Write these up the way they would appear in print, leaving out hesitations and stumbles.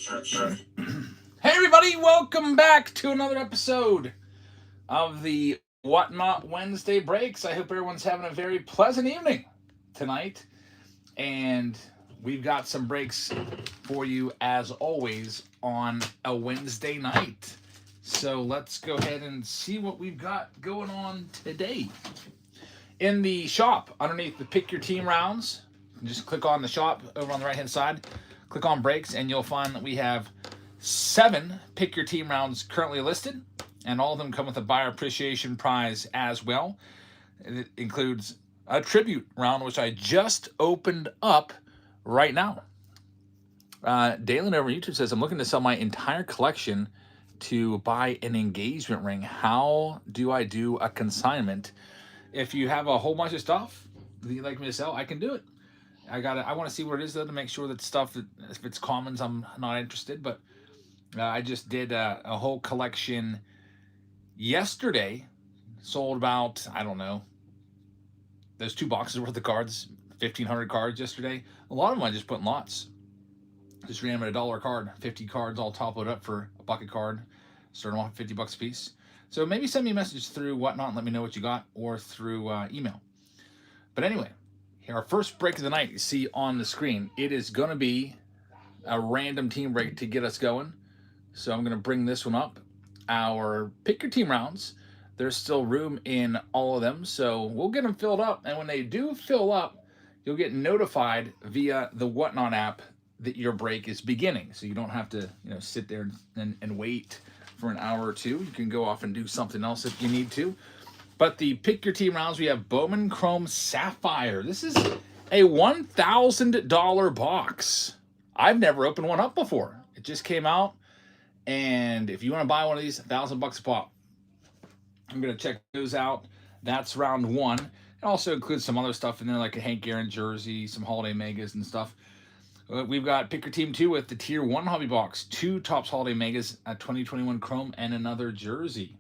Hey everybody, welcome back to another episode of the Whatnot Wednesday Breaks. I hope everyone's having a very pleasant evening tonight. And we've got some breaks for you as always on a Wednesday night. So let's go ahead and see what we've got going on today. In the shop, underneath the Pick Your Team rounds, just click on the shop over on the right hand side, click on breaks, and you'll find that we have 7 Pick Your Team rounds currently listed, and all of them come with a buyer appreciation prize as well. It includes a tribute round, which I just opened up right now. Dalen over YouTube says, I'm looking to sell my entire collection to buy an engagement ring. How do I do a consignment? If you have a whole bunch of stuff that you'd like me to sell, I can do it. I want to see what it is though, to make sure that stuff that if it's commons, I'm not interested. But I just did a whole collection yesterday. Sold about, I don't know, those 2 boxes worth of cards, 1,500 cards yesterday. A lot of them I just put in lots. Just ran them at $1 a card, 50 cards all toppled up for a buck a card. Starting off at $50 a piece. So maybe send me a message through Whatnot and let me know what you got, or through email. But anyway, here, our first break of the night, you see on the screen, it is going to be a random team break to get us going. So I'm going to bring this one up. Our Pick Your Team rounds, there's still room in all of them, so we'll get them filled up. And when they do fill up, you'll get notified via the Whatnot app that your break is beginning. So you don't have to sit there and wait for an hour or two. You can go off and do something else if you need to. But the Pick Your Team rounds, we have Bowman Chrome Sapphire. This is a $1,000 box. I've never opened one up before. It just came out. And if you want to buy one of these, $1,000 a pop. I'm going to check those out. That's round 1. It also includes some other stuff in there, like a Hank Aaron jersey, some holiday megas and stuff. We've got Pick Your Team 2 with the Tier 1 hobby box, 2 Topps holiday megas, a 2021 Chrome, and another jersey.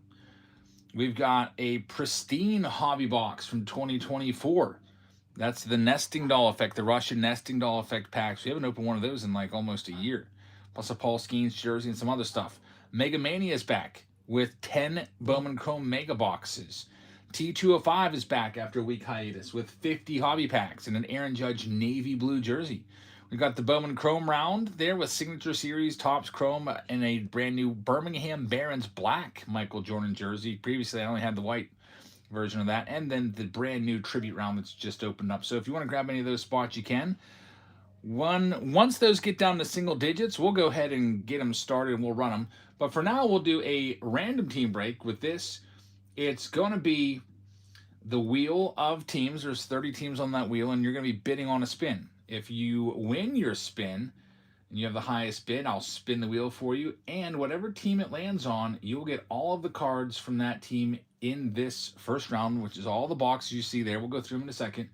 We've got a Pristine hobby box from 2024. That's the Nesting Doll Effect, the Russian Nesting Doll Effect packs. We haven't opened one of those in like almost a year. Plus a Paul Skeens jersey and some other stuff. Mega Mania is back with 10 Bowman Chrome mega boxes. T205 is back after a week hiatus with 50 hobby packs and an Aaron Judge navy blue jersey. We've got the Bowman Chrome round there with Signature Series, Topps Chrome, and a brand new Birmingham Barons black Michael Jordan jersey. Previously, I only had the white version of that. And then the brand new tribute round that's just opened up. So if you want to grab any of those spots, you can. Once those get down to single digits, we'll go ahead and get them started and we'll run them. But for now, we'll do a random team break with this. It's going to be the wheel of teams. There's 30 teams on that wheel, and you're going to be bidding on a spin. If you win your spin and you have the highest bid, I'll spin the wheel for you. And whatever team it lands on, you'll get all of the cards from that team in this first round, which is all the boxes you see there. We'll go through them in a second.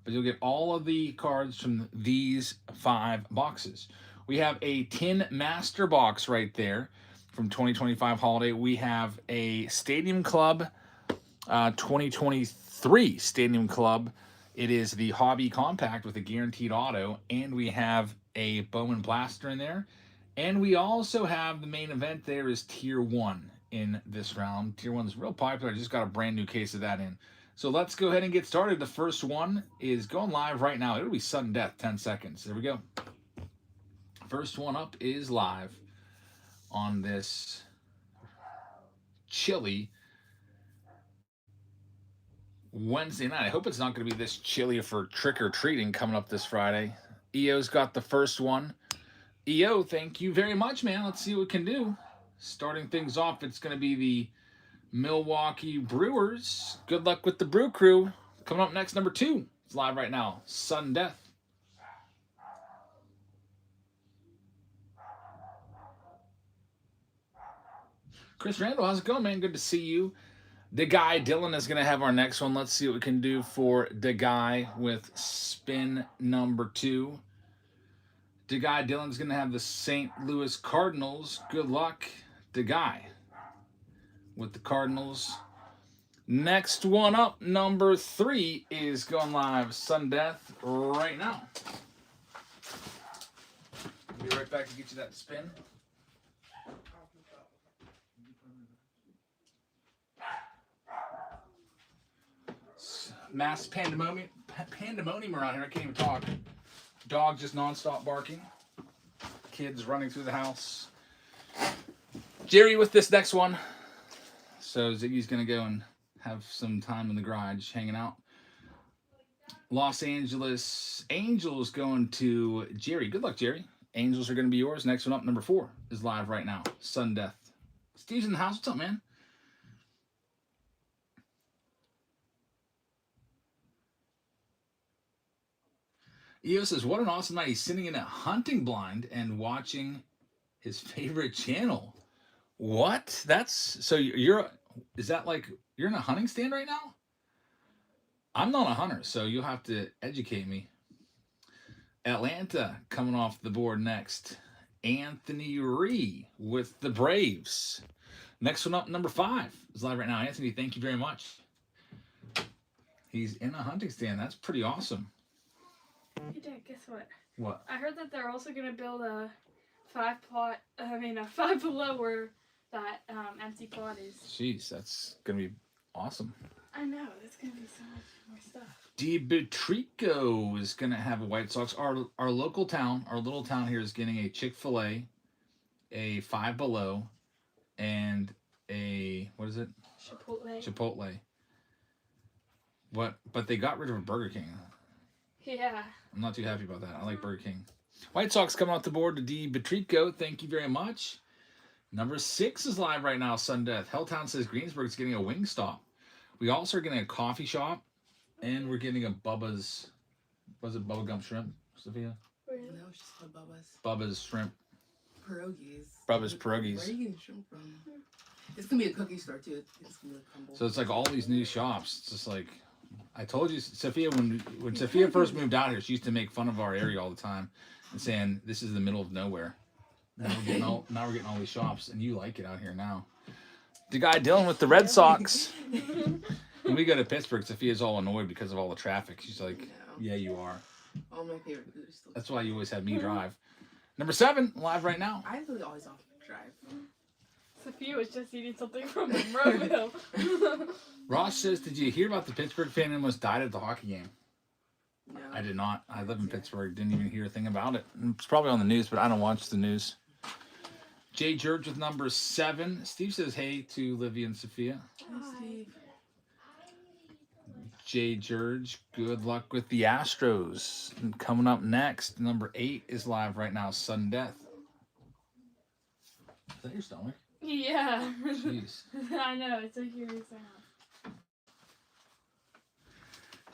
But you'll get all of the cards from these 5 boxes. We have a Tin Master box right there from 2025 holiday. We have a Stadium Club 2023 Stadium Club. It is the Hobby Compact with a guaranteed auto, and we have a Bowman Blaster in there. And we also have the main event there is Tier 1 in this round. Tier 1 is real popular. I just got a brand new case of that in. So let's go ahead and get started. The first one is going live right now. It'll be sudden death, 10 seconds. There we go. First one up is live on this chilly Wednesday night. I hope it's not going to be this chilly for trick-or-treating coming up this Friday. EO's got the first one. EO, thank you very much, man. Let's see what we can do. Starting things off, it's going to be the Milwaukee Brewers. Good luck with the Brew Crew. Coming up next, number 2. It's live right now. Sudden Death. Chris Randall, how's it going, man? Good to see you. The guy Dylan is going to have our next one. Let's see what we can do for the guy with spin number 2. The guy Dylan's going to have the St. Louis Cardinals. Good luck, the guy with the Cardinals. Next one up, number 3, is going live. Sudden Death right now. Be right back to get you that to spin. Mass pandemonium around here. I can't even talk. Dog just nonstop barking. Kids running through the house. Jerry with this next one. So Ziggy's going to go and have some time in the garage hanging out. Los Angeles Angels going to Jerry. Good luck, Jerry. Angels are going to be yours. Next one up, number 4, is live right now. Sun Death. Steve's in the house. What's up, man? EO says, what an awesome night. He's sitting in a hunting blind and watching his favorite channel. What? That's so is that like you're in a hunting stand right now? I'm not a hunter, so you'll have to educate me. Atlanta coming off the board next. Anthony Ree with the Braves. Next one up, number 5 is live right now. Anthony, thank you very much. He's in a hunting stand. That's pretty awesome. Hey, Dad, guess what? What? I heard that they're also going to build a 5 below where that empty plot is. Jeez, that's going to be awesome. I know. That's going to be so much more stuff. DiBitrico is going to have a White Sox. Our local town, our little town here is getting a Chick-fil-A, a 5 Below, and a, what is it? Chipotle. What? But they got rid of a Burger King. Yeah. I'm not too happy about that. I like Burger King. White Sox coming off the board to DiBitrico. Thank you very much. Number 6 is live right now, Sun Death. Helltown says Greensburg's getting a wing stop. We also are getting a coffee shop. And we're getting a Bubba's, was it Bubba Gump Shrimp, Sophia? No, it's just called Bubba's. Bubba's Shrimp. Pierogies. Bubba's Pierogies. Where are you getting shrimp from? It's going to be a cookie store, too. It's going to be humble. So it's like all these new shops. It's just like, I told you, Sophia, when Sophia first moved out here, she used to make fun of our area all the time and saying, this is the middle of nowhere. Now we're getting all these shops, and you like it out here now. The guy Dylan with the Red Sox. When we go to Pittsburgh, Sophia's all annoyed because of all the traffic. She's like, no. Yeah, you are. All my favorite food is still. That's why you always have me drive. Number 7, live right now. I really always off drive. Sophia was just eating something from Monroeville. Ross says, did you hear about the Pittsburgh fan who almost died at the hockey game? No. I did not. I live in Pittsburgh. Didn't even hear a thing about it. It's probably on the news, but I don't watch the news. Jay George with number 7. Steve says hey to Livy and Sophia. Hi, Steve. Jay George, good luck with the Astros. And coming up next, number 8 is live right now, Sudden Death. Is that your stomach? Yeah. Jeez. I know, it's a hearing sound.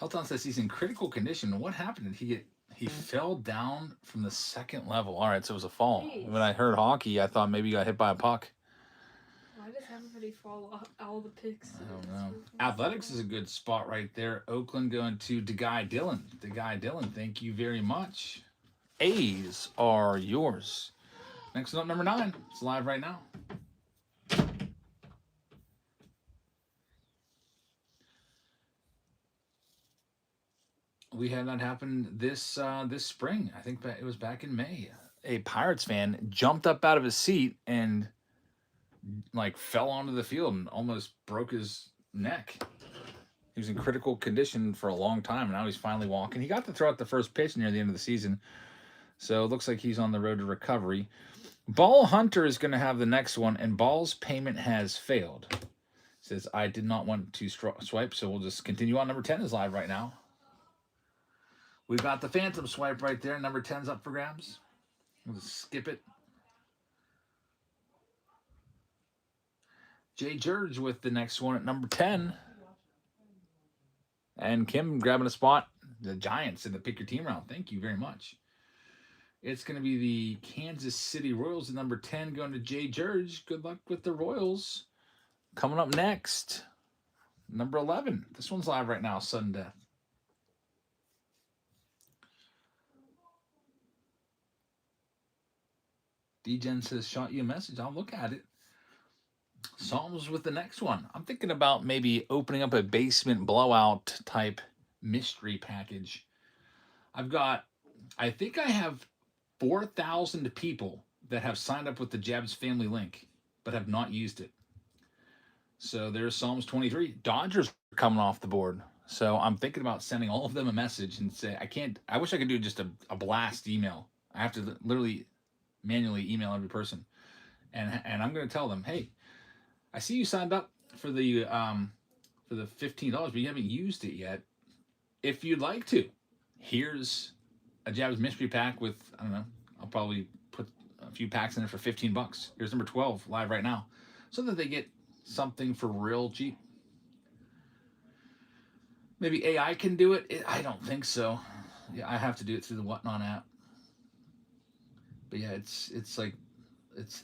Helton says he's in critical condition. What happened? Did he fell down from the 2nd level. All right, so it was a fall. Jeez. When I heard hockey, I thought maybe he got hit by a puck. Why does everybody fall off all the picks? I don't know. Athletics is a good spot right there. Oakland going to DeGuy Dillon. DeGuy Dillon, thank you very much. A's are yours. Next up, number 9. It's live right now. We had that happen this spring. I think it was back in May. A Pirates fan jumped up out of his seat and like fell onto the field and almost broke his neck. He was in critical condition for a long time, and now he's finally walking. He got to throw out the first pitch near the end of the season, so it looks like he's on the road to recovery. Ball Hunter is going to have the next one, and Ball's payment has failed. Says, I did not want to swipe, so we'll just continue on. Number 10 is live right now. We've got the Phantom swipe right there. Number 10's up for grabs. We'll just skip it. Jay George with the next one at number 10. And Kim grabbing a spot. The Giants in the pick your team round. Thank you very much. It's going to be the Kansas City Royals at number 10 going to Jay George. Good luck with the Royals. Coming up next, number 11. This one's live right now, Sudden Death. D-Gen says, shot you a message. I'll look at it. Psalms with the next one. I'm thinking about maybe opening up a basement blowout type mystery package. I think I have 4,000 people that have signed up with the Jabs family link but have not used it. So there's Psalms 23. Dodgers are coming off the board. So I'm thinking about sending all of them a message and say, I wish I could do just a blast email. I have to literally manually email every person. And I'm going to tell them, hey, I see you signed up for the $15, but you haven't used it yet. If you'd like to, here's a Jabs mystery pack with, I don't know, I'll probably put a few packs in there for $15. Here's number 12 live right now, so that they get something for real cheap. Maybe AI can do it. I don't think so. Yeah, I have to do it through the Whatnot app. But yeah, it's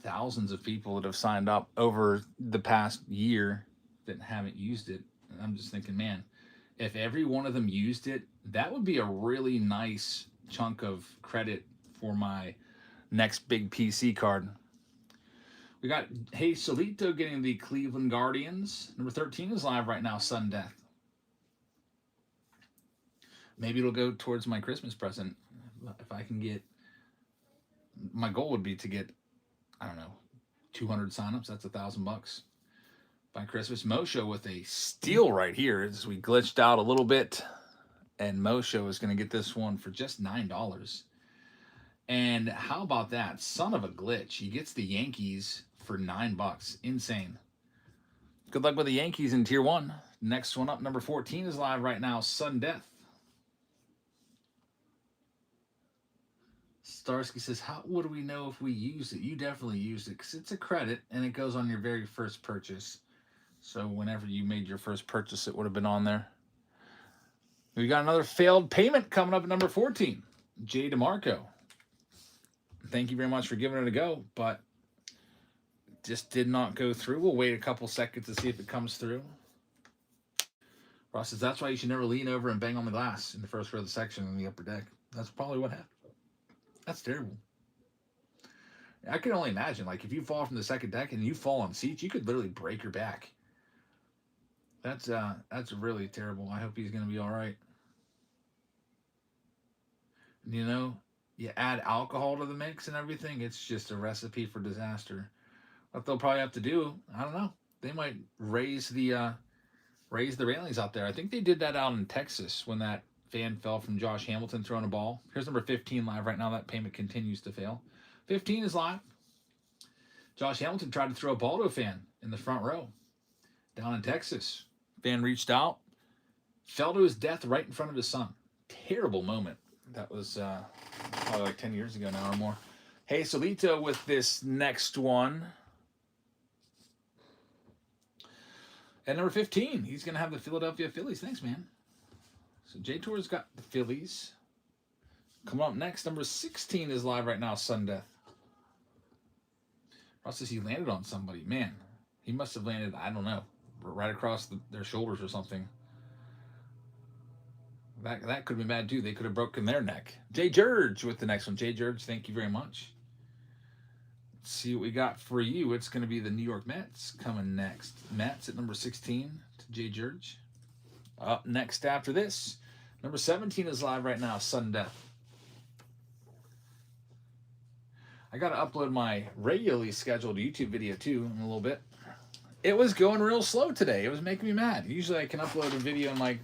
thousands of people that have signed up over the past year that haven't used it. And I'm just thinking, man, if every one of them used it, that would be a really nice chunk of credit for my next big PC card. We got Hey Solito getting the Cleveland Guardians. Number 13 is live right now, Sudden Death. Maybe it'll go towards my Christmas present. If I can get, my goal would be to get, I don't know, 200 signups. That's $1,000 by Christmas. Mosho with a steal right here as we glitched out a little bit. And Mosho is going to get this one for just $9. And how about that? Son of a glitch. He gets the Yankees for $9. Insane. Good luck with the Yankees in Tier 1. Next one up, number 14 is live right now, Sudden Death. Starsky says, how would we know if we use it? You definitely used it because it's a credit and it goes on your very first purchase. So whenever you made your first purchase, it would have been on there. We got another failed payment coming up at number 14. Jay DeMarco. Thank you very much for giving it a go, but just did not go through. We'll wait a couple seconds to see if it comes through. Ross says, that's why you should never lean over and bang on the glass in the first row of the section on the upper deck. That's probably what happened. That's terrible. I can only imagine, like, if you fall from the second deck and you fall on seats, you could literally break your back. That's really terrible. I hope he's going to be all right. You know, you add alcohol to the mix and everything, it's just a recipe for disaster. What they'll probably have to do, I don't know. They might raise the railings out there. I think they did that out in Texas when that fan fell from Josh Hamilton throwing a ball. Here's number 15 live right now. That payment continues to fail. 15 is live. Josh Hamilton tried to throw a ball to a fan in the front row down in Texas. Fan reached out, fell to his death right in front of his son. Terrible moment. That was probably like 10 years ago now or more. Hey, Solito with this next one. At number 15, he's going to have the Philadelphia Phillies. Thanks, man. So J-Tour's got the Phillies. Coming up next, number 16 is live right now, Sudden Death. Ross says he landed on somebody. Man, he must have landed, I don't know, right across their shoulders or something. That could have been bad, too. They could have broken their neck. Jay George with the next one. Jay George, thank you very much. Let's see what we got for you. It's going to be the New York Mets coming next. Mets at number 16 to Jay George. Up next after this, number 17 is live right now, Sudden Death. I got to upload my regularly scheduled YouTube video, too, in a little bit. It was going real slow today. It was making me mad. Usually I can upload a video in, like,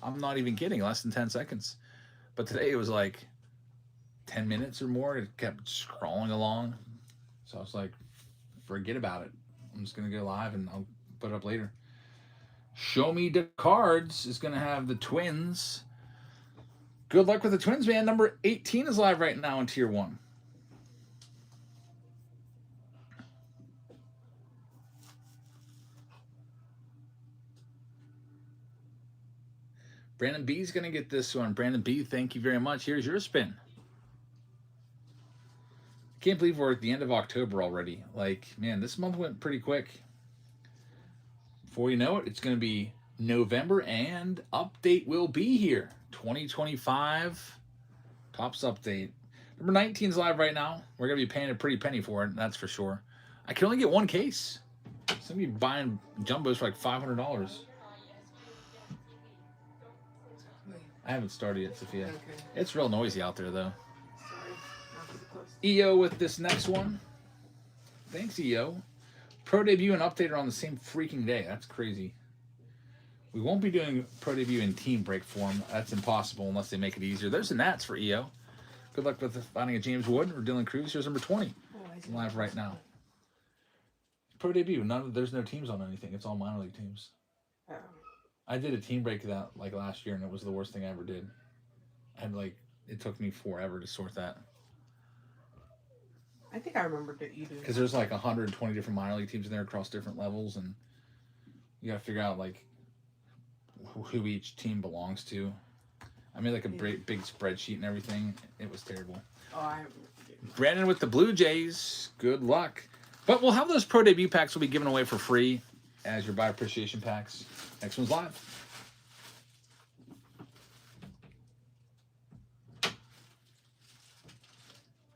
I'm not even kidding, less than 10 seconds. But today it was like 10 minutes or more. It kept scrolling along. So I was like, forget about it. I'm just going to go live and I'll put it up later. Show Me the Cards is going to have the Twins. Good luck with the Twins, man. Number 18 is live right now in Tier 1. Brandon B is going to get this one. Brandon B, thank you very much. Here's your spin. Can't believe we're at the end of October already. Like, man, this month went pretty quick. Before you know it, it's going to be November, and update will be here. 2025 Tops update. Number 19 is live right now. We're going to be paying a pretty penny for it, that's for sure. I can only get one case. Somebody buying jumbos for like $500. I haven't started yet, Sophia. Okay. It's real noisy out there, though. Sorry. EO with this next one. Thanks, EO. Pro debut and update are on the same freaking day. That's crazy. We won't be doing pro debut in team break form. That's impossible unless they make it easier. There's the Nats for EO. Good luck with finding a James Wood or Dylan Cruz. Here's number 20. Live right now. Pro debut. There's no teams on anything. It's all minor league teams. Oh. I did a team break that like last year, and it was the worst thing I ever did. And like it took me forever to sort that. I think I remember that you did. Because there's like 120 different minor league teams in there across different levels, and you got to figure out like who each team belongs to. I made like a big spreadsheet and everything. It was terrible. Oh, I remember. Brandon with the Blue Jays. Good luck. But we'll have those pro debut packs will be given away for free as your buy appreciation packs. Next one's live.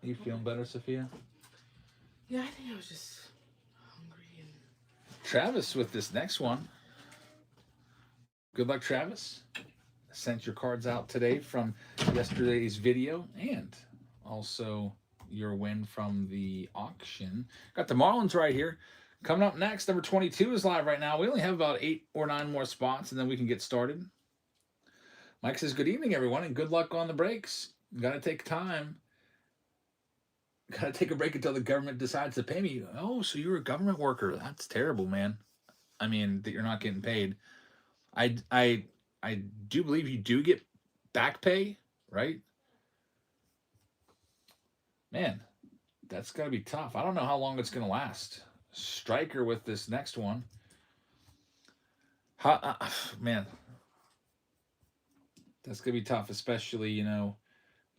You feeling better, Sophia? Yeah, I think I was just hungry. And... Travis with this next one. Good luck, Travis. Sent your cards out today from yesterday's video and also your win from the auction. Got the Marlins right here. Coming up next, number 22 is live right now. We only have about 8 or 9 more spots, and then we can get started. Mike says, good evening, everyone, and good luck on the breaks. Got to take time. Got to take a break until the government decides to pay me. Oh, so you're a government worker. That's terrible, man. I mean, that you're not getting paid. I do believe you do get back pay, right? Man, that's got to be tough. I don't know how long it's going to last. Striker with this next one. Man, that's going to be tough, especially, you know,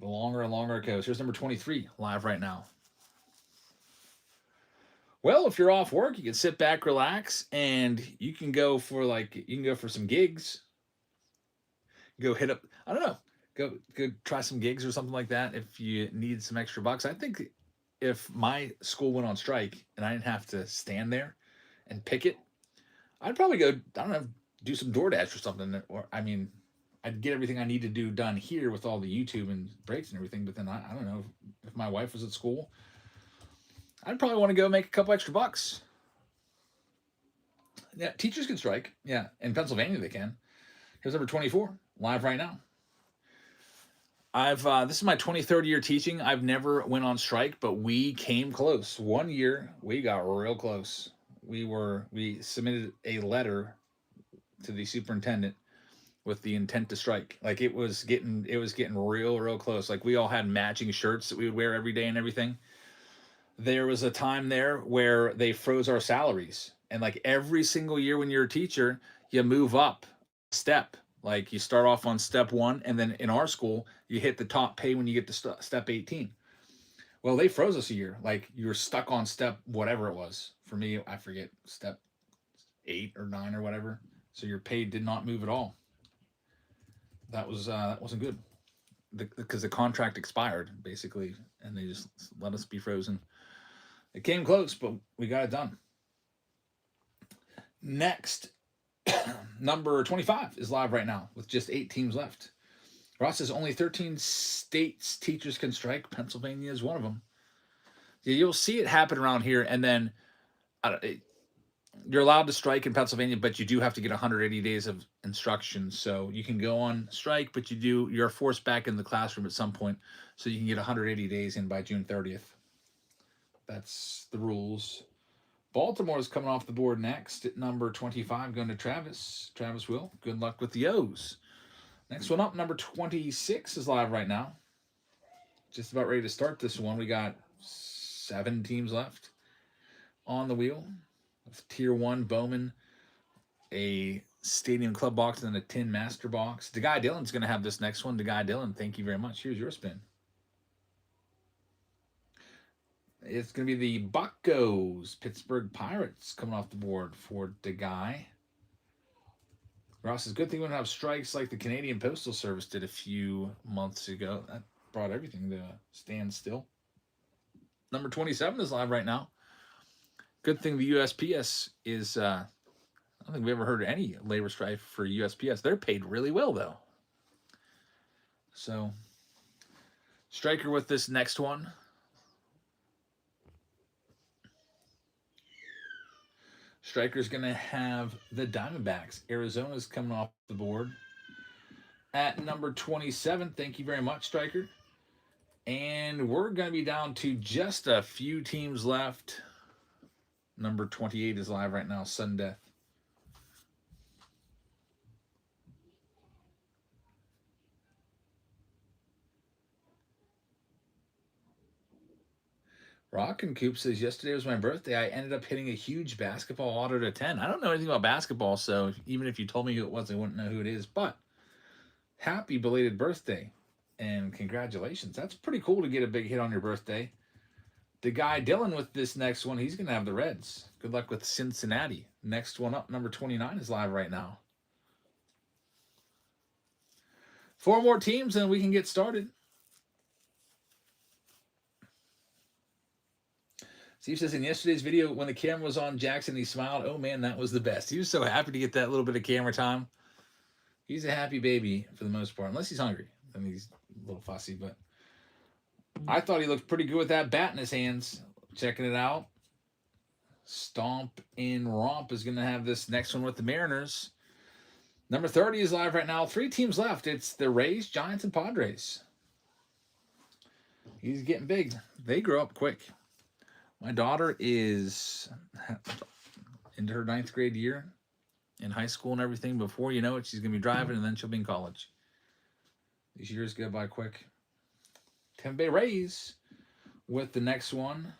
the longer and longer it goes. Here's number 23 live right now. Well, if you're off work, you can sit back, relax, and you can go for some gigs. Go hit up, I don't know, go try some gigs or something like that if you need some extra bucks. I think if my school went on strike and I didn't have to stand there and pick it, I'd probably go, I don't know, do some DoorDash or something. Or, I mean, I'd get everything I need to do done here with all the YouTube and breaks and everything. But then I don't know, if my wife was at school, I'd probably want to go make a couple extra bucks. Yeah, teachers can strike. Yeah, in Pennsylvania they can. Here's number 24, live right now. This is my 23rd year teaching. I've never went on strike, but we came close. One year we got real close. We submitted a letter to the superintendent with the intent to strike. Like it was getting real close. Like we all had matching shirts that we would wear every day and everything. There was a time there where they froze our salaries. And like every single year when you're a teacher, you move up a step. Like you start off on step 1, and then in our school, you hit the top pay when you get to step 18. Well, they froze us a year. Like you were stuck on step whatever it was. For me, I forget, step 8 or 9 or whatever. So your pay did not move at all. That wasn't good. Because the contract expired, basically, and they just let us be frozen. It came close, but we got it done. Next, number 25 is live right now with just 8 teams left. Ross says only 13 states teachers can strike. Pennsylvania is one of them. Yeah, you'll see it happen around here, and then you're allowed to strike in Pennsylvania, but you do have to get 180 days of instruction. So you can go on strike, but you're forced back in the classroom at some point, so you can get 180 days in by June 30th. That's the rules. Baltimore is coming off the board next at number 25, going to Travis. Travis Will, good luck with the O's. Next one up, number 26 is live right now. Just about ready to start this one. We got 7 teams left on the wheel. Tier 1 Bowman, a Stadium Club box, and then a Tin Master box. DeGuy Dillon's going to have this next one. DeGuy Dillon, thank you very much. Here's your spin. It's going to be the Buccos, Pittsburgh Pirates, coming off the board for DeGuy. Ross says, good thing we don't have strikes like the Canadian Postal Service did a few months ago. That brought everything to a standstill. Number 27 is live right now. Good thing the USPS is, I don't think we've ever heard of any labor strife for USPS. They're paid really well, though. So, striker with this next one. Striker's going to have the Diamondbacks. Arizona's coming off the board at number 27. Thank you very much, Striker. And we're going to be down to just a few teams left. Number 28 is live right now, Sudden Death. Rock and Coop says, yesterday was my birthday. I ended up hitting a huge basketball auto to 10. I don't know anything about basketball, so even if you told me who it was, I wouldn't know who it is. But happy belated birthday and congratulations. That's pretty cool to get a big hit on your birthday. The guy Dylan with this next one, he's going to have the Reds. Good luck with Cincinnati. Next one up, number 29 is live right now. 4 more teams and we can get started. Steve says, in yesterday's video, when the camera was on Jackson, he smiled. Oh, man, that was the best. He was so happy to get that little bit of camera time. He's a happy baby for the most part, unless he's hungry. Then he's a little fussy, but I thought he looked pretty good with that bat in his hands. Checking it out. Stomp in Romp is going to have this next one with the Mariners. Number 30 is live right now. 3 teams left. It's the Rays, Giants, and Padres. He's getting big. They grow up quick. My daughter is into her 9th grade year in high school and everything. Before you know it, she's going to be driving, and then she'll be in college. These years go by quick. Tampa Bay Rays with the next one.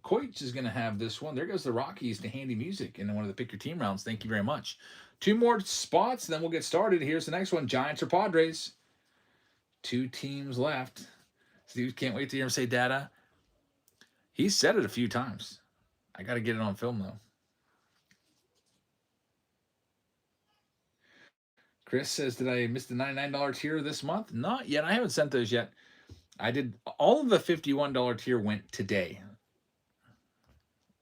Coich is going to have this one. There goes the Rockies to Handy Music in one of the Pick Your Team rounds. Thank you very much. 2 more spots, then we'll get started. Here's the next one, Giants or Padres. 2 teams left. Steve can't wait to hear him say data. He's said it a few times. I got to get it on film, though. Chris says, did I miss the $99 tier this month? Not yet. I haven't sent those yet. I did. All of the $51 tier went today.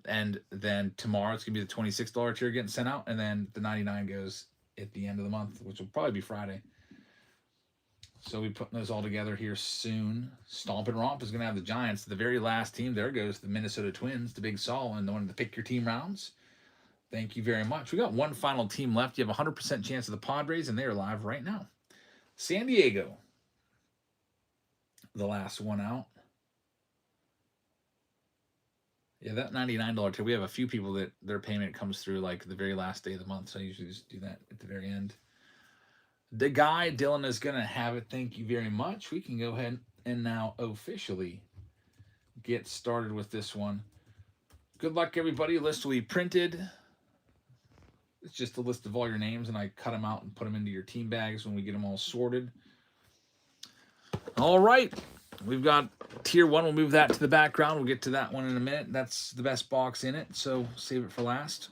And then tomorrow it's going to be the $26 tier getting sent out. And then the 99 goes at the end of the month, which will probably be Friday. So we'll be putting those all together here soon. Stomp and Romp is going to have the Giants. The very last team, there goes the Minnesota Twins, the Big Sol, and the one of the Pick Your Team rounds. Thank you very much. We got one final team left. You have a 100% chance of the Padres, and they are live right now. San Diego, the last one out. Yeah, that $99 tier. We have a few people that their payment comes through like the very last day of the month, so I usually just do that at the very end. The guy, Dylan, is going to have it. Thank you very much. We can go ahead and now officially get started with this one. Good luck, everybody. List will be printed. It's just a list of all your names, and I cut them out and put them into your team bags when we get them all sorted. All right. We've got tier 1. We'll move that to the background. We'll get to that one in a minute. That's the best box in it, so save it for last.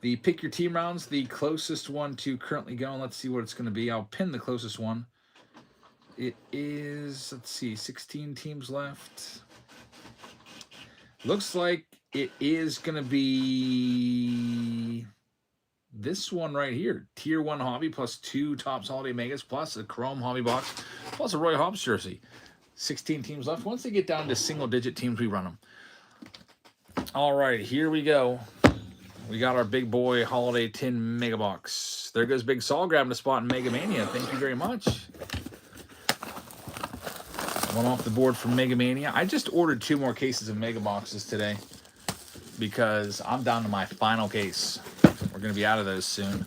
The Pick Your Team rounds, the closest one to currently going. Let's see what it's going to be. I'll pin the closest one. It is, let's see, 16 teams left. Looks like it is going to be this one right here. Tier 1 hobby plus 2 Topps Holiday Megas plus a Chrome hobby box plus a Roy Hobbs jersey. 16 teams left. Once they get down to single-digit teams, we run them. All right, here we go. We got our big boy Holiday Tin Mega Box. There goes Big Sol grabbing a spot in Mega Mania. Thank you very much. One off the board from Mega Mania. I just ordered 2 more cases of Mega Boxes today because I'm down to my final case. We're going to be out of those soon.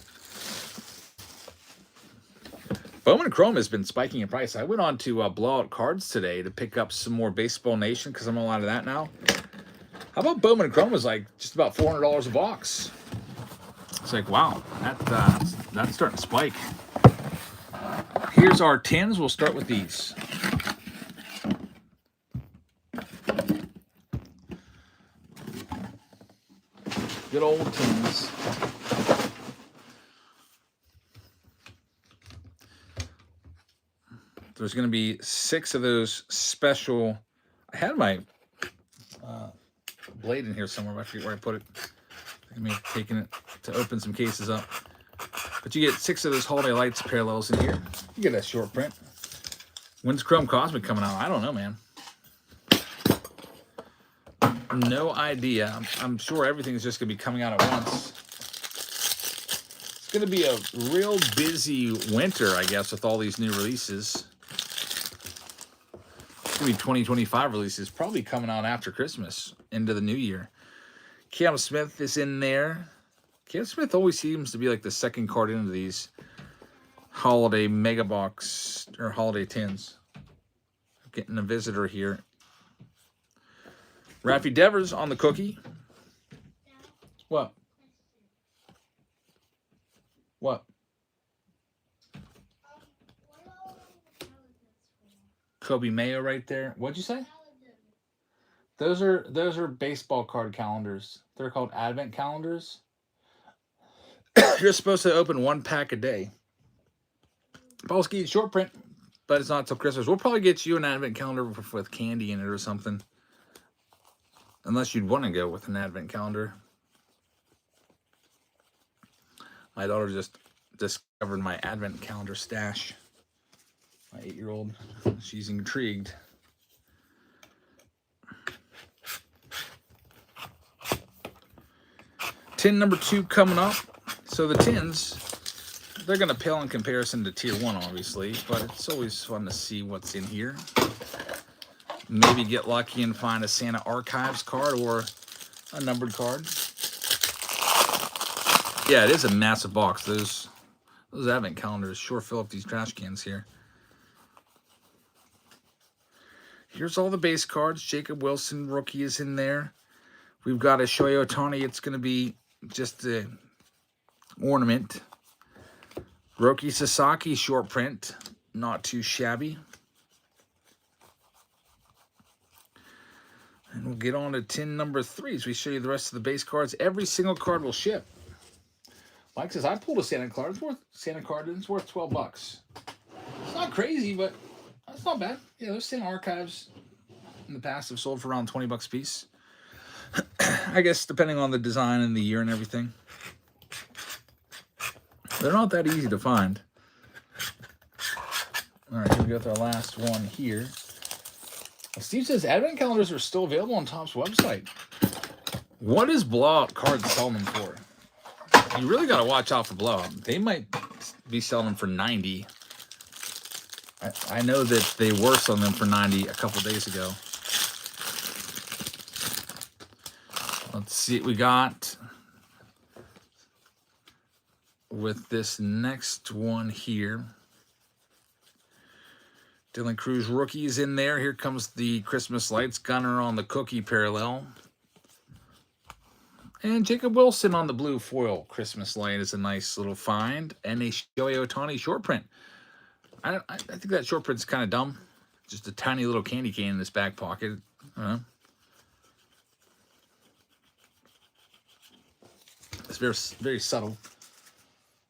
Bowman Chrome has been spiking in price. I went on to Blowout Cards today to pick up some more Baseball Nation because I'm all out of that now. How about Bowman Chrome was like just about $400 a box? It's like, wow, that's starting to spike. Here's our tins. We'll start with these. Good old tins. There's going to be 6 of those special. I had my blade in here somewhere, but I forget where I put it. I may have taken it to open some cases up. But you get 6 of those Holiday Lights parallels in here. You get that short print. When's Chrome Cosmic coming out? I don't know, man. no idea. I'm sure everything's just going to be coming out at once. It's going to be a real busy winter, I guess, with all these new releases. It's going to be 2025 releases, probably coming out after Christmas, into the new year. Cam Smith is in there. Cam Smith always seems to be like the second card into these holiday mega box or holiday tins. Getting a visitor here. Raffy Devers on the cookie. What? What? Kobe Mayo right there. What'd you say? Those are baseball card calendars. They're called advent calendars. You're supposed to open 1 pack a day. Polsky short print, but it's not till Christmas. We'll probably get you an advent calendar with candy in it or something. Unless you'd want to go with an advent calendar. My daughter just discovered my advent calendar stash. My 8-year-old. She's intrigued. Tin number 2 coming up. So the tins, they're going to pale in comparison to tier 1, obviously, but it's always fun to see what's in here. Maybe get lucky and find a Santa Archives card or a numbered card. Yeah, it is a massive box. Those advent calendars sure fill up these trash cans here. Here's all the base cards. Jacob Wilson, rookie, is in there. We've got a Shohei Ohtani. It's going to be just the ornament. Roki Sasaki short print. Not too shabby. And we'll get on to tin number 3 as we show you the rest of the base cards. Every single card will ship. Mike says, I pulled a Santa card. It's worth 12 bucks. It's not crazy, but that's not bad. Yeah, those Santa Archives in the past have sold for around 20 bucks a piece. I guess depending on the design and the year and everything. They're not that easy to find. All right, here we go with our last one here. Steve says advent calendars are still available on Topps website. What is blowout cards selling them for? You really got to watch out for blowout. They might be selling them for 90. I know that they were selling them for 90 a couple days ago. Let's see what we got with this next one here. Dylan Cruz rookie is in there. Here comes the Christmas lights. Gunner on the cookie parallel. And Jacob Wilson on the blue foil Christmas light is a nice little find. And a Shohei Ohtani short print. I think that short print's kind of dumb. Just a tiny little candy cane in this back pocket. I don't know. It's very, very subtle.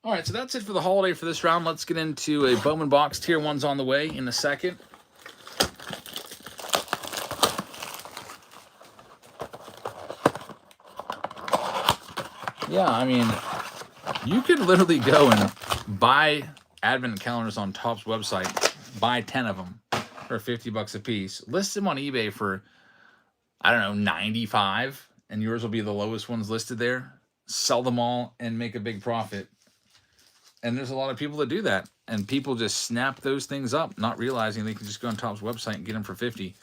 All right, so that's it for the holiday for this round. Let's get into a Bowman box. Tier 1's on the way in a second. Yeah, I mean, you could literally go and buy advent calendars on Topps website, buy 10 of them for 50 bucks a piece, list them on eBay for, I don't know, 95, and yours will be the lowest ones listed there. Sell them all and make a big profit. And there's a lot of people that do that. And people just snap those things up, not realizing they can just go on Topps website and get them for 50.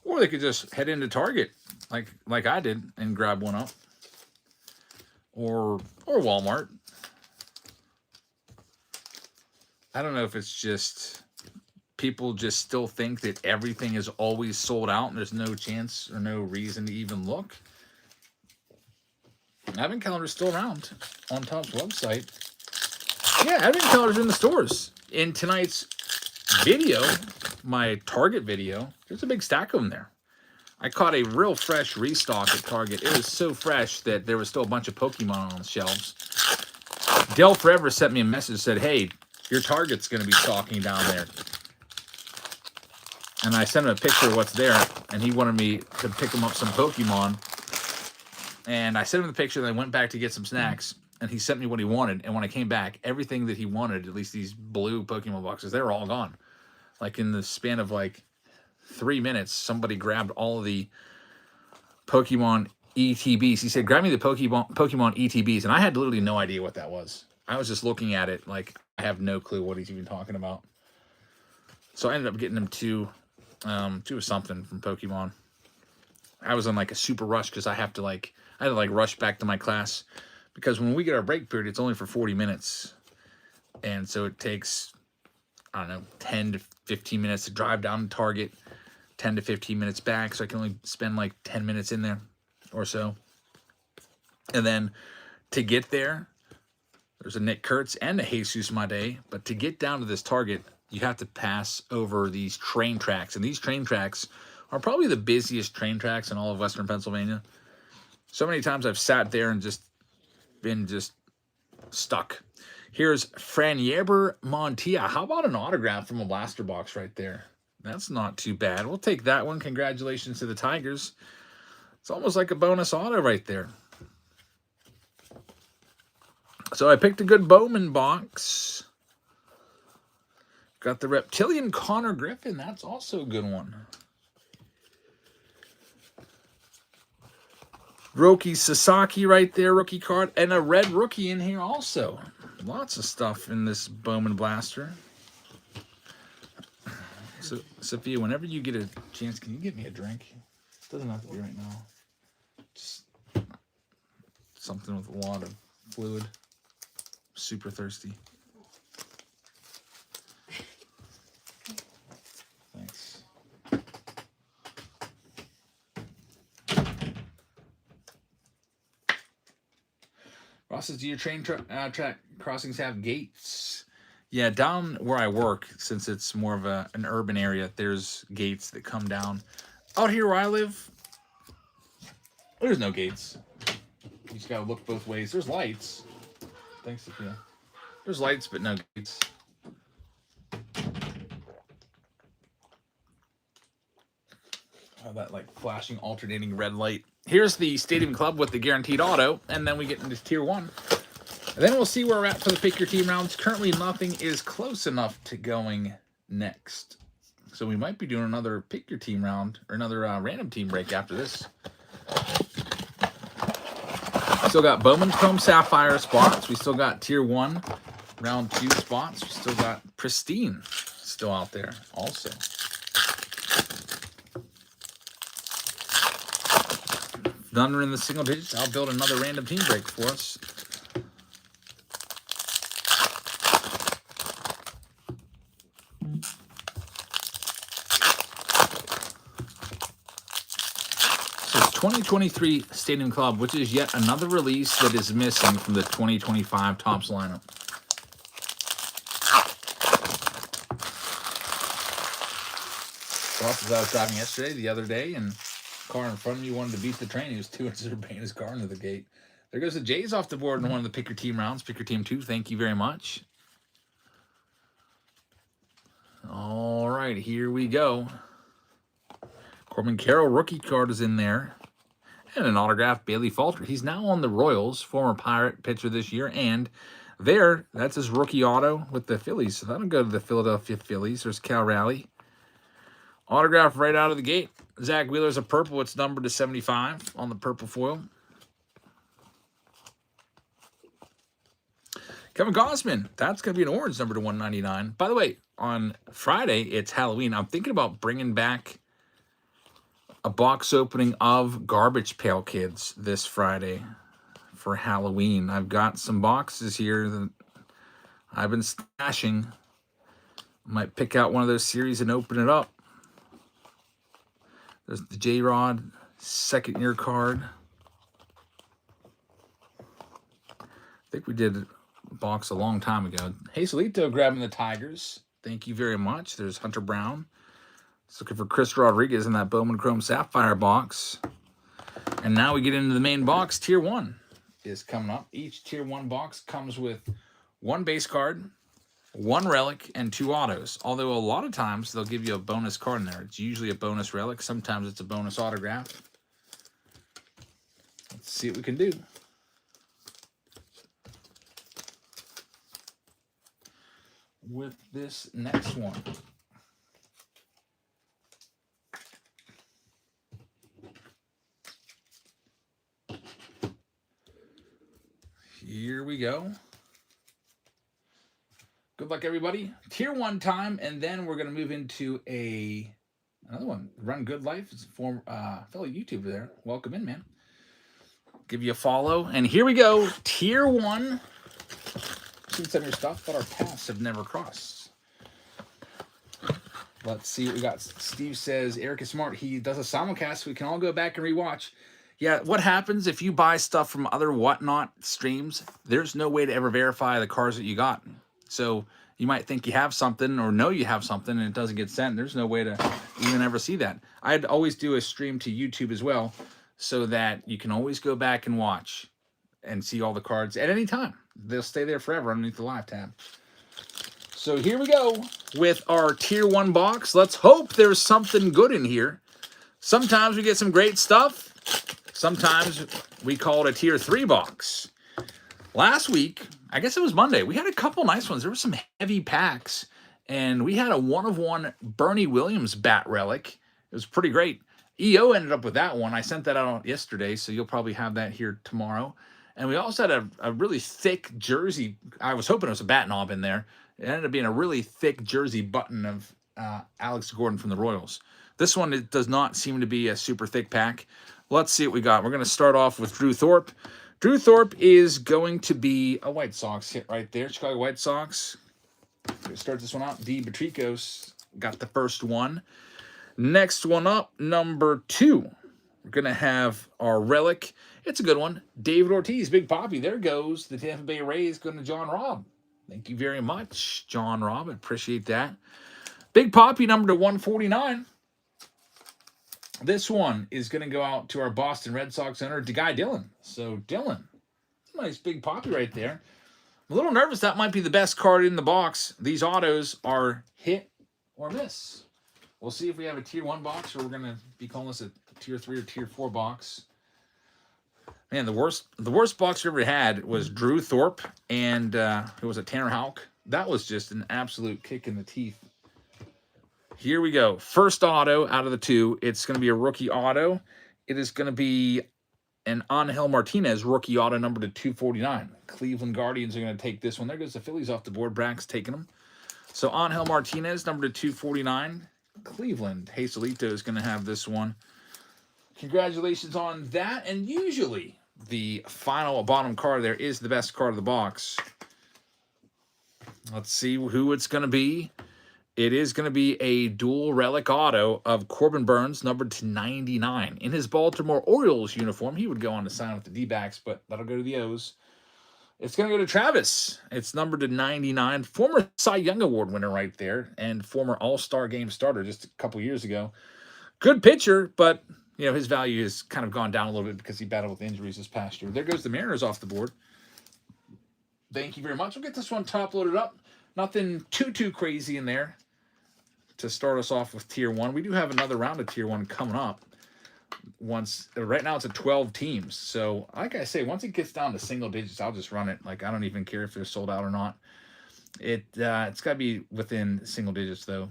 Or they could just head into Target, like I did, and grab one up. Or Walmart. I don't know if it's just people just still think that everything is always sold out and there's no chance or no reason to even look. Advent calendar's still around on Topps website. Yeah, advent calendars in the stores. In tonight's video, my Target video, there's a big stack of them there. I caught a real fresh restock at Target. It was so fresh that there was still a bunch of Pokemon on the shelves. Dell Forever sent me a message that said, hey, your Target's going to be stocking down there. And I sent him a picture of what's there, and he wanted me to pick him up some Pokemon. And I sent him the picture, and I went back to get some snacks, and he sent me what he wanted. And when I came back, everything that he wanted, at least these blue Pokemon boxes, they were all gone. Like in the span of like 3 minutes, somebody grabbed all of the Pokemon ETBs. He said, grab me the Pokemon ETBs. And I had literally no idea what that was. I was just looking at it like I have no clue what he's even talking about. So I ended up getting him two of something from Pokemon. I was on like a super rush because I had to rush back to my class because when we get our break period, it's only for 40 minutes. And so it takes, I don't know, 10 to 15 minutes to drive down to Target, 10 to 15 minutes back. So I can only spend like 10 minutes in there or so. And then to get there, there's a Nick Kurtz and a Jesus Made. But to get down to this Target, you have to pass over these train tracks. And these train tracks are probably the busiest train tracks in all of Western Pennsylvania. So many times I've sat there and just been stuck. Here's Franieber Montia. How about an autograph from a blaster box right there? That's not too bad. We'll take that one. Congratulations to the Tigers. It's almost like a bonus auto right there. So I picked a good Bowman box. Got the Reptilian Connor Griffin. That's also a good one. Roki Sasaki right there, rookie card. And a red rookie in here also. Lots of stuff in this Bowman blaster. So, Sophia, whenever you get a chance, can you get me a drink? It doesn't have to be right now. Just something with a lot of fluid. Super thirsty. Thanks. Ross says, do your train track crossings have gates? Yeah, down where I work, since it's more of an urban area, there's gates that come down. Out here where I live, there's no gates. You just gotta look both ways. There's lights. Thanks, Sophia. There's lights, but no gates. Oh, that like flashing, alternating red light. Here's the Stadium Club with the guaranteed auto, and then we get into Tier 1. And then we'll see where we're at for the Pick Your Team rounds. Currently, nothing is close enough to going next. So we might be doing another Pick Your Team round, or another random team break after this. Still got Bowman Chrome Sapphire spots. We still got Tier 1, Round 2 spots. We still got Pristine still out there also. None are in the single digits. I'll build another random team break for us. So it's 2023 Stadium Club, which is yet another release that is missing from the 2025 Topps lineup. Ross, as I was driving yesterday, the other day, and car in front of me wanted to beat the train. He was 2 inches from banging his car into the gate. There goes the Jays off the board in one of the Pick Your Team rounds. Pick Your Team 2, thank you very much. All right, here we go. Corbin Carroll rookie card is in there. And an autograph, Bailey Falter. He's now on the Royals, former Pirate pitcher this year. And there, that's his rookie auto with the Phillies. So that'll go to the Philadelphia Phillies. There's Cal Raleigh. Autograph right out of the gate. Zach Wheeler's a purple. It's numbered to 75 on the purple foil. Kevin Gossman. That's going to be an orange number to 199. By the way, on Friday, it's Halloween. I'm thinking about bringing back a box opening of Garbage Pail Kids this Friday for Halloween. I've got some boxes here that I've been stashing. Might pick out one of those series and open it up. There's the J-Rod second year card. I think we did a box a long time ago. Hazelito grabbing the Tigers. Thank you very much. There's Hunter Brown. Just looking for Chris Rodriguez in that Bowman Chrome Sapphire box. And now we get into the main box. Tier 1 is coming up. Each Tier 1 box comes with 1 base card, 1 relic, and 2 autos. Although a lot of times they'll give you a bonus card in there. It's usually a bonus relic. Sometimes it's a bonus autograph. Let's see what we can do. With this next one. we go. Good luck, everybody. Tier 1 time, and then we're going to move into another one. Run Good Life. It's a fellow YouTuber there. Welcome in, man. Give you a follow. And here we go. Tier 1. Seen some of your stuff, but our paths have never crossed. Let's see what we got. Steve says, Eric is smart. He does a simulcast. We can all go back and rewatch. Yeah, what happens if you buy stuff from other whatnot streams? There's no way to ever verify the cards that you got. So you might think you have something or know you have something and it doesn't get sent. There's no way to even ever see that. I'd always do a stream to YouTube as well so that you can always go back and watch and see all the cards at any time. They'll stay there forever underneath the live tab. So here we go with our Tier 1 box. Let's hope there's something good in here. Sometimes we get some great stuff. Sometimes we call it a Tier 3 box. Last week, I guess it was Monday, we had a couple nice ones. There were some heavy packs, and we had a 1-of-1 Bernie Williams bat relic. It was pretty great. EO ended up with that one. I sent that out yesterday, so you'll probably have that here tomorrow. And we also had a really thick jersey. I was hoping it was a bat knob in there. It ended up being a really thick jersey button of Alex Gordon from the Royals. This one, it does not seem to be a super thick pack. Let's see what we got. We're going to start off with Drew Thorpe. Drew Thorpe is going to be a White Sox hit right there. Chicago White Sox. Start this one out. D. Batricos got the first one. Next one up, number 2. We're going to have our relic. It's a good one. David Ortiz, Big Poppy. There goes the Tampa Bay Rays going to John Robb. Thank you very much, John Robb. I appreciate that. Big Poppy, number 149. This one is going to go out to our Boston Red Sox owner, Guy Dillon. So, Dillon, nice Big Poppy right there. I'm a little nervous. That might be the best card in the box. These autos are hit or miss. We'll see if we have a Tier 1 box or we're going to be calling this a Tier 3 or Tier 4 box. Man, the worst box we ever had was Drew Thorpe and it was a Tanner Houck. That was just an absolute kick in the teeth. Here we go. First auto out of the 2. It's going to be a rookie auto. It is going to be an Angel Martinez rookie auto number to 249. Cleveland Guardians are going to take this one. There goes the Phillies off the board. Brack's taking them. So Angel Martinez number to 249. Cleveland. Hazelito is going to have this one. Congratulations on that. And usually the final bottom card there is the best card of the box. Let's see who it's going to be. It is going to be a dual relic auto of Corbin Burns, numbered to 99. In his Baltimore Orioles uniform, he would go on to sign with the D-backs, but that'll go to the O's. It's going to go to Travis. It's numbered to 99. Former Cy Young Award winner right there, and former All-Star Game starter just a couple years ago. Good pitcher, but his value has kind of gone down a little bit because he battled with injuries this past year. There goes the Mariners off the board. Thank you very much. We'll get this one top-loaded up. Nothing too crazy in there to start us off with Tier 1. We do have another round of Tier 1 coming up. Right now it's at 12 teams. So, like I say, once it gets down to single digits, I'll just run it. Like, I don't even care if they're sold out or not. It's got to be within single digits, though.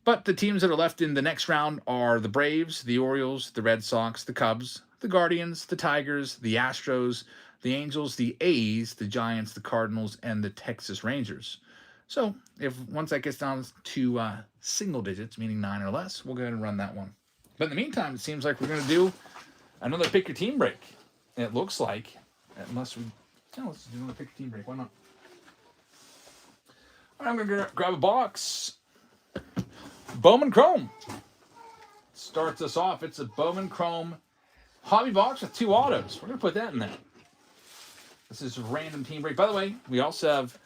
But the teams that are left in the next round are the Braves, the Orioles, the Red Sox, the Cubs, the Guardians, the Tigers, the Astros, the Angels, the A's, the Giants, the Cardinals, and the Texas Rangers. So, once that gets down to single digits, meaning 9 or less, we'll go ahead and run that one. But in the meantime, it seems like we're going to do another Pick Your Team break. It looks like, let's do another Pick Your Team break. Why not? All right, I'm going to grab a box. Bowman Chrome starts us off. It's a Bowman Chrome hobby box with 2 autos. We're going to put that in there. This is a random team break. By the way, we also have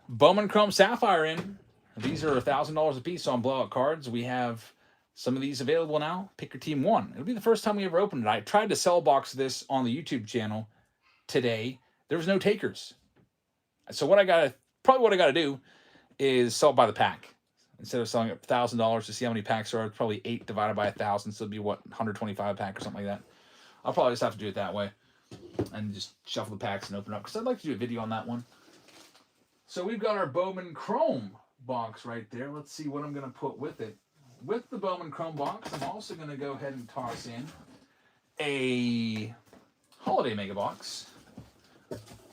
Bowman Chrome Sapphire in. These are $1,000 a piece on blowout cards. We have some of these available now. Pick your team 1. It'll be the first time we ever opened it. I tried to sell box this on the YouTube channel today. There was no takers. So what I got to do is sell it by the pack. Instead of selling it $1,000 to see how many packs there are, it's probably 8 divided by 1,000. So it'll be 125 a pack or something like that. I'll probably just have to do it that way and just shuffle the packs and open it up because I'd like to do a video on that one. So we've got our Bowman Chrome box right there. Let's see what I'm going to put with it. With the Bowman Chrome box, I'm also going to go ahead and toss in a Holiday Mega Box.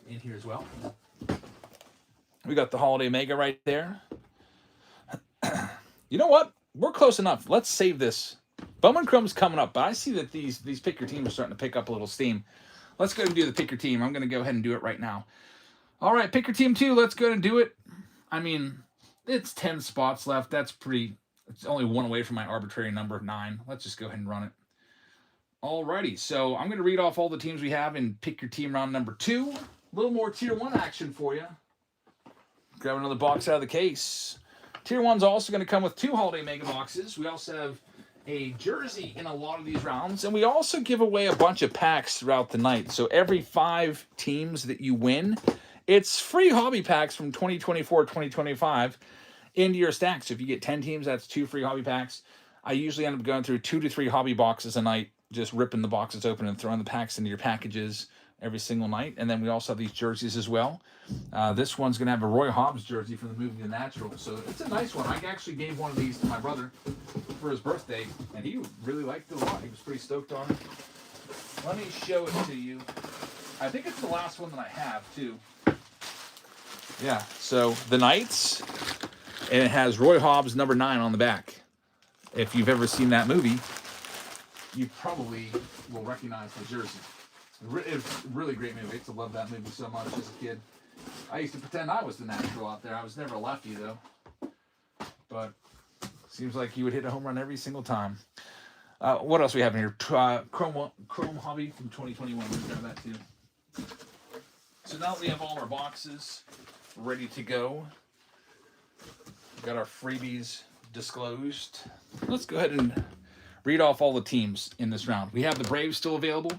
in here as well. We got the Holiday Mega right there. You know what? We're close enough. Let's save this. Bowman Chrome's coming up, but I see that these pick your team are starting to pick up a little steam. Let's go and do the pick your team. I'm going to go ahead and do it right now. All right, pick your team 2. Let's go and do it. I mean, it's 10 spots left. That's pretty. It's only one away from my arbitrary number of 9. Let's just go ahead and run it. Alrighty, so I'm going to read off all the teams we have in pick your team round number 2. A little more tier 1 action for you. Grab another box out of the case. Tier 1's also going to come with 2 Holiday Mega Boxes. We also have a jersey in a lot of these rounds, and we also give away a bunch of packs throughout the night. So every 5 teams that you win, it's free hobby packs from 2024, 2025 into your stack. So if you get 10 teams, that's 2 free hobby packs. I usually end up going through 2 to 3 hobby boxes a night, just ripping the boxes open and throwing the packs into your packages every single night. And then we also have these jerseys as well. This one's going to have a Roy Hobbs jersey from the movie The Natural. So it's a nice one. I actually gave one of these to my brother for his birthday, and he really liked it a lot. He was pretty stoked on it. Let me show it to you. I think it's the last one that I have, too. Yeah, so the Knights, and it has Roy Hobbs number 9 on the back. If you've ever seen that movie, you probably will recognize the jersey. It's a really great movie. I used to love that movie so much as a kid. I used to pretend I was the natural out there. I was never a lefty, though. But seems like you would hit a home run every single time. What else we have in here? Chrome Hobby from 2021. Let's grab that, too. So now that we have all our boxes ready to go, we've got our freebies disclosed. Let's go ahead and read off all the teams in this round. We have the Braves still available.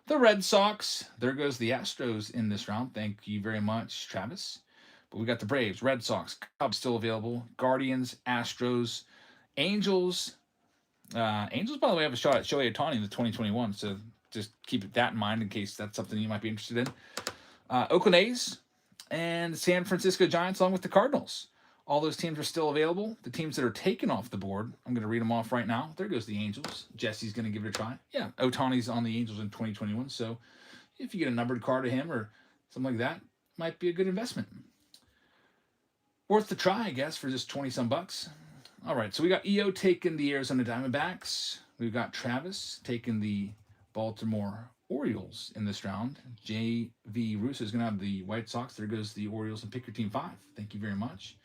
The Red Sox. There goes the Astros in this round. Thank you very much, Travis. But we got the Braves, Red Sox, Cubs still available. Guardians, Astros, Angels. Angels, by the way, have a shot at Shohei Ohtani in the 2021. So just keep that in mind in case that's something you might be interested in. Oakland A's and San Francisco Giants along with the Cardinals. All those teams are still available. The teams that are taken off the board, I'm going to read them off right now. There goes the Angels. Jesse's going to give it a try. Yeah, Ohtani's on the Angels in 2021. So if you get a numbered card of him or something like that, might be a good investment. Worth the try, I guess, for just 20-some bucks. All right, so we got EO taking the Arizona Diamondbacks. We've got Travis taking the Baltimore Orioles in this round. J.V. Russo is going to have the White Sox. There goes the Orioles and pick your team 5. Thank you very much.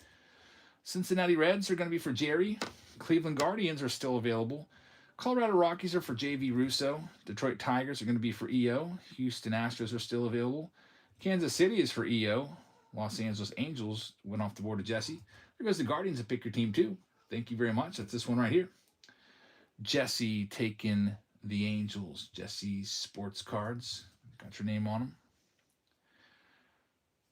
Cincinnati Reds are going to be for Jerry. Cleveland Guardians are still available. Colorado Rockies are for J.V. Russo. Detroit Tigers are going to be for EO. Houston Astros are still available. Kansas City is for EO. Los Angeles Angels went off the board to Jesse. There goes the Guardians and pick your team 2. Thank you very much. That's this one right here. Jesse taking the Angels. Jesse's sports cards. Got your name on them.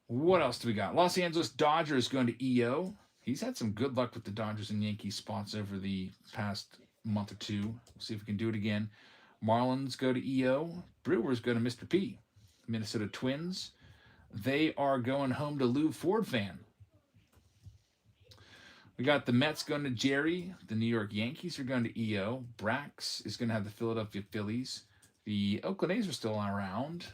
What else do we got? Los Angeles Dodgers going to EO. He's had some good luck with the Dodgers and Yankees spots over the past month or two. We'll see if we can do it again. Marlins go to EO. Brewers go to Mr. P. Minnesota Twins. They are going home to Lou Ford fan. We got the Mets going to Jerry. The New York Yankees are going to EO. Brax is going to have the Philadelphia Phillies. The Oakland A's are still around.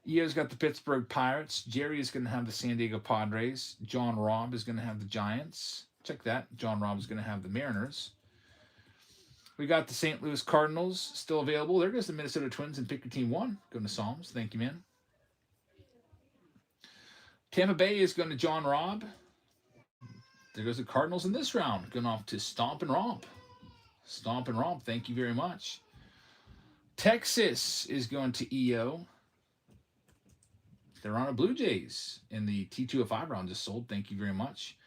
EO's got the Pittsburgh Pirates. Jerry is going to have the San Diego Padres. John Robb is going to have the Giants. Check that. John Robb is going to have the Mariners. We got the St. Louis Cardinals still available. There goes the Minnesota Twins and pick your team 1. Going to Psalms. Thank you, man. Tampa Bay is going to John Robb. There goes the Cardinals in this round. Going off to Stomp and Romp. Stomp and Romp. Thank you very much. Texas is going to EO. They're on a Blue Jays in the T205 round just sold. Thank you very much.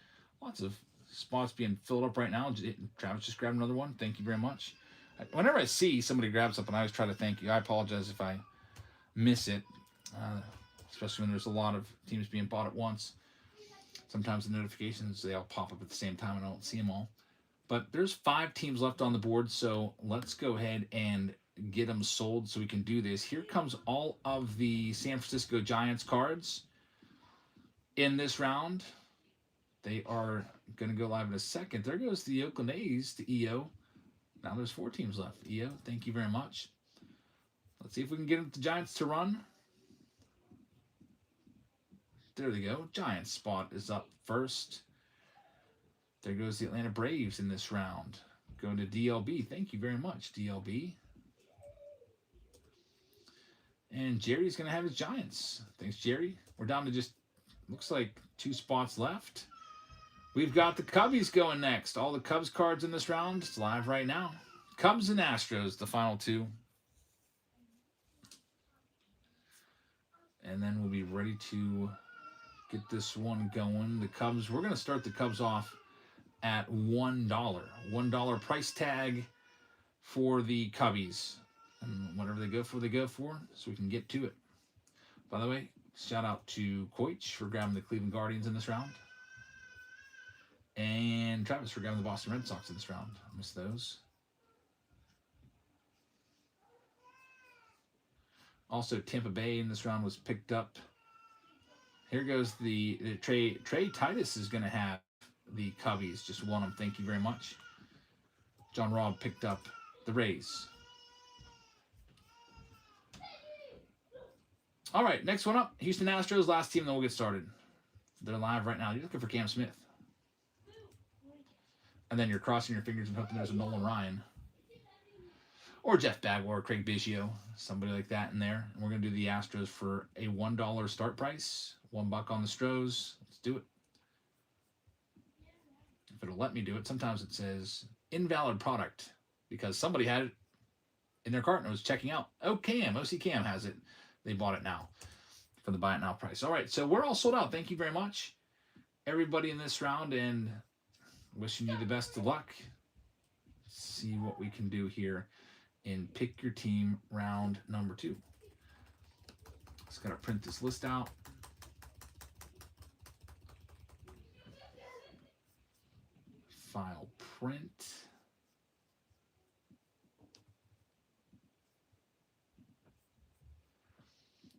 Lots of spots being filled up right now. Travis just grabbed another one. Thank you very much. Whenever I see somebody grab something, I always try to thank you. I apologize if I miss it, especially when there's a lot of teams being bought at once. Sometimes the notifications, they all pop up at the same time and I don't see them all. But there's 5 teams left on the board, so let's go ahead and get them sold so we can do this. Here comes all of the San Francisco Giants cards in this round. They are going to go live in a second. There goes the Oakland A's to EO. Now there's 4 teams left. EO, thank you very much. Let's see if we can get the Giants to run. There they go. Giants spot is up first. There goes the Atlanta Braves in this round. Going to DLB. Thank you very much, DLB. And Jerry's going to have his Giants. Thanks, Jerry. We're down to just, looks like 2 spots left. We've got the Cubbies going next. All the Cubs cards in this round. It's live right now. Cubs and Astros, the final 2. And then we'll be ready to get this one going. The Cubs, we're going to start the Cubs off at $1. $1 price tag for the Cubbies. And whatever they go for, so we can get to it. By the way, shout out to Koich for grabbing the Cleveland Guardians in this round. And Travis for grabbing the Boston Red Sox in this round. I missed those. Also, Tampa Bay in this round was picked up. Here goes the Trey Titus is going to have the Cubbies. Just won them. Thank you very much. John Robb picked up the Rays. All right, next one up. Houston Astros, last team, then we'll get started. They're live right now. You're looking for Cam Smith. And then you're crossing your fingers and hoping there's a Nolan Ryan. Or Jeff Bagwell or Craig Biggio. Somebody like that in there. And we're going to do the Astros for a $1 start price. $1 on the Stros. Let's do it. If it'll let me do it. Sometimes it says invalid product because somebody had it in their cart and it was checking out. Oh, Cam. OC Cam has it. They bought it now for the buy it now price. All right, so we're all sold out. Thank you very much, everybody in this round, and wishing you the best of luck. Let's see what we can do here in Pick Your Team round number 2. Just got to print this list out. File print.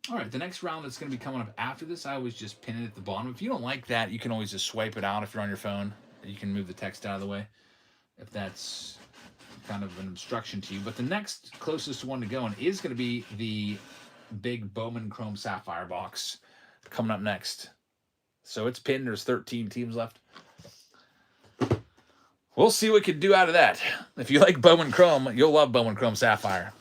All right, the next round that's going to be coming up after this, I always just pin it at the bottom. If you don't like that, you can always just swipe it out if you're on your phone. You can move the text out of the way if that's kind of an obstruction to you. But the next closest one to going is going to be the big Bowman Chrome Sapphire box coming up next. So it's pinned. There's 13 teams left. We'll see what we can do out of that. If you like Bowman Chrome, you'll love Bowman Chrome Sapphire.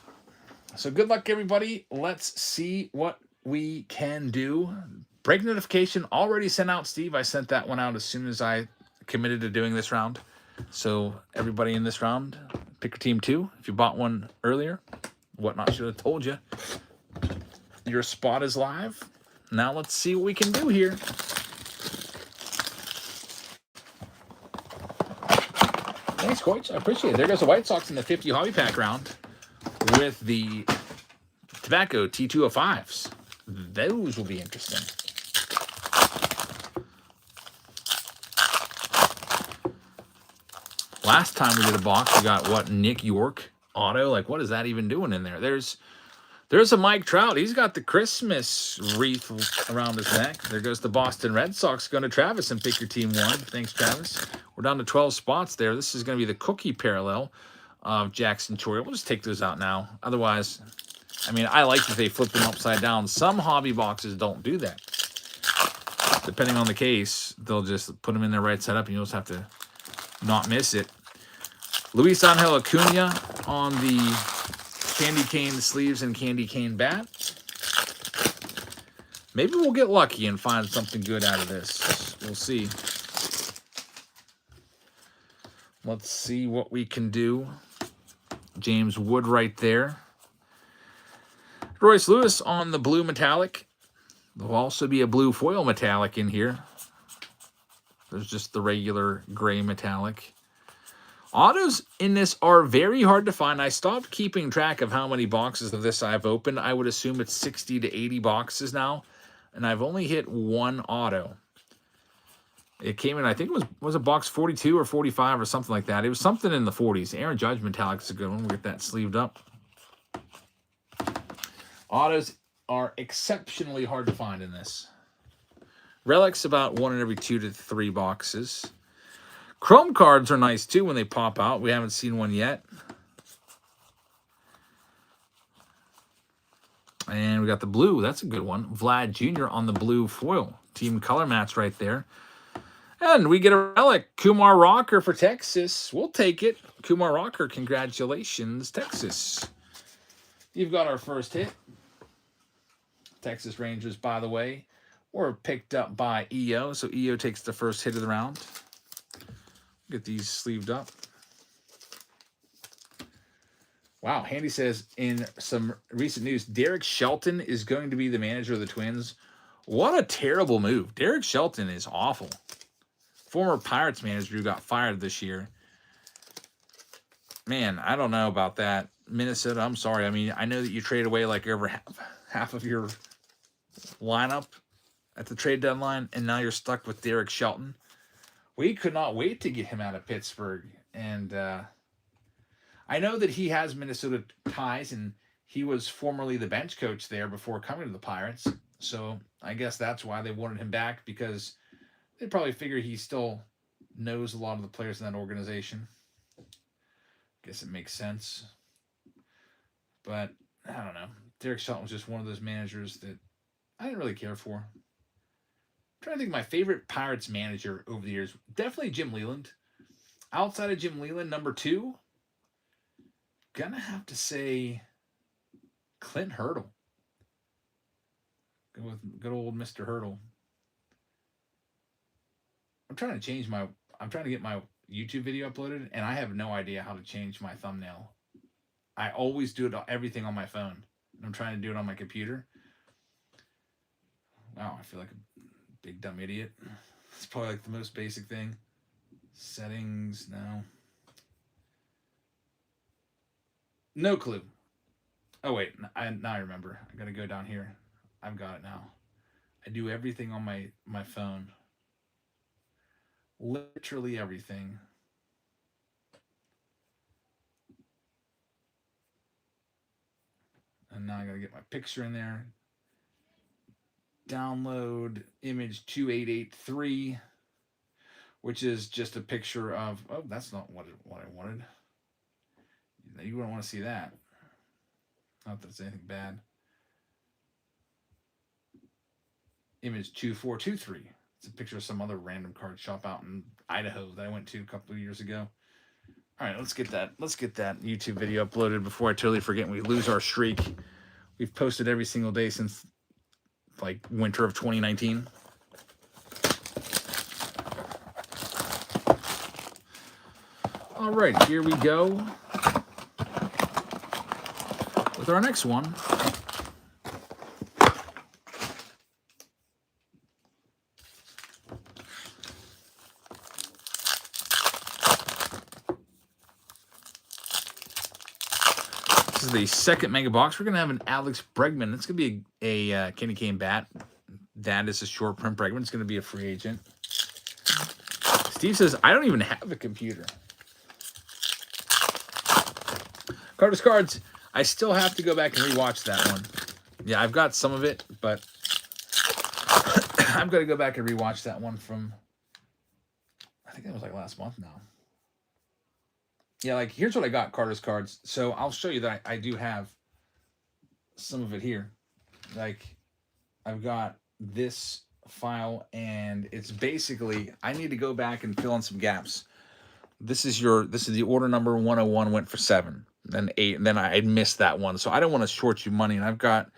So good luck, everybody. Let's see what we can do. Break notification already sent out, Steve. I sent that one out as soon as I committed to doing this round. So everybody in this round, pick your team 2. If you bought one earlier, Whatnot should have told you. Your spot is live. Now let's see what we can do here. Thanks, Coach. I appreciate it. There goes the White Sox in the 50 hobby pack round with the tobacco T205s. Those will be interesting. Last time we did a box, we got what, Nick York auto? Like, what is that even doing in there? There's a Mike Trout. He's got the Christmas wreath around his neck. There goes the Boston Red Sox going to Travis and pick your team 1. Thanks, Travis. We're down to 12 spots there. This is going to be the cookie parallel of Jackson Choria. We'll just take those out now. Otherwise, I mean, I like that they flip them upside down. Some hobby boxes don't do that. Depending on the case, they'll just put them in their right side up and you'll just have to not miss it. Luis Angel Acuna on the candy cane sleeves and candy cane bat. Maybe we'll get lucky and find something good out of this. We'll see. Let's see what we can do. James Wood right there. Royce Lewis on the blue metallic. There'll also be a blue foil metallic in here. There's just the regular gray metallic. Autos in this are very hard to find. I stopped keeping track of how many boxes of this I've opened. I would assume it's 60 to 80 boxes now. And I've only hit one auto. It came in, I think it was a box 42 or 45 or something like that. It was something in the 40s. Aaron Judge metallic is a good one. We'll get that sleeved up. Autos are exceptionally hard to find in this. Relics about 1 in every 2 to 3 boxes. Chrome cards are nice too when they pop out. We haven't seen one yet. And we got the blue. That's a good one. Vlad Jr. on the blue foil. team color match right there. And we get a relic, Kumar Rocker for Texas. We'll take it. Kumar Rocker, congratulations, Texas. You've got our first hit. Texas Rangers, by the way, were picked up by EO. So EO takes the first hit of the round. Get these sleeved up. Wow, Handy says in some recent news, Derek Shelton is going to be the manager of the Twins. What a terrible move. Derek Shelton is awful. Former Pirates manager who got fired this year. Man, I don't know about that. Minnesota, I'm sorry. I mean, I know that you trade away like over half of your lineup at the trade deadline, and now you're stuck with Derek Shelton. We could not wait to get him out of Pittsburgh. And I know that he has Minnesota ties, and he was formerly the bench coach there before coming to the Pirates. So I guess that's why they wanted him back, because they probably figure he still knows a lot of the players in that organization. Guess it makes sense. But I don't know. Derek Shelton was just one of those managers that I didn't really care for. I'm trying to think of my favorite Pirates manager over the years. Definitely Jim Leland. Outside of Jim Leland, number 2, gonna have to say Clint Hurdle. Go with good old Mr. Hurdle. I'm trying to get my YouTube video uploaded, and I have no idea how to change my thumbnail. I always do everything on my phone. I'm trying to do it on my computer. Wow, I feel like a big dumb idiot. It's probably like the most basic thing. Settings, no. No clue. Oh wait, now I remember. I gotta go down here. I've got it now. I do everything on my phone. Literally everything. And now I gotta get my picture in there. Download image 2883, which is just a picture of, oh, that's not what I wanted. You wouldn't want to see that. Not that it's anything bad. Image 2423. It's a picture of some other random card shop out in Idaho that I went to a couple of years ago. All right, let's get that YouTube video uploaded before I totally forget and we lose our streak. We've posted every single day since like winter of 2019. All right, here we go with our next one. This is the second mega box. We're going to have an Alex Bregman. It's going to be a candy cane bat. That is a short print Bregman. It's going to be a free agent. Steve says, I don't even have a computer. Carter's Cards. I still have to go back and rewatch that one. Yeah, I've got some of it, but I've got to go back and rewatch that one from, I think that was like last month now. Yeah, like here's what I got, Carter's Cards. So I'll show you that I do have some of it here. Like I've got this file, and it's basically, I need to go back and fill in some gaps. This is the order number 101 went for 7, then 8, and then I missed that one. So I don't want to short you money, and I've got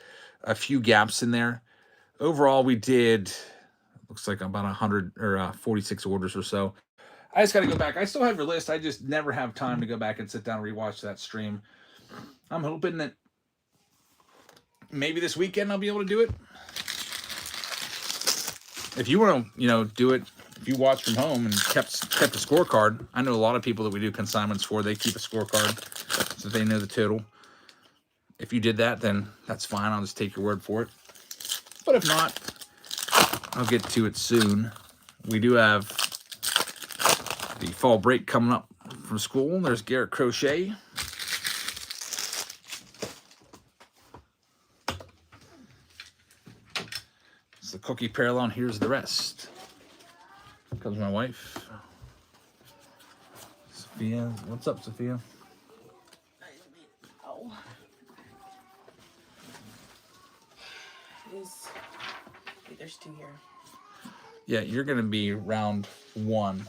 a few gaps in there. Overall, we did, looks like about 100 or 46 orders or so. I just got to go back. I still have your list. I just never have time to go back and sit down and rewatch that stream. I'm hoping that maybe this weekend I'll be able to do it. If you want to, do it, if you watch from home and kept a scorecard, I know a lot of people that we do consignments for, they keep a scorecard so they know the total. If you did that, then that's fine. I'll just take your word for it. But if not, I'll get to it soon. We do have the fall break coming up from school. There's Garrett Crochet. It's the cookie parallel. Here's the rest. Comes my wife, Sophia. What's up, Sophia? Oh. Wait, there's 2 here. Yeah, you're going to be round 1.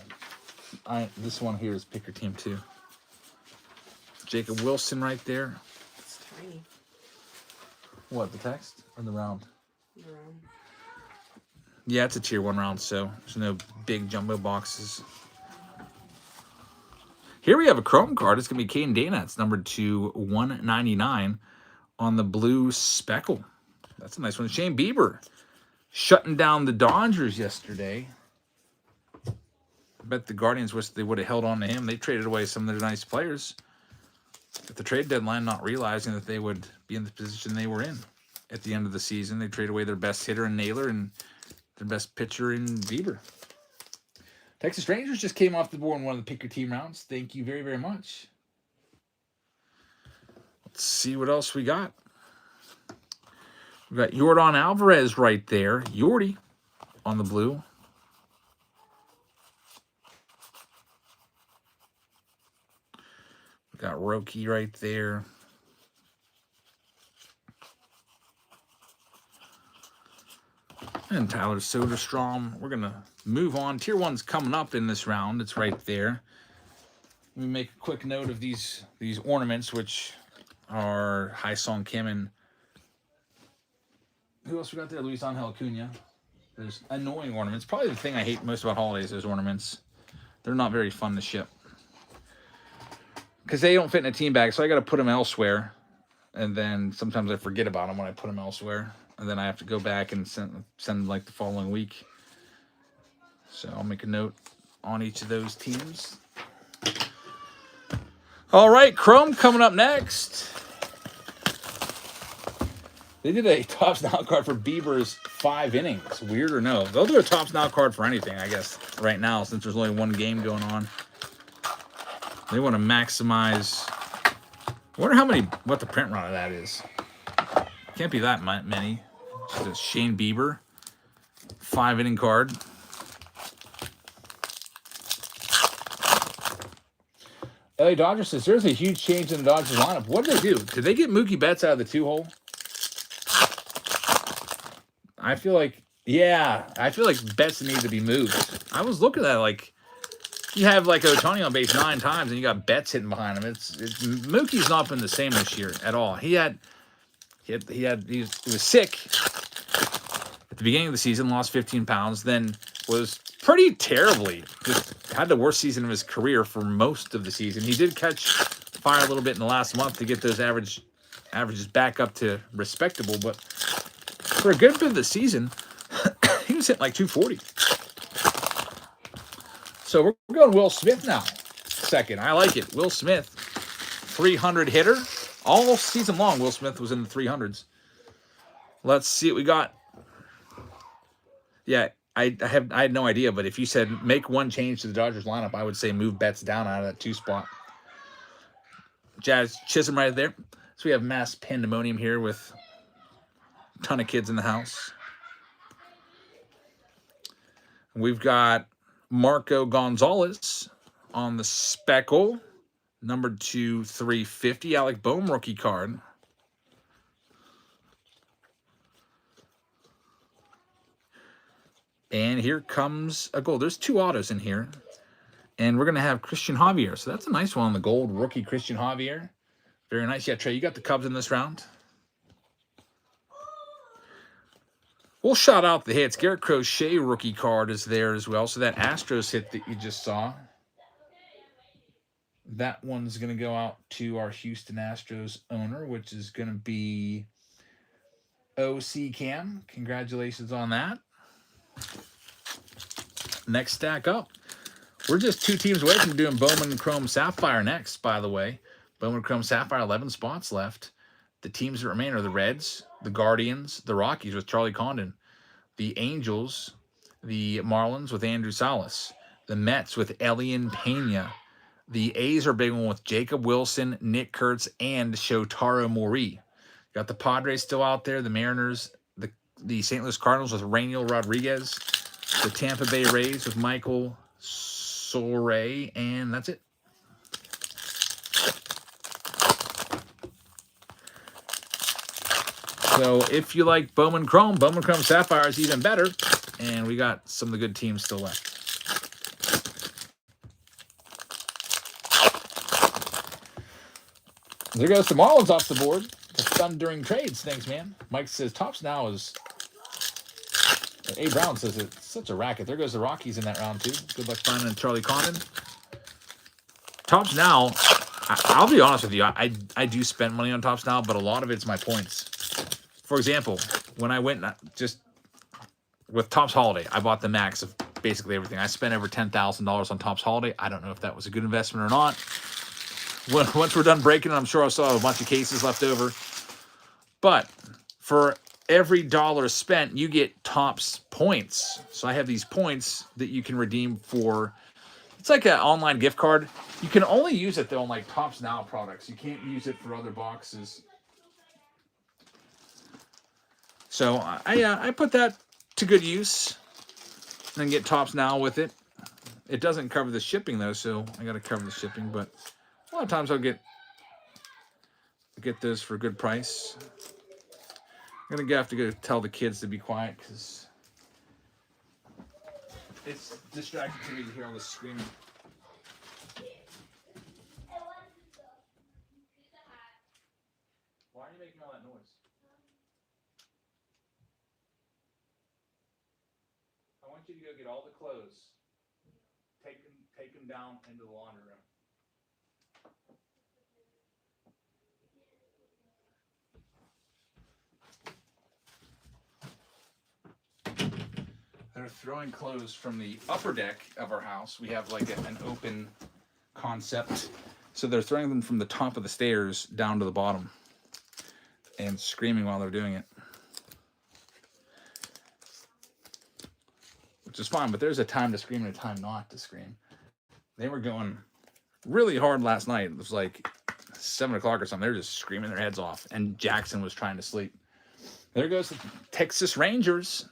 This one here is pick your team 2. Jacob Wilson right there. It's tiny. What, the text or the round? The round. Yeah, it's a tier 1 round, so there's no big jumbo boxes. Here we have a chrome card. It's going to be Caden Dana. It's numbered to 199 on the blue speckle. That's a nice one. Shane Bieber shutting down the Dodgers yesterday. I bet the Guardians wish they would have held on to him. They traded away some of their nice players at the trade deadline, not realizing that they would be in the position they were in at the end of the season. They traded away their best hitter in Naylor and their best pitcher in Bieber. Texas Rangers just came off the board in one of the pick your team rounds. Thank you very, very much. Let's see what else we got. We got Yordan Alvarez right there. Yordy on the blue. We got Roki right there. And Tyler Soderstrom. We're going to move on. Tier 1's coming up in this round. It's right there. Let me make a quick note of these ornaments, which are Hai-Song Kim and who else we got there? Luis Angel Acuna. There's annoying ornaments. Probably the thing I hate most about holidays, those ornaments. They're not very fun to ship. Because they don't fit in a team bag, so I got to put them elsewhere. And then sometimes I forget about them when I put them elsewhere. And then I have to go back and send like the following week. So I'll make a note on each of those teams. All right, Chrome coming up next. They did a Topps Now card for Bieber's 5 innings. Weird or no? They'll do a Topps Now card for anything, I guess, right now, since there's only one game going on. They want to maximize. I wonder what the print run of that is. Can't be that many. Just a Shane Bieber 5-inning card. LA Dodgers says there's a huge change in the Dodgers lineup. What did they do? Did they get Mookie Betts out of the 2-hole? I feel like Betts needs to be moved. I was looking at it like you have like Ohtani on base 9 times and you got Betts hitting behind him. Mookie's not been the same this year at all. He was sick at the beginning of the season, lost 15 pounds, then was pretty terribly, just had the worst season of his career for most of the season. He did catch fire a little bit in the last month to get those averages back up to respectable, but for a good bit of the season, he was hitting like 240. So we're going Will Smith now. Second. I like it. Will Smith, 300 hitter. All season long, Will Smith was in the 300s. Let's see what we got. Yeah, I had no idea, but if you said make one change to the Dodgers lineup, I would say move Betts down out of that 2 spot. Jazz Chisholm right there. So we have mass pandemonium here with a ton of kids in the house. We've got Marco Gonzalez on the speckle, numbered to 350. Alec Bohm rookie card. And here comes a gold. There's 2 autos in here. And we're going to have Christian Javier. So that's a nice one on the gold. Rookie Christian Javier. Very nice. Yeah, Trey, you got the Cubs in this round. We'll shout out the hits. Garrett Crochet rookie card is there as well. So that Astros hit that you just saw, that one's going to go out to our Houston Astros owner, which is going to be OC Cam. Congratulations on that. Next stack up. We're just 2 teams away from doing Bowman Chrome Sapphire next, by the way. Bowman Chrome Sapphire, 11 spots left. The teams that remain are the Reds, the Guardians, the Rockies with Charlie Condon, the Angels, the Marlins with Andrew Salas, the Mets with Elian Pena. The A's are a big one with Jacob Wilson, Nick Kurtz, and Shotaro Mori. Got the Padres still out there, the Mariners, the St. Louis Cardinals with Rainiel Rodriguez, the Tampa Bay Rays with Michael Soray, and that's it. So if you like Bowman Chrome Sapphire is even better. and we got some of the good teams still left. There goes the Marlins off the board. The thundering trades. Thanks, man. Mike says Tops Now is... A. Brown says it's such a racket. There goes the Rockies in that round, too. Good luck finding Charlie Condon. Tops Now, I'll be honest with you. I do spend money on Tops Now, but a lot of it's my points. For example, when I went just with Topps Holiday, I bought the max of basically everything. I spent over $10,000 on Topps Holiday. I don't know if that was a good investment or not. Once we're done breaking it, I'm sure I'll still have a bunch of cases left over. But for every dollar spent, you get Topps points. So I have these points that you can redeem for. It's like an online gift card. You can only use it, though, on like Topps Now products. You can't use it for other boxes. So I put that to good use and get Topps Now with it. It doesn't cover the shipping, though, so I got to cover the shipping. But a lot of times I'll get those for a good price. I'm going to have to go tell the kids to be quiet because it's distracting to me to hear all this screaming. Why are you making all that noise? I want you to go get all the clothes. Take them down into the laundry room. They're throwing clothes from the upper deck of our house. We have like an open concept. So they're throwing them from the top of the stairs down to the bottom and screaming while they're doing it. Which is fine, but there's a time to scream and a time not to scream. They were going really hard last night. It was like 7 o'clock or something. They were just screaming their heads off. And Jackson was trying to sleep. There goes the Texas Rangers.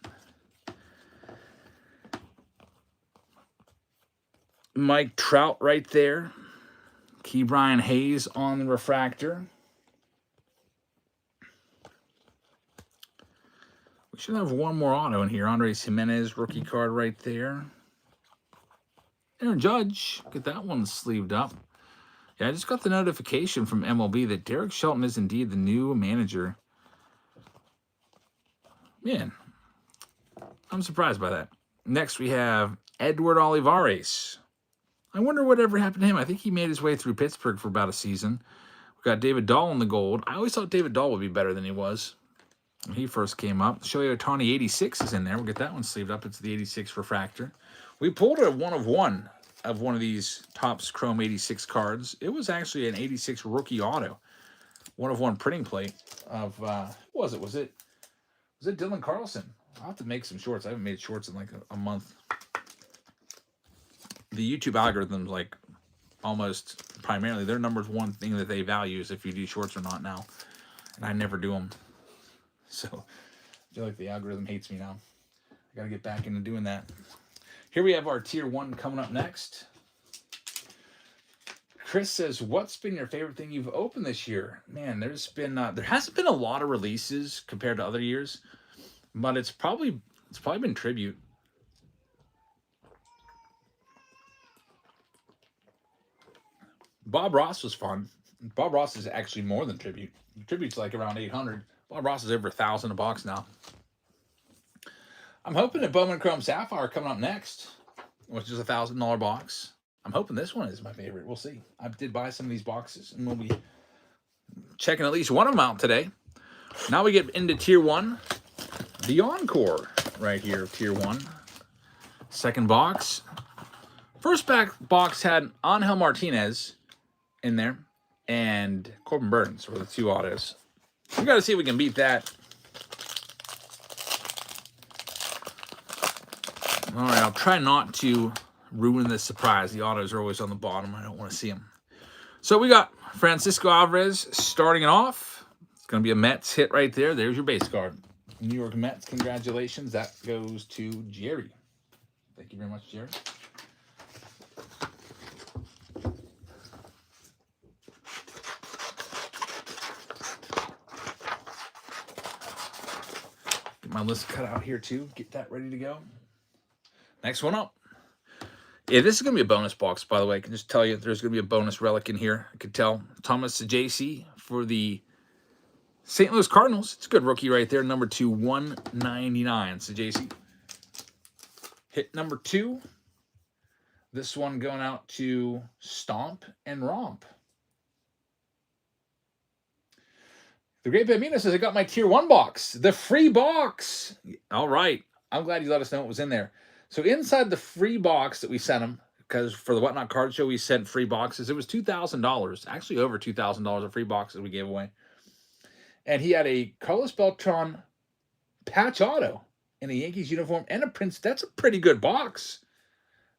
Mike Trout right there. Key Brian Hayes on the refractor. We should have one more auto in here. Andres Jimenez, rookie card right there. Aaron Judge, get that one sleeved up. Yeah, I just got the notification from MLB that Derek Shelton is indeed the new manager. Man, I'm surprised by that. Next, we have Edward Olivares. I wonder whatever happened to him. I think he made his way through Pittsburgh for about a season. We got David Dahl in the gold. I always thought David Dahl would be better than he was when he first came up. Shohei Ohtani 86 is in there. We'll get that one sleeved up. It's the 86 refractor. We pulled a 1 of 1 of one of these Topps Chrome 86 cards. It was actually an 86 rookie auto. 1 of 1 printing plate of, what was it? Was it Dylan Carlson? I'll have to make some shorts. I haven't made shorts in like a month. The YouTube algorithm's like almost primarily their number one thing that they value is if you do shorts or not now. And I never do them. So I feel like the algorithm hates me now. I got to get back into doing that. Here we have our tier 1 coming up next. Chris says, what's been your favorite thing you've opened this year? Man, there's been there hasn't been a lot of releases compared to other years, but it's probably been Tribute. Bob Ross was fun. Bob Ross is actually more than Tribute. Tribute's like around 800. Bob Ross is over 1,000 a box now. I'm hoping that Bowman Chrome Sapphire coming up next, which is a $1,000 box. I'm hoping this one is my favorite. We'll see. I did buy some of these boxes, and we'll be checking at least one of them out today. Now we get into tier 1. The Encore right here, tier 1. Second box. First box had Angel Martinez in there, and Corbin Burns were the 2 autos. We got to see if we can beat that. All right, I'll try not to ruin the surprise. The autos are always on the bottom. I don't want to see them. So we got Francisco Alvarez starting it off. It's going to be a Mets hit right there. There's your base card. New York Mets, congratulations. That goes to Jerry. Thank you very much, Jerry. Get my list cut out here too. Get that ready to go. Next one up. Yeah, this is going to be a bonus box, by the way. I can just tell you there's going to be a bonus relic in here. I could tell. Thomas JC for the St. Louis Cardinals. It's a good rookie right there. Number 2, 199. So JC. Hit number 2. This one going out to Stomp and Romp. The Great Bambino says, I got my tier 1 box. The free box. All right. I'm glad you let us know what was in there. So inside the free box that we sent him, because for the Whatnot Card Show, we sent free boxes. It was $2,000. Actually, over $2,000 of free boxes we gave away. And he had a Carlos Beltran patch auto in a Yankees uniform and a Prince. That's a pretty good box.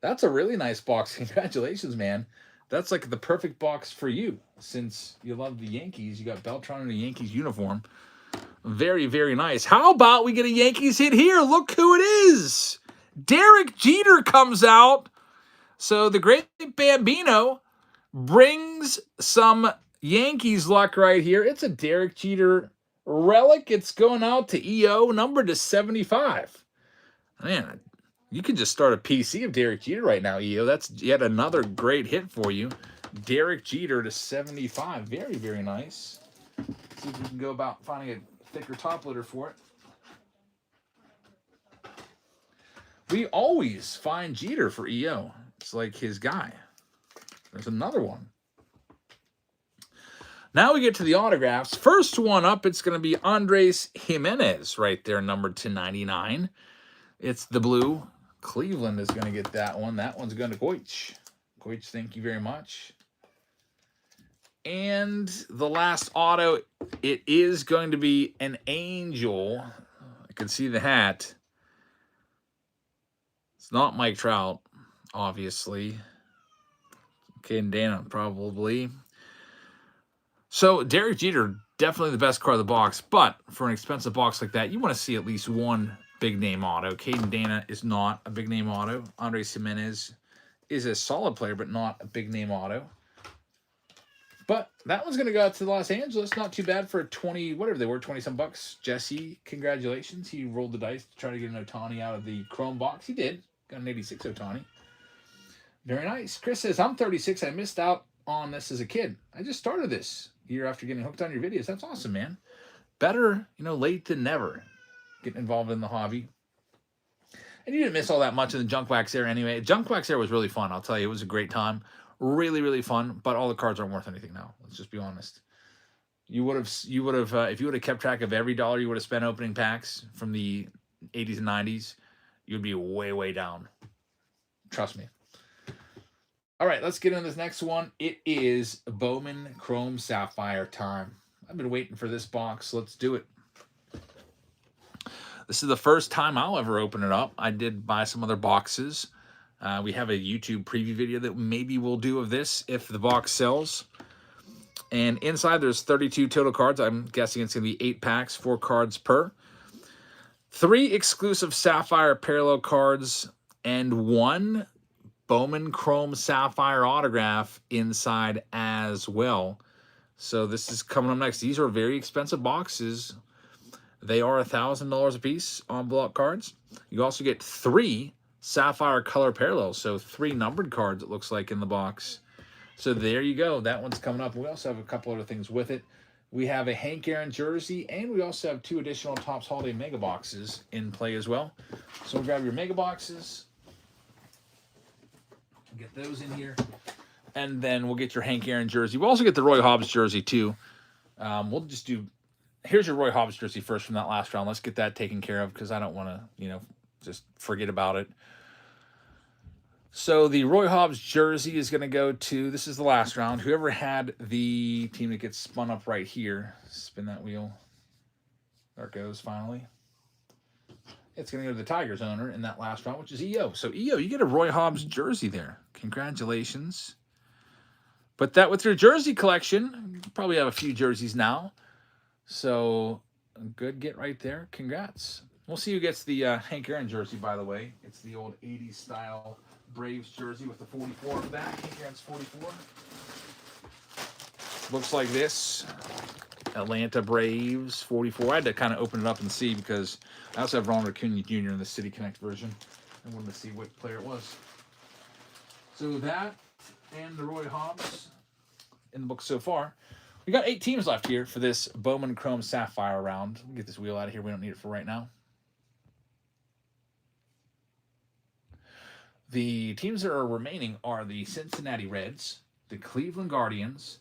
That's a really nice box. Congratulations, man. That's like the perfect box for you. Since you love the Yankees, you got Beltran in a Yankees uniform. Very, very nice. How about we get a Yankees hit here? Look who it is. Derek Jeter comes out. So the Great Bambino brings some Yankees luck right here. It's a Derek Jeter relic. It's going out to EO, numbered to 75. Man, you could just start a PC of Derek Jeter right now, EO. That's yet another great hit for you. Derek Jeter to 75. Very, very nice. See if we can go about finding a thicker top loader for it. We always find Jeter for EO. It's like his guy. There's another one. Now we get to the autographs. First one up, it's going to be Andres Jimenez right there, numbered to 99. It's the blue. Cleveland is going to get that one. That one's going to Goich. Goich, thank you very much. And the last auto, it is going to be an Angel. I can see the hat. It's not Mike Trout, obviously. Caden Dana, probably. So, Derek Jeter, definitely the best card of the box. But for an expensive box like that, you want to see at least one big-name auto. Caden Dana is not a big-name auto. Andres Jimenez is a solid player, but not a big-name auto. But that one's going to go out to Los Angeles. Not too bad for 20, whatever they were, 20-some bucks. Jesse, congratulations. He rolled the dice to try to get an Ohtani out of the Chrome box. He did. Got an 86 Ohtani. Very nice. Chris says, I'm 36. I missed out on this as a kid. I just started this year after getting hooked on your videos. That's awesome, man. Better, late than never. Getting involved in the hobby. And you didn't miss all that much in the Junk Wax era anyway. Junk Wax era was really fun. I'll tell you, it was a great time. Really, really fun. But all the cards aren't worth anything now. Let's just be honest. You would have, if you would have kept track of every dollar you would have spent opening packs from the 80s and 90s, you'd be way, way down. Trust me. All right, let's get into this next one. It is Bowman Chrome Sapphire time. I've been waiting for this box. Let's do it. This is the first time I'll ever open it up. I did buy some other boxes. We have a YouTube preview video that maybe we'll do of this if the box sells. And inside there's 32 total cards. I'm guessing it's going to be 8 packs, 4 cards per. 3 exclusive Sapphire parallel cards and 1 Bowman Chrome Sapphire autograph inside as well. So this is coming up next. These are very expensive boxes. They are $1,000 a piece on block cards. You also get 3 Sapphire color parallels. So 3 numbered cards, it looks like, in the box. So there you go. That one's coming up. We also have a couple other things with it. We have a Hank Aaron jersey, and we also have 2 additional Topps Holiday Mega Boxes in play as well. So grab your Mega Boxes. Get those in here. And then we'll get your Hank Aaron jersey. We'll also get the Roy Hobbs jersey, too. We'll just do... Here's your Roy Hobbs jersey first from that last round. Let's get that taken care of because I don't want to, just forget about it. So the Roy Hobbs jersey is going to go to... This is the last round. Whoever had the team that gets spun up right here. Spin that wheel. There it goes, finally. It's going to go to the Tigers owner in that last round, which is EO. So, EO, you get a Roy Hobbs jersey there. Congratulations. But that with your jersey collection, you probably have a few jerseys now. So, a good get right there. Congrats. We'll see who gets the Hank Aaron jersey, by the way. It's the old 80s style Braves jersey with the 44 on the back. Hank Aaron's 44. Looks like this. Atlanta Braves 44. I had to kind of open it up and see because I also have Ronald Acuna Jr. in the City Connect version. I wanted to see what player it was. So that and the Roy Hobbs in the book so far. We got 8 teams left here for this Bowman Chrome Sapphire round. Get this wheel out of here. We don't need it for right now. The teams that are remaining are the Cincinnati Reds, the Cleveland Guardians.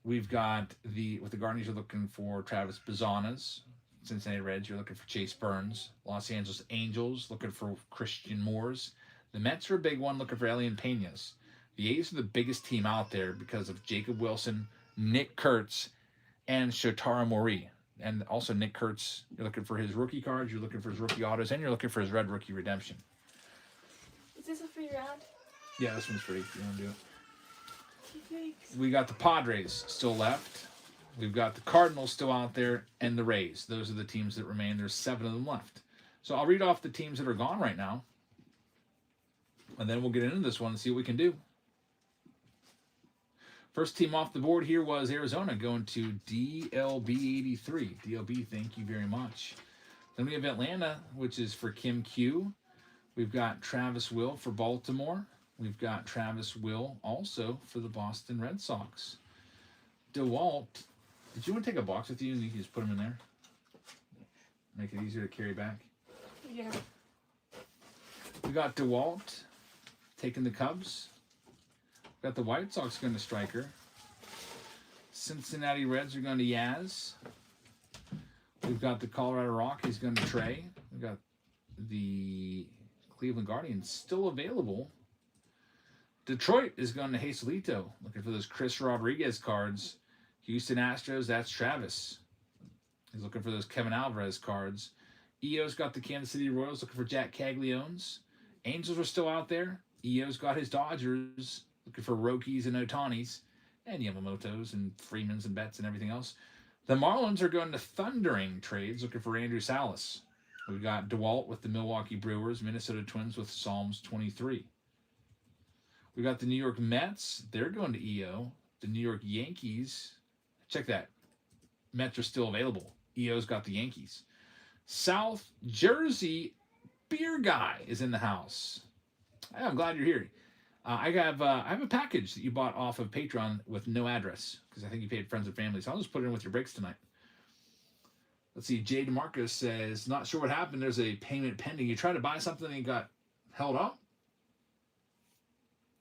We've got with the Guardians, you're looking for Travis Bazanas. Cincinnati Reds, you're looking for Chase Burns. Los Angeles Angels, looking for Christian Moores. The Mets are a big one, looking for Elian Peñas. The A's are the biggest team out there because of Jacob Wilson, Nick Kurtz, and Shotaro Mori. And also Nick Kurtz, you're looking for his rookie cards, you're looking for his rookie autos, and you're looking for his red rookie redemption. Is this a free round? Yeah, this one's free if you want to do it. Thanks. We got the Padres still left. We've got the Cardinals still out there, and the Rays. Those are the teams that remain. There's 7 of them left. So I'll read off the teams that are gone right now, and then we'll get into this one and see what we can do. First team off the board here was Arizona, going to DLB83. DLB, thank you very much. Then we have Atlanta, which is for Kim Q. We've got Travis Will for Baltimore. We've got Travis Will also for the Boston Red Sox. DeWalt, did you want to take a box with you and you can just put them in there? Make it easier to carry back. Yeah. We got DeWalt taking the Cubs. We got the White Sox going to Striker. Cincinnati Reds are going to Yaz. We've got the Colorado Rockies going to Trey. We've got the Cleveland Guardians still available. Detroit is going to Jesulito, looking for those Chris Rodriguez cards. Houston Astros, that's Travis. He's looking for those Kevin Alvarez cards. EO's got the Kansas City Royals, looking for Jack Cagliones. Angels are still out there. EO's got his Dodgers, looking for Rokies and Otanis, and Yamamotos and Freemans and Betts and everything else. The Marlins are going to Thundering Trades, looking for Andrew Salas. We've got DeWalt with the Milwaukee Brewers, Minnesota Twins with Psalms 23. We got the New York Mets. They're going to EO. The New York Yankees. Check that. Mets are still available. EO's got the Yankees. South Jersey Beer Guy is in the house. Hey, I'm glad you're here. I have a package that you bought off of Patreon with no address because I think you paid friends and family. So I'll just put it in with your breaks tonight. Let's see. Jay DeMarco says, not sure what happened. There's a payment pending. You tried to buy something and it got held up.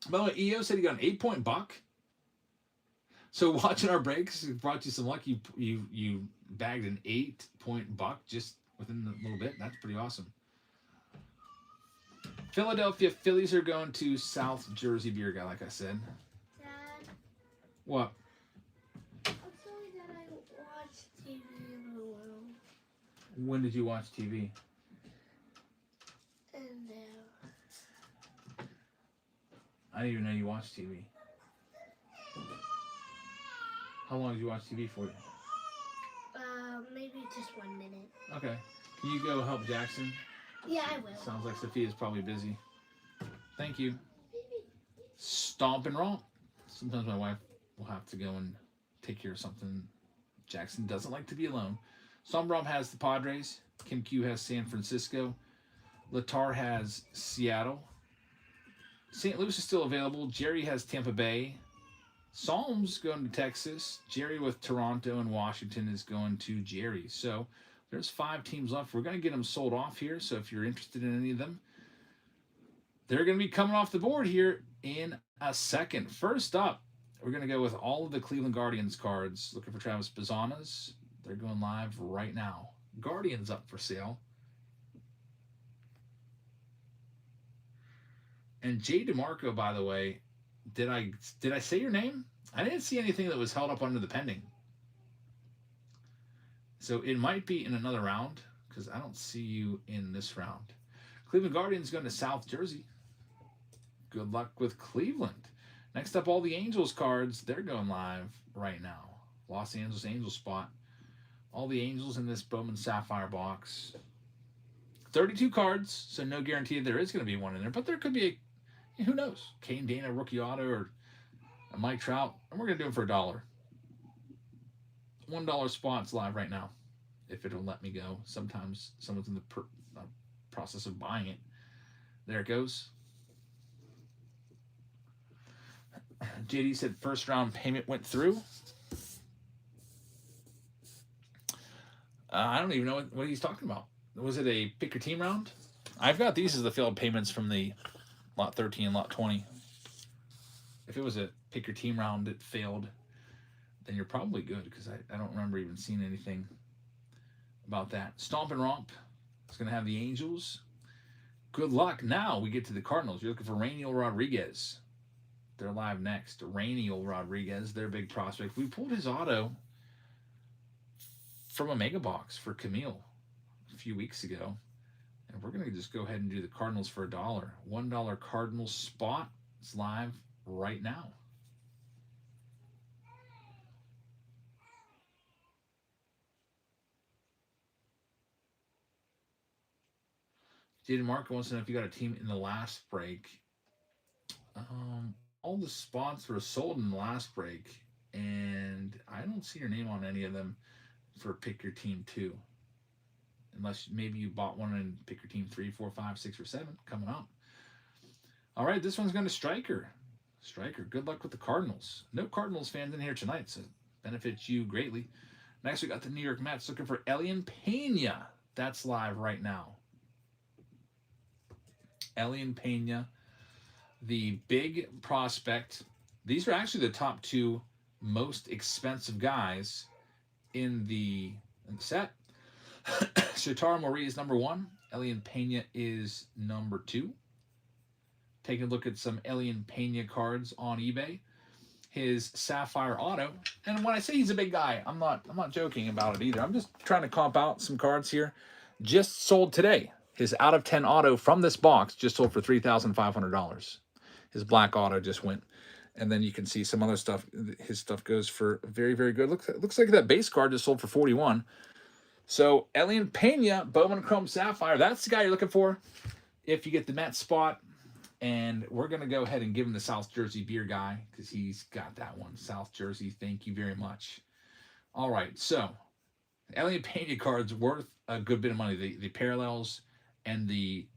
By the way, EO said he got an 8-point buck. So watching our breaks brought you some luck. You bagged an 8-point buck just within a little bit. That's pretty awesome. Philadelphia Phillies are going to South Jersey Beer Guy, like I said. Dad, What? I'm sorry that I watched TV in a while. When did you watch TV? And I didn't even know you watched TV. How long did you watch TV for? maybe just 1 minute. Okay. Can you go help Jackson? Yeah, I will. Sounds like Sophia's probably busy. Thank you. Stomp and romp. Sometimes my wife will have to go and take care of something. Jackson doesn't like to be alone. Stomp and romp has the Padres. Kim Q has San Francisco. Latar has Seattle. St. Louis is still available. Jerry has Tampa Bay. Psalms going to Texas. Jerry with Toronto, and Washington is going to Jerry. So there's 5 teams left. We're going to get them sold off here. So if you're interested in any of them, they're going to be coming off the board here in a second. First up, we're going to go with all of the Cleveland Guardians cards. Looking for Travis Bazanas. They're going live right now. Guardians up for sale. And Jay DeMarco, by the way, did I say your name? I didn't see anything that was held up under the pending. So it might be in another round because I don't see you in this round. Cleveland Guardians going to South Jersey. Good luck with Cleveland. Next up, all the Angels cards. They're going live right now. Los Angeles Angels spot. All the Angels in this Bowman Sapphire box. 32 cards, so no guarantee there is going to be one in there, but there could be who knows? Kane Dana, rookie auto, or a Mike Trout, and we're going to do them for $1. $1 spots live right now, if it'll let me go. Sometimes someone's in the process of buying it. There it goes. JD said first round payment went through. I don't even know what he's talking about. Was it a pick your team round? I've got these as the failed payments from the lot 13 and lot 20. If it was a pick your team round that failed, then you're probably good, because I don't remember even seeing anything about that. Stomp and Romp is going to have the Angels. Good luck. Now we get to the Cardinals. You're looking for Rainiel Rodriguez. They're live next. Rainiel Rodriguez, their big prospect. We pulled his auto from a mega box for Camille a few weeks ago. And we're going to just go ahead and do the Cardinals for $1. $1 Cardinals spot is live right now. Jaden Marco wants to know if you got a team in the last break. All the spots were sold in the last break, and I don't see your name on any of them for Pick Your Team 2. Unless maybe you bought one in Pick Your Team 3, 4, 5, 6, or 7 coming up. All right, this one's going to Striker. Striker, good luck with the Cardinals. No Cardinals fans in here tonight, so it benefits you greatly. Next, we got the New York Mets looking for Elian Pena. That's live right now. Elian Pena, the big prospect. These are actually the top 2 most expensive guys in the set. Shotaro Mori is number 1. Elian Pena is number 2. Taking a look at some Elian Pena cards on eBay. His Sapphire auto. And when I say he's a big guy, I'm not joking about it either. I'm just trying to comp out some cards here. Just sold today. His out of 10 auto from this box just sold for $3,500. His black auto just went. And then you can see some other stuff. His stuff goes for very, very good. Looks like that base card just sold for $41. So Elian Pena, Bowman Chrome Sapphire, that's the guy you're looking for if you get the Met spot. And we're going to go ahead and give him the South Jersey beer guy, because he's got that one. South Jersey, thank you very much. All right, so Elian Pena card's worth a good bit of money. The parallels and the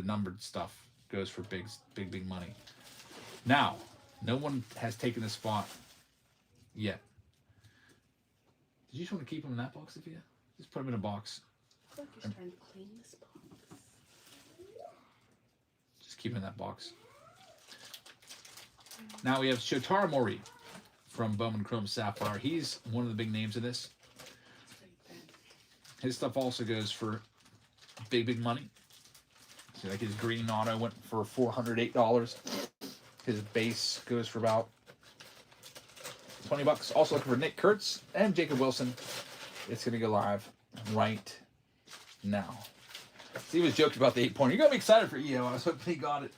numbered stuff goes for big money. Now, no one has taken the spot yet. Did you just want to keep him in that box, Sophia? Just put him in a box. I feel like he's trying to clean this box. Just keep him in that box. Now we have Shotaro Mori from Bowman Chrome Sapphire. He's one of the big names of this. His stuff also goes for big money. See, like his green auto went for $408. His base goes for about $20. Also looking for Nick Kurtz and Jacob Wilson. It's going to go live right now. He was joking about the 8-pointer. You got me excited for EO. I was hoping he got it.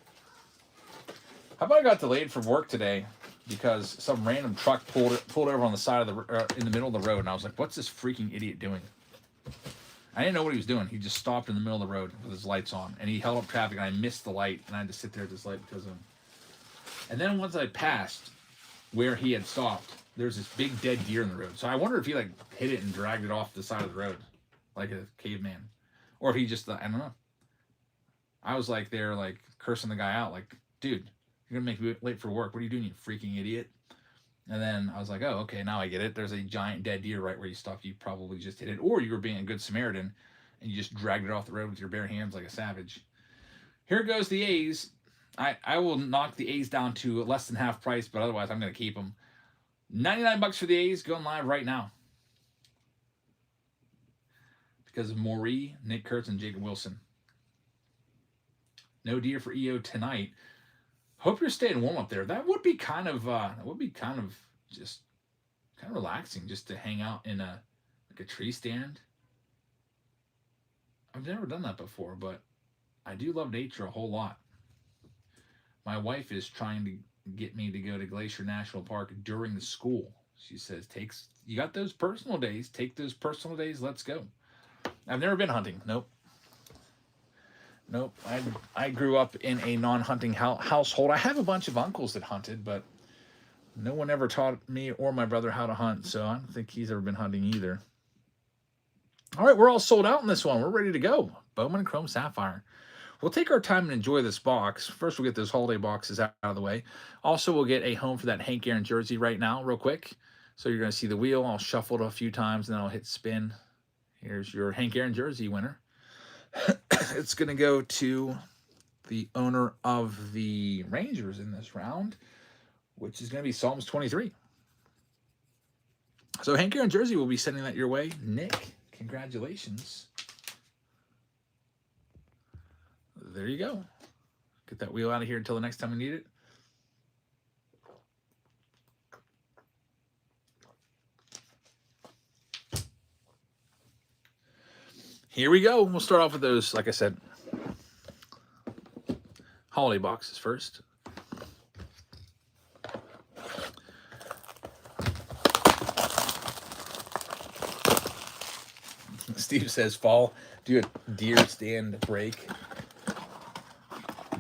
How about I got delayed from work today because some random truck pulled over on the side of the in the middle of the road, and I was like, "What's this freaking idiot doing?" I didn't know what he was doing. He just stopped in the middle of the road with his lights on, and he held up traffic, and I missed the light, and I had to sit there at this light because of him. And then once I passed where he had stopped, there's this big dead deer in the road. So I wonder if he like hit it and dragged it off the side of the road like a caveman. Or if he just, I don't know. I was like there, like cursing the guy out, like, dude, you're gonna make me late for work. What are you doing, you freaking idiot? And then I was like, oh, okay, now I get it. There's a giant dead deer right where you stopped. You probably just hit it. Or you were being a good Samaritan and you just dragged it off the road with your bare hands like a savage. Here goes the A's. I will knock the A's down to less than half price, but otherwise I'm going to keep them. $99 for the A's, going live right now. Because of Maury, Nick Kurtz, and Jacob Wilson. No deer for EO tonight. Hope you're staying warm up there. That would be kind of just kind of relaxing, just to hang out in a tree stand. I've never done that before, but I do love nature a whole lot. My wife is trying to get me to go to Glacier National Park during the school. She says, you got those personal days, take those personal days, let's go. I've never been hunting. Nope. I grew up in a non-hunting household. I have a bunch of uncles that hunted, but No one ever taught me or my brother how to hunt, so I don't think he's ever been hunting either. All right, we're all sold out in this one. We're ready to go. Bowman Chrome Sapphire. We'll take our time and enjoy this box. First, we'll get those holiday boxes out of the way. Also, we'll get a home for that Hank Aaron jersey right now, real quick. So you're going to see the wheel. I'll shuffle it a few times, and then I'll hit spin. Here's your Hank Aaron jersey winner. It's going to go to the owner of the Rangers in this round, which is going to be Psalms 23. So Hank Aaron jersey will be sending that your way. Nick, congratulations. There you go. Get that wheel out of here until the next time we need it. Here we go. We'll start off with those, like I said, holiday boxes first. Steve says, fall, do a deer stand break.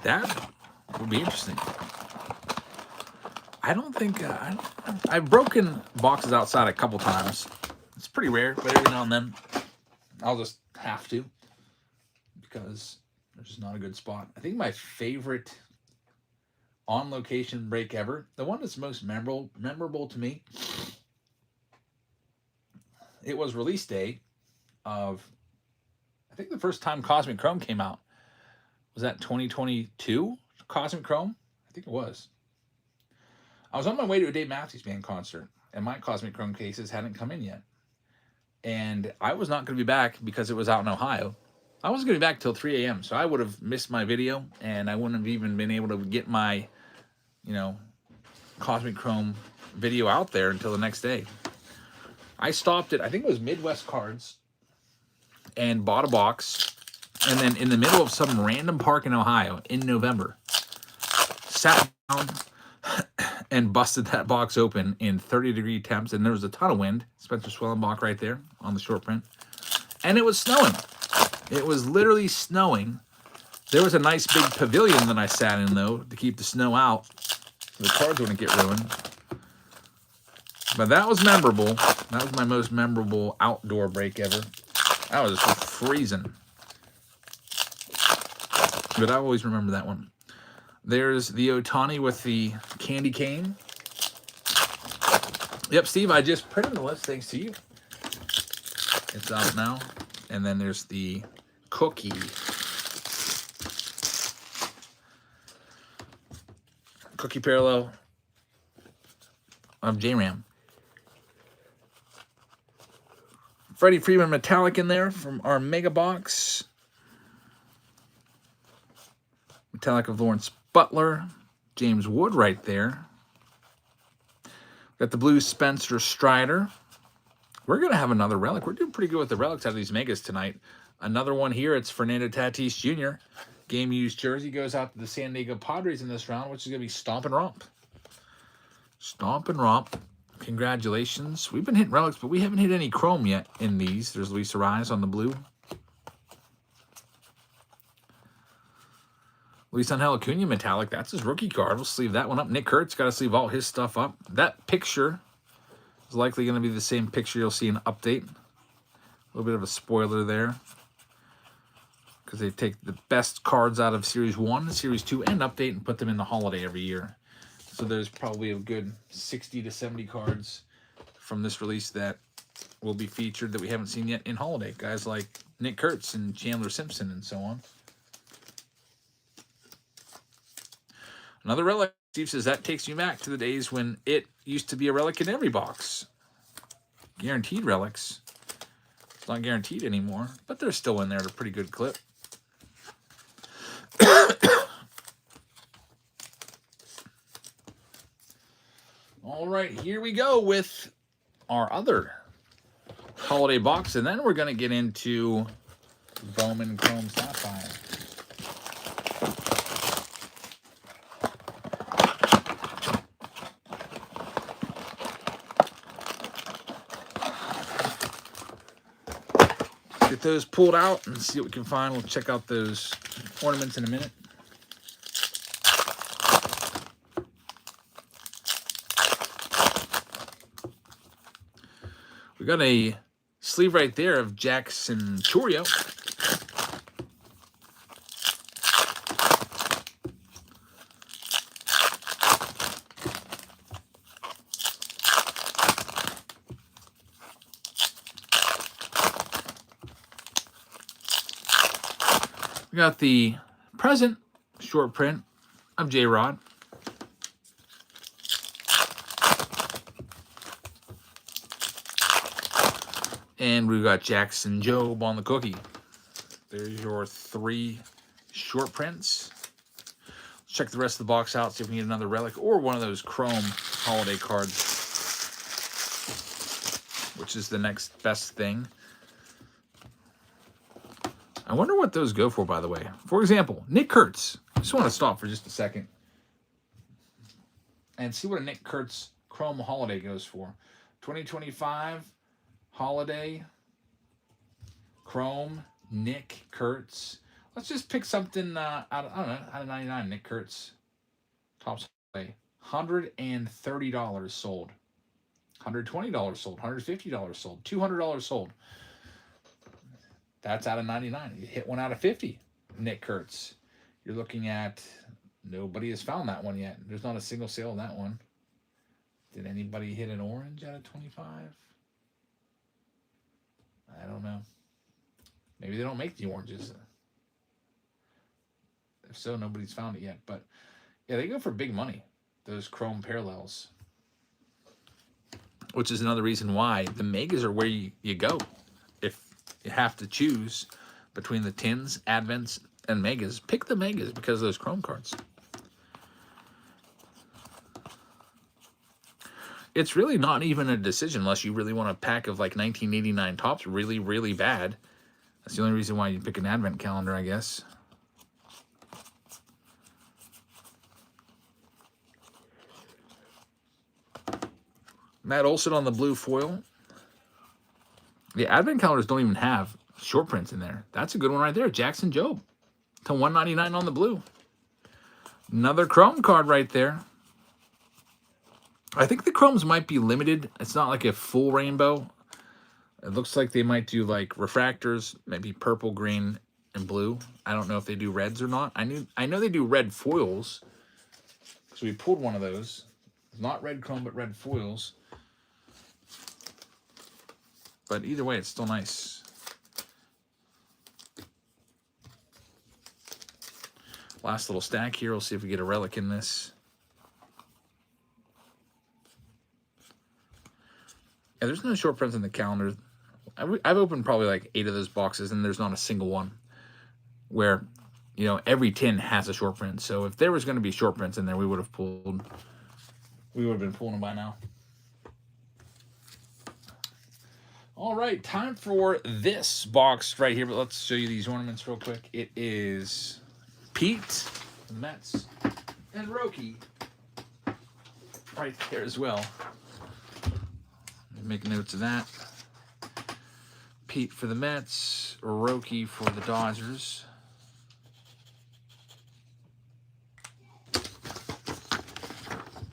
That would be interesting. I don't think I've broken boxes outside a couple times. It's pretty rare, but every now and then I'll just have to because there's just not a good spot. I think my favorite on location break ever, the one that's most memorable to me, it was release day of, I think the first time Cosmic Chrome came out. Was that 2022 Cosmic Chrome? I think it was. I was on my way to a Dave Matthews Band concert, and my Cosmic Chrome cases hadn't come in yet. And I was not going to be back because it was out in Ohio. I wasn't going to be back till 3 a.m., so I would have missed my video, and I wouldn't have even been able to get my, Cosmic Chrome video out there until the next day. I stopped at, I think it was Midwest Cards, and bought a box. And then in the middle of some random park in Ohio in November, sat down and busted that box open in 30-degree temps. And there was a ton of wind. Spencer Swellenbach right there on the short print. And it was snowing. It was literally snowing. There was a nice big pavilion that I sat in, though, to keep the snow out so the cards wouldn't get ruined. But that was memorable. That was my most memorable outdoor break ever. I was freezing. But I always remember that one. There's the Otani with the candy cane. Yep, Steve, I just printed the list thanks to you. It's out now. And then there's the cookie. Cookie parallel of J-Ram. Freddie Freeman metallic in there from our mega box. Metallic of Lawrence Butler. James Wood right there. Got the blue Spencer Strider. We're going to have another relic. We're doing pretty good with the relics out of these megas tonight. Another one here. It's Fernando Tatis Jr. Game used jersey goes out to the San Diego Padres in this round, which is going to be Stomp and Romp. Stomp and Romp. Congratulations. We've been hitting relics, but we haven't hit any chrome yet in these. There's Luis Ariz on the blue. Luis Angel Acuna metallic. That's his rookie card. We'll sleeve that one up. Nick Kurtz got to sleeve all his stuff up. That picture is likely going to be the same picture you'll see in update. A little bit of a spoiler there, because they take the best cards out of Series 1, Series 2, and update and put them in the holiday every year. So there's probably a good 60 to 70 cards from this release that will be featured that we haven't seen yet in holiday. Guys like Nick Kurtz and Chandler Simpson and so on. Another relic. Steve says that takes me back to the days when it used to be a relic in every box. Guaranteed relics. It's not guaranteed anymore, but they're still in there at a pretty good clip. All right, here we go with our other holiday box, and then we're going to get into Bowman Chrome Sapphire. Get those pulled out and see what we can find. We'll check out those ornaments in a minute. got a sleeve right there of Jackson Chorio. We got the present short print of J-Rod. And we've got Jackson Jobe on the cookie. There's your 3 short prints. Let's check the rest of the box out, see if we can get another relic or one of those chrome holiday cards, which is the next best thing. I wonder what those go for, by the way. For example, Nick Kurtz. I just want to stop for just a second and see what a Nick Kurtz chrome holiday goes for. 2025 holiday chrome Nick Kurtz. Let's just pick something out of 99. Nick Kurtz Topps holiday. $130 sold. $120 sold. $150 sold. $200 sold. That's out of 99. You hit one out of 50. Nick Kurtz. You're looking at, nobody has found that one yet. There's not a single sale on that one. Did anybody hit an orange out of 25? I don't know. Maybe they don't make the oranges. If so, nobody's found it yet. But yeah, they go for big money, those chrome parallels. Which is another reason why the megas are where you go. If you have to choose between the tins, advents, and megas, pick the megas because of those chrome cards. It's really not even a decision unless you really want a pack of like 1989 Topps really, really bad. That's the only reason why you pick an advent calendar, I guess. Matt Olson on the blue foil. The advent calendars don't even have short prints in there. That's a good one right there. Jackson Jobe to $199 on the blue. Another chrome card right there. I think the chromes might be limited. It's not like a full rainbow. It looks like they might do like refractors, maybe purple, green, and blue. I don't know if they do reds or not. I know they do red foils because we pulled one of those. Not red chrome, but red foils. But either way, it's still nice. Last little stack here. We'll see if we get a relic in this. Yeah, there's no short prints in the calendar. I've opened probably like 8 of those boxes, and there's not a single one where, you know, every tin has a short print. So if there was going to be short prints in there, we would have been pulling them by now. All right, time for this box right here, but let's show you these ornaments real quick. It is Pete, the Mets, and Roki right there as well. Make notes of that. Pete for the Mets, Roki for the Dodgers.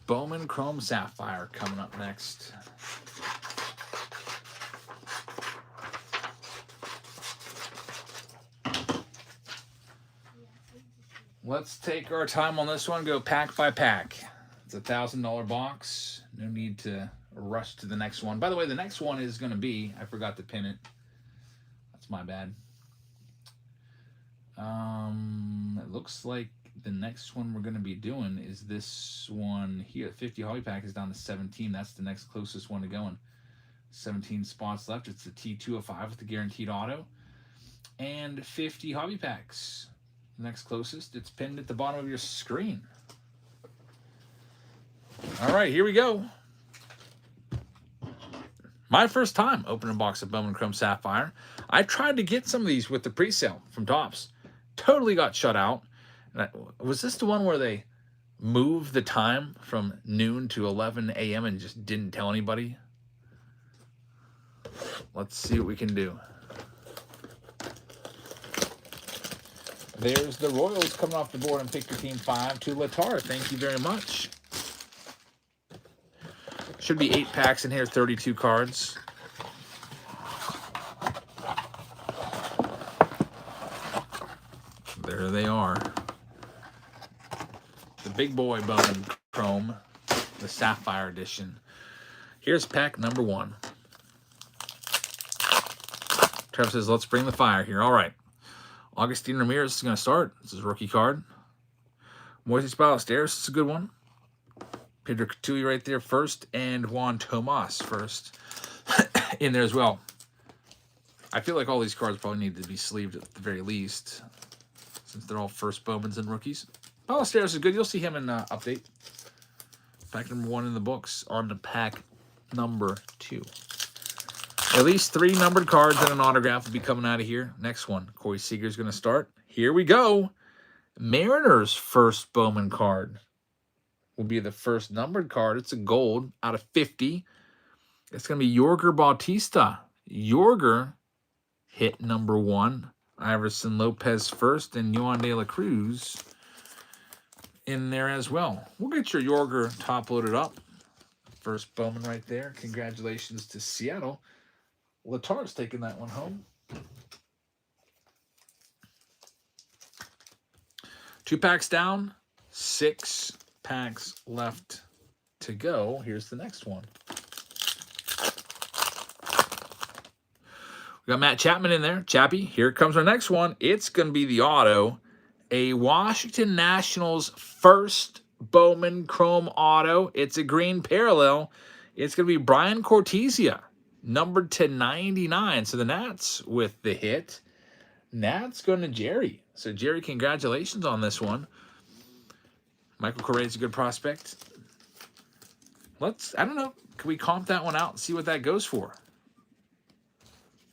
Bowman Chrome Sapphire coming up next. Let's take our time on this one, go pack by pack. It's a $1,000 box. No need to rush to the next one. By the way, the next one is going to be, I forgot to pin it. That's my bad. It looks like the next one we're going to be doing is this one here. 50 hobby pack is down to 17. That's the next closest one to going. 17 spots left. It's the T205 with the guaranteed auto. And 50 hobby packs. The next closest. It's pinned at the bottom of your screen. All right, here we go. My first time opening a box of Bowman Chrome Sapphire. I tried to get some of these with the pre-sale from Topps. Totally got shut out. And was this the one where they moved the time from noon to 11 a.m. and just didn't tell anybody? Let's see what we can do. There's the Royals coming off the board and pick your team 5 to Latar. Thank you very much. Should be 8 packs in here, 32 cards. big boy Bowman Chrome, the Sapphire Edition. Here's pack number 1. Trevor says, let's bring the fire here. All right. Augustine Ramirez is going to start. This is a rookie card. Moises Ballesteros is a good one. Pedro Catui right there first, and Juan Tomas first in there as well. I feel like all these cards probably need to be sleeved at the very least, since they're all first Bowmans and rookies. Ballesteros is good. You'll see him in update. Pack number 1 in the books. On to pack number 2. At least 3 numbered cards and an autograph will be coming out of here. Next one, Corey Seager's going to start. Here we go. Mariners' first Bowman card will be the first numbered card. It's a gold out of 50. It's going to be Yorger Bautista. Yorger hit number 1. Iverson Lopez first, and Yohan De La Cruz in there as well. We'll get your Yorger top loaded up. First Bowman right there. Congratulations to Seattle. Latar's taking that one home. 2 packs down, 6 packs left to go. Here's the next one. We got Matt Chapman in there. Chappie, here comes our next one. It's going to be the auto. A Washington Nationals first Bowman Chrome auto. It's a green parallel. It's going to be Brian Cortesia, numbered to 99. So the Nats with the hit. Nats going to Jerry. So Jerry, congratulations on this one. Michael Correa's a good prospect. I don't know, can we comp that one out and see what that goes for?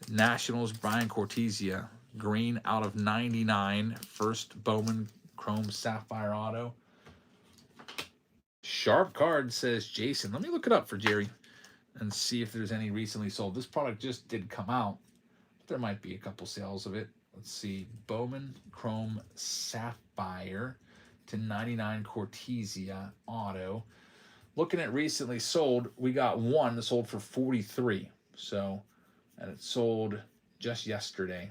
Nationals, Brian Cortesia, green out of 99. First Bowman Chrome Sapphire auto. Sharp card, says Jason. Let me look it up for Jerry and see if there's any recently sold. This product just did come out. There might be a couple sales of it. Let's see. Bowman Chrome Sapphire to 99 Cortesia auto. Looking at recently sold, we got one that sold for 43. So, and it sold just yesterday.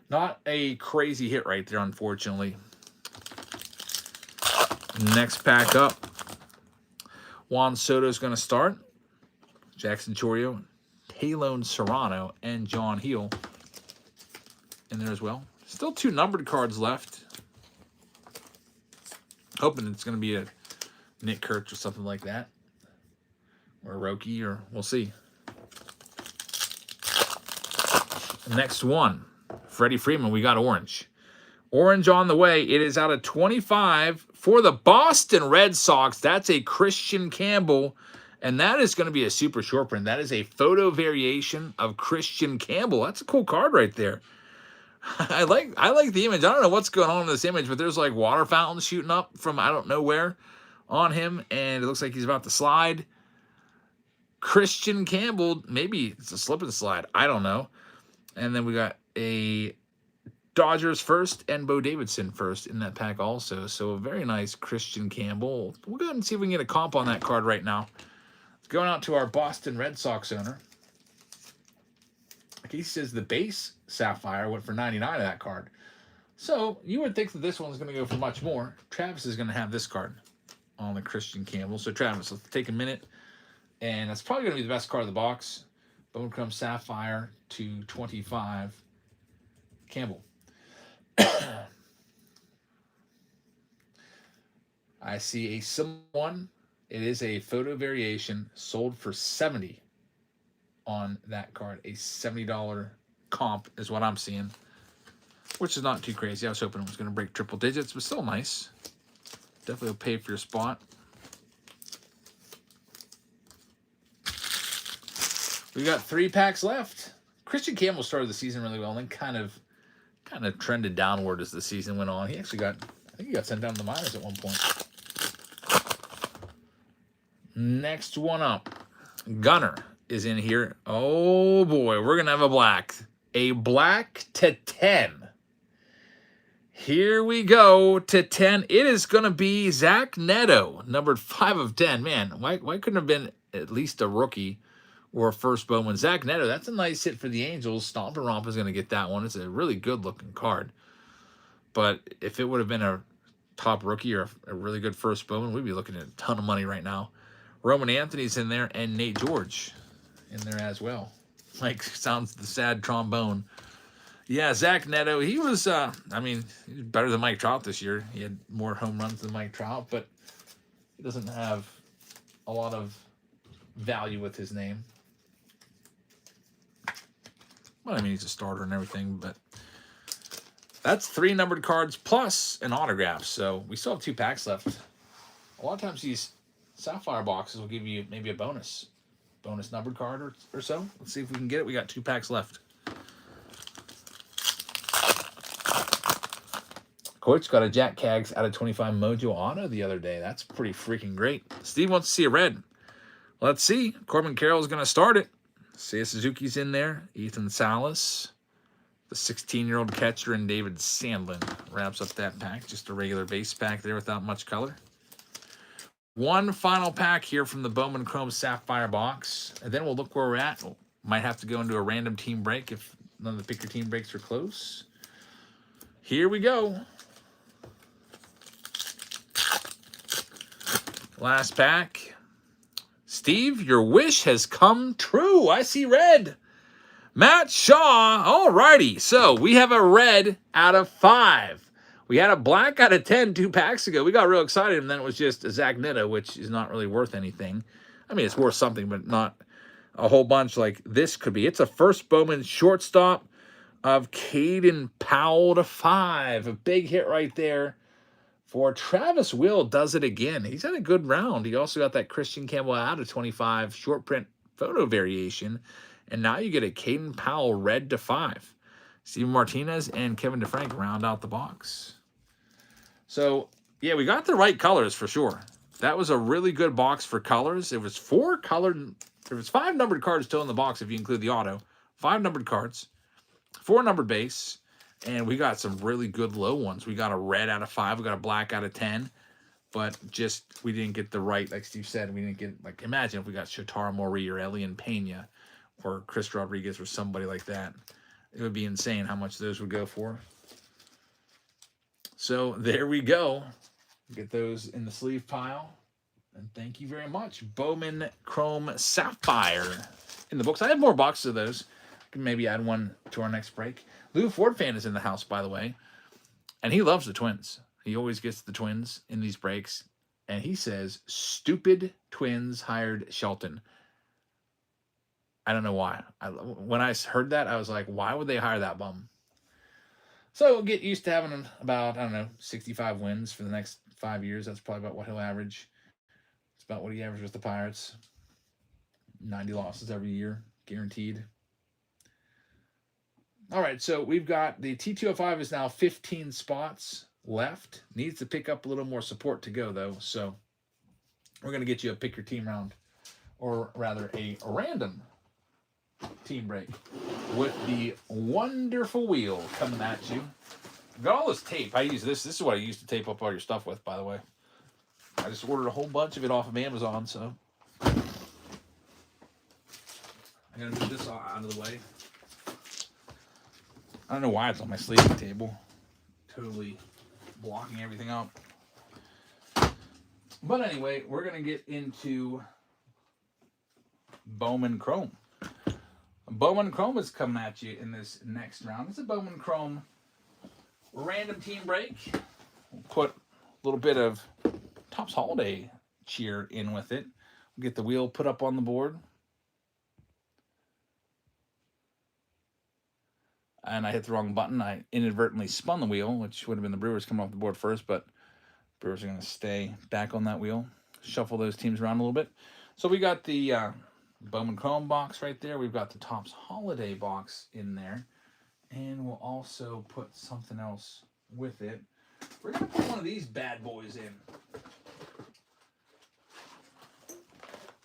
Not a crazy hit right there, unfortunately. Next pack up. Juan Soto is going to start. Jackson Chourio, Talon Serrano, and John Heel in there as well. Still 2 numbered cards left. Hoping it's going to be a Nick Kurtz or something like that. Or a Roki, or we'll see. Next one. Freddie Freeman, we got orange. Orange on the way. It is out of 25 for the Boston Red Sox. That's a Christian Campbell. And that is going to be a super short print. That is a photo variation of Christian Campbell. That's a cool card right there. I like the image. I don't know what's going on in this image, but there's like water fountains shooting up from I don't know where on him. And it looks like he's about to slide. Christian Campbell, maybe it's a slip and slide. I don't know. And then we got a Dodgers first and Bo Davidson first in that pack also. So a very nice Christian Campbell. We'll go ahead and see if we can get a comp on that card right now. Going out to our Boston Red Sox owner. He says the base Sapphire went for 99 of that card. So you would think that this one's going to go for much more. Travis is going to have this card on the Christian Campbell. So Travis, let's take a minute. And that's probably going to be the best card of the box. Bone Chrome Sapphire to 25. Campbell. I see a similar one. It is a photo variation sold for $70 on that card. A $70 comp is what I'm seeing, which is not too crazy. I was hoping it was going to break triple digits, but still nice. Definitely will pay for your spot. We got 3 packs left. Christian Campbell started the season really well and then kind of trended downward as the season went on. He actually I think he got sent down to the minors at one point. Next one up. Gunner is in here. Oh boy, we're going to have a black. A black to 10. Here we go to 10. It is going to be Zach Neto, numbered 5 of 10. Man, why couldn't have been at least a rookie or a first Bowman? Zach Neto, that's a nice hit for the Angels. Stomp and Romp is going to get that one. It's a really good looking card. But if it would have been a top rookie or a really good first Bowman, we'd be looking at a ton of money right now. Roman Anthony's in there and Nate George in there as well. Like, sounds the sad trombone. Yeah, Zach Neto, he was, he was better than Mike Trout this year. He had more home runs than Mike Trout, but he doesn't have a lot of value with his name. Well, I mean, he's a starter and everything, but that's 3 numbered cards plus an autograph. So we still have 2 packs left. A lot of times these sapphire boxes will give you maybe a bonus numbered card or so. Let's see if we can get it. We got 2 packs left. Coach got a Jack Kaggs out of 25 Mojo Auto the other day. That's pretty freaking great. Steve wants to see a red. Let's see. Corbin Carroll's going to start it. Seiya Suzuki's in there. Ethan Salas. The 16-year-old catcher, and David Sandlin wraps up that pack. Just a regular base pack there without much color. One final pack here from the Bowman Chrome Sapphire box. And then we'll look where we're at. Might have to go into a random team break if none of the pick your team breaks are close. Here we go. Last pack. Steve, your wish has come true. I see red. Matt Shaw. Alrighty. So we have a red out of 5. We had a black out of 10 2 packs ago. We got real excited, and then it was just a Zach Neto, which is not really worth anything. I mean, it's worth something, but not a whole bunch like this could be. It's a first Bowman shortstop of Caden Powell to 5. A big hit right there for Travis Will. Does it again. He's had a good round. He also got that Christian Campbell out of 25 short print photo variation. And now you get a Caden Powell red to 5. Steven Martinez and Kevin DeFrank round out the box. So, yeah, we got the right colors for sure. That was a really good box for colors. It was 4 colored. There was 5 numbered cards still in the box if you include the auto. 5 numbered cards. 4 numbered base. And we got some really good low ones. We got a red out of 5. We got a black out of 10. But just, we didn't get the right, like Steve said, we didn't get, like, imagine if we got Shotaro Mori or Elian Pena or Chris Rodriguez or somebody like that. It would be insane how much those would go for. So there we go. Get those in the sleeve pile. And thank you very much. Bowman Chrome Sapphire in the books. I have more boxes of those. I can maybe add one to our next break. Lou Ford fan is in the house, by the way. And he loves the Twins. He always gets the Twins in these breaks. And he says, stupid Twins hired Shelton. I don't know why. When I heard that, I was like, why would they hire that bum? So we'll get used to having about, 65 wins for the next 5 years. That's probably about what he'll average. It's about what he averaged with the Pirates. 90 losses every year, guaranteed. All right, so we've got the T205 is now 15 spots left. Needs to pick up a little more support to go, though. So we're going to get you a pick your team round, or rather a random team break with the wonderful wheel coming at you. I've got all this tape. I use this. This is what I used to tape up all your stuff with, by the way. I just ordered a whole bunch of it off of Amazon, so I'm going to move this out of the way. I don't know why it's on my sleeping table. Totally blocking everything up. But anyway, we're going to get into Bowman Chrome. Bowman Chrome is coming at you in this next round. It's a Bowman Chrome random team break. We'll put a little bit of Topps Holiday cheer in with it. We'll get the wheel put up on the board. And I hit the wrong button. I inadvertently spun the wheel, which would have been the Brewers coming off the board first, but Brewers are going to stay back on that wheel. Shuffle those teams around a little bit. So we got the Bowman Chrome box right there. We've got the Topps Holiday box in there. And we'll also put something else with it. We're going to put one of these bad boys in.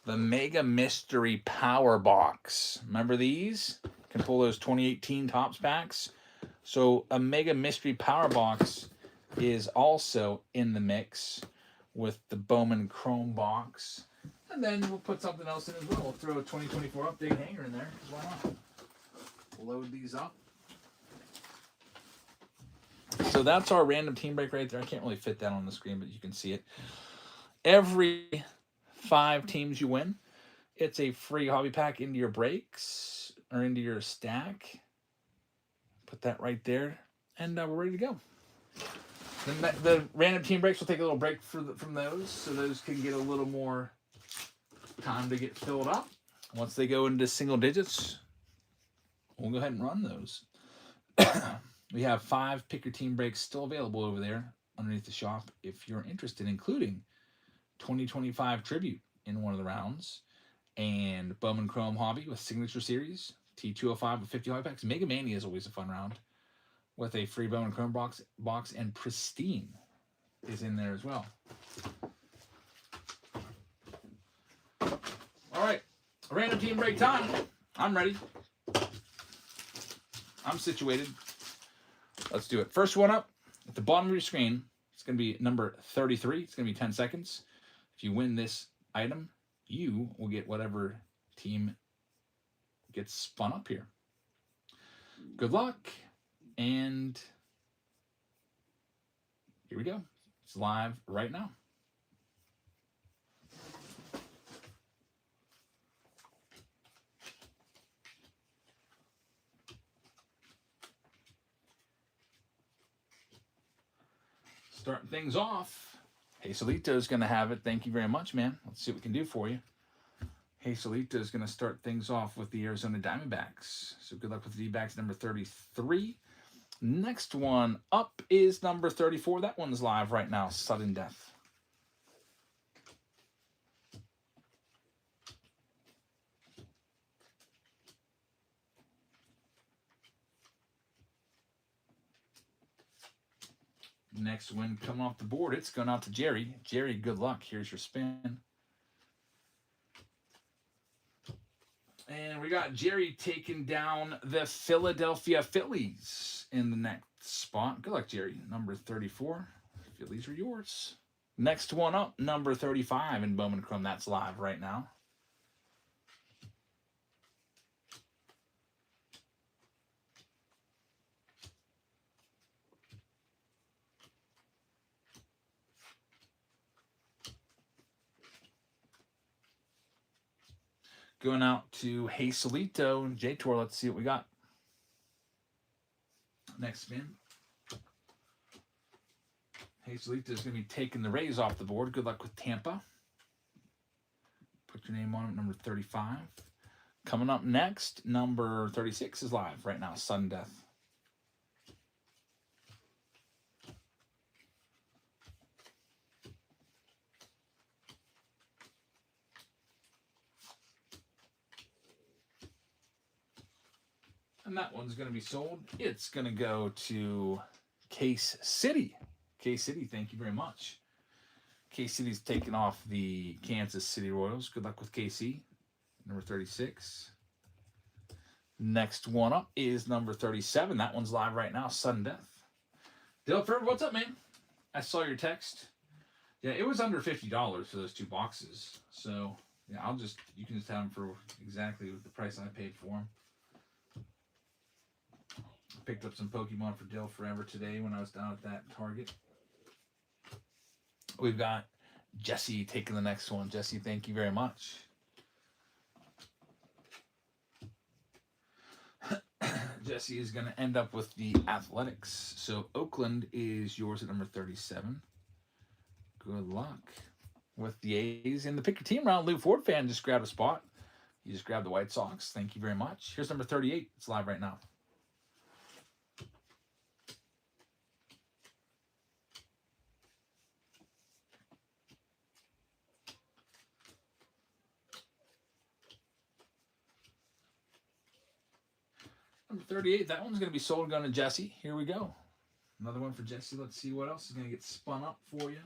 The Mega Mystery Power Box. Remember these? Can pull those 2018 Topps packs. So a Mega Mystery Power Box is also in the mix with the Bowman Chrome box. And then we'll put something else in as well. We'll throw a 2024 update hanger in there. Why not? Load these up. So that's our random team break right there. I can't really fit that on the screen, but you can see it. Every 5 teams you win, it's a free hobby pack into your breaks or into your stack. Put that right there, and we're ready to go. The random team breaks will take a little break from those, so those can get a little more time to get filled up. Once they go into single digits, we'll go ahead and run those. We have 5 pick your team breaks still available over there underneath the shop if you're interested, including 2025 Tribute in one of the rounds, and Bowman Chrome Hobby with Signature Series, T205 with 50 hobby packs. Mega Mania is always a fun round with a free Bowman Chrome box, and Pristine is in there as well. All right, random team break time. I'm ready. I'm situated. Let's do it. First one up at the bottom of your screen. It's going to be number 33. It's going to be 10 seconds. If you win this item, you will get whatever team gets spun up here. Good luck. And here we go. It's live right now. Starting things off, Hazelito's going to have it. Thank you very much, man. Let's see what we can do for you. Hazelito's going to start things off with the Arizona Diamondbacks. So good luck with the D-backs, number 33. Next one up is number 34. That one's live right now, Sudden Death. Next one coming off the board, it's going out to Jerry. Jerry, good luck. Here's your spin. And we got Jerry taking down the Philadelphia Phillies in the next spot. Good luck, Jerry. Number 34. Phillies are yours. Next one up, number 35 in Bowman Chrome. That's live right now. Going out to Hazelito and J-Tor. Let's see what we got. Next spin. Hazelito is going to be taking the Rays off the board. Good luck with Tampa. Put your name on it, number 35. Coming up next, number 36 is live right now, Sudden Death. And that one's going to be sold. It's going to go to Case City. Case City, thank you very much. Case City's taking off the Kansas City Royals. Good luck with KC. Number 36. Next one up is number 37. That one's live right now, Sudden Death. Dilfer, what's up, man? I saw your text. Yeah, it was under $50 for those 2 boxes. So, yeah, you can just have them for exactly the price I paid for them. Picked up some Pokemon for Dill Forever today when I was down at that Target. We've got Jesse taking the next one. Jesse, thank you very much. Jesse is going to end up with the Athletics. So Oakland is yours at number 37. Good luck with the A's. In the pick your team round, Lou Ford fan just grabbed a spot. He just grabbed the White Sox. Thank you very much. Here's number 38. It's live right now. Number 38, that one's going to be sold, going to Jesse. Here we go. Another one for Jesse. Let's see what else is going to get spun up for you.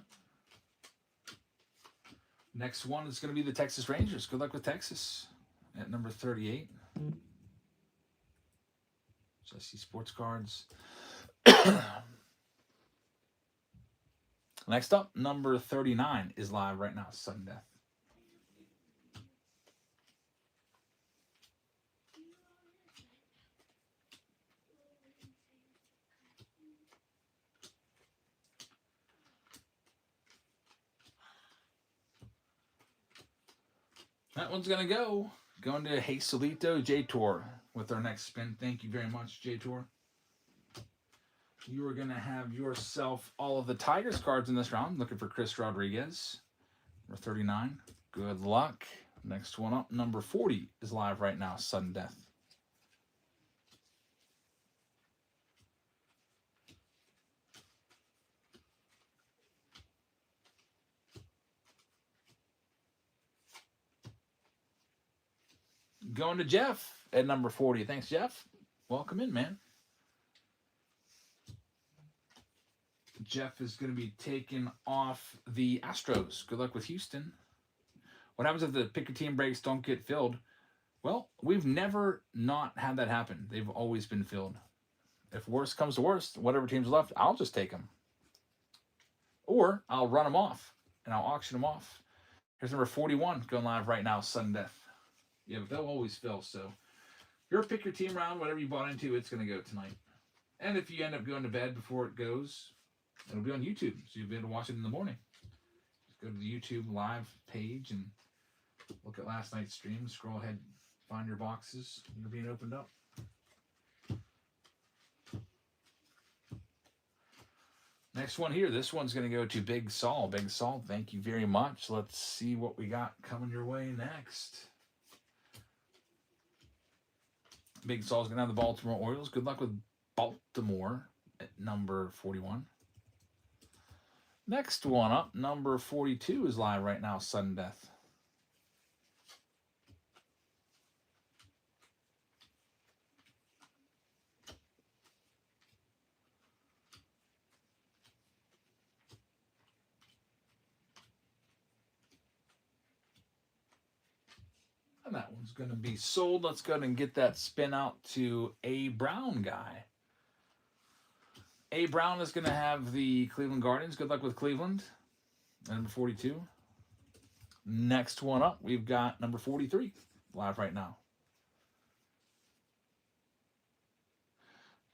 Next one is going to be the Texas Rangers. Good luck with Texas at number 38. Jesse Sports Cards. Next up, number 39 is live right now, Sudden Death. That one's going to go. Going to Jesulito J-Tour with our next spin. Thank you very much, J-Tour. You are going to have yourself all of the Tigers cards in this round. Looking for Chris Rodriguez. Number 39. Good luck. Next one up, number 40 is live right now. Sudden Death. Going to Jeff at number 40. Thanks, Jeff. Welcome in, man. Jeff is going to be taking off the Astros. Good luck with Houston. What happens if the pick your team breaks don't get filled? Well, we've never not had that happen. They've always been filled. If worst comes to worst, whatever team's left, I'll just take them. Or I'll run them off and I'll auction them off. Here's number 41 going live right now, Sudden Death. Yeah, but they'll always fill. So your pick your team round, whatever you bought into, it's going to go tonight. And if you end up going to bed before it goes, it'll be on YouTube. So you'll be able to watch it in the morning. Just go to the YouTube live page and look at last night's stream. Scroll ahead, find your boxes. They're being opened up. Next one here. This one's going to go to Big Saul. Big Saul, thank you very much. Let's see what we got coming your way next. Big Saul's going to have the Baltimore Orioles. Good luck with Baltimore at number 41. Next one up, number 42 is live right now, Sudden Death. And that one's going to be sold. Let's go ahead and get that spin out to A. Brown guy. A. Brown is going to have the Cleveland Guardians. Good luck with Cleveland. Number 42. Next one up, we've got number 43 live right now.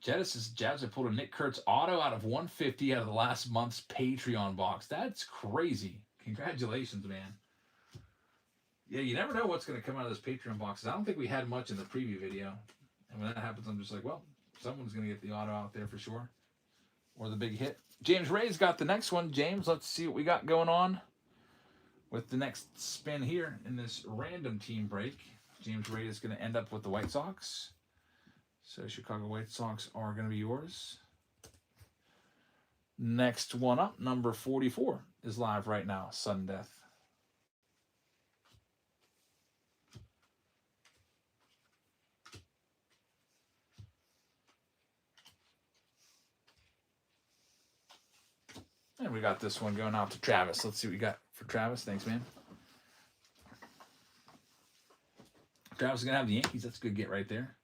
Jazz have pulled a Nick Kurtz auto out of 150 out of the last month's Patreon box. That's crazy. Congratulations, man. Yeah, you never know what's going to come out of those Patreon boxes. I don't think we had much in the preview video. And when that happens, I'm just like, well, someone's going to get the auto out there for sure. Or the big hit. James Ray's got the next one. James, let's see what we got going on with the next spin here in this random team break. James Ray is going to end up with the White Sox. So Chicago White Sox are going to be yours. Next one up, number 44 is live right now, Sudden Death. And we got this one going out to Travis. Let's see what we got for Travis. Thanks, man. Travis is going to have the Yankees. That's a good get right there.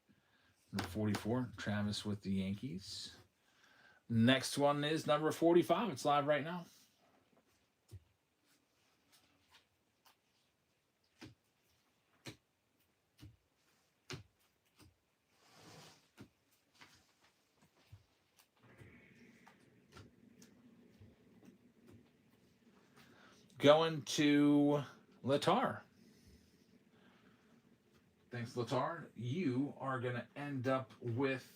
Number 44, Travis with the Yankees. Next one is number 45. It's live right now. Going to Latar. Thanks, Latar. You are going to end up with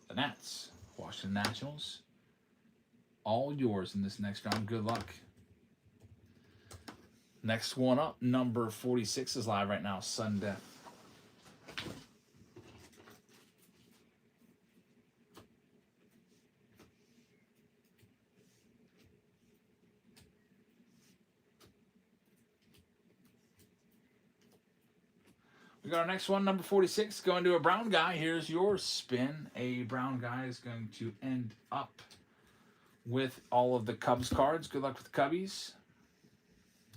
the Nats. Washington Nationals. All yours in this next round. Good luck. Next one up, number 46 is live right now, Sudden Death. We got our next one, number 46, going to a brown guy. Here's your spin. A brown guy is going to end up with all of the Cubs cards. Good luck with the Cubbies.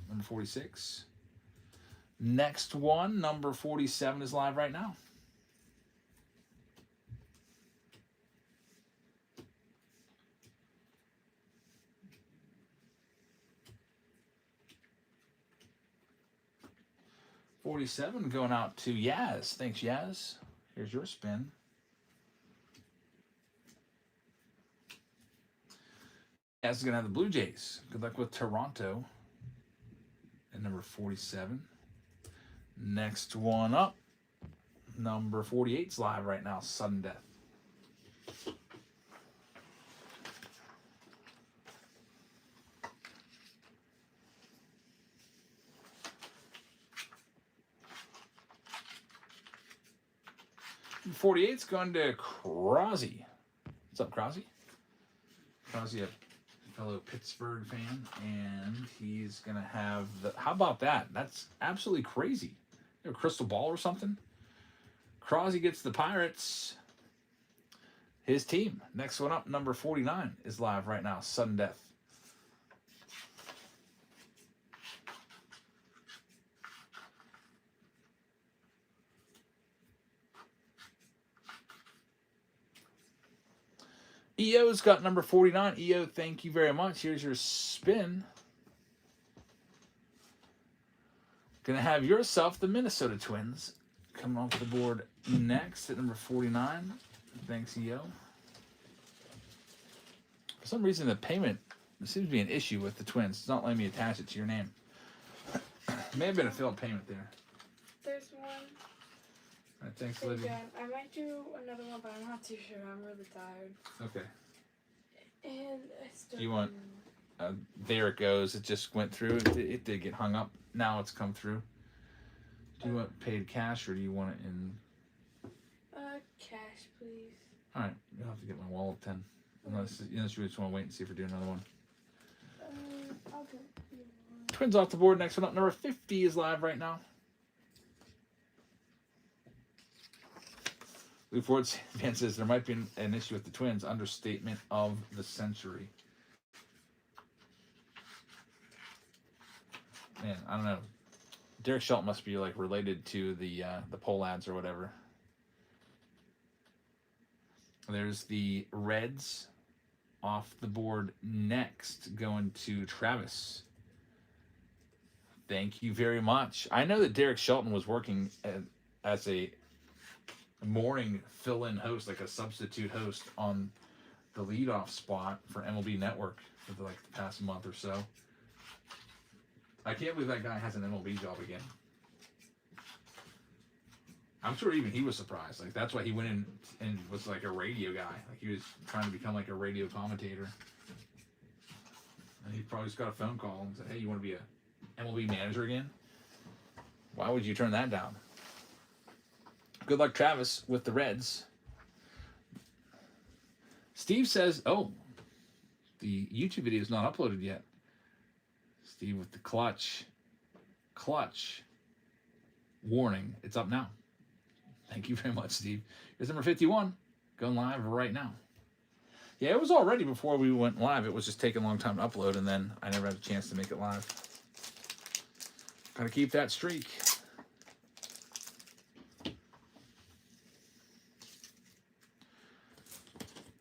Number 46. Next one, number 47, is live right now. $47 going out to Yaz. Thanks, Yaz. Here's your spin. That's going to have the Blue Jays. Good luck with Toronto. And number 47. Next one up. Number 48's live right now. Sudden Death. Number 48's going to Crosby. What's up, Crosby? Crosby, a fellow Pittsburgh fan, and he's going to have the... How about that? That's absolutely crazy. You have a crystal ball or something? Crosby gets the Pirates. His team. Next one up, number 49, is live right now. Sudden Death. EO's got number 49. EO, thank you very much. Here's your spin. Gonna have yourself the Minnesota Twins coming off the board next at number 49. Thanks, EO. For some reason, the payment, there seems to be an issue with the Twins. It's not letting me attach it to your name. May have been a failed payment there. There's one. All right, thanks, Hey, Lydia. Dad, I might do another one, but I'm not too sure. I'm really tired. Okay. And I still. You want- There it goes. It just went through. It did get hung up. Now it's come through. Do you want paid cash or do you want it in? Cash, please. All right, you'll have to get my wallet then. Unless you just want to wait and see if we're doing another one. I'll do it. Twins off the board. Next one up, number 50 is live right now. Lou Ford fan says there might be an issue with the Twins. Understatement of the century. Man, I don't know. Derek Shelton must be like related to the Polads or whatever. There's the Reds off the board next, going to Travis. Thank you very much. I know that Derek Shelton was working as a morning fill-in host, like a substitute host on the leadoff spot for MLB Network for the past month or so. I can't believe that guy has an MLB job again. I'm sure even he was surprised. Like, that's why he went in and was like a radio guy. Like, he was trying to become like a radio commentator. And he probably just got a phone call and said, hey, you want to be a MLB manager again? Why would you turn that down? Good luck, Travis, with the Reds. Steve says, oh, the YouTube video is not uploaded yet. Steve with the clutch warning. It's up now. Thank you very much, Steve. Here's number 51, going live right now. Yeah, it was all ready before we went live. It was just taking a long time to upload, and then I never had a chance to make it live. Gotta keep that streak.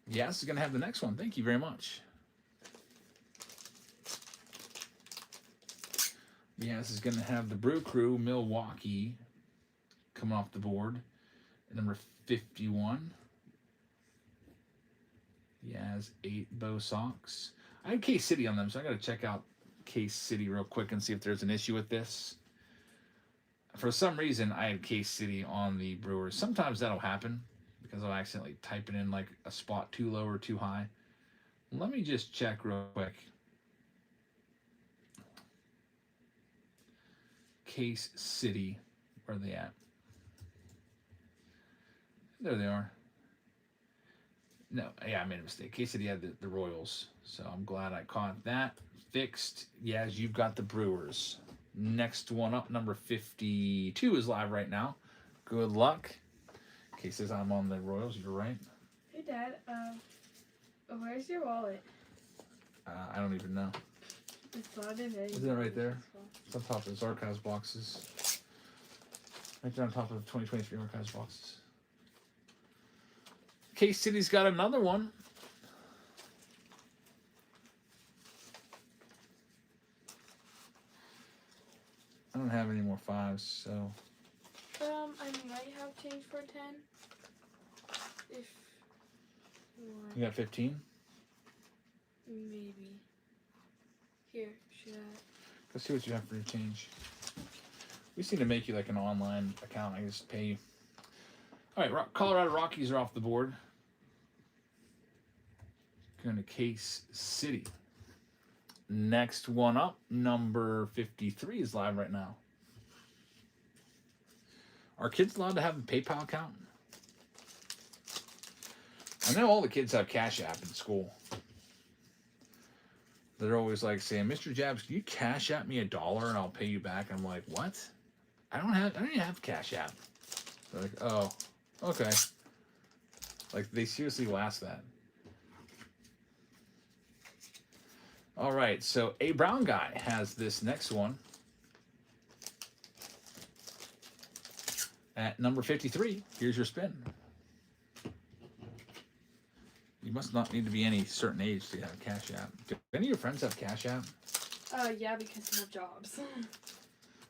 Yes, is going to have the next one. Thank you very much. Yes, is going to have the Brew Crew, Milwaukee, coming off the board. At number 51. He has 8 Bow Sox. I have Case City on them, so I got to check out Case City real quick and see if there's an issue with this. For some reason, I had Case City on the Brewers. Sometimes that'll happen because I'll accidentally type it in like a spot too low or too high. Let me just check real quick. Case City, where are they at? There they are. No, yeah, I made a mistake. Case City had the Royals, so I'm glad I caught that. Fixed. Yes, you've got the Brewers. Next one up, number 52 is live right now. Good luck. Case says I'm on the Royals. You're right. Hey, Dad. Where's your wallet? I don't even know. It's not in it. Isn't it right there? It's on top of his archives boxes. Right there on top of the 2023 archives boxes. Case City's got another one. I don't have any more 5s, so. I might have change for 10. If you want. You got 15? Maybe. Here, should I? Let's see what you have for your change. We just need to make you like an online account. I just pay you. All right, Colorado Rockies are off the board. Going to Case City. Next one up, number 53 is live right now. Are kids allowed to have a PayPal account? I know all the kids have Cash App in school. They're always like saying, "Mr. Jabs, can you Cash App me $1 and I'll pay you back?" I'm like, "What? I don't even have Cash App." They're like, "Oh, okay." Like they seriously will ask that. All right, so A Brown Guy has this next one at number 53. Here's your spin. You must not need to be any certain age to have Cash App. Do any of your friends have Cash App? Yeah, because they have jobs.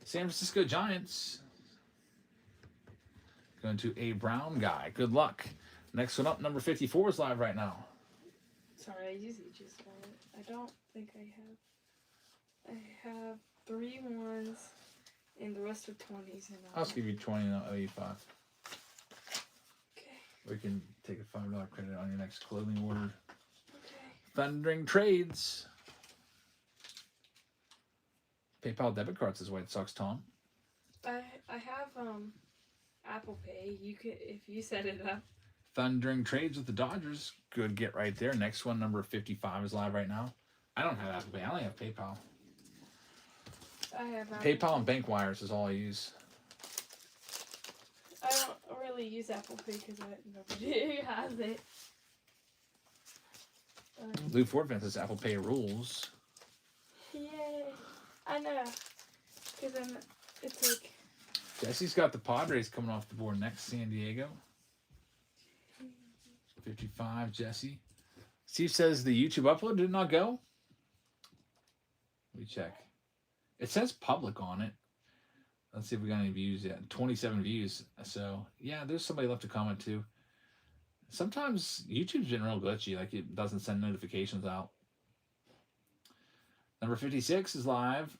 San Francisco Giants. Going to A Brown Guy. Good luck. Next one up, number 54 is live right now. Sorry, I usually just want it. I don't think I have. I have 3 ones and the rest are 20s. And I'll just give you 20 and I'll owe you 5. Okay. We can take a $5 credit on your next clothing order. Okay. Thundering Trades. PayPal debit cards is White Sox Tom. I have Apple Pay. You could if you set it up. Thundering Trades with the Dodgers. Good get right there. Next one, number 55 is live right now. I don't have Apple Pay. I only have PayPal. I have Apple PayPal and bank wires is all I use. I don't really use Apple Pay because nobody has it. Lou Fortman says Apple Pay rules. Yay! I know. Because then it's like. Jesse's got the Padres coming off the board next. San Diego. 55, Jesse. Steve says the YouTube upload did not go. Let me check. It says public on it. Let's see if we got any views yet. 27 views. So, yeah, there's somebody left a comment too. Sometimes YouTube's been real glitchy. Like, it doesn't send notifications out. Number 56 is live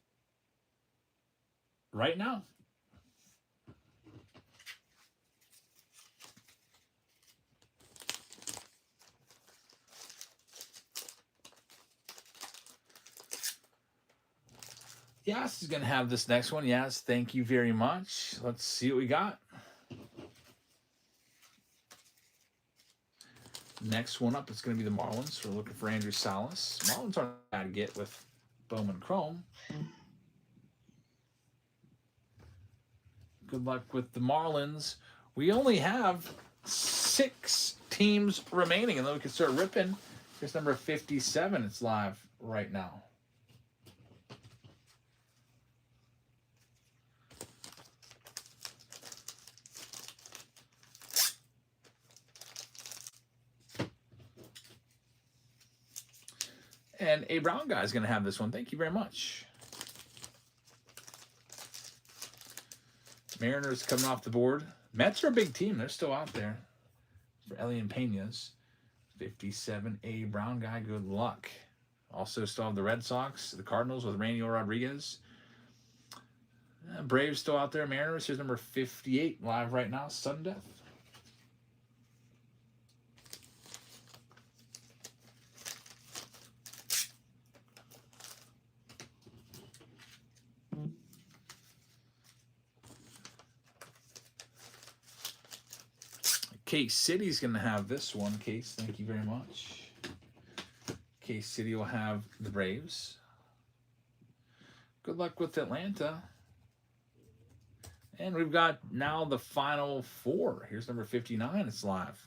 right now. Yas is going to have this next one. Yas, thank you very much. Let's see what we got. Next one up is going to be the Marlins. We're looking for Andrew Salas. Marlins aren't bad to get with Bowman Chrome. Good luck with the Marlins. We only have 6 teams remaining, and then we can start ripping. Here's number 57. It's live right now. And A Brown Guy is going to have this one. Thank you very much. Mariners coming off the board. Mets are a big team. They're still out there. For Elian Pena's. 57, A Brown Guy. Good luck. Also still have the Red Sox. The Cardinals with Rainier Rodriguez. Braves still out there. Mariners. Here's number 58 live right now. Sudden death. Case City's going to have this one. Case, thank you very much. Case City will have the Braves. Good luck with Atlanta. And we've got now the final 4. Here's number 59. It's live.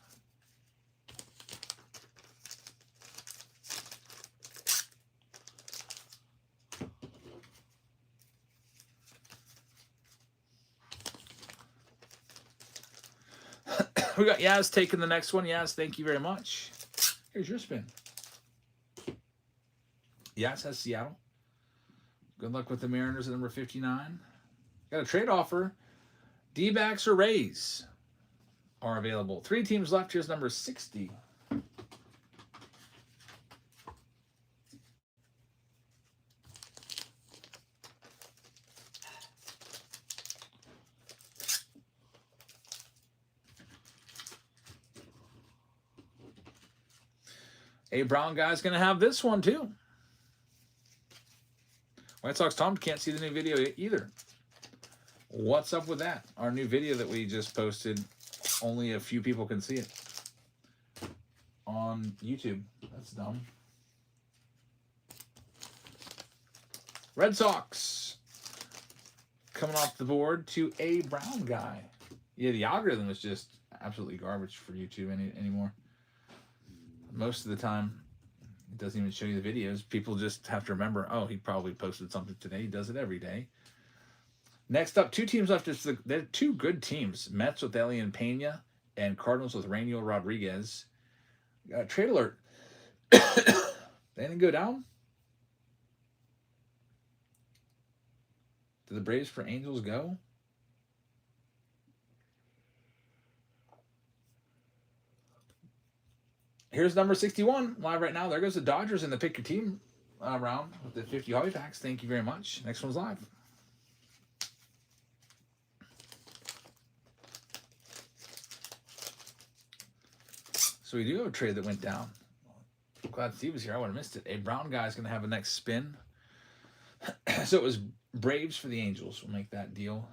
We got Yaz taking the next one. Yaz, thank you very much. Here's your spin. Yaz has Seattle. Good luck with the Mariners at number 59. Got a trade offer. D-backs or Rays are available. 3 teams left. Here's number 60. A Brown guy's going to have this one too. White Sox Tom can't see the new video either. What's up with that? Our new video that we just posted, only a few people can see it on YouTube. That's dumb. Red Sox coming off the board to A Brown guy. Yeah, the algorithm is just absolutely garbage for YouTube anymore. Most of the time, it doesn't even show you the videos. People just have to remember, oh, he probably posted something today. He does it every day. Next up, two teams left. They're two good teams. Mets with Elian Pena and Cardinals with Rainier Rodriguez. Trade alert. Anything go down? Did the Braves for Angels go? Here's number 61 live right now. There goes the Dodgers in the pick your team round with the 50 hobby packs. Thank you very much. Next one's live. So we do have a trade that went down. Glad Steve was here. I would have missed it. A Brown guy is going to have a next spin. So it was Braves for the Angels. We'll make that deal.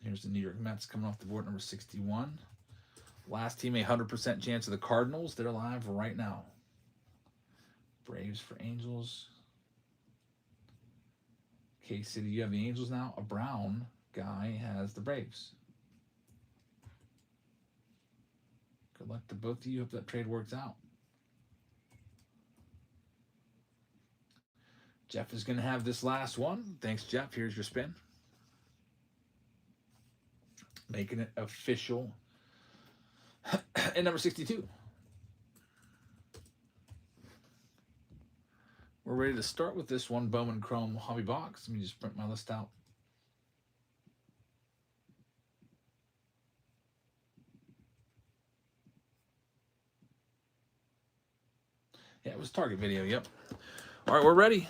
Here's the New York Mets coming off the board, number 61. Last team, 100% chance of the Cardinals. They're live right now. Braves for Angels. K-City, you have the Angels now. A Brown guy has the Braves. Good luck to both of you. Hope that trade works out. Jeff is going to have this last one. Thanks, Jeff. Here's your spin. Making it official. And number 62. We're ready to start with this one Bowman Chrome hobby box. Let me just print my list out. Yeah, it was Target video. Yep. All right, we're ready.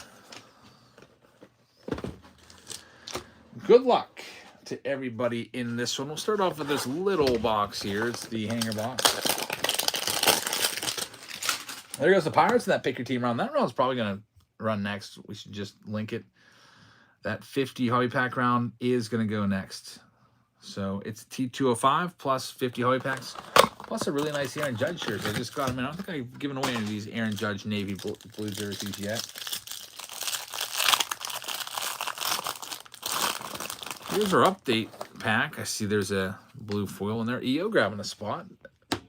Good luck to everybody in this one. We'll start off with this little box here. It's the hanger box. There goes the Pirates in that pick your team round. That round's probably going to run next. We should just link it. That 50 hobby pack round is going to go next. So it's T205 plus 50 hobby packs, plus a really nice Aaron Judge shirt. I just got them in. I don't think I've given away any of these Aaron Judge Navy blue jerseys yet. Here's our update pack. I see there's a blue foil in there. EO grabbing a spot.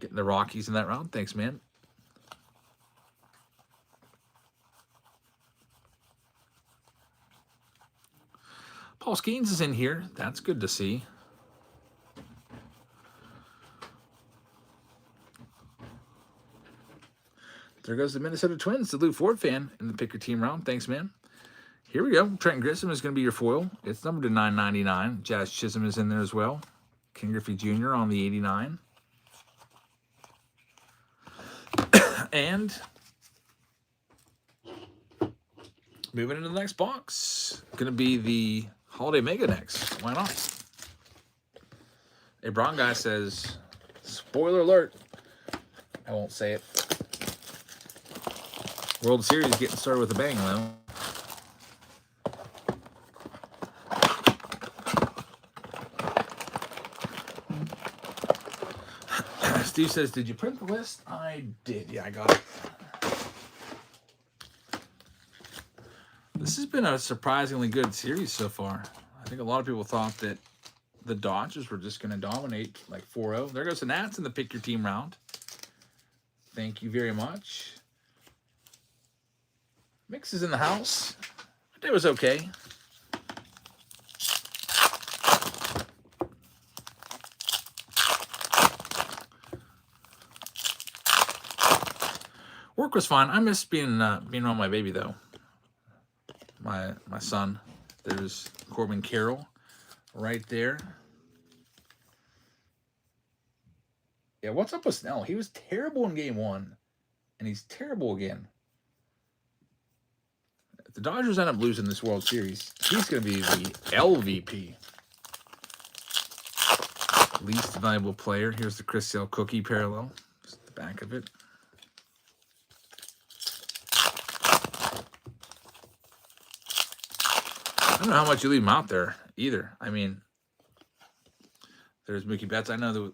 Getting the Rockies in that round. Thanks, man. Paul Skeens is in here. That's good to see. There goes the Minnesota Twins, the Lou Ford fan in the pick your team round. Thanks, man. Here we go. Trent Grissom is going to be your foil. It's numbered to 999. Jazz Chisholm is in there as well. King Griffey Jr. on the 89. And moving into the next box. Going to be the Holiday Mega next. Why not? A Brown guy says, spoiler alert. I won't say it. World Series getting started with a bang, though. Steve says, did you print the list? I did. Yeah, I got it. This has been a surprisingly good series so far. I think a lot of people thought that the Dodgers were just going to dominate like 4-0. There goes the Nats in the pick your team round. Thank you very much. Mix is in the house. It was okay. Work was fine. I miss being around my baby though. My son. There's Corbin Carroll right there. Yeah, what's up with Snell? He was terrible in game 1, and he's terrible again. If the Dodgers end up losing this World Series, he's going to be the LVP. Least valuable player. Here's the Chris Sale cookie parallel. Just the back of it. don't know how much you leave him out there either. I mean, there's Mookie Betts. I know that we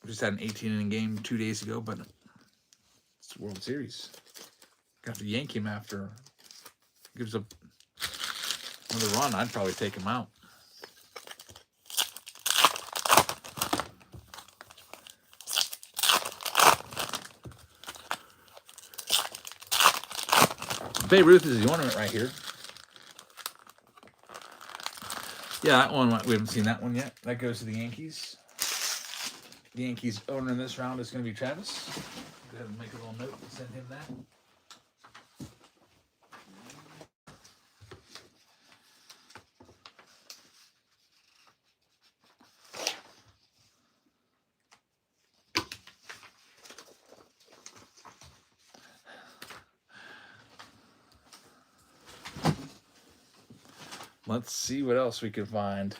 just had an 18-inning game 2 days ago, but it's the World Series. Got to yank him after. Gives up another run. I'd probably take him out. Babe Ruth is the ornament right here. Yeah, that one, we haven't seen that one yet. That goes to the Yankees. The Yankees owner in this round is going to be Travis. Go ahead and make a little note and send him that. Let's see what else we can find.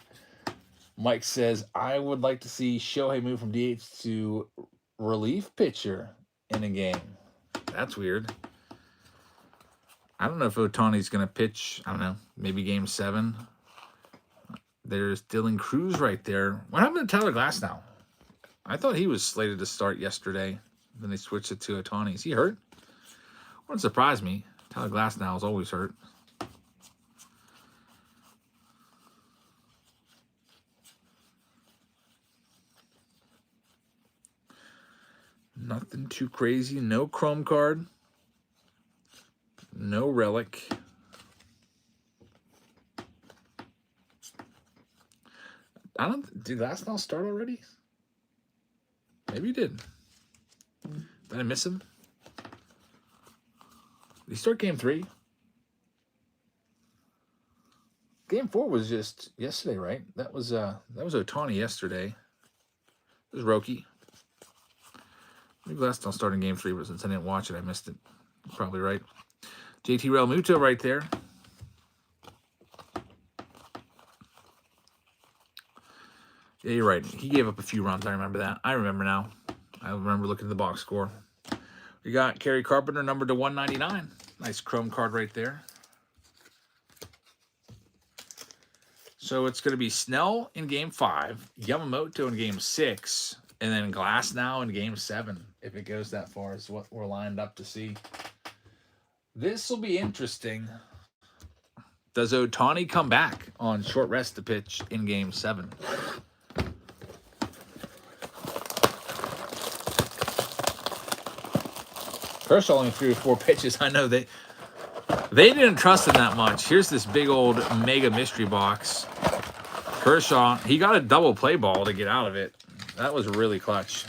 Mike says, I would like to see Shohei move from DH to relief pitcher in a game. That's weird. I don't know if Ohtani's going to pitch, I don't know, maybe game 7. There's Dylan Cruz right there. What happened to Tyler Glasnow? I thought he was slated to start yesterday. Then they switched it to Ohtani. Is he hurt? Wouldn't surprise me. Tyler Glasnow is always hurt. Nothing too crazy. No chrome card. No relic. Did Glasnow start already? Maybe he did. Did I miss him? Did he start game 3? Game 4 was just yesterday, right? That was Ohtani yesterday. It was Roki. Maybe Glasnow started game 3, but since I didn't watch it, I missed it. Probably right. JT Realmuto right there. Yeah, you're right. He gave up a few runs. I remember that. I remember now. I remember looking at the box score. We got Kerry Carpenter, numbered to 199. Nice chrome card right there. So it's going to be Snell in game 5, Yamamoto in game 6, and then Glasnow in game 7. If it goes that far is what we're lined up to see. This will be interesting. Does Ohtani come back on short rest to pitch in game 7? Kershaw only 3 or 4 pitches. I know they didn't trust him that much. Here's this big old mega mystery box. Kershaw, he got a double play ball to get out of it. That was really clutch.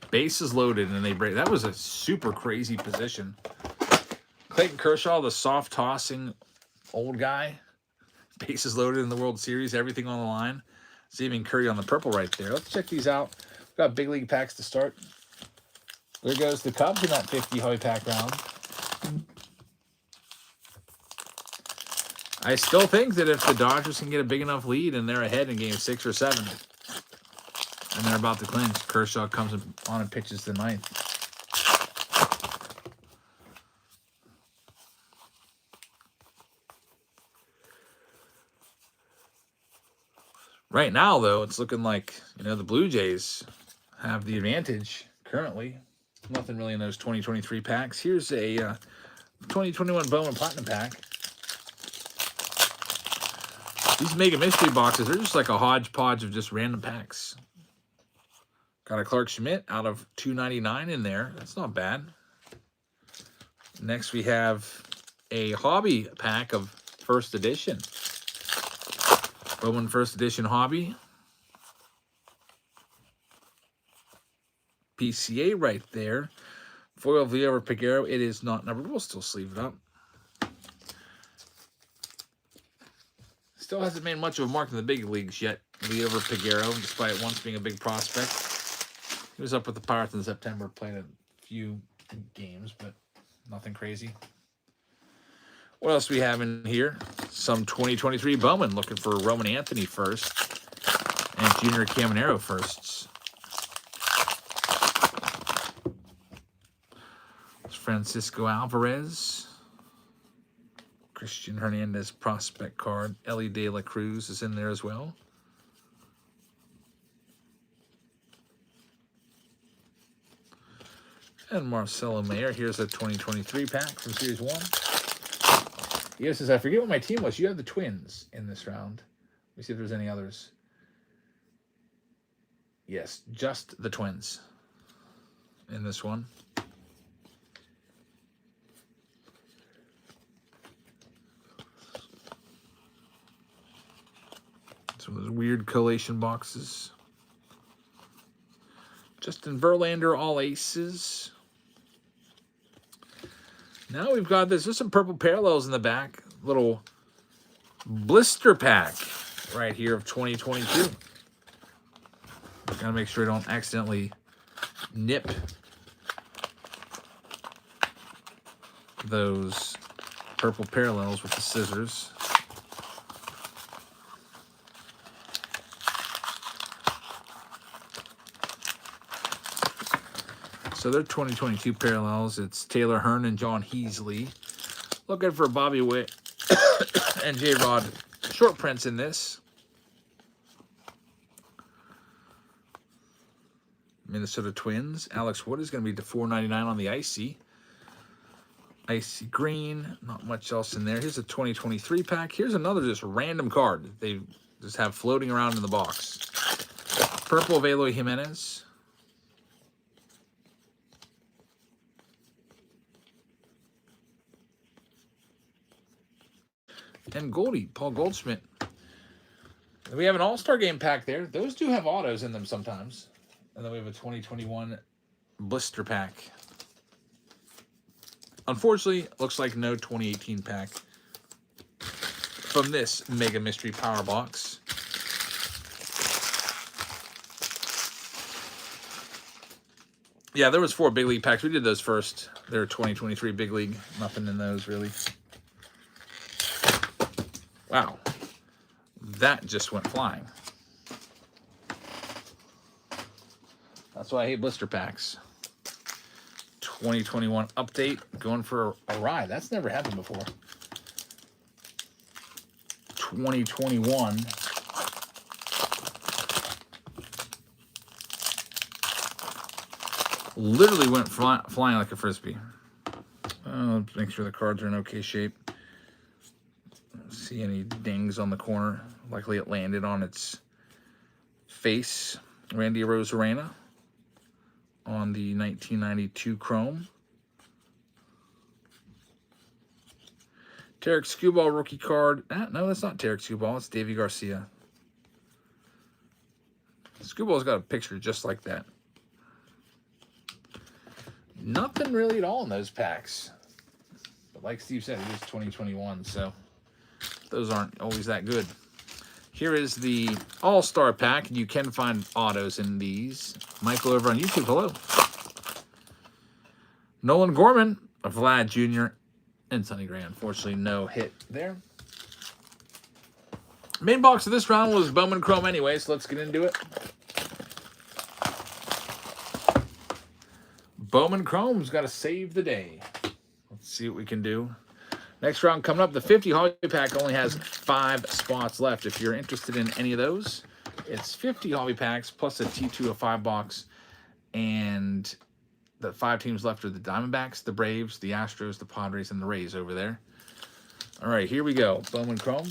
Bases loaded and they break. That was a super crazy position. Clayton Kershaw, the soft tossing old guy. Bases loaded in the World Series. Everything on the line. Stephen Curry on the purple right there. Let's check these out. We've got big league packs to start. There goes the Cubs in that 50 hobby pack round. I still think that if the Dodgers can get a big enough lead and they're ahead in game 6 or 7, and they're about to clinch, Kershaw comes on and pitches the 9th. Right now, though, it's looking like, the Blue Jays have the advantage currently. Nothing really in those 2023 packs. Here's a 2021 Bowman Platinum pack. These Mega Mystery boxes are just like a hodgepodge of just random packs. Got a Clark Schmidt out of 299 in there. That's not bad. Next, we have a hobby pack of first edition. Bowman first edition hobby. PCA right there. Foil Villar Peguero. It is not numbered. We'll still sleeve it up. Still hasn't made much of a mark in the big leagues yet. Villar Peguero, despite once being a big prospect. He was up with the Pirates in September, played a few games, but nothing crazy. What else do we have in here? Some 2023 Bowman looking for Roman Anthony first and Junior Caminero firsts. Francisco Alvarez, Christian Hernandez prospect card. Ellie De La Cruz is in there as well. And Marcelo Mayer. Here's a 2023 pack from Series 1. He says, I forget what my team was. You have the Twins in this round. Let me see if there's any others. Yes, just the Twins in this one. Some of those weird collation boxes. Justin Verlander, all aces. Now we've got this. There's some purple parallels in the back. Little blister pack right here of 2022. Gotta make sure I don't accidentally nip those purple parallels with the scissors. So they're 2022 parallels. It's Taylor Hearn and John Heasley. Looking for Bobby Witt and J-Rod short prints in this. Minnesota Twins. Alex Wood is going to be to $4.99 on the icy. Icy green. Not much else in there. Here's a 2023 pack. Here's another just random card that they just have floating around in the box. Purple of Eloy Jimenez. And Goldie, Paul Goldschmidt. We have an All-Star Game pack there. Those do have autos in them sometimes. And then we have a 2021 blister pack. Unfortunately, looks like no 2018 pack from this Mega Mystery Power Box. Yeah, there was 4 Big League packs. We did those first. They were 2023 Big League. Nothing in those, really. Wow. That just went flying. That's why I hate blister packs. 2021 update. Going for a ride. That's never happened before. 2021. Literally went flying like a frisbee. Make sure the cards are in okay shape. See any dings on the corner. Likely it landed on its face. Randy Arozarena on the 1992 Chrome. Tarek Skubal rookie card. No, that's not Tarek Skubal. It's Davy Garcia. Skubal's got a picture just like that. Nothing really at all in those packs. But like Steve said, it is 2021, so those aren't always that good. Here is the All-Star pack. You can find autos in these. Michael over on YouTube, hello. Nolan Gorman, Vlad Jr., and Sonny Gray. Unfortunately, no hit there. Main box of this round was Bowman Chrome anyway, so let's get into it. Bowman Chrome's got to save the day. Let's see what we can do. Next round coming up, the 50 hobby pack only has 5 spots left. If you're interested in any of those, it's 50 hobby packs plus a T205 box. And the 5 teams left are the Diamondbacks, the Braves, the Astros, the Padres, and the Rays over there. All right, here we go. Bowman Chrome.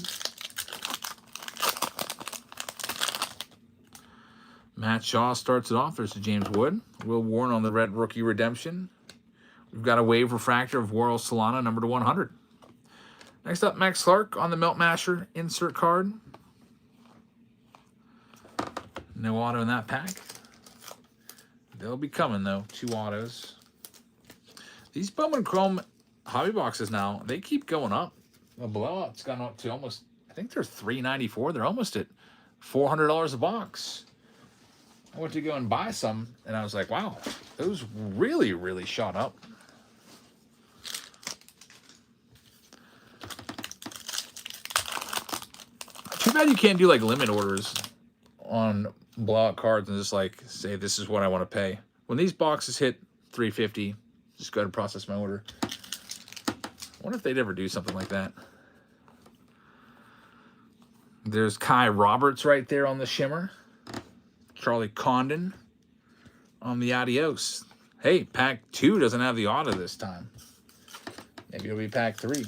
Matt Shaw starts it off. There's the James Wood. Will Warren on the red rookie redemption. We've got a wave refractor of Worrell Solana, number to 100. Next up, Max Clark on the Melt Masher insert card. No auto in that pack. They'll be coming, though. 2 autos. These Bowman Chrome hobby boxes now, they keep going up. The blowout's gone up to almost, I think they're $394. They're almost at $400 a box. I went to go and buy some, and I was like, wow, those really, really shot up. Too bad you can't do like limit orders on blowout cards and just like say this is what I want to pay. When these boxes hit $350, just go to process my order. I wonder if they'd ever do something like that. There's Kai Roberts right there on the shimmer. Charlie Condon on the Adios. Hey, pack 2 doesn't have the auto this time. Maybe it'll be pack 3.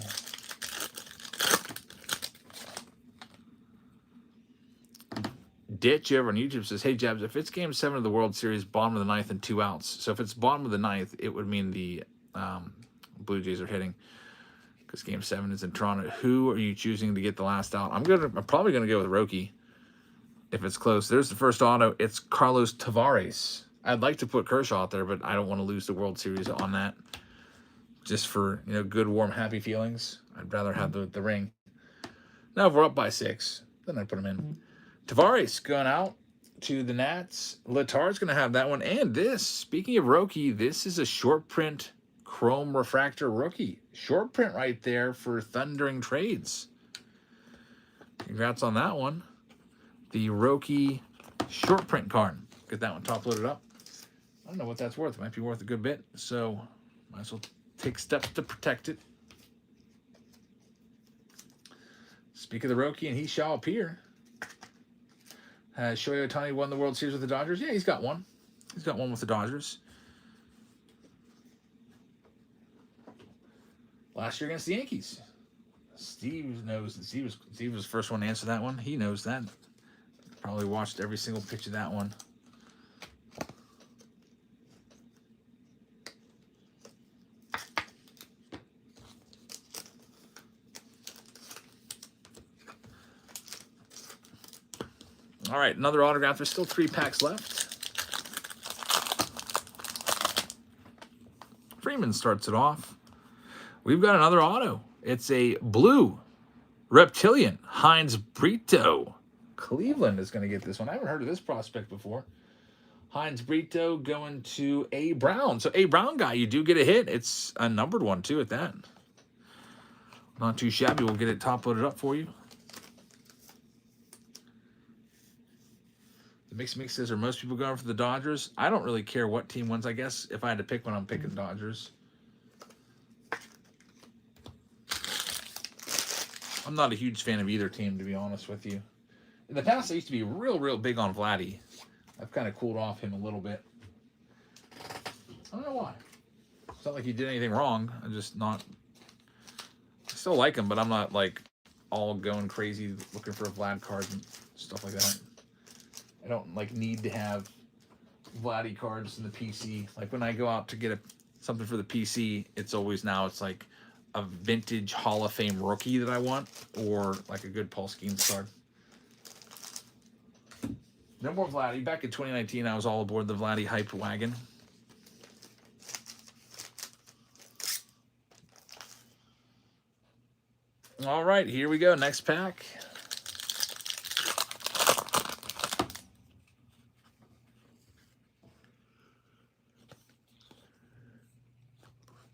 Ditch over on YouTube says, hey, Jabs, if it's Game 7 of the World Series, bottom of the ninth and 2 outs. So if it's bottom of the ninth, it would mean the Blue Jays are hitting because Game 7 is in Toronto. Who are you choosing to get the last out? I'm probably going to go with Roki if it's close. There's the first auto. It's Carlos Tavares. I'd like to put Kershaw out there, but I don't want to lose the World Series on that. Just for, good, warm, happy feelings. I'd rather have the ring. Now, if we're up by 6, then I'd put him in. Tavares going out to the Nats. Latar's going to have that one. And this, speaking of Roki, this is a short print chrome refractor rookie. Short print right there for Thundering Trades. Congrats on that one. The Roki short print card. Get that one top loaded up. I don't know what that's worth. It might be worth a good bit. So might as well take steps to protect it. Speak of the Roki, and he shall appear. Has Shohei Ohtani won the World Series with the Dodgers? Yeah, he's got one. He's got one with the Dodgers. Last year against the Yankees. Steve knows. Steve was the first one to answer that one. He knows that. Probably watched every single pitch of that one. All right, another autograph. There's still 3 packs left. Freeman starts it off. We've got another auto. It's a blue reptilian Heinz Brito. Cleveland is going to get this one. I haven't heard of this prospect before. Heinz Brito going to A. Brown. So A. Brown guy, you do get a hit. It's a numbered one too at that. Not too shabby. We'll get it top loaded up for you. The Mix says, are most people going for the Dodgers? I don't really care what team wins. I guess if I had to pick one, I'm picking Dodgers. I'm not a huge fan of either team, to be honest with you. In the past, I used to be real big on Vladdy. I've kind of cooled off him a little bit. I don't know why. It's not like he did anything wrong. I'm just not... I still like him, but I'm not, like, all going crazy looking for a Vlad card and stuff like that. I don't, like, need to have Vladdy cards in the PC. Like, when I go out to get something for the PC, it's always now, it's like a vintage Hall of Fame rookie that I want, or like a good Paul Skeens card. No more Vladdy. Back in 2019, I was all aboard the Vladdy hype wagon. All right, here we go. Next pack.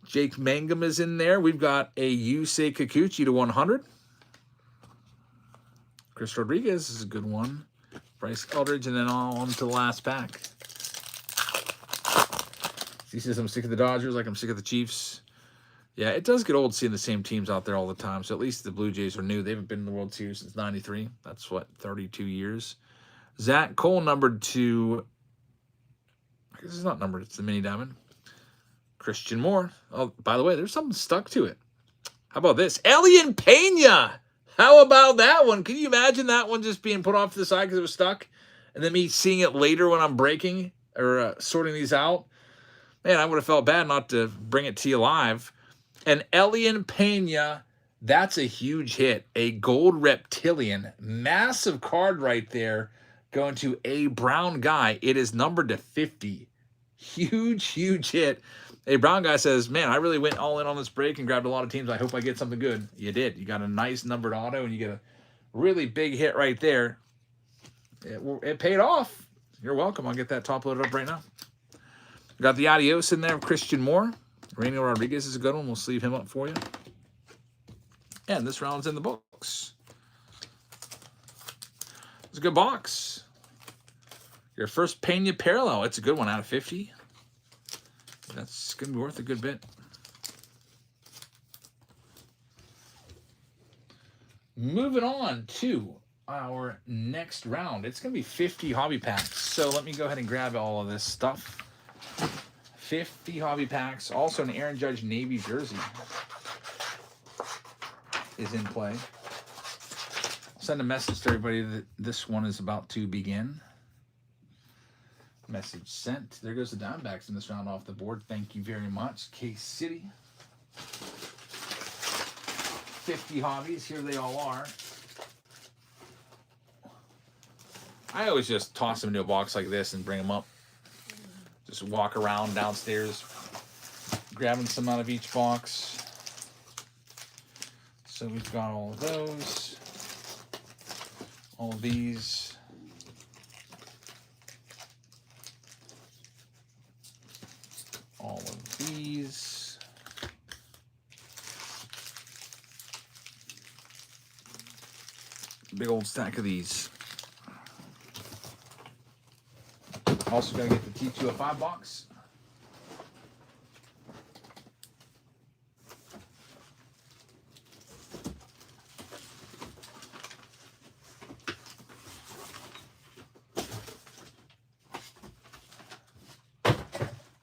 Jake Mangum is in there. We've got a Yusei Kikuchi to 100. Chris Rodriguez is a good one. Bryce Eldridge, and then on to the last pack. He says, I'm sick of the Dodgers like I'm sick of the Chiefs. Yeah, it does get old seeing the same teams out there all the time. So at least the Blue Jays are new. They haven't been in the World Series since 93. That's, what, 32 years. Zach Cole numbered to... I guess it's not numbered. It's the mini diamond. Christian Moore. Oh, by the way, there's something stuck to it. How about this? Elian Pena. How about that one? Can you imagine that one just being put off to the side because it was stuck? And then me seeing it later when I'm breaking or sorting these out? Man, I would have felt bad not to bring it to you live. And Elian Pena, that's a huge hit. A gold reptilian. Massive card right there going to A. Brown guy. It is numbered to 50. Huge hit. A Brown guy says, man, I really went all in on this break and grabbed a lot of teams. I hope I get something good. You did. You got a nice numbered auto, and you get a really big hit right there. It paid off. You're welcome. I'll get that top loaded up right now. Got the Adios in there of Christian Moore. Rainier Rodriguez is a good one. We'll sleeve him up for you. And this round's in the books. It's a good box. Your first Pena parallel. It's a good one out of 50. That's going to be worth a good bit. Moving on to our next round. It's going to be 50 hobby packs. So let me go ahead and grab all of this stuff. 50 hobby packs. Also, an Aaron Judge Navy jersey is in play. I'll send a message to everybody that this one is about to begin. Message sent. There goes the Diamondbacks in this round off the board. Thank you very much. Case City. 50 hobbies. Here they all are. I always just toss them into a box like this and bring them up. Just walk around downstairs, grabbing some out of each box. So we've got all of those. All of these. All of these. Big old stack of these. Also got to get the T205 box.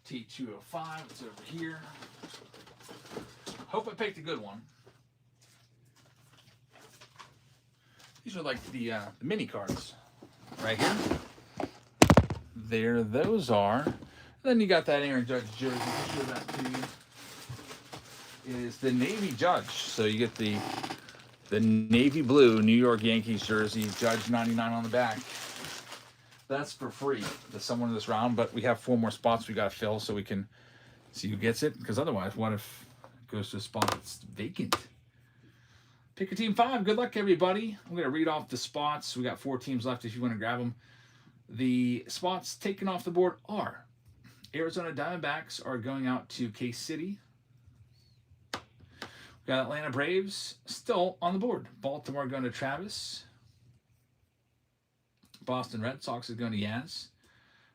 T205, it's over here. Hope I picked a good one. These are like the mini cards right here. There those are. And then you got that Aaron Judge jersey. I'll show that to you. Is the Navy Judge. So you get the navy blue New York Yankees jersey, Judge 99 on the back. That's for free to someone in this round, but we have 4 more spots we got to fill so we can see who gets it. Because otherwise, what if it goes to a spot that's vacant? Pick a team 5. Good luck, everybody. I'm going to read off the spots. We got 4 teams left if you want to grab them. The spots taken off the board are Arizona Diamondbacks are going out to Case City. We got Atlanta Braves still on the board. Baltimore going to Travis. Boston Red Sox is going to Yaz.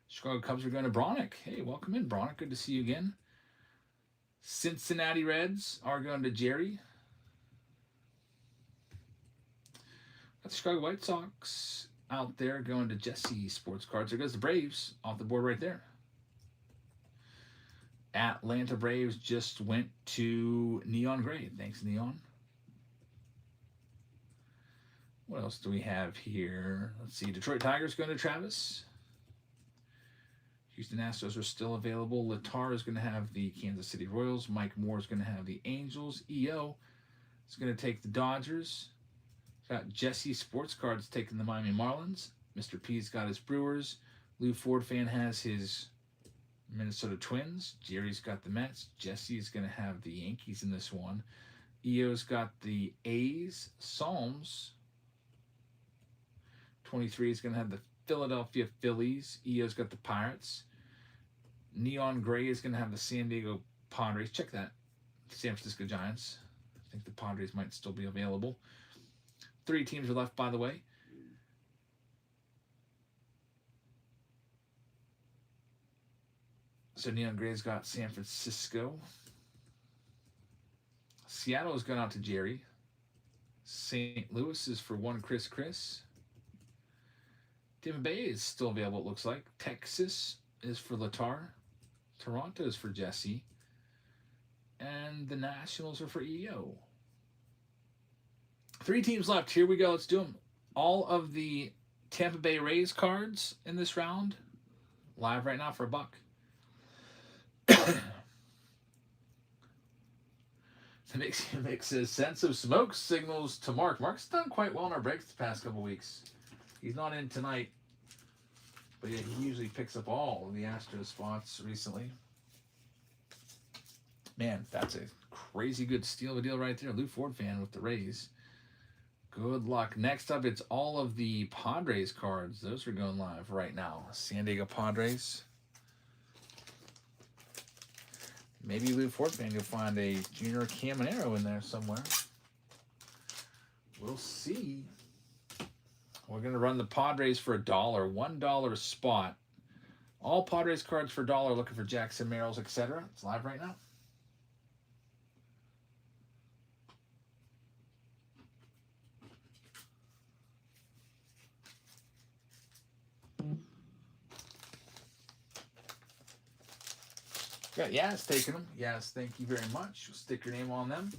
Chicago Cubs are going to Bronick. Hey, welcome in, Bronick. Good to see you again. Cincinnati Reds are going to Jerry. Got the Chicago White Sox out there going to Jesse Sports Cards. There goes the Braves off the board right there. Atlanta Braves just went to Neon Gray. Thanks, Neon. What else do we have here? Let's see. Detroit Tigers going to Travis. Houston Astros are still available. Latar is going to have the Kansas City Royals. Mike Moore is going to have the Angels. EO is going to take the Dodgers. Got Jesse Sports Cards taking the Miami Marlins. Mr. P's got his Brewers. Lou Ford fan has his Minnesota Twins. Jerry's got the Mets. Jesse's going to have the Yankees in this one. EO's got the A's. Psalms 23 is going to have the Philadelphia Phillies. EO's got the Pirates. Neon Gray is going to have the San Diego Padres. Check that. San Francisco Giants. I think the Padres might still be available. 3 teams are left, by the way. So Neon Gray's got San Francisco. Seattle is going out to Jerry. St. Louis is for one Chris. Tampa Bay is still available, it looks like. Texas is for Latar. Toronto is for Jesse. And the Nationals are for EO. 3 teams left. Here we go. Let's do them. All of the Tampa Bay Rays cards in this round. Live right now for $1. It makes a sense of smoke signals to Mark. Mark's done quite well in our breaks the past couple weeks. He's not in tonight. But yeah, he usually picks up all of the Astros spots recently. Man, that's a crazy good steal of a deal right there. Lou Ford fan with the Rays. Good luck. Next up, it's all of the Padres cards. Those are going live right now. San Diego Padres. Maybe Lou Ford fan, you'll find a Junior Caminero in there somewhere. We'll see. We're going to run the Padres for $1. $1 spot. All Padres cards for $1. Looking for Jackson Merrills, etc. It's live right now. Got Yaz taking them. Yaz, thank you very much. We'll stick your name on them.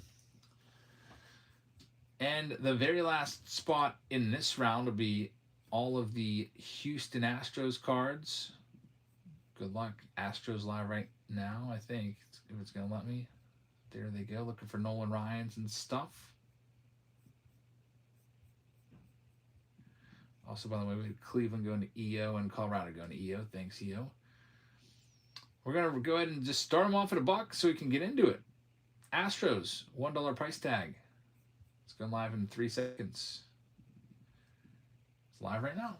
And the very last spot in this round will be all of the Houston Astros cards. Good luck. Astros live right now, I think. If it's going to let me. There they go. Looking for Nolan Ryans and stuff. Also, by the way, we have Cleveland going to EO and Colorado going to EO. Thanks, EO. We're going to go ahead and just start them off at $1 so we can get into it. Astros, $1 price tag. It's going live in 3 seconds. It's live right now.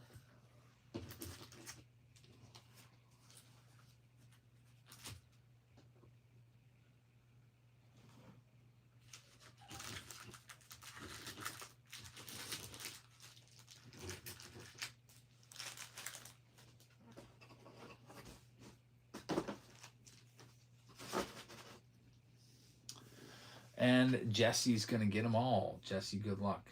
And Jesse's going to get them all. Jesse, good luck.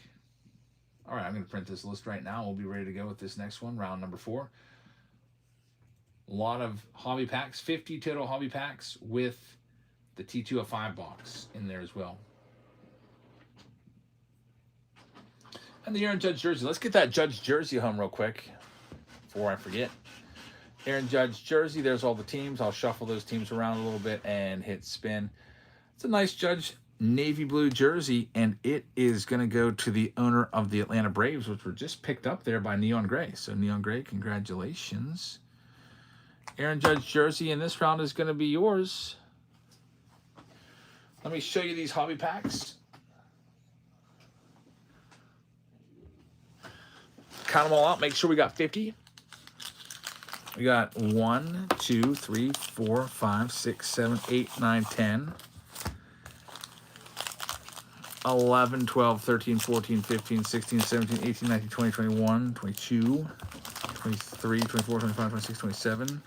All right, I'm going to print this list right now. We'll be ready to go with this next one, round number 4. A lot of hobby packs, 50 total hobby packs with the T205 box in there as well. And the Aaron Judge jersey. Let's get that Judge jersey home real quick before I forget. Aaron Judge jersey, there's all the teams. I'll shuffle those teams around a little bit and hit spin. It's a nice Judge navy blue jersey, and it is going to go to the owner of the Atlanta Braves, which were just picked up there by Neon Gray. So Neon Gray, congratulations. Aaron Judge jersey in this round is going to be yours. Let me show you these hobby packs. Count them all out. Make sure we got 50. We got 1, 2, 3, 4, 5, 6, 7, 8, 9, 10. 11, 12, 13, 14, 15, 16, 17, 18, 19, 20, 21, 22, 23, 24, 25, 26, 27.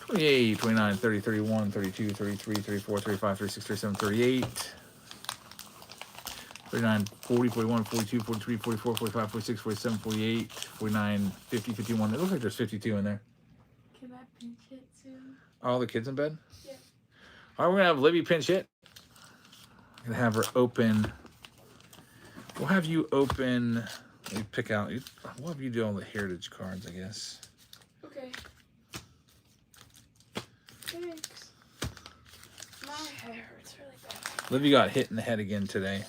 28, 29, 30, 31, 32, 33, 34, 35, 36, 37, 38. 39, 40, 41, 42, 43, 44, 45, 46, 47, 48, 49, 50, 51. It looks like there's 52 in there. Can I pinch it soon? Are all the kids in bed? Yeah. All right, we're going to have Libby pinch hit. I'm going to have her open. We'll have you open. Let me pick out. We'll have you do all the heritage cards, I guess. Okay. Thanks. My head hurts really bad. Libby got hit in the head again today.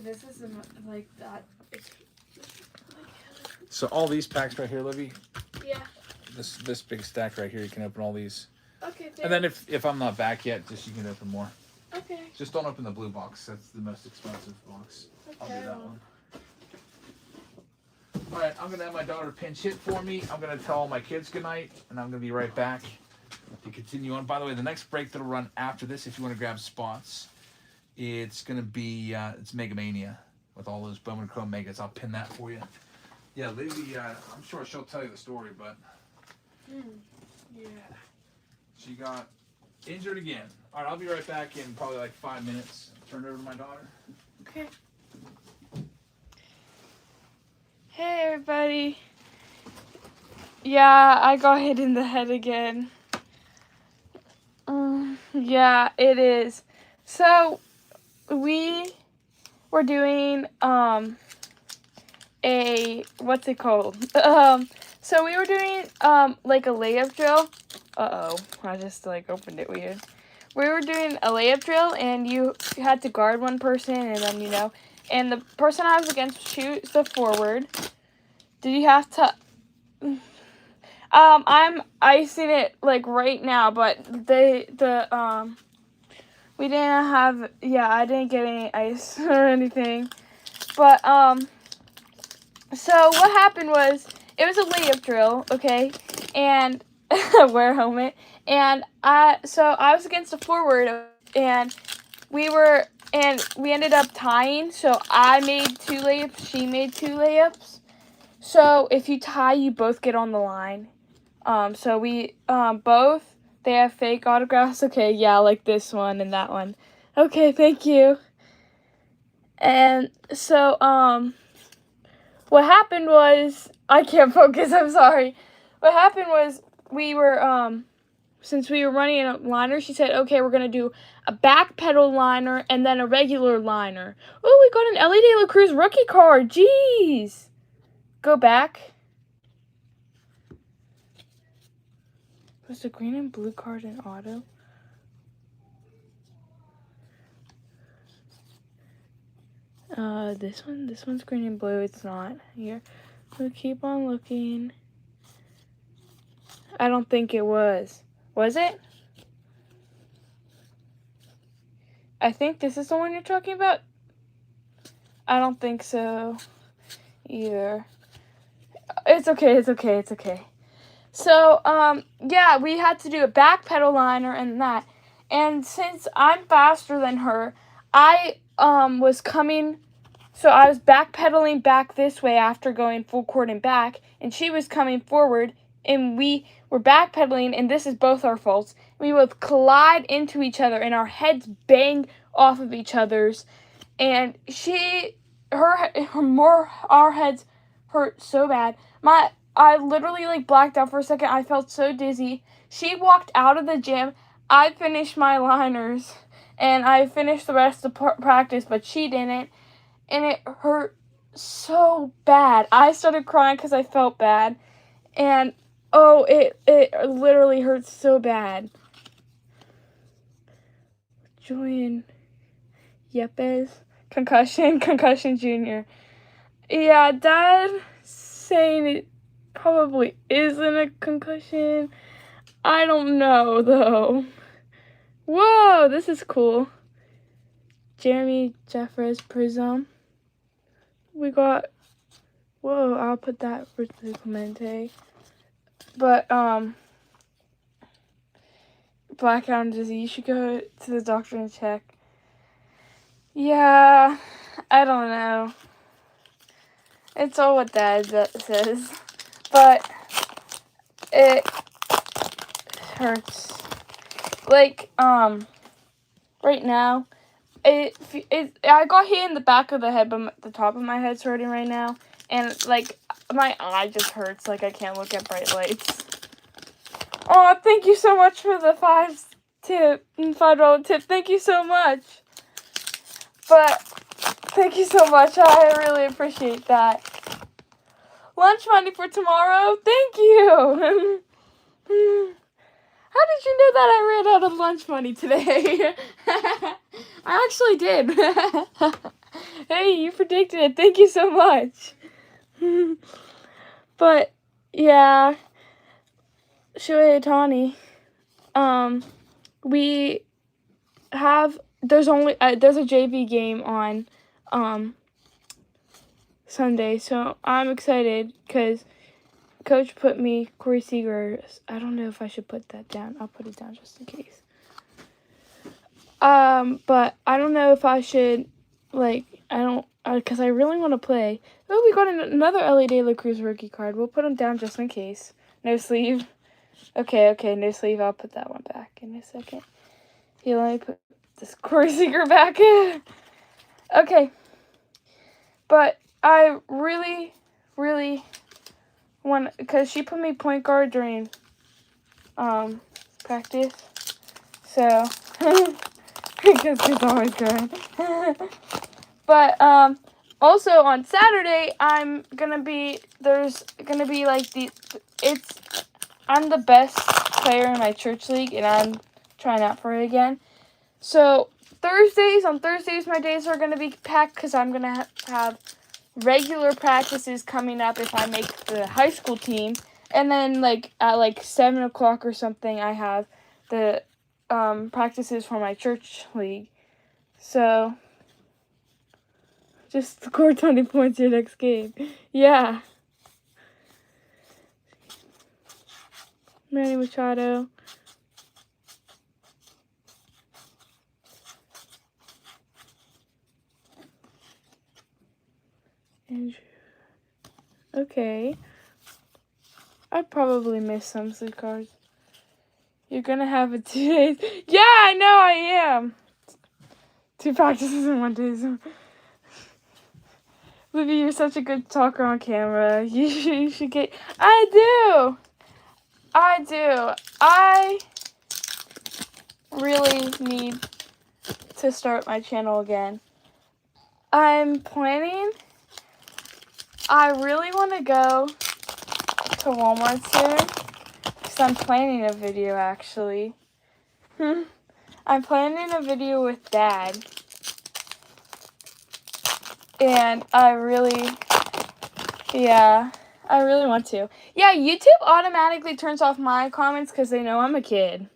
This isn't like that. So all these packs right here, Libby. Yeah. This big stack right here, you can open all these. Okay. Thanks. And then if I'm not back yet, just you can open more. Okay. Just don't open the blue box. That's the most expensive box. Okay. I'll do that one. All right, I'm going to have my daughter pinch hit for me. I'm going to tell all my kids goodnight, and I'm going to be right back to continue on. By the way, the next break that'll run after this, if you want to grab spots, it's going to be it's Mega Mania with all those Bowman Chrome Megas. I'll pin that for you. Yeah, Libby, I'm sure she'll tell you the story, but Yeah. she got injured again. All right, I'll be right back in probably like 5 minutes. Turn it over to my daughter. Okay. Hey everybody. Yeah, I got hit in the head again. Yeah, it is. So we were doing a what's it called? So we were doing like a layup drill. I just like opened it weird. We were doing a layup drill, and you had to guard one person, and then and the person I was against shoots the forward. Did you have to? I'm icing it like right now, but we didn't have. Yeah, I didn't get any ice or anything. But so what happened was it was a layup drill, okay, and wear a helmet, and I was against the forward, and we ended up tying. So I made 2 layups, she made 2 layups. So if you tie, you both get on the line. So we both, they have fake autographs. Okay, yeah, like this one and that one. Okay, thank you. And so what happened was, I can't focus, I'm sorry. What happened was, we were, since we were running a liner, she said, okay, we're going to do a back pedal liner and then a regular liner. Oh, we got an Ellie De La Cruz rookie card. Jeez. Go back. Was the green and blue card in auto? This one's green and blue. It's not here. We'll keep on looking. I don't think it was. Was it? I think this is the one you're talking about. I don't think so either. It's okay. So, yeah, we had to do a back pedal liner and that. And since I'm faster than her, I was coming, so I was backpedaling back this way after going full court and back, and she was coming forward, and we were backpedaling, and this is both our faults. We would collide into each other, and our heads bang off of each other's, and our heads hurt so bad. I literally like blacked out for a second. I felt so dizzy. She walked out of the gym. I finished my liners, and I finished the rest of practice, but she didn't, and it hurt so bad. I started crying because I felt bad, and oh, it literally hurts so bad. Julian Yepes, concussion junior. Yeah, Dad saying it probably isn't a concussion. I don't know, though. Whoa, this is cool. Jeremy Jeffers Prism. We got... Whoa, I'll put that for the Clemente. But, blackout disease. You should go to the doctor and check. Yeah, I don't know. It's all what Dad says. But it hurts. Like, right now, I got hit in the back of the head, but the top of my head's hurting right now. And, like, my eye just hurts. Like, I can't look at bright lights. Oh, thank you so much for the $5 tip. Thank you so much. But, thank you so much. I really appreciate that. Lunch money for tomorrow? Thank you. How did you know that I ran out of lunch money today? I actually did. Hey, you predicted it. Thank you so much. But, yeah. Shohei Ohtani. We have... There's a JV game on Sunday, so I'm excited because Coach put me, Corey Seager, I don't know if I should put that down. I'll put it down just in case. But I don't know if I should, because I really want to play. Oh, we got another Ellie De La Cruz rookie card. We'll put him down just in case. No sleeve. Okay, no sleeve. I'll put that one back in a second. Here, let me put this Corey Seager back in. Okay. But I really, really want, because she put me point guard during practice. So, because she's always good. But also on Saturday, I'm gonna be I'm the best player in my church league, and I'm trying out for it again. So on Thursdays my days are gonna be packed because I'm gonna have regular practices coming up if I make the high school team, and then at 7 o'clock or something I have the practices for my church league. So just score 20 points your next game. Yeah. Manny Machado. Andrew. Okay. I probably missed some sleep cards. You're gonna have it 2 days. Yeah, I know I am. 2 practices in 1 day. Libby, you're such a good talker on camera. You should get. I do. I really need to start my channel again. I'm planning. I really want to go to Walmart soon because I'm planning a video actually. I'm planning a video with Dad. And I really want to. Yeah, YouTube automatically turns off my comments because they know I'm a kid.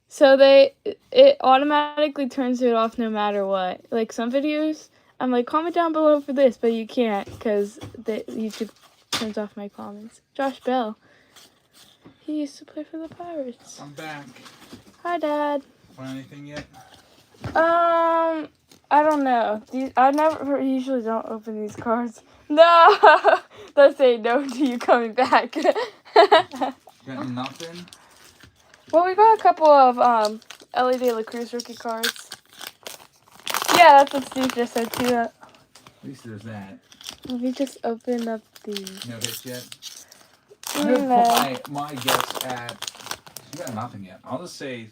So it automatically turns it off no matter what. Like some videos, I'm like, comment down below for this, but you can't because YouTube turns off my comments. Josh Bell. He used to play for the Pirates. I'm back. Hi, Dad. Find anything yet? I don't know. I never usually don't open these cards. No! Don't say no to you coming back. Got nothing? Well, we got a couple of Ellie De La Cruz rookie cards. Yeah, that's what Steve just said too. At least there's that. Let me just open up the... No hits yet? I'm going to put my guess at... You got nothing yet. I'll say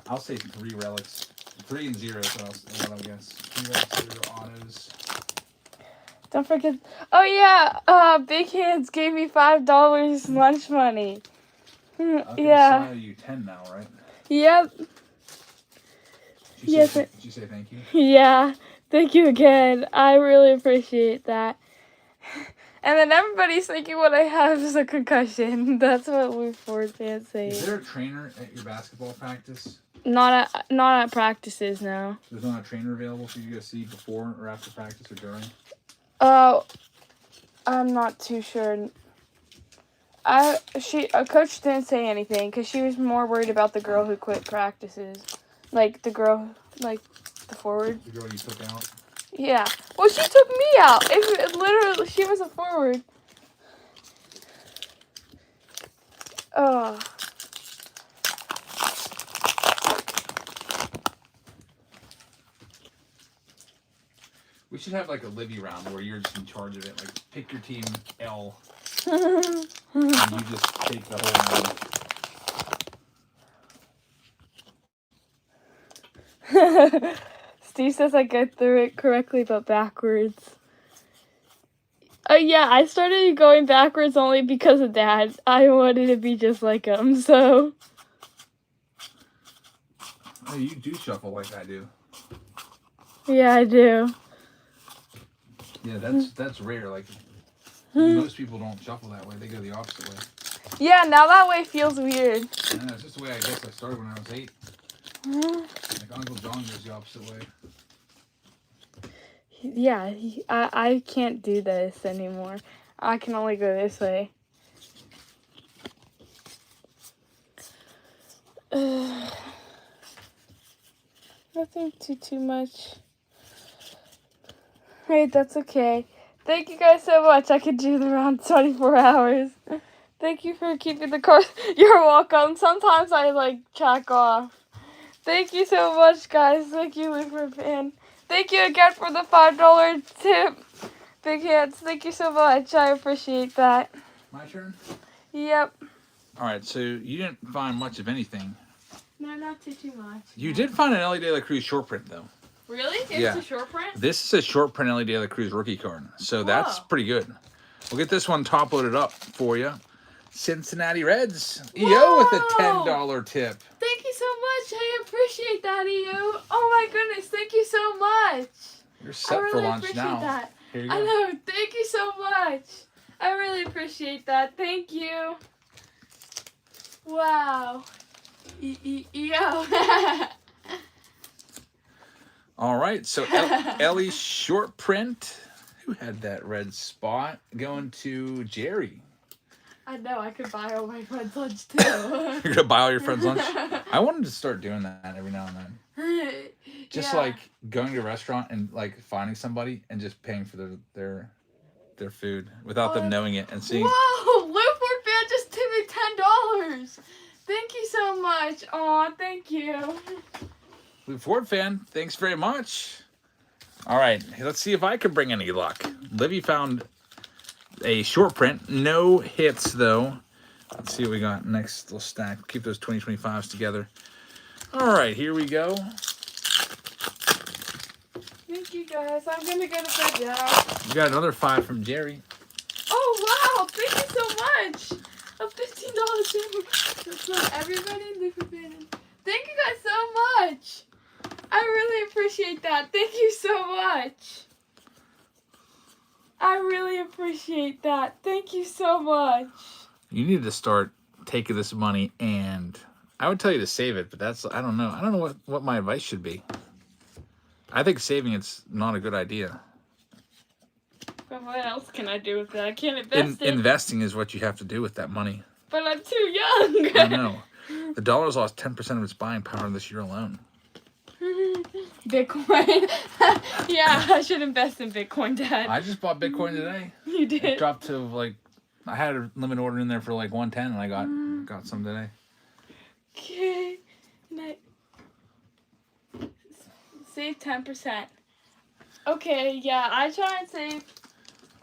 3 relics. 3 and 0 is what I'll guess. 3 relics, 0 autos. Don't forget... Oh yeah, Big Hands gave me $5 lunch money. Yeah. I owe you 10 now, right? Yep. Did you say thank you? Yeah. Thank you again. I really appreciate that. And then everybody's thinking what I have is a concussion. That's what we're Ford fans saying. Is there a trainer at your basketball practice? Not at practices, no. There's not a trainer available for you to see before or after practice or during? Oh, I'm not too sure. Coach didn't say anything because she was more worried about the girl who quit practices, like the girl, like the forward. The girl you took out. Yeah. Well, she took me out. It literally, she was a forward. Oh. We should have like a Libby round where you're just in charge of it. Like pick your team L, and you just take the whole round. Steve says I go through it correctly, but backwards. Yeah, I started going backwards only because of Dad. I wanted to be just like him, so. Oh, you do shuffle like I do. Yeah, I do. Yeah, that's rare. Like most people don't shuffle that way; they go the opposite way. Yeah, now that way feels weird. I know, it's just the way I guess I started when I was 8. Like Uncle John goes the opposite way. Yeah, I can't do this anymore. I can only go this way. Nothing too much. Hey, that's okay. Thank you guys so much. I could do the round 24 hours. Thank you for keeping the cards. You're welcome. Sometimes I track off. Thank you so much, guys. Thank you, Luke fan. Thank you again for the $5 tip. Big Hands, thank you so much. I appreciate that. My turn? Yep. All right, so you didn't find much of anything. No, not too much. You did find an Ellie De La Cruz short print, though. Really? Yeah. It's a short print? This is a short print Ellie De La Cruz rookie card, so that's pretty good. We'll get this one top loaded up for you. Cincinnati Reds. EO with a $10 tip. Thank you so much. I appreciate that, EO. Oh my goodness, thank you so much. You're set for lunch now. That. Here you go. I know. Thank you so much. I really appreciate that. Thank you. Wow. EO. All right, so Ellie's short print. Who had that red spot? Going to Jerry. I know, I could buy all my friends' lunch too. You're going to buy all your friends' lunch? I wanted to start doing that every now and then. Just like going to a restaurant and like finding somebody and just paying for their food without them knowing it and seeing. Whoa! Luke fan just tipped me $10. Thank you so much. Aw, thank you. Blue Ford fan, thanks very much. All right, let's see if I can bring any luck. Livy found a short print. No hits, though. Let's see what we got next little stack. Keep those 2025s together. All right, here we go. Thank you guys. I'm gonna go to bed now. We got another 5 from Jerry. Oh wow! Thank you so much. A $15 super from everybody in the community. Thank you guys so much. I really appreciate that. Thank you so much. I really appreciate that. Thank you so much. You need to start taking this money, and I would tell you to save it, but I don't know. I don't know what my advice should be. I think saving it's not a good idea. But what else can I do with that? I can't invest it. Investing is what you have to do with that money. But I'm too young. I know. The dollar's lost 10% of its buying power this year alone. Bitcoin. Yeah, I should invest in Bitcoin, Dad. I just bought Bitcoin today. You did. It dropped to like, I had a limit order in there for like 110, and I got some today. Okay. Save 10%. Okay, yeah, I try and save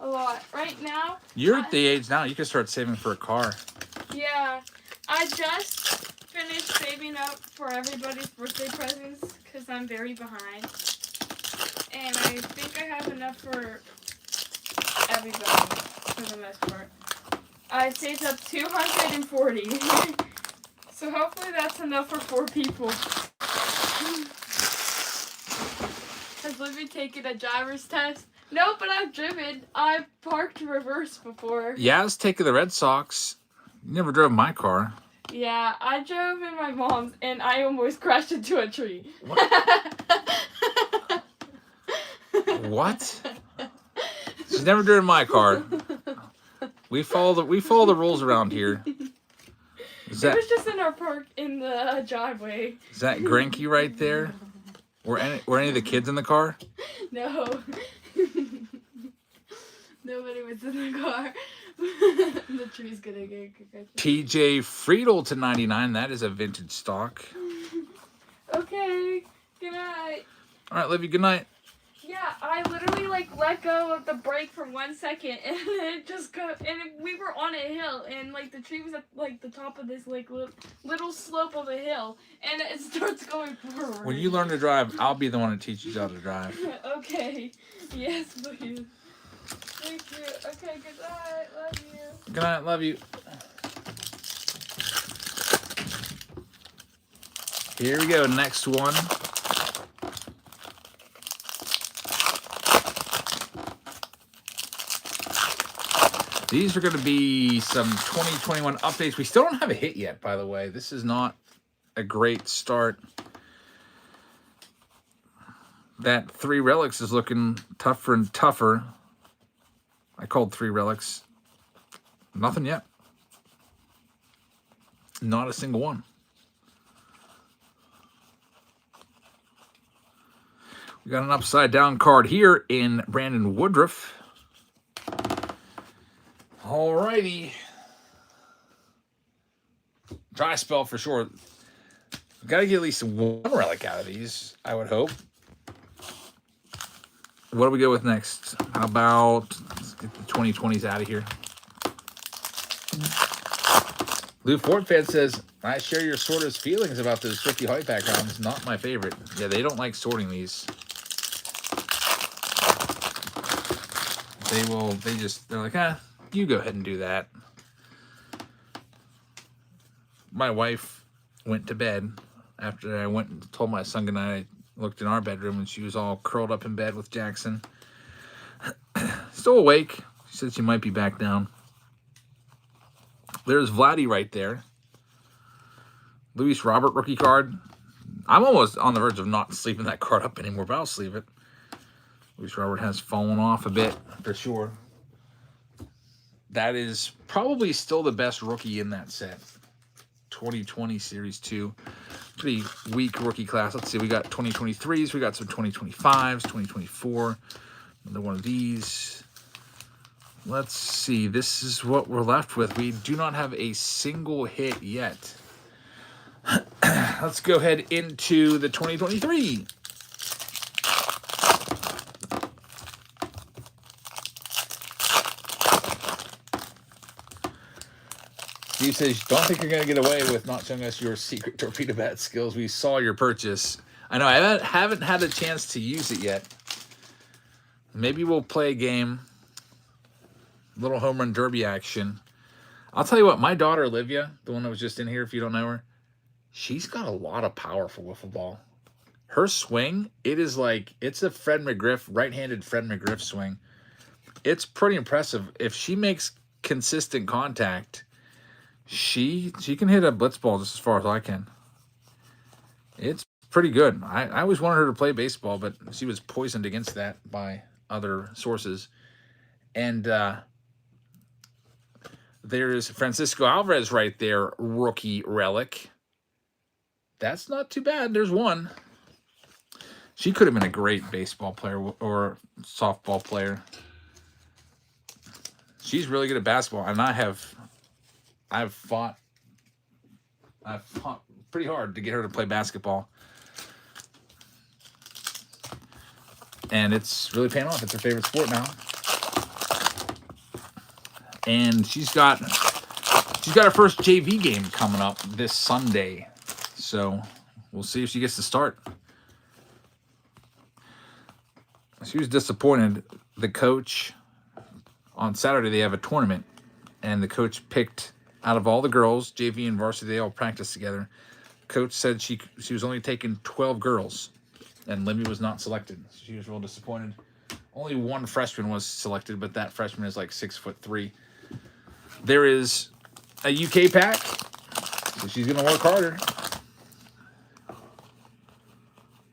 a lot. Right now, You're at the age now you can start saving for a car. yeah, I just finished saving up for everybody's birthday presents because I'm very behind. And I think I have enough for everybody for the most part. I saved up 240. So hopefully that's enough for 4 people. Has Livy taken a driver's test? No, but I've driven. I've parked reverse before. Yaz taking the Red Sox. You never drove my car. Yeah, I drove in my mom's and I almost crashed into a tree. What? She's never driven my car. We follow the rules around here. It was just in our park in the driveway. Is that Granky right there? Were any of the kids in the car? No. Nobody was in the car. The tree's gonna get concussion. TJ Friedel to 99. That is a vintage stock. Okay. Good night. All right, Livy. Good night. Yeah, I literally let go of the brake for 1 second and it just we were on a hill and the tree was at the top of this little slope of a hill and it starts going forward. When you learn to drive, I'll be the one to teach you how to drive. Okay. Yes, please. Thank you. Okay, good night. Love you. Good night. Love you. Here we go. Next one. These are going to be some 2021 updates. We still don't have a hit yet, by the way. This is not a great start. That 3 relics is looking tougher and tougher. I called 3 relics. Nothing yet. Not a single one. We got an upside down card here in Brandon Woodruff. Alrighty. Dry spell for sure. Got to get at least one relic out of these, I would hope. What do we go with next? How about, let's get the 2020s out of here. Lou Ford fan says, I share your sorter's feelings about those 50 Hoy Pack rounds. Not my favorite. Yeah, they don't like sorting these. They're like, you go ahead and do that. My wife went to bed after I went and told my son goodnight. I looked in our bedroom and she was all curled up in bed with Jackson. Still awake. She said she might be back down. There's Vladdy right there. Luis Robert rookie card. I'm almost on the verge of not sleeping that card up anymore, but I'll sleeve it. Luis Robert has fallen off a bit for sure. That is probably still the best rookie in that set. 2020 Series 2. Pretty weak rookie class. Let's see, we got 2023s, we got some 2025s, 2024. Another one of these. Let's see, this is what we're left with. We do not have a single hit yet. Let's go ahead into the 2023. Steve says, don't think you're going to get away with not showing us your secret torpedo bat skills. We saw your purchase. I know, I haven't had a chance to use it yet. Maybe we'll play a game. Little home run derby action. I'll tell you what, my daughter Olivia, the one that was just in here, if you don't know her, she's got a lot of power for wiffle ball. Her swing, it's a Fred McGriff, right-handed Fred McGriff swing. It's pretty impressive. If she makes consistent contact, she can hit a blitz ball just as far as I can. It's pretty good. I always wanted her to play baseball, but she was poisoned against that by other sources. And there's Francisco Alvarez right there, rookie relic. That's not too bad. There's one. She could have been a great baseball player or softball player. She's really good at basketball, and I've fought pretty hard to get her to play basketball. And it's really paying off. It's her favorite sport now. And she's got her first JV game coming up this Sunday. So we'll see if she gets to start. She was disappointed. The coach, on Saturday, they have a tournament. And the coach picked, out of all the girls, JV and varsity, they all practiced together. Coach said she was only taking 12 girls. And Limby was not selected. She was real disappointed. Only one freshman was selected, but that freshman is like 6'3". There is a UK pack, so she's going to work harder.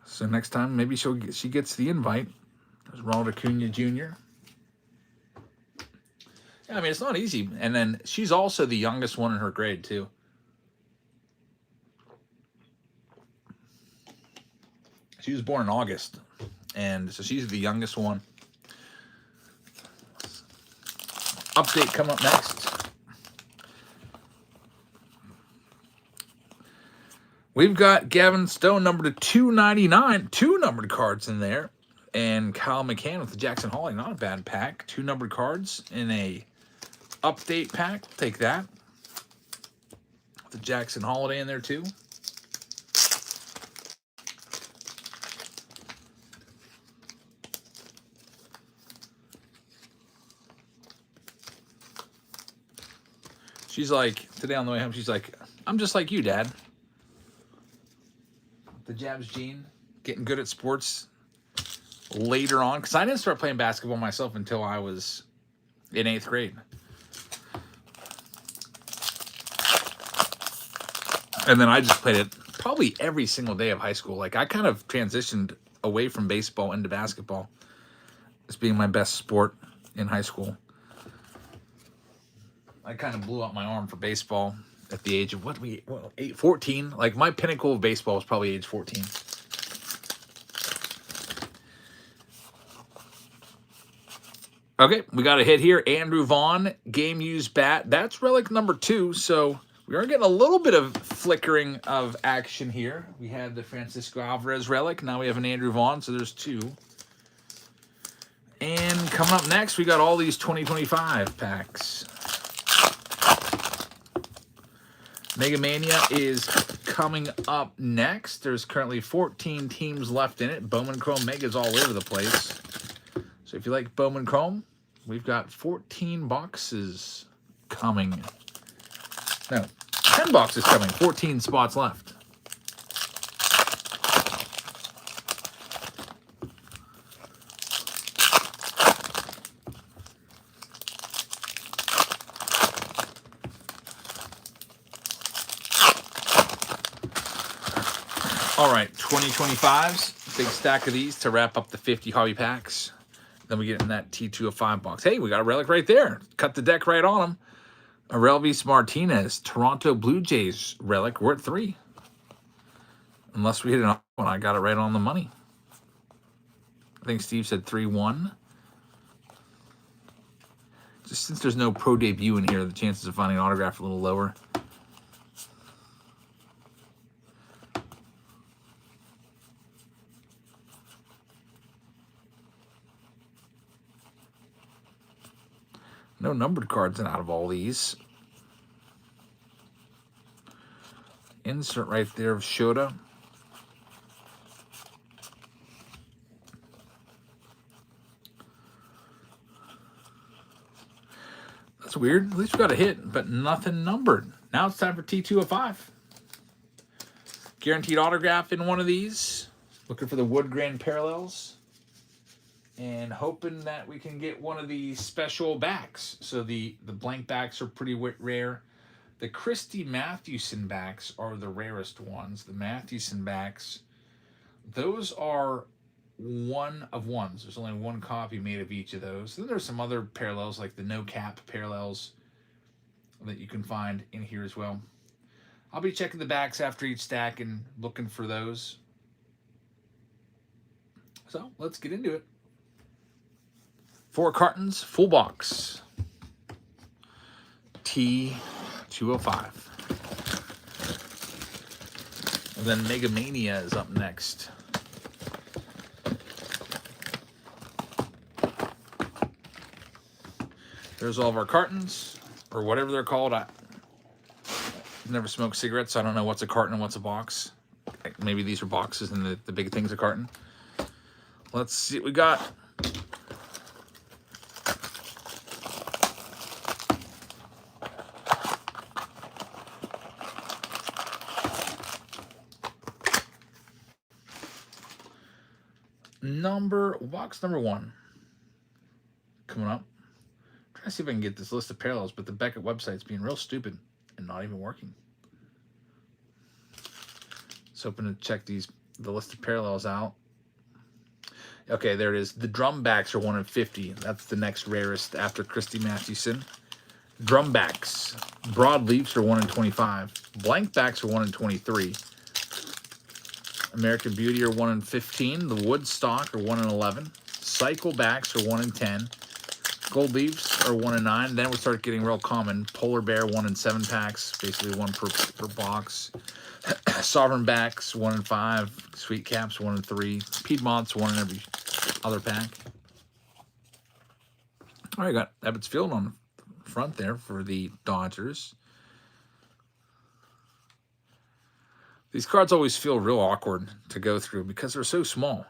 So next time, maybe she gets the invite. There's Ronald Acuna Jr. Yeah, I mean, it's not easy. And then she's also the youngest one in her grade, too. She was born in August, and so she's the youngest one. Update coming up next. We've got Gavin Stone numbered to 299, 2 numbered cards in there. And Kyle McCann with the Jackson Holiday, not a bad pack. 2 numbered cards in a update pack. Take that. The Jackson Holiday in there too. She's like, today on the way home, she's like, I'm just like you, Dad. The Jabs gene, getting good at sports later on. Because I didn't start playing basketball myself until I was in 8th grade. And then I just played it probably every single day of high school. Like, I kind of transitioned away from baseball into basketball as being my best sport in high school. I kind of blew out my arm for baseball at the age of, 14? Like, my pinnacle of baseball was probably age 14. Okay, we got a hit here. Andrew Vaughn, game used bat. That's relic number 2, so we are getting a little bit of flickering of action here. We had the Francisco Alvarez relic. Now we have an Andrew Vaughn, so there's 2. And coming up next, we got all these 2025 packs. Mega Mania is coming up next. There's currently 14 teams left in it. Bowman Chrome Mega's all over the place. So if you like Bowman Chrome, we've got 14 boxes coming. No, 10 boxes coming. 14 spots left. All right, 2025s, big stack of these to wrap up the 50 hobby packs. Then we get in that T205 box. Hey, we got a relic right there. Cut the deck right on them. Aurelvis Martinez, Toronto Blue Jays relic. We're at 3. Unless we hit another one, I got it right on the money. I think Steve said 3-1. Just since there's no pro debut in here, the chances of finding an autograph are a little lower. No numbered cards out of all these. insert right there of Shota. That's weird. At least we got a hit, but nothing numbered. Now it's time for T205. Guaranteed autograph in one of these. Looking for the wood grain parallels. And hoping that we can get one of the special backs. So the blank backs are pretty rare. The Christy Mathewson backs are the rarest ones. The Mathewson backs, those are one of ones. There's only one copy made of each of those. Then there's some other parallels like the no cap parallels that you can find in here as well. I'll be checking the backs after each stack and looking for those. So let's get into it. 4 cartons, full box. T205. And then Mega Mania is up next. There's all of our cartons, or whatever they're called. I've never smoked cigarettes, so I don't know what's a carton and what's a box. Maybe these are boxes and the big thing's a carton. Let's see what we got. Box number 1 coming up. Trying to see if I can get this list of parallels, but the Beckett website's being real stupid and not even working. Just hoping to check the list of parallels out. Okay, there it is. The drum backs are 1 in 50. That's the next rarest after Christy Mathewson. Drum backs. Broadleafs are 1 in 25. Blank backs are 1 in 23. American Beauty are 1 in 15. The Woodstock are 1 in 11. Cycle backs are 1 in 10. Gold leaves are 1 in 9. Then we start getting real common. Polar Bear 1 in 7 packs, basically 1 per box. Sovereign backs 1 in 5. Sweet caps 1 in 3. Piedmonts 1 in every other pack. All right, got Ebbets Field on the front there for the Dodgers. These cards always feel real awkward to go through because they're so small.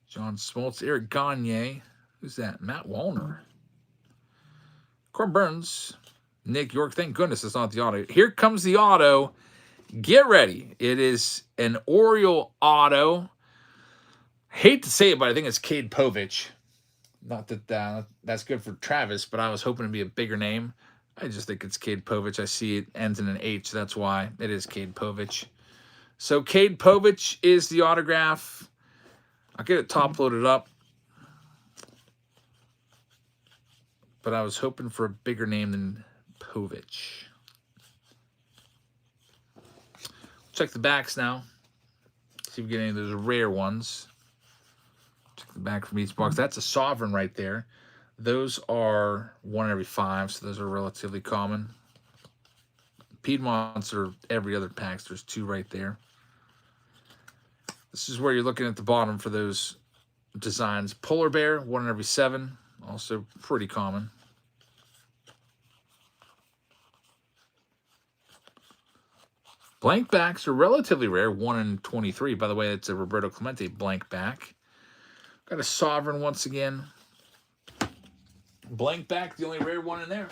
John Smoltz, Eric Gagne. Who's that? Matt Wallner. Corbin Burns. Nick York. Thank goodness it's not the auto. Here comes the auto. Get ready. It is an Oriole auto. Hate to say it, but I think it's Cade Povich. Not that that's good for Travis, but I was hoping to be a bigger name. I just think it's Cade Povich. I see it ends in an H. That's why it is Cade Povich. So Cade Povich is the autograph. I'll get it top loaded up. But I was hoping for a bigger name than Povich. Check the backs now. See if we get any of those rare ones. Check the back from each box. That's a Sovereign right there. Those are 1 in every 5, so those are relatively common. Piedmonts are every other pack. So there's 2 right there. This is where you're looking at the bottom for those designs. Polar Bear, 1 in every 7. Also pretty common. Blank backs are relatively rare. 1 in 23. By the way, it's a Roberto Clemente blank back. Got a Sovereign once again. Blank back, the only rare one in there.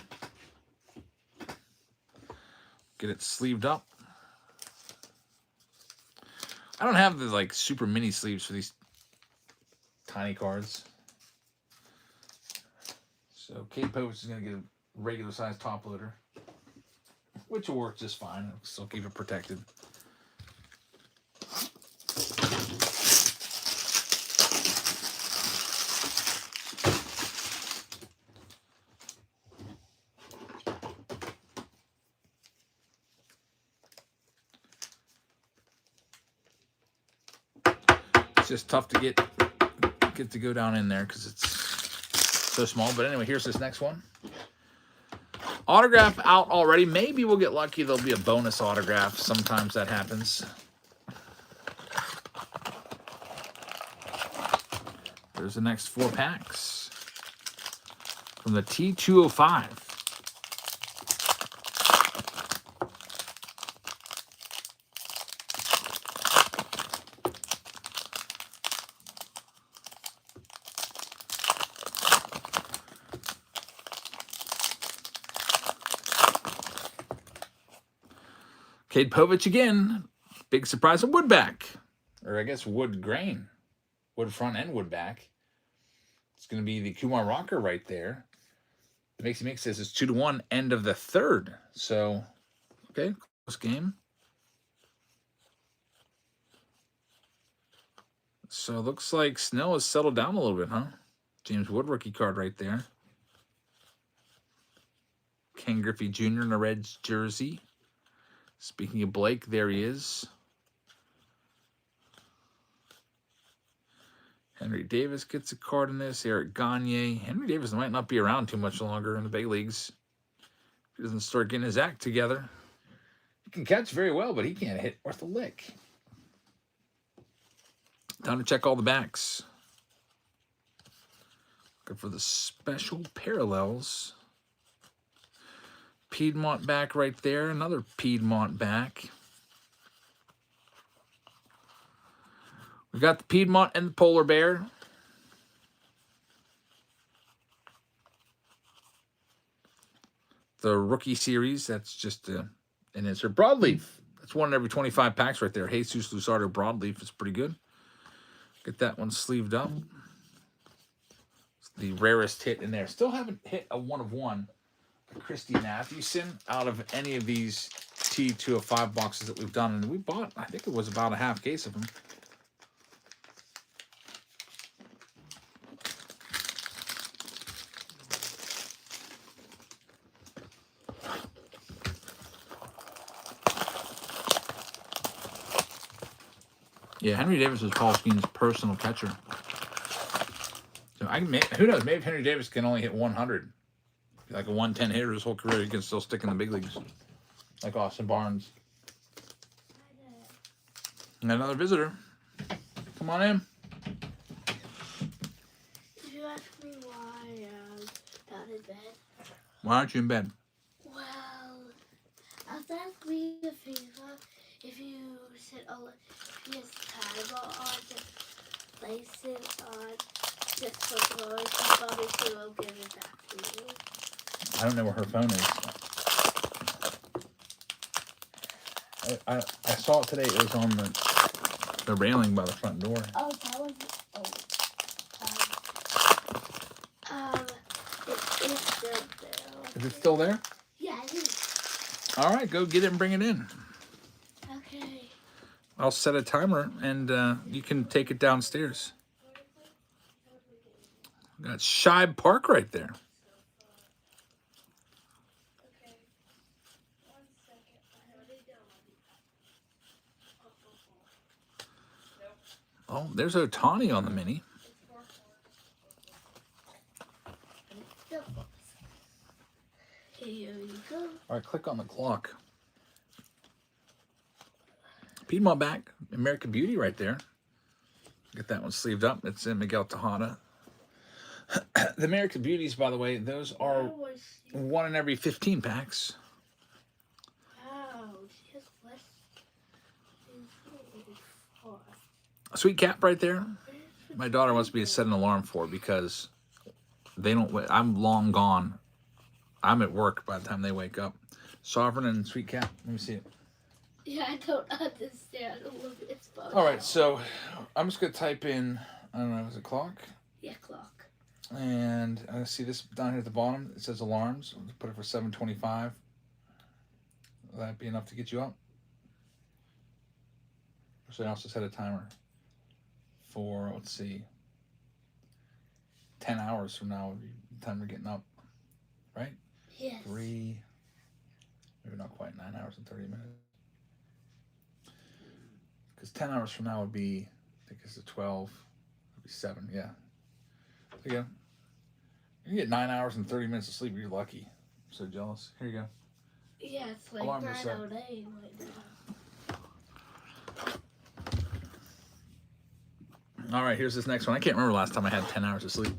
Get it sleeved up. I don't have the like super mini sleeves for these tiny cards. So Cade Povich is going to get a regular size top loader, which will work just fine. It'll still keep it protected. It's just tough to get to go down in there because it's so small. But anyway, here's this next one. Autograph out already. Maybe we'll get lucky. There'll be a bonus autograph. Sometimes that happens. There's the next 4 packs from the T205. Cade Povich again. Big surprise of Woodback. Or I guess wood grain. Wood front and wood back. It's going to be the Kumar Rocker right there. The Makes Mix says it's 2-1, end of the third. So, okay, close game. So, looks like Snell has settled down a little bit, huh? James Wood rookie card right there. Ken Griffey Jr. in a Reds jersey. Speaking of Blake, there he is. Henry Davis gets a card in this. Eric Gagne. Henry Davis might not be around too much longer in the big leagues. If he doesn't start getting his act together. He can catch very well, but he can't hit worth a lick. Time to check all the backs. Good for the special parallels. Piedmont back right there. Another Piedmont back. We got the Piedmont and the Polar Bear. The rookie series, that's just an insert. Broadleaf. That's one in every 25 packs right there. Jesus Luzardo Broadleaf is pretty good. Get that one sleeved up. It's the rarest hit in there. Still haven't hit a 1/1. Christy Mathewson out of any of these T205 boxes that we've done. And we bought, I think it was about a half case of them. Yeah, Henry Davis was Paul Skeen's personal catcher. So who knows? Maybe Henry Davis can only hit 100. Like a 110 hitter his whole career, he can still stick in the big leagues. Like Austin Barnes. And another visitor. Come on in. Did you ask me why not in bed? Why aren't you in bed? Well, I was asking the FIFA if you set a PS timer on, just place it on, just for blowing, you obviously will give it back to you. I don't know where her phone is. I saw it today. It was on the railing by the front door. Oh, that was. It is still there. Is it still there? Yeah, it is. All right, go get it and bring it in. Okay. I'll set a timer and you can take it downstairs. Got Shibe Park right there. Oh, there's Ohtani on the mini. Here you go. All right, click on the clock. Piedmont back. American Beauty right there. Get that one sleeved up. It's in Miguel Tejada. The American Beauties, by the way, those are one in every 15 packs. Wow, she has less. Sweet Cap right there. My daughter wants me to set an alarm for because they don't. I'm long gone. I'm at work by the time they wake up. Sovereign and Sweet Cap. Let me see it. Yeah, I don't understand all of this. All right, so I'm just gonna type in. I don't know. Is it clock? Yeah, clock. And I see this down here at the bottom. It says alarms. I'll put it for 7:25. Will that be enough to get you up? Or should I also set a timer for, let's see, 10 hours from now would be the time we're getting up, right? Yes. 3, maybe not quite, 9 hours and 30 minutes. Because 10 hours from now would be, I think it's a 12, would be 7, yeah. There you go. You get 9 hours and 30 minutes of sleep, you're lucky. I'm so jealous. Here you go. Yeah, it's like Alarm was set. 9:08 right now. All right, here's this next one. I can't remember last time I had 10 hours of sleep.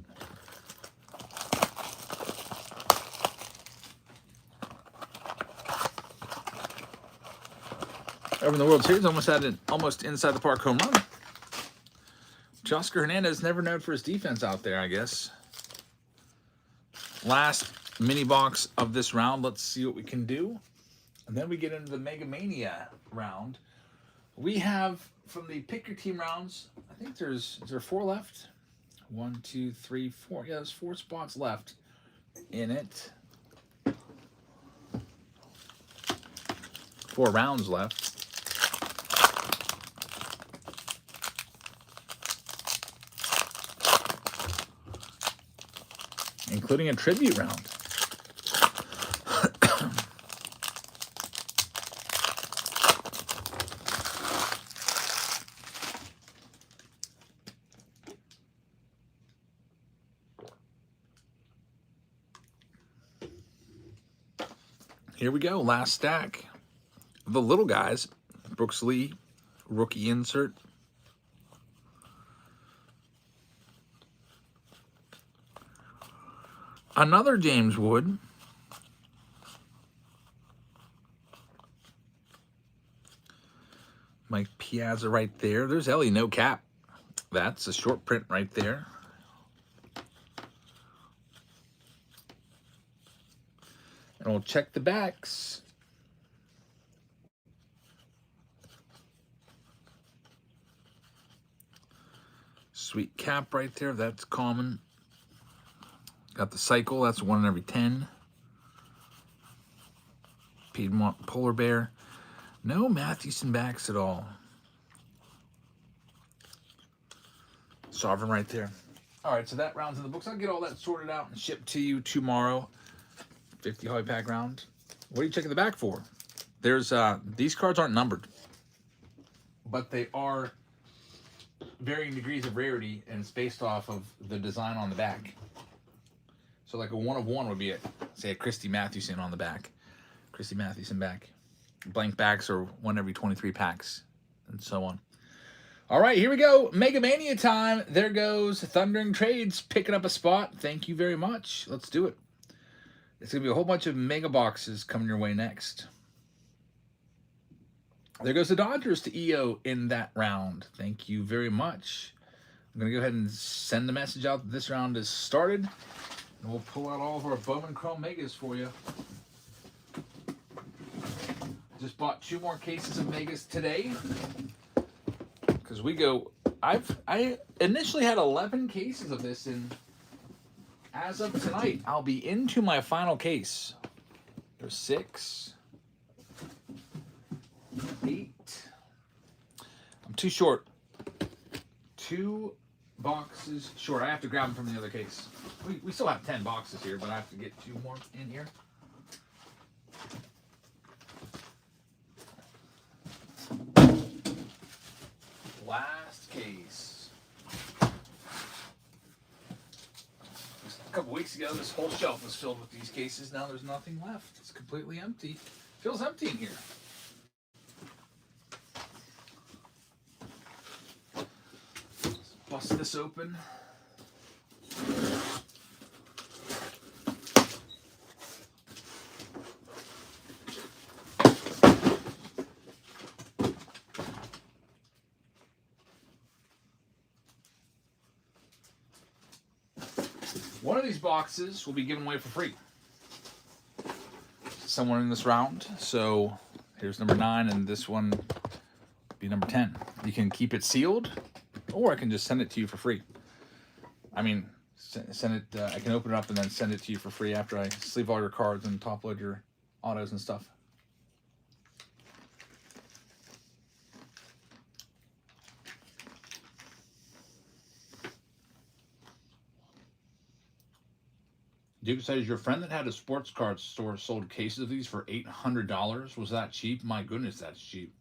Over in the World Series, almost had an almost inside the park home run. Teoscar Hernandez, never known for his defense out there, I guess. Last mini box of this round. Let's see what we can do. And then we get into the Mega Mania round. We have, from the pick your team rounds, I think is there 4 left? 1, 2, 3, 4. Yeah, there's 4 spots left in it. 4 rounds left. Including a tribute round. Here we go, last stack. The little guys, Brooks Lee, rookie insert. Another James Wood. Mike Piazza right there. There's Ellie, no cap. That's a short print right there. And we'll check the backs. Sweet cap right there. That's common. Got the cycle. That's 1 in every 10. Piedmont Polar Bear. No Mathewson backs at all. Sovereign right there. All right, so that round's in the books. I'll get all that sorted out and shipped to you tomorrow. 50 Hobby Pack round. What are you checking the back for? There's these cards aren't numbered, but they are varying degrees of rarity, and it's based off of the design on the back. So like a 1 of 1 would be say a Christy Mathewson on the back. Christy Mathewson back. Blank backs are 1 every 23 packs, and so on. All right, here we go. Mega Mania time. There goes Thundering Trades picking up a spot. Thank you very much. Let's do it. It's going to be a whole bunch of mega boxes coming your way next. There goes the Dodgers to EO in that round. Thank you very much. I'm going to go ahead and send the message out that this round is started. And we'll pull out all of our Bowman Chrome Megas for you. Just bought 2 more cases of Megas today. Because we go... I initially had 11 cases of this in... As of tonight, I'll be into my final case. There's 6, 8. I'm too short. 2 boxes short. I have to grab them from the other case. We still have 10 boxes here, but I have to get 2 more in here. Last case. A couple weeks ago, this whole shelf was filled with these cases. Now there's nothing left. It's completely empty. Feels empty in here. Let's bust this open. One of these boxes will be given away for free to someone in this round. So here's number 9, and this one will be number 10. You can keep it sealed, or I can just send it to you for free. I mean, send it. I can open it up and then send it to you for free after I sleeve all your cards and top load your autos and stuff. Duke says, your friend that had a sports card store sold cases of these for $800. Was that cheap? My goodness, that's cheap.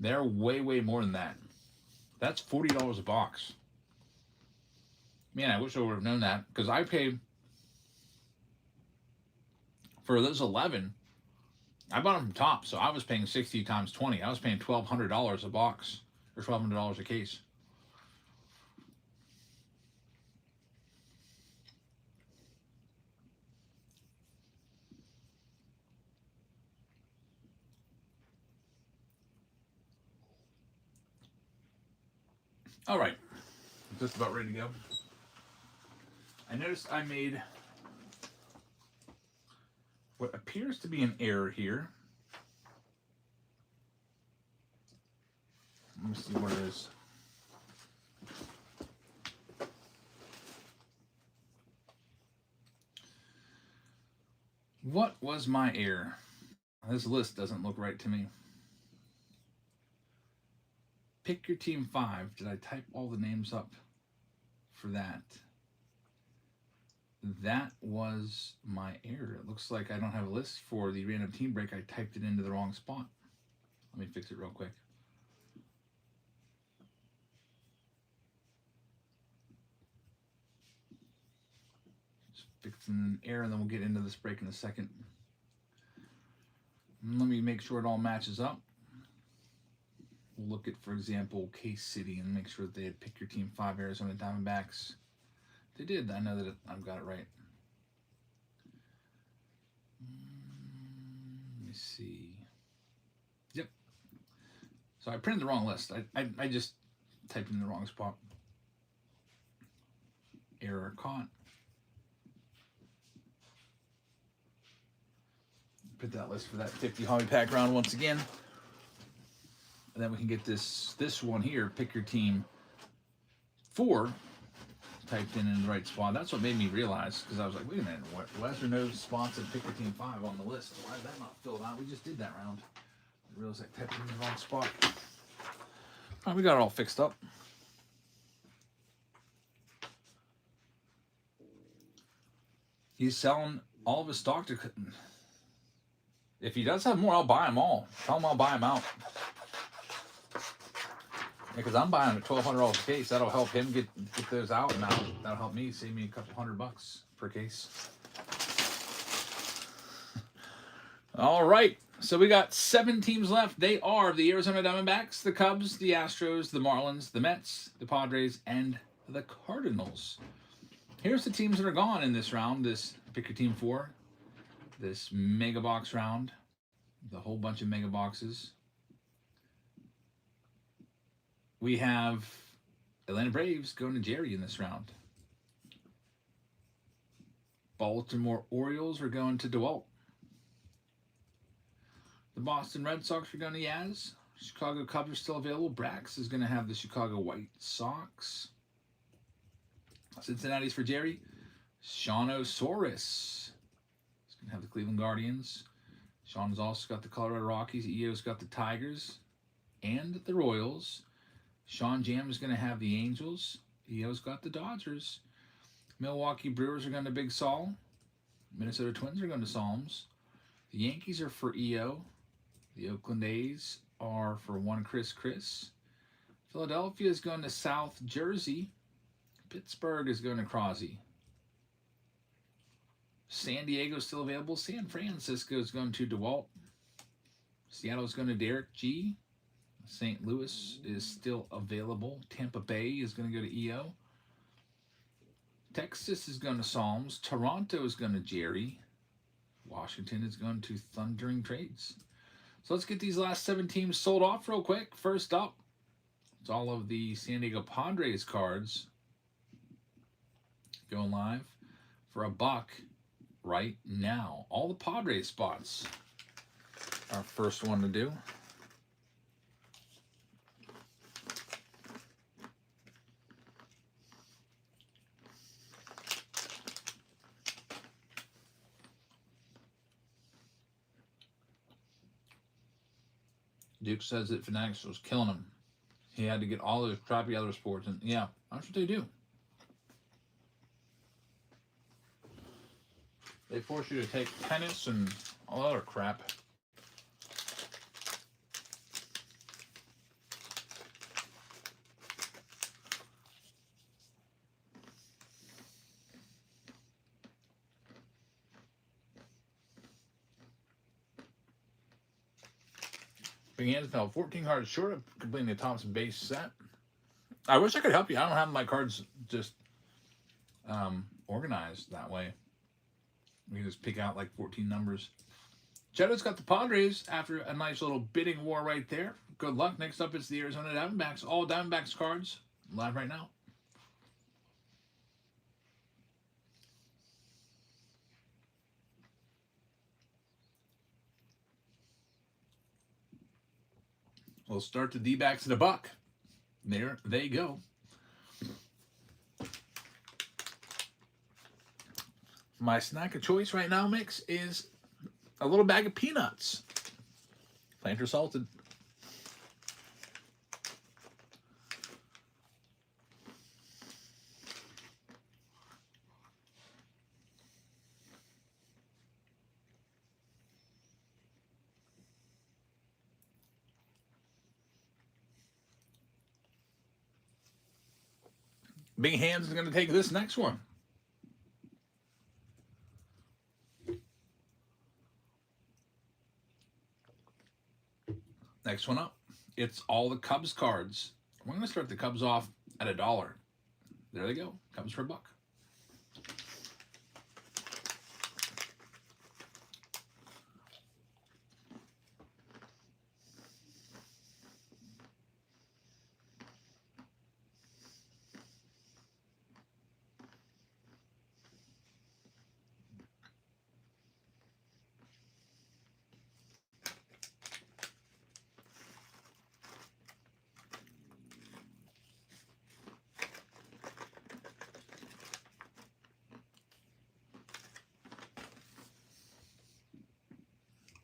They're way, way more than that. That's $40 a box. Man, I wish I would have known that, because I paid for those 11. I bought them from Top, so I was paying 60 times 20. I was paying $1,200 a box, or $1,200 a case. All right, just about ready to go. I noticed I made what appears to be an error here. Let me see what it is. What was my error? This list doesn't look right to me. Pick your team 5. Did I type all the names up for that? That was my error. It looks like I don't have a list for the random team break. I typed it into the wrong spot. Let me fix it real quick. Just fixing an error, and then we'll get into this break in a second. Let me make sure it all matches up. We'll look at, for example, Case City and make sure that they had pick your team 5 Arizona Diamondbacks. They did. I know that I've got it right. Let me see. Yep. So I printed the wrong list. I just typed in the wrong spot. Error caught. Put that list for that 50 hobby pack round once again. And then we can get this one here, pick your team 4, typed in the right spot. That's what made me realize, because I was like, wait a minute, why is there no spots in pick your team 5 on the list? Why is that not filled out? We just did that round. I realized I typed in the wrong spot. All right, we got it all fixed up. He's selling all of his stock to... If he does have more, I'll buy them all. Tell him I'll buy them out. Because I'm buying at $1,200 a case. That'll help him get those out, and that'll help me save me a couple $100 per case. All right, so we got 7 teams left. They are the Arizona Diamondbacks, the Cubs, the Astros, the Marlins, the Mets, the Padres, and the Cardinals. Here's the teams that are gone in this round. This pick your team 4, this mega box round, the whole bunch of mega boxes. We have Atlanta Braves going to Jerry in this round. Baltimore Orioles are going to DeWalt. The Boston Red Sox are going to Yaz. Chicago Cubs are still available. Brax is going to have the Chicago White Sox. Cincinnati's for Jerry. Sean Osoris is going to have the Cleveland Guardians. Sean's also got the Colorado Rockies. EO's got the Tigers and the Royals. Sean Jam is going to have the Angels. EO's got the Dodgers. Milwaukee Brewers are going to Big Sol. Minnesota Twins are going to Psalms. The Yankees are for EO. The Oakland A's are for one Chris. Philadelphia is going to South Jersey. Pittsburgh is going to Crosby. San Diego is still available. San Francisco is going to DeWalt. Seattle is going to Derek G. St. Louis is still available. Tampa Bay is going to go to EO. Texas is going to Psalms. Toronto is going to Jerry. Washington is going to Thundering Trades. So let's get these last 7 teams sold off real quick. First up, it's all of the San Diego Padres cards going live for $1 right now. All the Padres spots. Our first one to do. Duke says that Fanatics was killing him. He had to get all those crappy other sports. And yeah, that's what they do. They force you to take tennis and all that other crap. Big Hands fell 14 cards short of completing the Thompson base set. I wish I could help you. I don't have my cards just organized that way. We can just pick out like 14 numbers. Cheddar's got the Padres after a nice little bidding war right there. Good luck. Next up, it's the Arizona Diamondbacks. All Diamondbacks cards live right now. We'll start the D-backs at a buck. There they go. My snack of choice right now, Mix, is a little bag of peanuts. Planter salted. Big Hands is going to take this next one. Next one up, it's all the Cubs cards. We're going to start the Cubs off at $1. There they go, Cubs for a buck.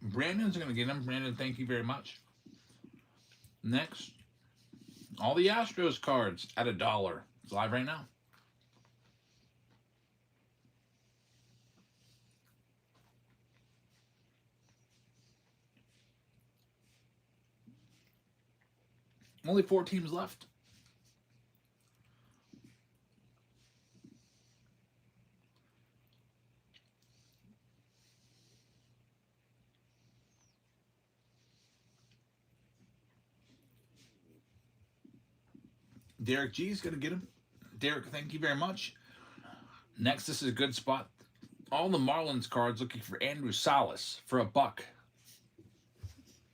Brandon's going to get them. Brandon, thank you very much. Next, all the Astros cards at $1. It's live right now. Only 4 teams left. Derek G is going to get him. Derek, thank you very much. Next, this is a good spot. All the Marlins cards looking for Andrew Salas for a buck.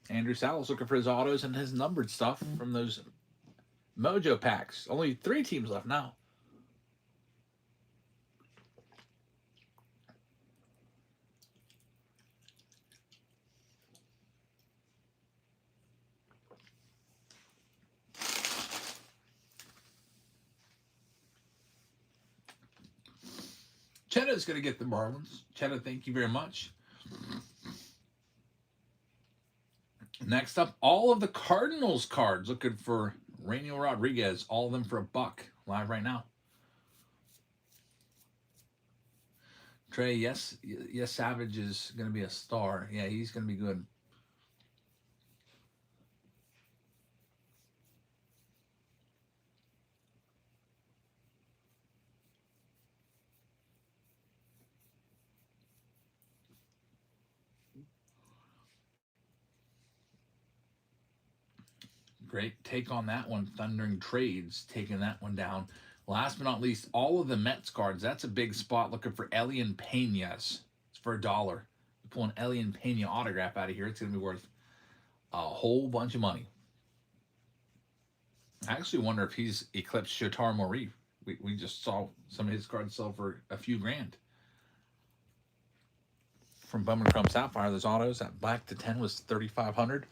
Andrew Salas looking for his autos and his numbered stuff from those Mojo packs. Only 3 teams left now. Cheddah's going to get the Marlins. Cheddah, thank you very much. Next up, all of the Cardinals cards looking for Rainier Rodriguez. All of them for a buck. Live right now. Trey, yes, Savage is going to be a star. Yeah, he's going to be good. Great take on that one. Thundering Trades taking that one down. Last but not least, all of the Mets cards. That's a big spot looking for Elian Peñas. It's for $1. You pull an Elian Peña autograph out of here, it's going to be worth a whole bunch of money. I actually wonder if he's eclipsed Shotar Morif. We just saw some of his cards sell for a few grand. From Bowman Chrome Sapphire, those autos, that black to 10 was $3,500.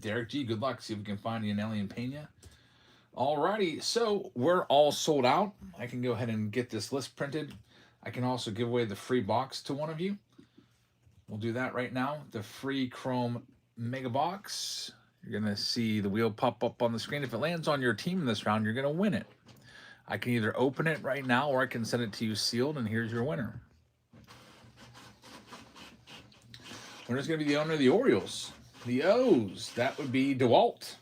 Derek G, good luck. See if we can find you an Elian Peña. Alrighty, so we're all sold out. I can go ahead and get this list printed. I can also give away the free box to one of you. We'll do that right now. The free Chrome Mega Box. You're going to see the wheel pop up on the screen. If it lands on your team in this round, you're going to win it. I can either open it right now or I can send it to you sealed, and here's your winner. Winner's going to be the owner of the Orioles. The O's, that would be DeWalt.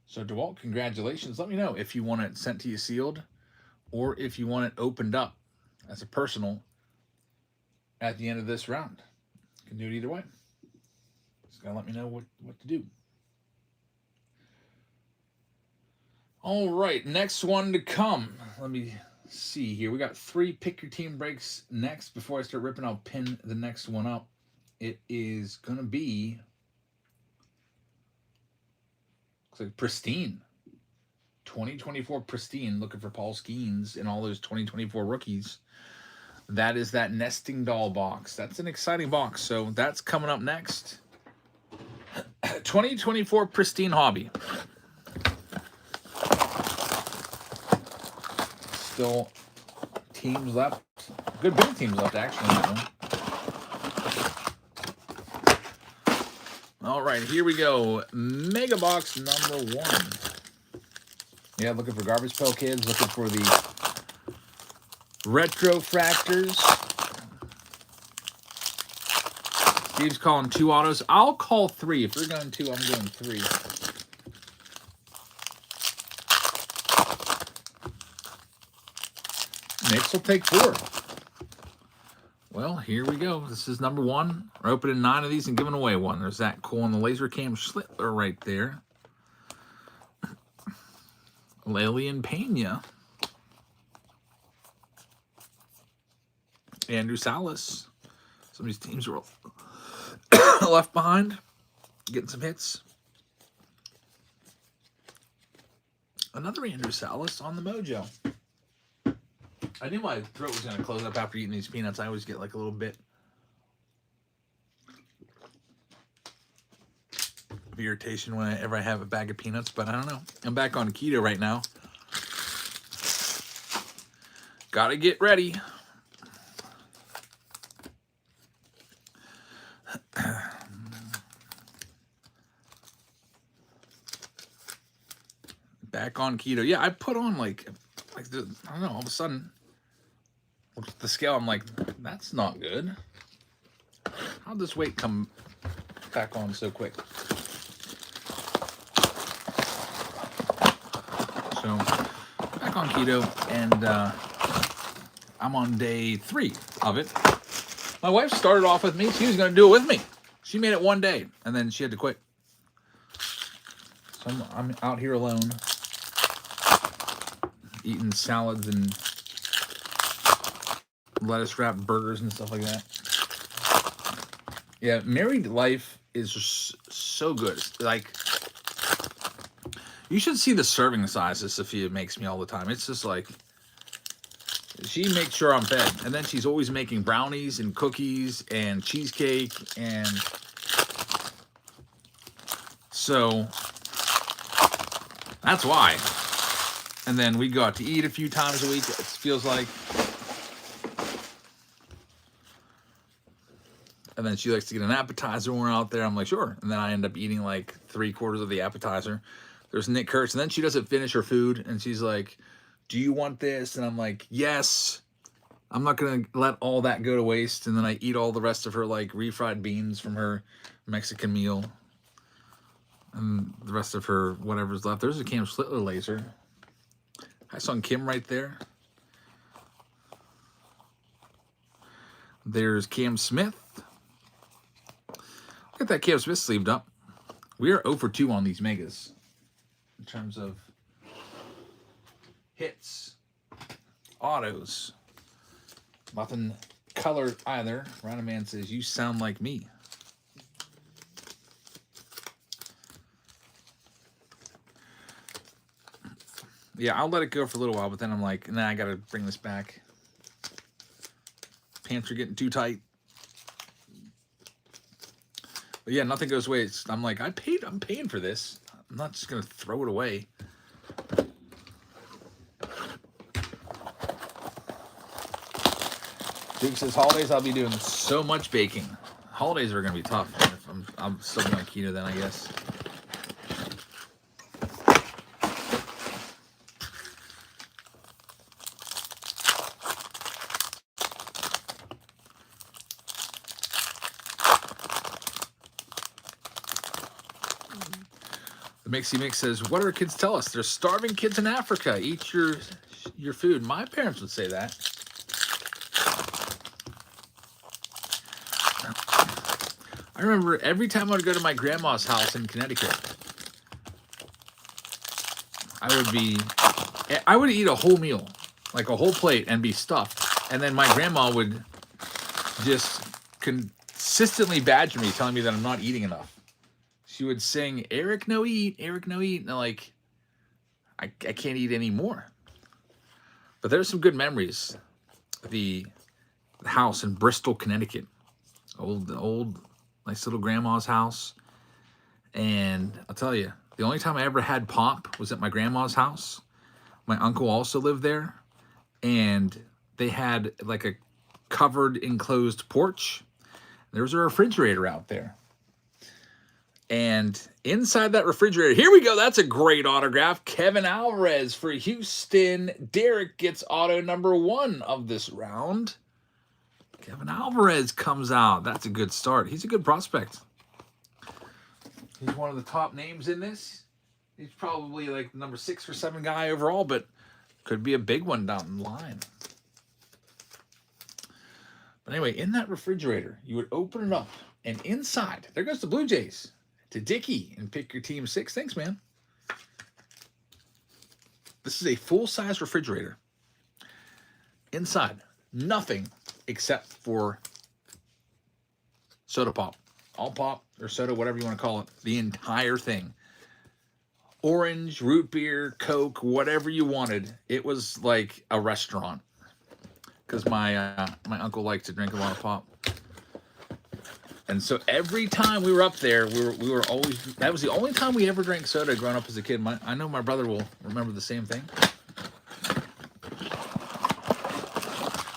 So DeWalt, congratulations. Let me know if you want it sent to you sealed or if you want it opened up as a personal at the end of this round. You can do it either way. Just gotta let me know what to do. All right, next one to come. Let me see here. We got 3 pick your team breaks next. Before I start ripping, I'll pin the next one up. It is gonna be like Pristine. 2024 Pristine, looking for Paul Skeens and all those 2024 rookies. that is that nesting doll box. That's an exciting box. So that's coming up next. 2024 Pristine Hobby. Still teams left. Good bit of teams left, actually. All right, here we go. Mega box number 1. Yeah, looking for Garbage Pail Kids. Looking for the Retro Fractors. Steve's calling 2 autos. I'll call 3. If you're going 2, I'm going 3. Mix will take 4. Well, here we go. This is number 1. We're opening 9 of these and giving away 1. There's that cool on the laser cam Schlittler right there. Lillian Pena. Andrew Salas. Some of these teams are left behind. Getting some hits. Another Andrew Salas on the mojo. I knew my throat was going to close up after eating these peanuts. I always get like a little bit of irritation whenever I have a bag of peanuts, but I don't know. I'm back on keto right now. Gotta get ready. Back on keto. Yeah, I put on I don't know, all of a sudden, looked at the scale, I'm like, that's not good. How'd this weight come back on so quick? So, back on keto, and I'm on day 3 of it. My wife started off with me. She was going to do it with me. She made it 1 day, and then she had to quit. So I'm out here alone, eating salads and lettuce wrapped burgers and stuff like that. Yeah, married life is just so good. Like, you should see the serving sizes Sophia makes me all the time. It's just like, she makes sure I'm fed. And then she's always making brownies and cookies and cheesecake. And so that's why. And then we go out to eat a few times a week, it feels like. And then she likes to get an appetizer when we're out there. I'm like, sure. And then I end up eating like 3/4 of the appetizer. There's Nick Kurtz. And then she doesn't finish her food. And she's like, do you want this? And I'm like, yes. I'm not going to let all that go to waste. And then I eat all the rest of her like refried beans from her Mexican meal. And the rest of her whatever's left. There's a Cam Schlittler laser. I saw Kim right there. There's Cam Smith. Look at that Cam Smith sleeved up. We are 0 for 2 on these megas in terms of hits, autos. Nothing colored either. Rhino Man says, you sound like me. Yeah, I'll let it go for a little while, but then I'm like, nah, I gotta bring this back. Pants are getting too tight. But yeah, nothing goes waste. I'm like, I'm paying for this. I'm not just gonna throw it away. Duke says, holidays I'll be doing so much baking. Holidays are gonna be tough. If I'm still doing keto then, I guess. The Mixie Mix says, what do our kids tell us? There's starving kids in Africa. Eat your food. My parents would say that. I remember every time I would go to my grandma's house in Connecticut, I would eat a whole meal, like a whole plate, and be stuffed. And then my grandma would just consistently badger me, telling me that I'm not eating enough. She would sing, Eric, no eat, Eric, no eat. And I'm like, I can't eat anymore. But there's some good memories. The house in Bristol, Connecticut. Old, nice little grandma's house. And I'll tell you, the only time I ever had pop was at my grandma's house. My uncle also lived there, and they had like a covered enclosed porch. There was a refrigerator out there. And inside that refrigerator, here we go. That's a great autograph. Kevin Alvarez for Houston. Derek gets auto number 1 of this round. Kevin Alvarez comes out. That's a good start. He's a good prospect. He's one of the top names in this. He's probably like the number 6 or 7 guy overall, but could be a big one down the line. But anyway, in that refrigerator, you would open it up, and inside, there goes the Blue Jays to Dickie and pick your team 6. Thanks, man. This is a full-size refrigerator. Inside, nothing except for soda pop. All pop or soda, whatever you want to call it. The entire thing. Orange, root beer, Coke, whatever you wanted. It was like a restaurant. Because my uncle liked to drink a lot of pop. And so every time we were up there, we were always, that was the only time we ever drank soda growing up as a kid. I know my brother will remember the same thing.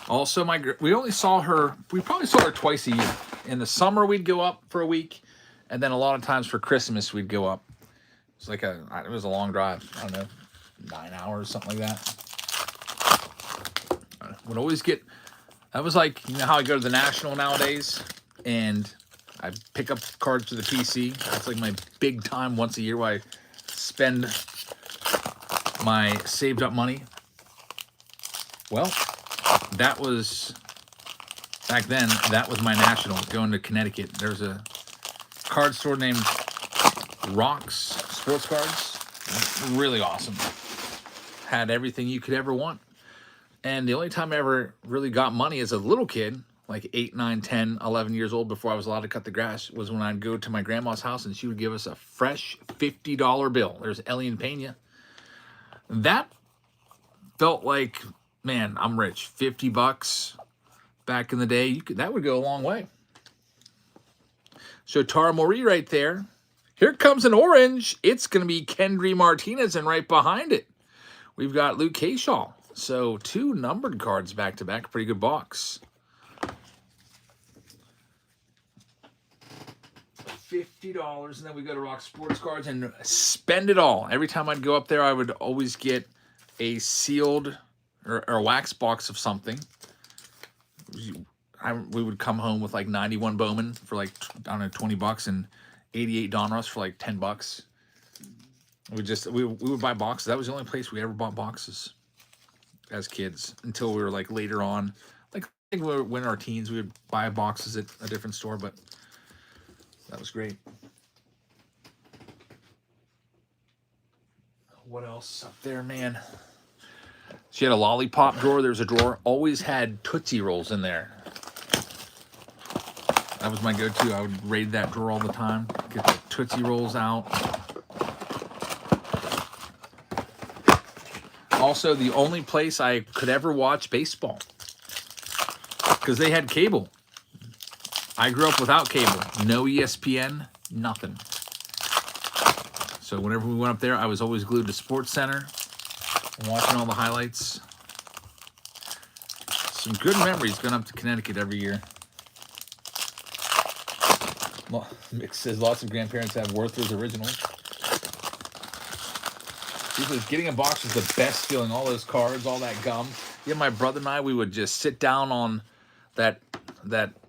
Also, we probably saw her twice a year. In the summer, we'd go up for a week, and then a lot of times for Christmas, we'd go up. It was a long drive. I don't know, 9 hours, something like that. Would always get, that was like, you know how I go to the National nowadays, and I pick up cards for the PC. That's like my big time once a year where I spend my saved up money. Well, that was, back then, that was my National, going to Connecticut. There's a card store named Rocks Sports Cards. Really awesome. Had everything you could ever want. And the only time I ever really got money as a little kid, like 8, 9, 10, 11 years old, before I was allowed to cut the grass, was when I'd go to my grandma's house and she would give us a fresh $50 bill. There's Ellie and Pena. That felt like, man, I'm rich. $50 back in the day, that would go a long way. So Tara Mori right there. Here comes an orange. It's going to be Kendry Martinez, and right behind it, we've got Luke Kershaw. So 2 numbered cards back to back. Pretty good box. $50, and then we go to Rock Sports Cards and spend it all. Every time I'd go up there, I would always get a sealed or a wax box of something. We would come home with like 91 Bowman for like, I don't know, $20, and 88 Donruss for like $10. We would buy boxes. That was the only place we ever bought boxes as kids, until we were like later on. Like, I think we were in our teens, we would buy boxes at a different store, but that was great. What else up there, man? She had a lollipop drawer. There's a drawer. Always had Tootsie Rolls in there. That was my go-to. I would raid that drawer all the time. Get the Tootsie Rolls out. Also, the only place I could ever watch baseball, because they had cable. I grew up without cable. No ESPN, nothing. So whenever we went up there, I was always glued to Sports Center and watching all the highlights. Some good memories going up to Connecticut every year. Mick says lots of grandparents have Werther's originals. He says getting a box was the best feeling. All those cards, all that gum. Yeah, my brother and I, we would just sit down on that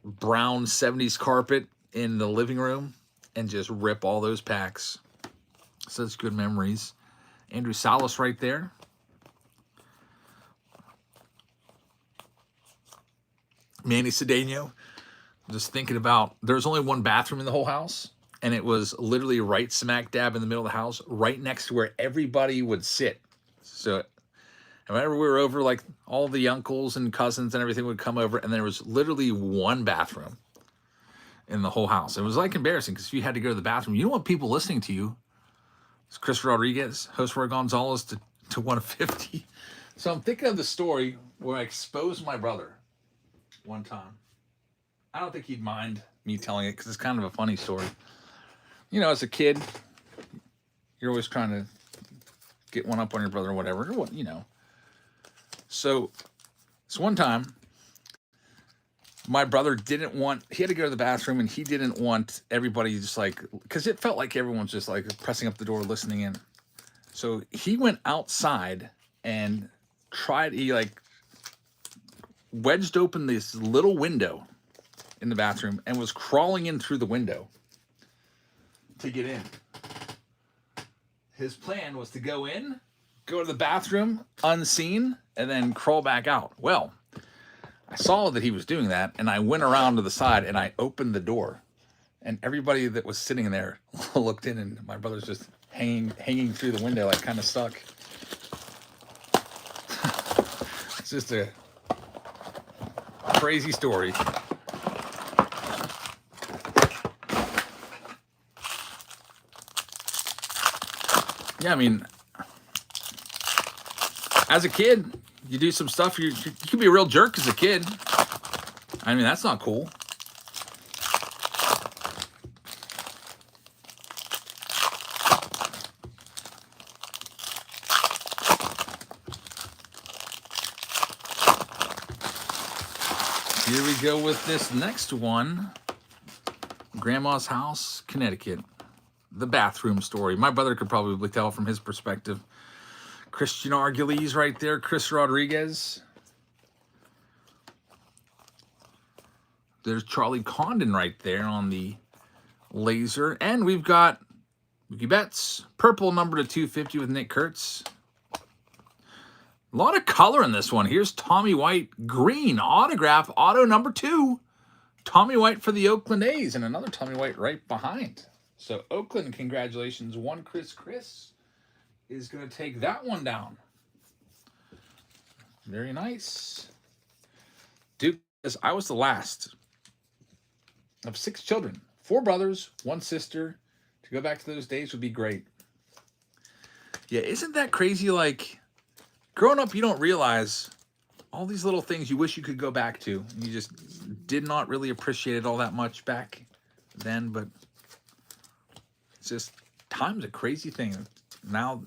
brown 70s carpet in the living room and just rip all those packs. Such good memories. Andrew Salas right there. Manny Cedeno. Just thinking about, there's only one bathroom in the whole house, and it was literally right smack dab in the middle of the house, right next to where everybody would sit. So whenever we were over, like all the uncles and cousins and everything would come over, and there was literally one bathroom in the whole house. It was like embarrassing, because if you had to go to the bathroom, you don't want people listening to you. It's Chris Rodriguez, Josue Gonzalez to 150. So I'm thinking of the story where I exposed my brother one time. I don't think he'd mind me telling it because it's kind of a funny story. You know, as a kid, you're always trying to get one up on your brother or whatever, or what, you know. So one time, my brother he had to go to the bathroom, and he didn't want everybody just like, because it felt like everyone's just like pressing up the door, listening in. So he went outside and he like wedged open this little window in the bathroom and was crawling in through the window to get in. His plan was to go in, go to the bathroom unseen, and then crawl back out. Well, I saw that he was doing that, and I went around to the side and I opened the door, and everybody that was sitting there looked in, and my brother's just hanging through the window, like kind of stuck. It's just a crazy story. Yeah, I mean, as a kid, you do some stuff, you can be a real jerk as a kid. I mean, that's not cool. Here we go with this next one. Grandma's house, Connecticut. The bathroom story. My brother could probably tell from his perspective. Christian Arguelles right there. Chris Rodriguez. There's Charlie Condon right there on the laser. And we've got Mookie Betts. Purple number to 250 with Nick Kurtz. A lot of color in this one. Here's Tommy White. Green autograph. Auto number 2. Tommy White for the Oakland A's. And another Tommy White right behind. So Oakland, congratulations. One Chris is going to take that one down. Very nice. Duke says, I was the last of 6 children. 4 brothers, 1 sister. To go back to those days would be great. Yeah, isn't that crazy? Like, growing up, you don't realize all these little things you wish you could go back to. You just did not really appreciate it all that much back then, but it's just, time's a crazy thing. Now,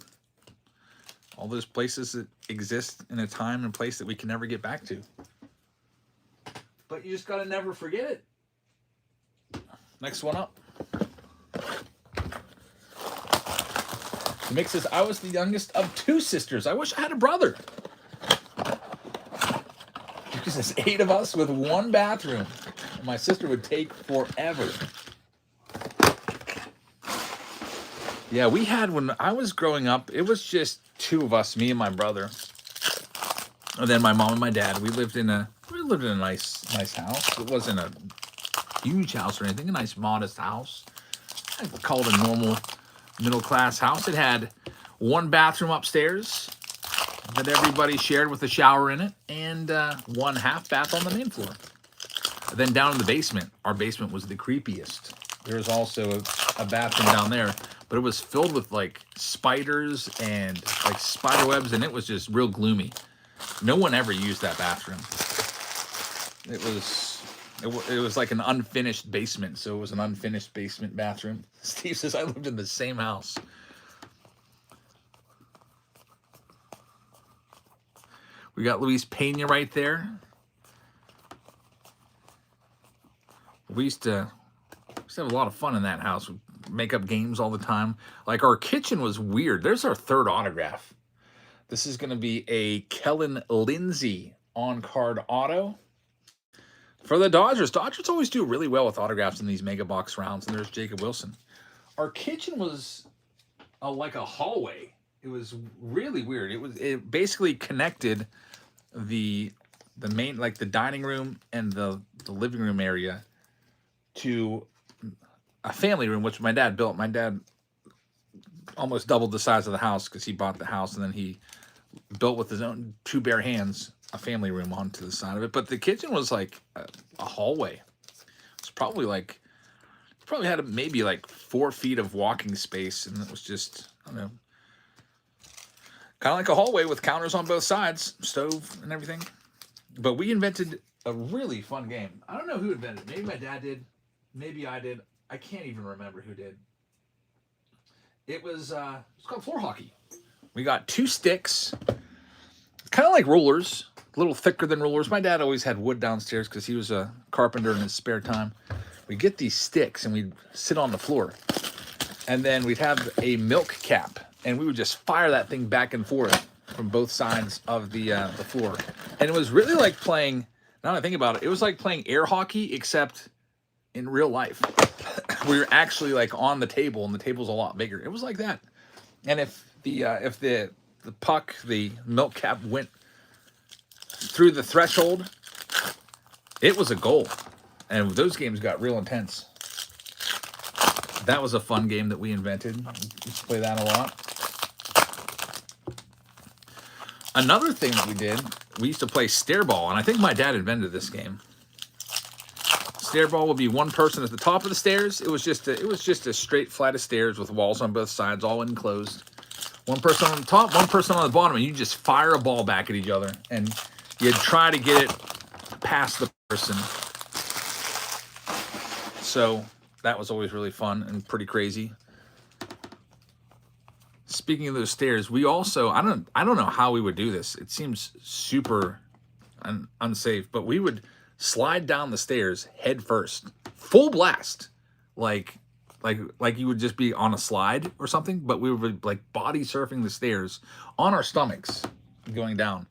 all those places that exist in a time and place that we can never get back to. But you just got to never forget it. Next one up. Mick says, I was the youngest of 2 sisters. I wish I had a brother. He says, 8 of us with 1 bathroom. My sister would take forever. Yeah, we had, when I was growing up, it was just 2 of us, me and my brother. And then my mom and my dad. We lived in a nice house. It wasn't a huge house or anything, a nice modest house. I'd call it a normal middle-class house. It had 1 bathroom upstairs that everybody shared with a shower in it, and 1 half bath on the main floor. And then down in the basement, our basement was the creepiest. There was also a bathroom down there, but it was filled with like spiders and like spider webs, and it was just real gloomy. No one ever used that bathroom. It was like an unfinished basement, so it was an unfinished basement bathroom. Steve says, I lived in the same house. We got Luis Pena right there. We used to have a lot of fun in that house. We'd make up games all the time. Like, our kitchen was weird. There's our 3rd autograph. This is going to be a Kellen Lindsay on-card auto for the Dodgers. Dodgers always do really well with autographs in these mega box rounds. And there's Jacob Wilson. Our kitchen was like a hallway. It was really weird. It basically connected the main, like the dining room and the living room area to a family room, which my dad built. My dad almost doubled the size of the house because he bought the house, and then he built with his own 2 bare hands a family room onto the side of it. But the kitchen was like a hallway. It's probably had maybe like 4 feet of walking space, and it was just, I don't know, kind of like a hallway with counters on both sides, stove and everything. But we invented a really fun game. I don't know who invented it. Maybe my dad did. Maybe I did. I can't even remember who did. It was it's called floor hockey. We got 2 sticks, kind of like rulers, a little thicker than rulers. My dad always had wood downstairs because he was a carpenter in his spare time. We get these sticks and we'd sit on the floor. And then we'd have a milk cap. And we would just fire that thing back and forth from both sides of the floor. And it was really like playing, now that I think about it, it was like playing air hockey, except in real life. We were actually like on the table, and the table's a lot bigger. It was like that. And if the puck, the milk cap went through the threshold, it was a goal. And those games got real intense. That was a fun game that we invented. We used to play that a lot. Another thing that we did, we used to play stair ball, and I think my dad invented this game. Stair ball would be one person at the top of the stairs. It was just a straight flight of stairs with walls on both sides, all enclosed. One person on the top, one person on the bottom, and you just fire a ball back at each other, and you'd try to get it past the person. So that was always really fun and pretty crazy. Speaking of those stairs, we also, I don't know how we would do this. It seems super unsafe, but we would slide down the stairs head first, full blast, like you would just be on a slide or something, but we would like body surfing the stairs on our stomachs going down.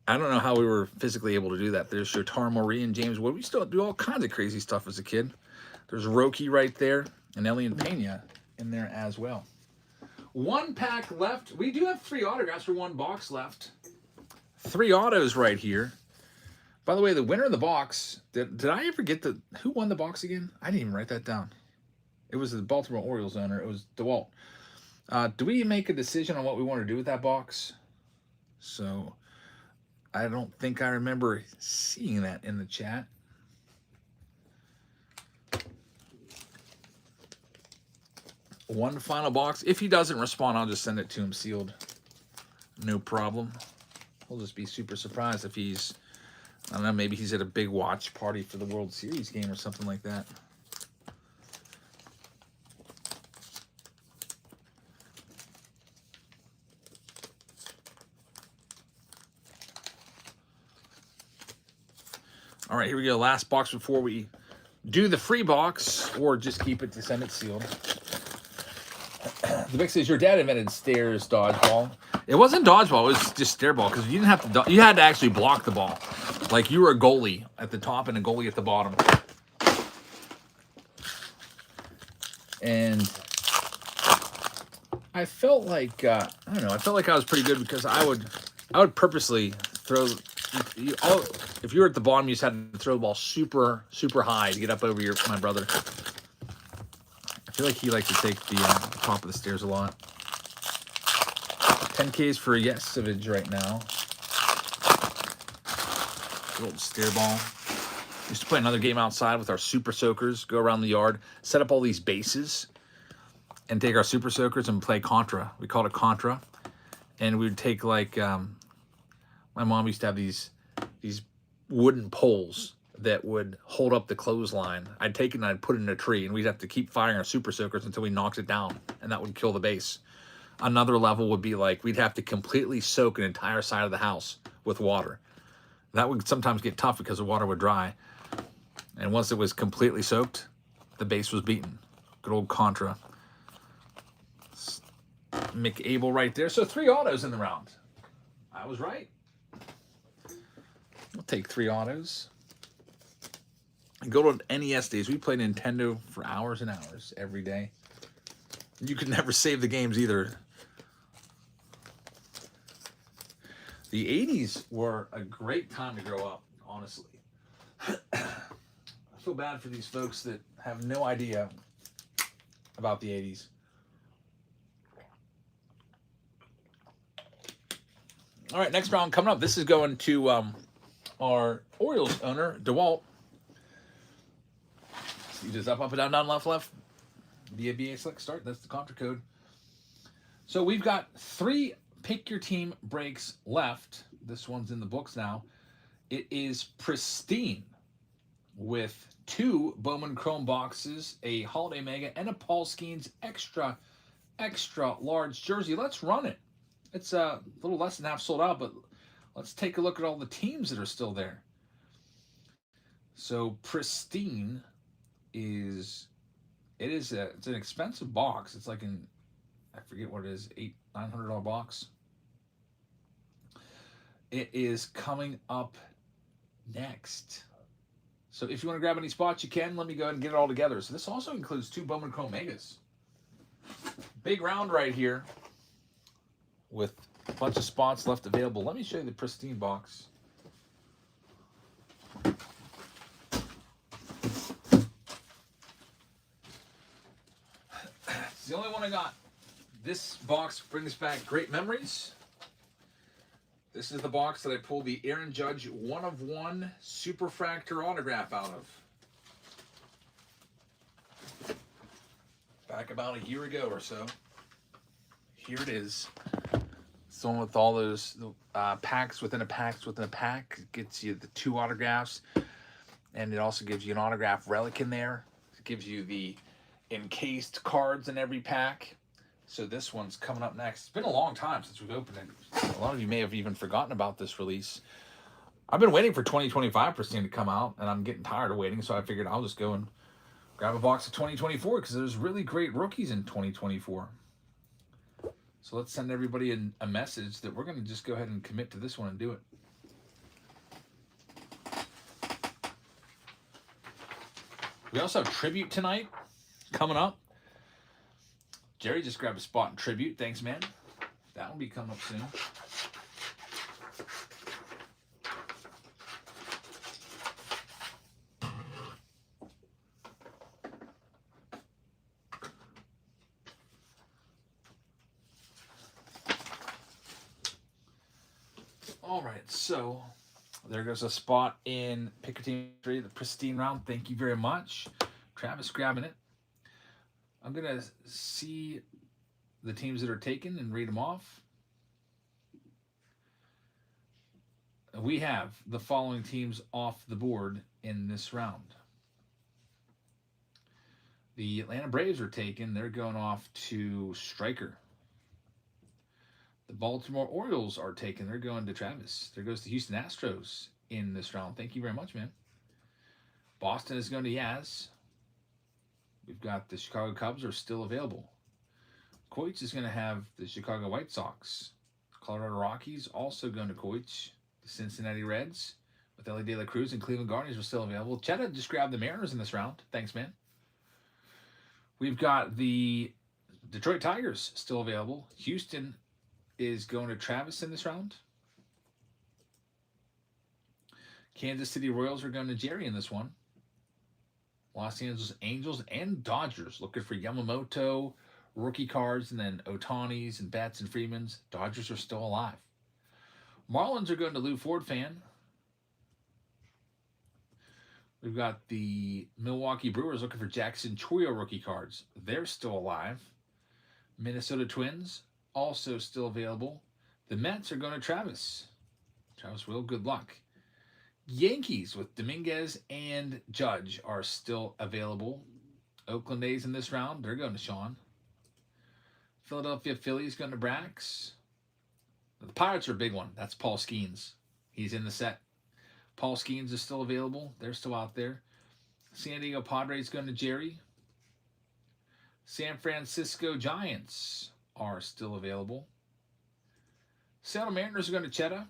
I don't know how we were physically able to do that. There's Shotar Marie and James Wood. We still do all kinds of crazy stuff as a kid. There's Roki right there and Ellie and Pena in there as well. 1 pack left. We do have 3 autographs for 1 box left. 3 autos right here. By the way, the winner of the box, did I ever get who won the box again? I didn't even write that down. It was the Baltimore Orioles owner. It was DeWalt. Do we make a decision on what we want to do with that box? So I don't think I remember seeing that in the chat. One final box. If he doesn't respond, I'll just send it to him sealed. No problem. We'll just be super surprised if he's, I don't know, maybe he's at a big watch party for the World Series game or something like that. All right, here we go. Last box before we do the free box, or just keep it to send it sealed. The Vic says your dad invented stairs dodgeball. It wasn't dodgeball; it was just stair ball because you didn't have to. You had to actually block the ball, like you were a goalie at the top and a goalie at the bottom. And I felt like I don't know. I felt like I was pretty good because I would purposely throw. If you were at the bottom, you just had to throw the ball super high to get up over my brother. I feel like he likes to take the top of the stairs a lot. 10Ks for Yesovich right now. Good old stair ball. Used to play another game outside with our super soakers, go around the yard, set up all these bases, and take our super soakers and play Contra. We called it Contra. And we would take like, my mom used to have these wooden poles that would hold up the clothesline. I'd take it and I'd put it in a tree, and we'd have to keep firing our super soakers until we knocked it down, and that would kill the base. Another level would be like we'd have to completely soak an entire side of the house with water. That would sometimes get tough because the water would dry. And once it was completely soaked, the base was beaten. Good old Contra. McAble right there. So 3 autos in the round. I was right. We'll take 3 autos. Go to NES days. We played Nintendo for hours and hours every day. You could never save the games either. The 80s were a great time to grow up, honestly. I feel bad for these folks that have no idea about the 80s. All right, next round coming up. This is going to our Orioles owner, DeWalt. You just up, and down, left. BA select start. That's the contra code. So we've got 3 pick your team breaks left. This one's in the books now. It is Pristine with 2 Bowman Chrome boxes, a Holiday Mega, and a Paul Skeens extra large jersey. Let's run it. It's a little less than half sold out, but let's take a look at all the teams that are still there. So Pristine it's an expensive box. It's like I forget what it is, $900 box. It is coming up next. So if you want to grab any spots, you can. Let me go ahead and get it all together. So this also includes 2 Bowman Chrome Megas. Big round right here with a bunch of spots left available. Let me show you the Pristine box. It's the only one I got. This box brings back great memories. This is the box that I pulled the Aaron Judge 1/1 Superfractor autograph out of. Back about a year ago or so. Here it is. It's the one with all those packs within a pack within a pack. It gets you the 2 autographs. And it also gives you an autograph relic in there. It gives you the encased cards in every pack. So this one's coming up next. It's been a long time since we've opened it. A lot of you may have even forgotten about this release. I've been waiting for 2025 Pristine to come out, and I'm getting tired of waiting, so I figured I'll just go and grab a box of 2024 because there's really great rookies in 2024. So let's send everybody a message that we're going to just go ahead and commit to this one and do it. We also have Tribute tonight coming up. Jerry just grabbed a spot in Tribute. Thanks, man. That will be coming up soon. All right, so there goes a spot in Picker 3, the Pristine round. Thank you very much. Travis grabbing it. I'm going to see the teams that are taken and read them off. We have the following teams off the board in this round. The Atlanta Braves are taken. They're going off to Stryker. The Baltimore Orioles are taken. They're going to Travis. There goes the Houston Astros in this round. Thank you very much, man. Boston is going to Yaz. We've got the Chicago Cubs are still available. Coich is going to have the Chicago White Sox. Colorado Rockies also going to Coich. The Cincinnati Reds with Ellie De La Cruz and Cleveland Guardians are still available. Chetta just grabbed the Mariners in this round. Thanks, man. We've got the Detroit Tigers still available. Houston is going to Travis in this round. Kansas City Royals are going to Jerry in this one. Los Angeles Angels and Dodgers looking for Yamamoto rookie cards, and then Ohtani's and Betts and Freeman's. Dodgers are still alive. Marlins are going to Lou Ford fan. We've got the Milwaukee Brewers looking for Jackson Chourio rookie cards. They're still alive. Minnesota Twins also still available. The Mets are going to Travis. Travis Will, good luck. Yankees with Dominguez and Judge are still available. Oakland A's in this round. They're going to Sean. Philadelphia Phillies going to Brax. The Pirates are a big one. That's Paul Skeens. He's in the set. Paul Skeens is still available. They're still out there. San Diego Padres going to Jerry. San Francisco Giants are still available. Seattle Mariners are going to Chetta.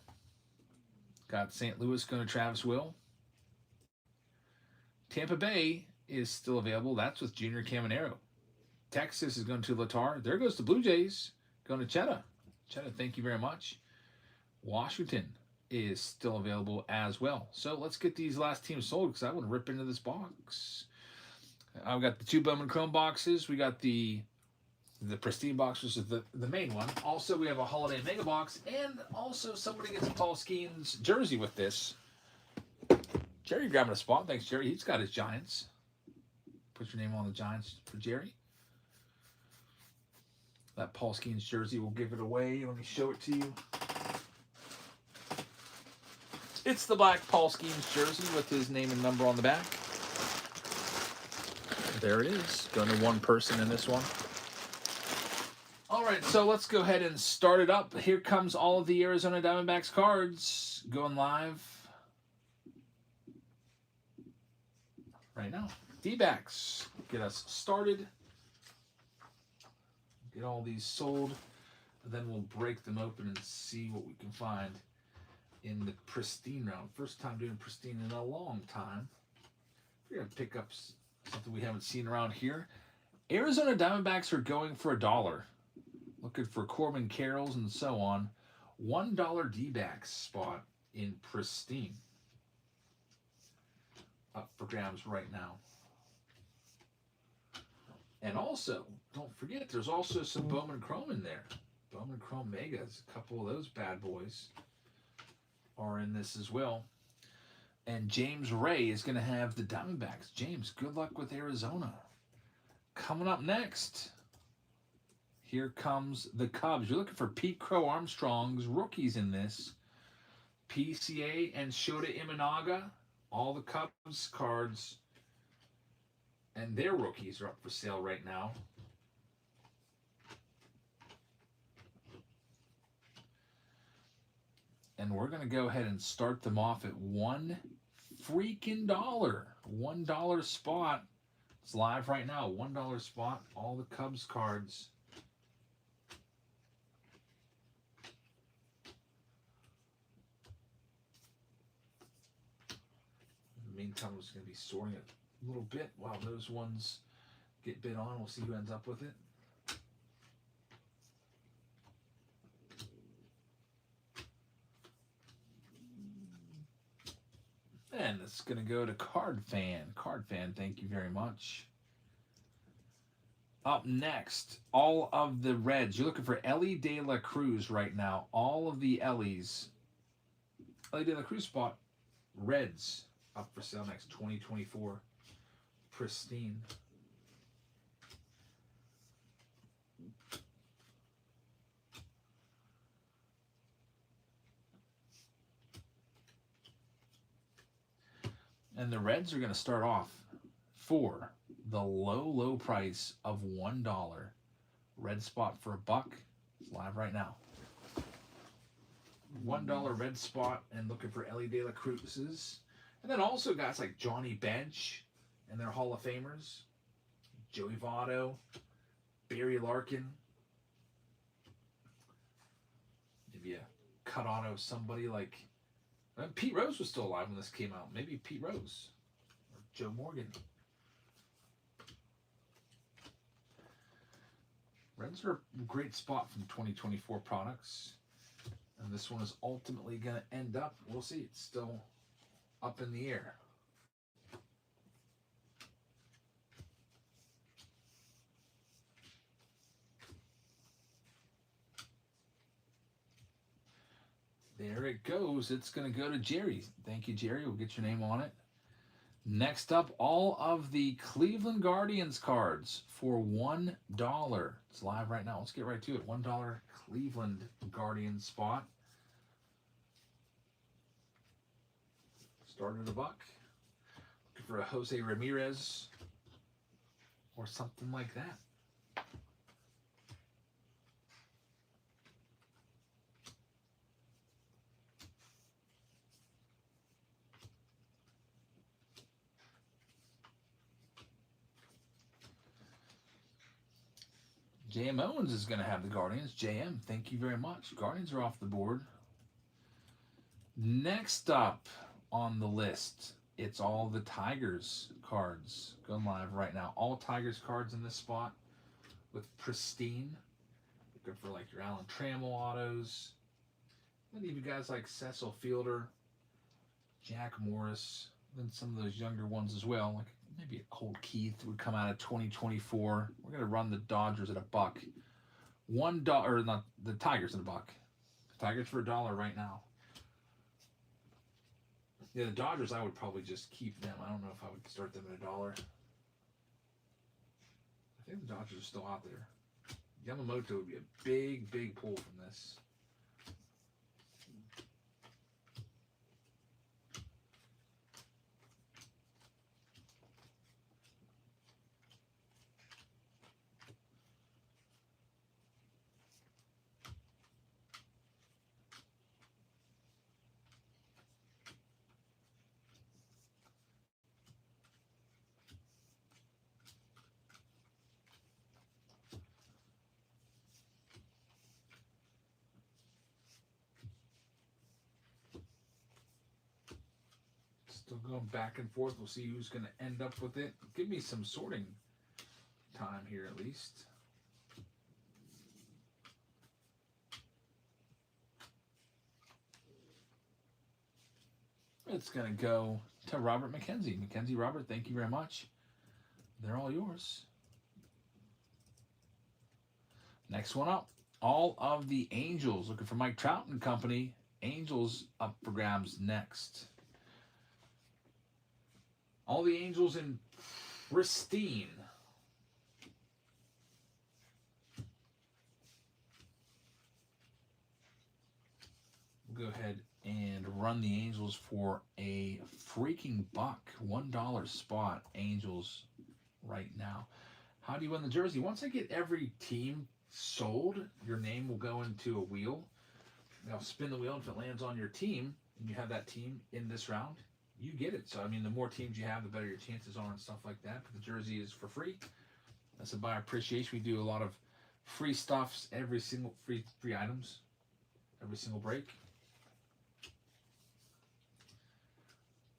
Got St. Louis going to Travis Will. Tampa Bay is still available. That's with Junior Caminero. Texas is going to Latar. There goes the Blue Jays going to Chetta. Chetta, thank you very much. Washington is still available as well. So let's get these last teams sold because I want to rip into this box. I've got the 2 Bowman Chrome boxes. We got the Pristine box, which is the main one. Also, we have a Holiday Mega box, and also somebody gets a Paul Skeens jersey with this. Jerry grabbing a spot. Thanks, Jerry. He's got his Giants. Put your name on the Giants for Jerry. That Paul Skeens jersey will give it away. Let me show it to you. It's the black Paul Skeens jersey with his name and number on the back. There it is. Going to one person in this one. All right, so let's go ahead and start it up. Here comes all of the Arizona Diamondbacks cards going live right now. D-backs, get us started. Get all these sold, and then we'll break them open and see what we can find in the Pristine round. First time doing Pristine in a long time. We're going to pick up something we haven't seen around here. Arizona Diamondbacks are going for $1. Looking for Corbin Carrolls and so on. $1 D-backs spot in Pristine. Up for grabs right now. And also, don't forget, there's also some Bowman Chrome in there. Bowman Chrome Megas. A couple of those bad boys are in this as well. And James Ray is going to have the Diamondbacks. James, good luck with Arizona. Coming up next, here comes the Cubs. You're looking for Pete Crow Armstrong's rookies in this. PCA and Shota Imanaga. All the Cubs cards and their rookies are up for sale right now. And we're going to go ahead and start them off at $1 freaking dollar. $1 spot. It's live right now. $1 spot. All the Cubs cards. In the meantime, I'm just going to be sorting it a little bit while those ones get bid on. We'll see who ends up with it. And it's going to go to Card Fan. Card Fan, thank you very much. Up next, all of the Reds. You're looking for Ellie De La Cruz right now. All of the Ellies. Ellie De La Cruz spot. Reds up for sale next 2024. Pristine. And the Reds are going to start off for the low price of $1. Red spot for $1. It's live right now. $1 red spot and looking for Ellie De La Cruz's. And then also guys like Johnny Bench and their Hall of Famers. Joey Votto, Barry Larkin. Maybe a cut auto somebody like Pete Rose was still alive when this came out. Maybe Pete Rose or Joe Morgan. Reds are a great spot from 2024 products. And this one is ultimately going to end up, we'll see, it's still up in the air. There it goes. It's going to go to Jerry. Thank you, Jerry. We'll get your name on it. Next up, all of the Cleveland Guardians cards for $1. It's live right now. Let's get right to it. $1 Cleveland Guardians spot. Started $1. Looking for a Jose Ramirez or something like that. J.M. Owens is going to have the Guardians. J.M., thank you very much. Guardians are off the board. Next up on the list, it's all the Tigers cards going live right now. All Tigers cards in this spot with Pristine. Looking for like your Alan Trammell autos. And even guys like Cecil Fielder, Jack Morris, then some of those younger ones as well, like maybe a Colt Keith would come out of 2024. We're going to run the Dodgers at $1. $1, or not the Tigers at $1. The Tigers for $1 right now. Yeah, the Dodgers, I would probably just keep them. I don't know if I would start them at $1. I think the Dodgers are still out there. Yamamoto would be a big pull from this. Still going back and forth. We'll see who's going to end up with it. Give me some sorting time here at least. It's going to go to Robert McKenzie. McKenzie, Robert, thank you very much. They're all yours. Next one up. All of the Angels. Looking for Mike Trout and company. Angels up for grabs next. All the Angels in Pristine. We'll go ahead and run the Angels for a freaking buck. $1 spot. Angels right now. How do you win the jersey? Once I get every team sold, your name will go into a wheel. I'll spin the wheel. If it lands on your team and you have that team in this round, you get it. So, I mean, the more teams you have, the better your chances are and stuff like that. But the jersey is for free. That's a buyer appreciation. We do a lot of free stuffs, every single free items, every single break.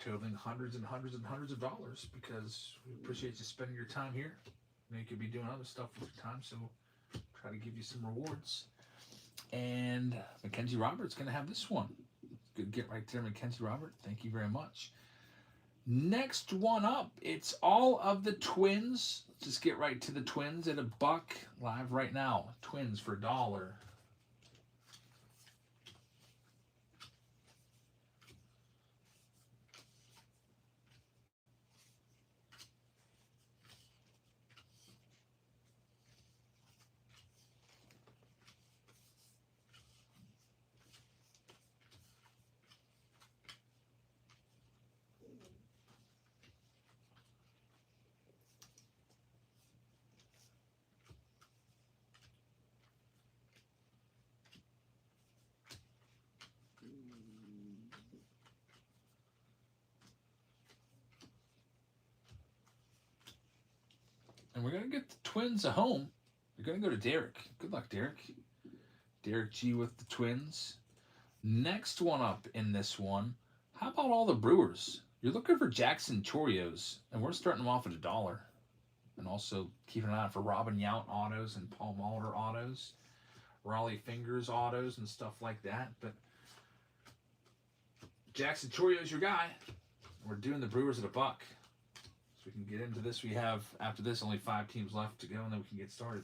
Totaling hundreds and hundreds and hundreds of dollars because we appreciate you spending your time here. You know, you could be doing other stuff with your time, so try to give you some rewards. And Mackenzie Roberts going to have this one. Good get right there, Mackenzie Robert. Thank you very much. Next one up, it's all of the Twins. Just get right to the Twins at $1 live right now. Twins for $1. And we're going to get the Twins a home. We're going to go to Derek. Good luck, Derek. Derek G with the Twins. Next one up in this one. How about all the Brewers? You're looking for Jackson Chorios, and we're starting them off at $1. And also keeping an eye out for Robin Yount autos and Paul Molitor autos. Raleigh Fingers autos and stuff like that. But Jackson Chorio's your guy. We're doing the Brewers at $1. So we can get into this. We have, after this, only 5 teams left to go, and then we can get started.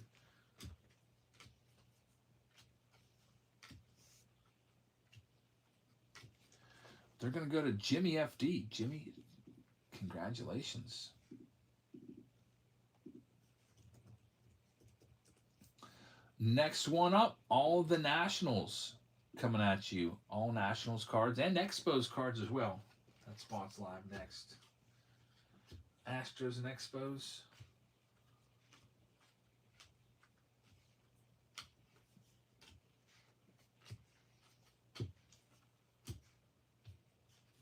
They're going to go to Jimmy FD. Jimmy, congratulations. Next one up, all the Nationals coming at you. All Nationals cards and Expos cards as well. That spot's live next. Astros and Expos.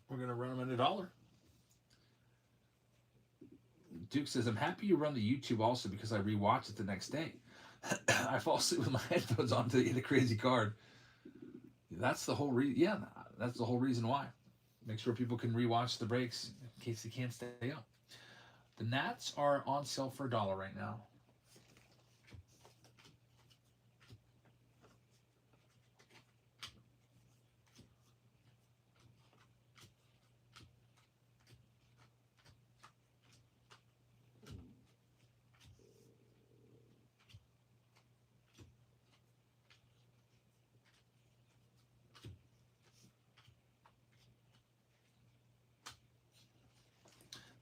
We're going to run them at $1. Duke says, I'm happy you run the YouTube also because I rewatch it the next day. I fall asleep with my headphones on to get a crazy card. That's the whole reason. Yeah, that's the whole reason why. Make sure people can rewatch the breaks in case they can't stay up. The Nats are on sale for $1 right now.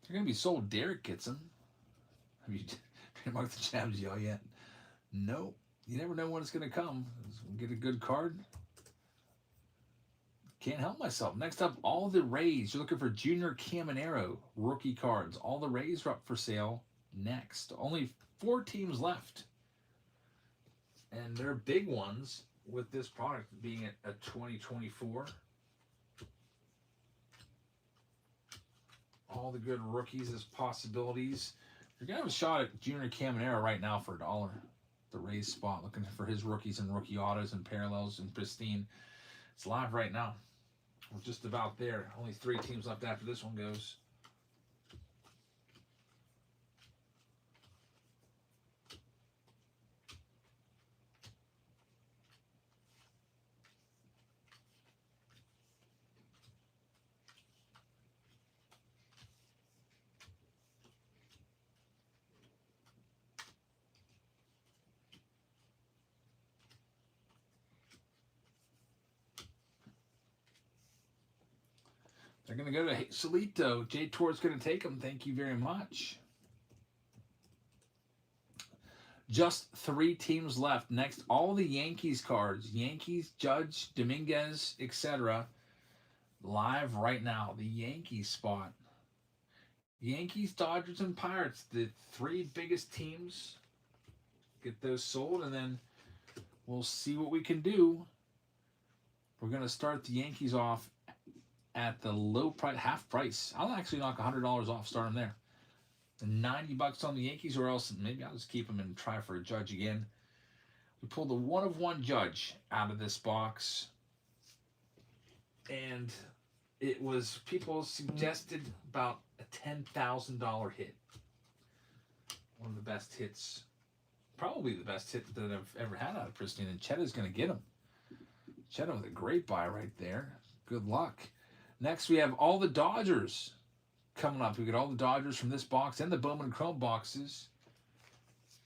They're going to be sold. Derek gets them. Have you marked the jabs y'all yet? Nope. You never know when it's going to come. Get a good card. Can't help myself. Next up, all the Rays. You're looking for Junior Caminero rookie cards. All the Rays are up for sale next. Only 4 teams left. And they're big ones with this product being a 2024. All the good rookies as possibilities. You're going to have a shot at Junior Caminero right now for $1. The Rays spot, looking for his rookies and rookie autos and parallels and Pristine. It's live right now. We're just about there. Only 3 teams left after this one goes. They're going to go to Solito. J Tour's going to take them. Thank you very much. Just 3 teams left. Next, all the Yankees cards. Yankees, Judge, Dominguez, etc. Live right now. The Yankees spot. Yankees, Dodgers, and Pirates. The 3 biggest teams. Get those sold, and then we'll see what we can do. We're going to start the Yankees off at the low price, half price. I'll actually knock $100 off, start them there. $90 on the Yankees, or else maybe I'll just keep them and try for a Judge again. We pulled the 1 of 1 Judge out of this box, and it was, people suggested about a $10,000 hit. One of the best hits, probably the best hit that I've ever had out of Pristine, and Cheddah's going to get him. Cheddah with a great buy right there. Good luck. Next, we have all the Dodgers coming up. We get all the Dodgers from this box and the Bowman Chrome boxes.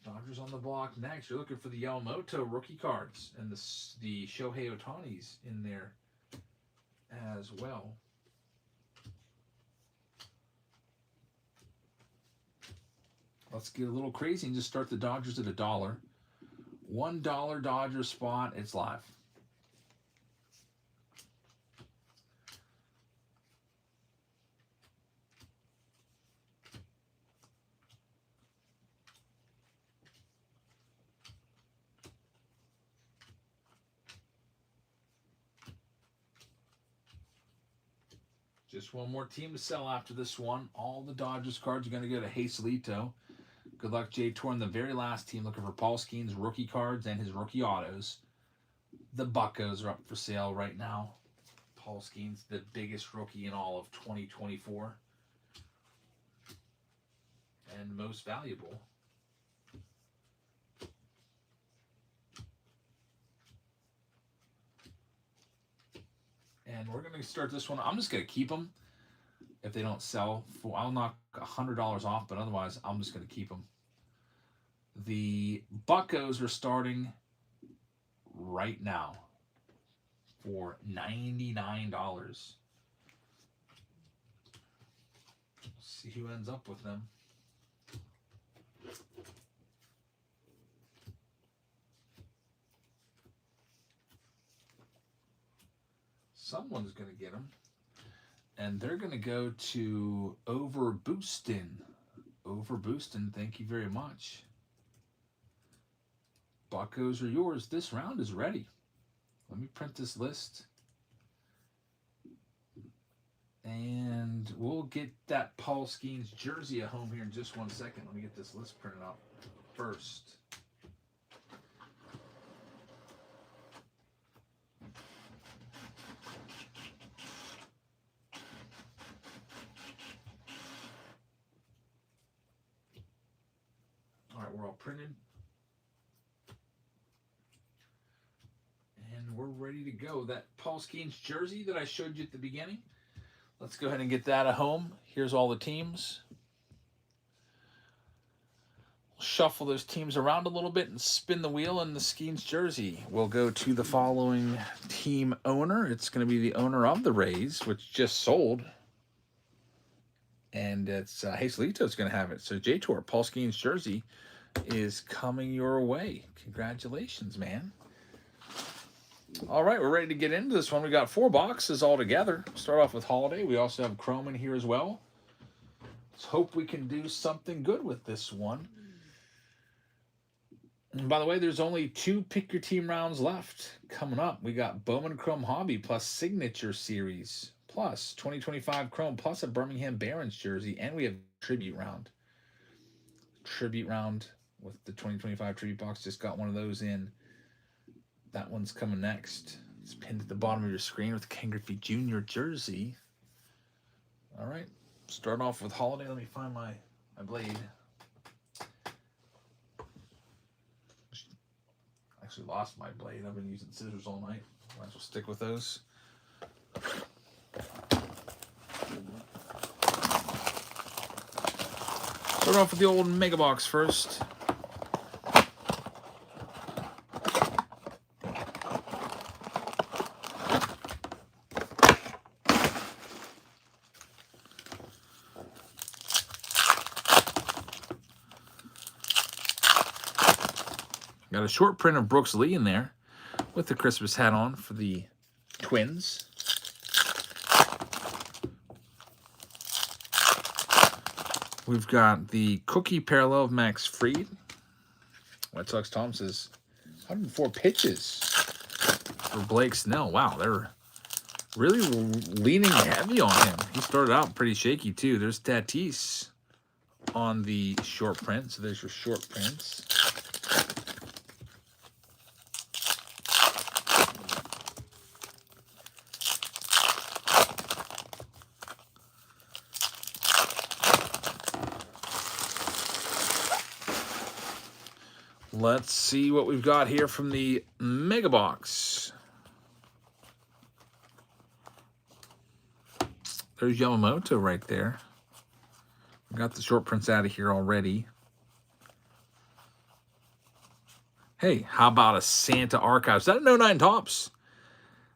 Dodgers on the block next. You're looking for the Yamamoto rookie cards and the Shohei Ohtani's in there as well. Let's get a little crazy and just start the Dodgers at $1. $1 Dodger spot. It's live. Just one more team to sell after this one. All the Dodgers cards are going to go to Hazelito. Good luck, J Tour, and the very last team looking for Paul Skeen's rookie cards and his rookie autos. The Buccos are up for sale right now. Paul Skeen's the biggest rookie in all of 2024. And most valuable. And we're going to start this one. I'm just going to keep them if they don't sell. I'll knock $100 off, but otherwise I'm just going to keep them. The Buccos are starting right now for $99. See who ends up with them. Someone's going to get them. And they're going to go to Overboostin. Overboostin, thank you very much. Buccos are yours. This round is ready. Let me print this list. And we'll get that Paul Skeen's jersey at home here in just 1 second. Let me get this list printed out first. All right, we're all printed. And we're ready to go. That Paul Skeen's jersey that I showed you at the beginning. Let's go ahead and get that at home. Here's all the teams. We'll shuffle those teams around a little bit and spin the wheel, and the Skeen's jersey will go to the following team owner. It's going to be the owner of the Rays, which just sold. And it's Hazelito's going to have it. So J-Tour, Paul Skeen's jersey is coming your way. Congratulations, man. All right, we're ready to get into this one. We got 4 boxes all together. Start off with Holiday. We also have Chrome in here as well. Let's hope we can do something good with this one. And by the way, there's only 2 pick your team rounds left coming up. We got Bowman Chrome Hobby plus Signature Series plus 2025 Chrome plus a Birmingham Barons jersey, and we have Tribute Round. Tribute Round with the 2025 Tribute box. Just got one of those in. That one's coming next. It's pinned at the bottom of your screen with the Ken Griffey Jr. jersey. All right. Start off with Holiday. Let me find my blade. I actually lost my blade. I've been using scissors all night. Might as well stick with those. Start off with the old Mega Box first. Got a short print of Brooks Lee in there with the Christmas hat on for the Twins. We've got the cookie parallel of Max Fried. White Sox Tom says 104 pitches for Blake Snell. Wow, they're really leaning heavy on him. He started out pretty shaky too. There's Tatis on the short print. So there's your short prints. Let's see what we've got here from the Mega Box. There's Yamamoto right there. Got the short prints out of here already. Hey, how about a Santa Archives? Is that a 09 Tops?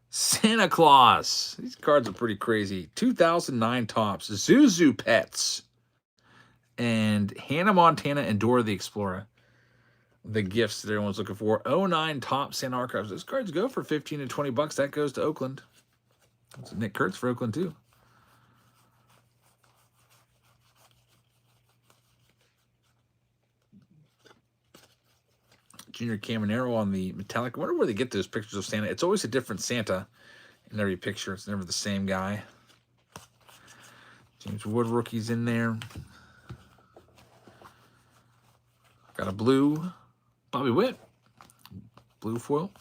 Santa Claus. These cards are pretty crazy. 2009 Tops. Zuzu Pets. And Hannah Montana and Dora the Explorer. The gifts that everyone's looking for. 09 Top Santa Archives. Those cards go for 15 to 20 bucks. That goes to Oakland. That's Nick Kurtz for Oakland, too. Junior Caminero on the metallic. I wonder where they get those pictures of Santa. It's always a different Santa in every picture. It's never the same guy. James Wood rookies in there. Got a blue Bobby Witt. Blue foil.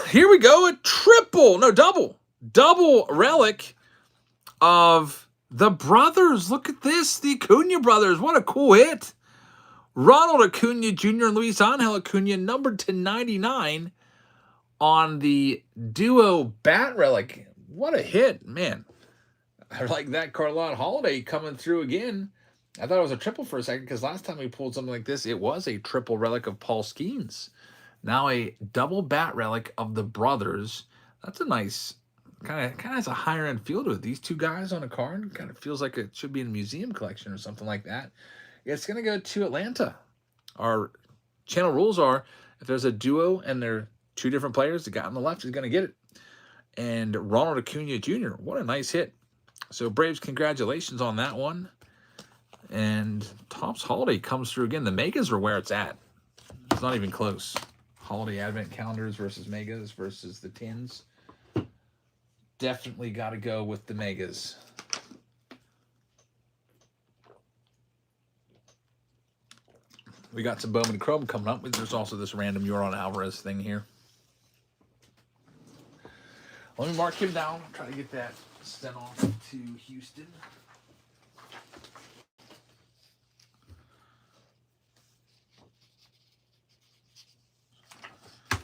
Here we go. A double relic of the brothers. Look at this. The Acuna brothers. What a cool hit. Ronald Acuna Jr. and Luis Angel Acuna, numbered to 99 on the duo bat relic. What a hit, man. I like that card a lot. Holiday coming through again. I thought it was a triple for a second because last time we pulled something like this, it was a triple relic of Paul Skeens. Now a double bat relic of the brothers. That's a nice, kind of has a higher end feel to it. These two guys on a card kind of feels like it should be in a museum collection or something like that. It's going to go to Atlanta. Our channel rules are if there's a duo and they're two different players, the guy on the left is going to get it. And Ronald Acuna Jr., what a nice hit. So Braves, congratulations on that one. And Topps Holiday comes through again. The Megas are where it's at. It's not even close. Holiday Advent calendars versus Megas versus the Tins. Definitely got to go with the Megas. We got some Bowman Chrome coming up. There's also this random Yordan Alvarez thing here. Let me mark him down. Try to get that sent off to Houston. All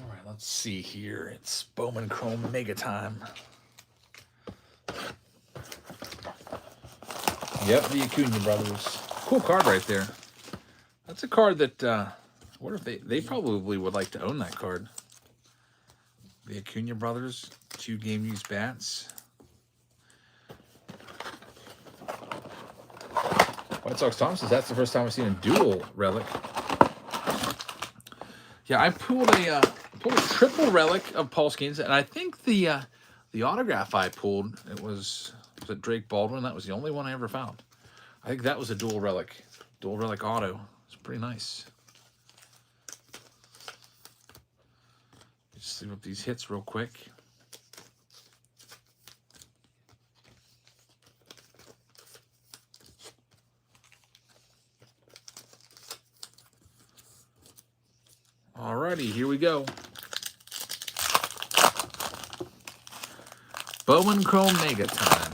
right, let's see here. It's Bowman Chrome Mega time. Yep, the Acuna brothers. Cool card right there. That's a card that, what if they probably would like to own that card. The Acuna brothers, 2 game used bats. White Sox Tom says that's the first time I've seen a dual relic. Yeah, I pulled a triple relic of Paul Skeens, and I think the autograph I pulled, was it Drake Baldwin? That was the only one I ever found. I think that was a dual relic auto. It's pretty nice. Just see up these hits real quick. Alrighty, here we go. Bowman Chrome Mega time.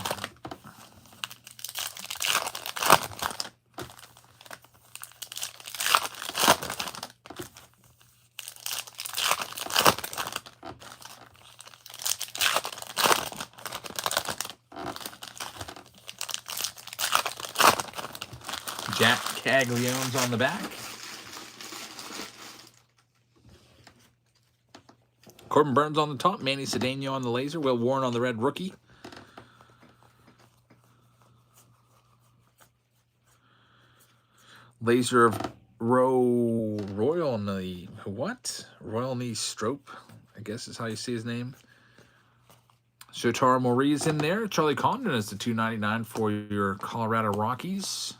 Jack Caglione's on the back. Corbin Burns on the top. Manny Cedeno on the laser. Will Warren on the red rookie. Laser of Royal Knee. What? Royal Knee Strope, I guess is how you say his name. Shotaro Mori is in there. Charlie Condon is the $2.99 for your Colorado Rockies.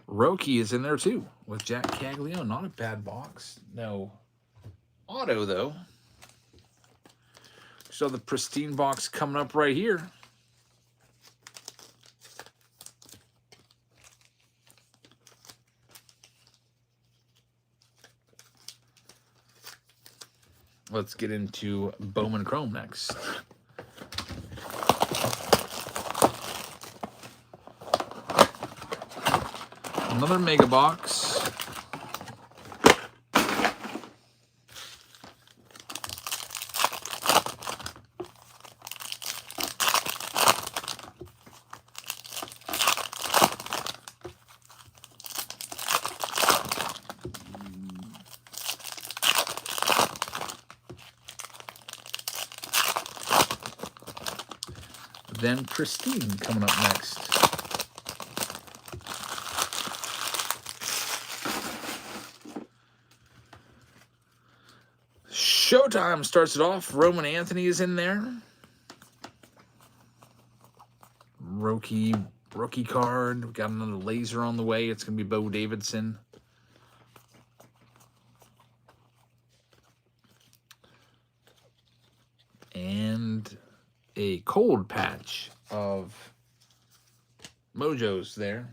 Roki is in there too with Jack Caglione. Not a bad box. No auto though. So the Pristine box coming up right here. Let's get into Bowman Chrome next. Another mega box. Then Pristine coming up next. Showtime starts it off. Roman Anthony is in there. Rookie card. We got another laser on the way. It's going to be Bo Davidson. And a cold patch of Mojos there,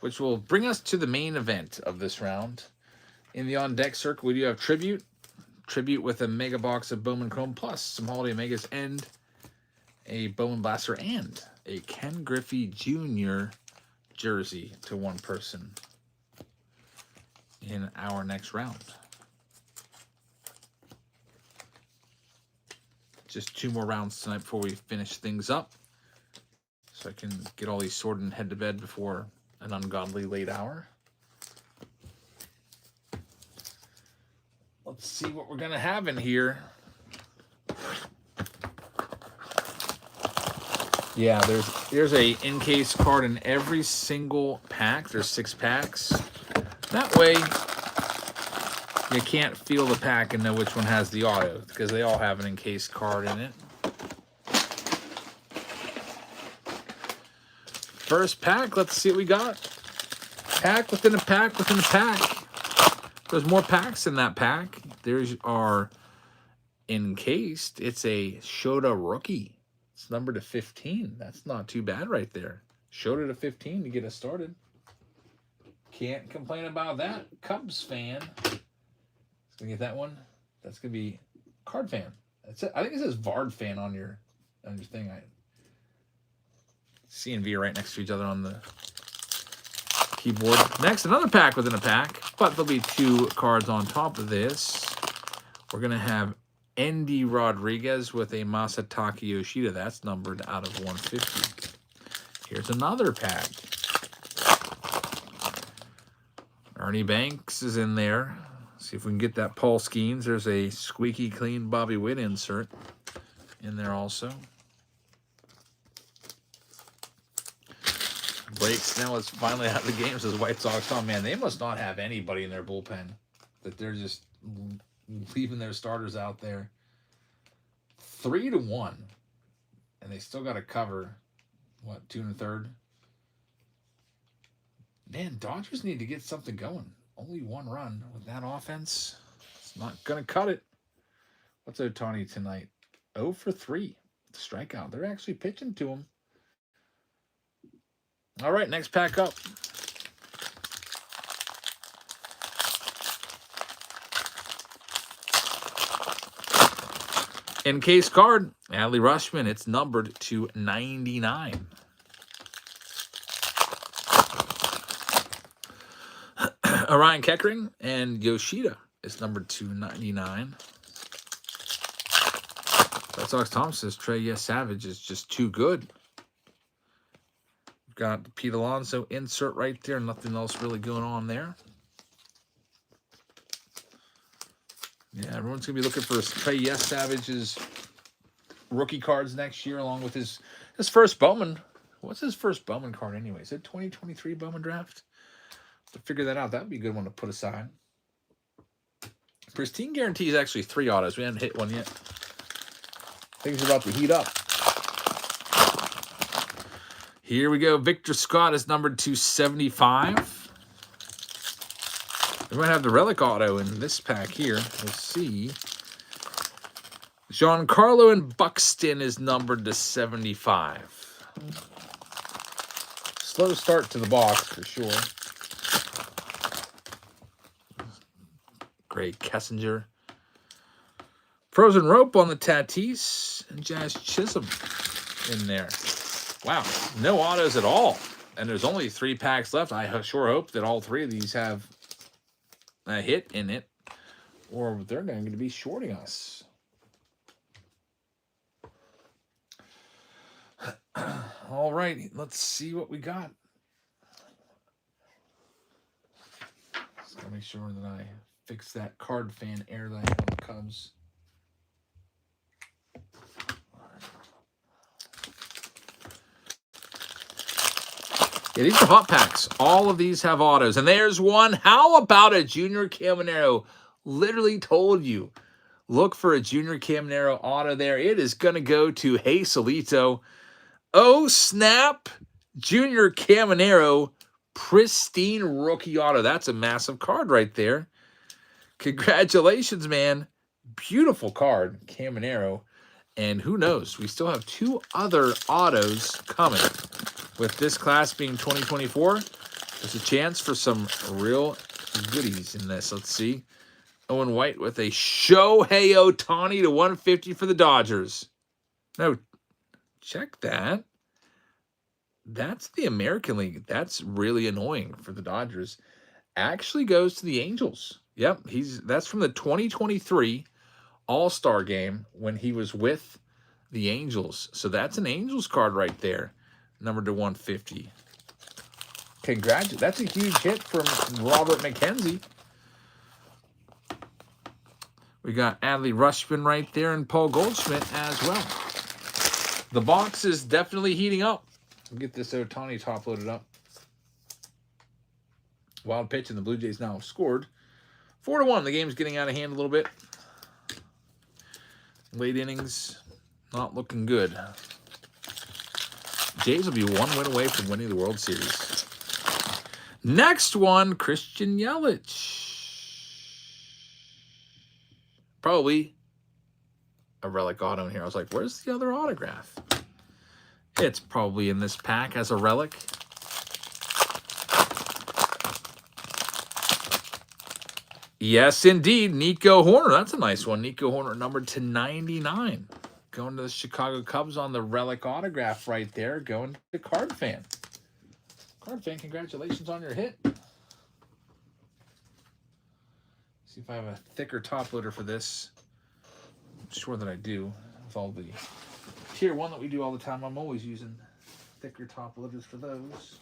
which will bring us to the main event of this round. In the on-deck circle, we do have Tribute with a mega box of Bowman Chrome, plus some Holiday Megas and a Bowman Blaster and a Ken Griffey Jr. jersey to one person in our next round. Just 2 more rounds tonight before we finish things up, so I can get all these sorted and head to bed before an ungodly late hour. Let's see what we're gonna have in here. Yeah, there's a in-case card in every single pack. There's 6 packs. That way you can't feel the pack and know which one has the auto, because they all have an in-case card in it. First pack, let's see what we got. Pack within a pack within a pack. There's more packs in that pack. There's our encased. It's a Shota rookie. It's numbered to 15. That's not too bad right there. Shota to 15 to get us started. Can't complain about that. Cubs fan. Gonna get that one. That's gonna be Card fan. That's it. I think it says Vard fan on your thing. C and V are right next to each other on the keyboard. Next, another pack within a pack, but there'll be 2 cards on top of this. We're gonna have Endy Rodriguez with a Masataka Yoshida. That's numbered out of 150. Here's another pack. Ernie Banks is in there. See if we can get that Paul Skeens. There's a squeaky clean Bobby Witt insert in there also. Blake Snell is finally out of the game, says White Sox. Oh, man, they must not have anybody in their bullpen, that they're just leaving their starters out there. 3-1. And they still got to cover, what, 2 1/3? Man, Dodgers need to get something going. Only 1 run with that offense. It's not going to cut it. What's Ohtani tonight? 0 for 3. Strikeout. They're actually pitching to him. All right, next pack up. In-case card, Adley Rutschman. It's numbered to 99. Orion Keckering and Yoshida is numbered to 99. Red Sox Tom says Trey Savage is just too good. We've got the Pete Alonso insert right there. Nothing else really going on there. Yeah, everyone's going to be looking for Trey Savage's rookie cards next year, along with his first Bowman. What's his first Bowman card anyway? Is it 2023 Bowman draft? To figure that out, that would be a good one to put aside. Pristine guarantee is actually 3 autos. We haven't hit one yet. Things are about to heat up. Here we go. Victor Scott is numbered to 75. We might have the relic auto in this pack here. We'll see. Giancarlo and Buxton is numbered to 75. Slow start to the box for sure. Great Kessinger. Frozen Rope on the Tatis and Jazz Chisholm in there. Wow, no autos at all. And there's only 3 packs left. I sure hope that all 3 of these have a hit in it, or they're going to be shorting us. All right, let's see what we got. Just gotta make sure that I fix that card fan error that I have on the Cubs. Yeah, these are hot packs. All of these have autos. And there's one. How about a Junior Caminero? Literally told you. Look for a Junior Caminero auto there. It is going to go to Hazelito. Oh, snap. Junior Caminero. Pristine rookie auto. That's a massive card right there. Congratulations, man. Beautiful card, Caminero. And who knows? We still have 2 other autos coming. With this class being 2024, there's a chance for some real goodies in this. Let's see. Owen White with a Shohei Ohtani to 150 for the Dodgers. No, check that. That's the American League. That's really annoying for the Dodgers. Actually goes to the Angels. Yep, that's from the 2023 All-Star game when he was with the Angels. So that's an Angels card right there. Numbered to 150. Congratulations. That's a huge hit from Robert McKenzie. We got Adley Rutschman right there and Paul Goldschmidt as well. The box is definitely heating up. We'll get this Ohtani top loaded up. Wild pitch, and the Blue Jays now have scored 4-1. The game's getting out of hand a little bit. Late innings, not looking good. Jays will be 1 win away from winning the World Series. Next one, Christian Yelich. Probably a relic auto in here. I was like, where's the other autograph? It's probably in this pack as a relic. Yes, indeed. Nico Horner. That's a nice one. Nico Horner numbered to 99. Going to the Chicago Cubs on the relic autograph right there. Going to Card Fan. Card Fan, congratulations on your hit. See if I have a thicker top loader for this. I'm sure that I do. With all the tier 1 that we do all the time, I'm always using thicker top loaders for those.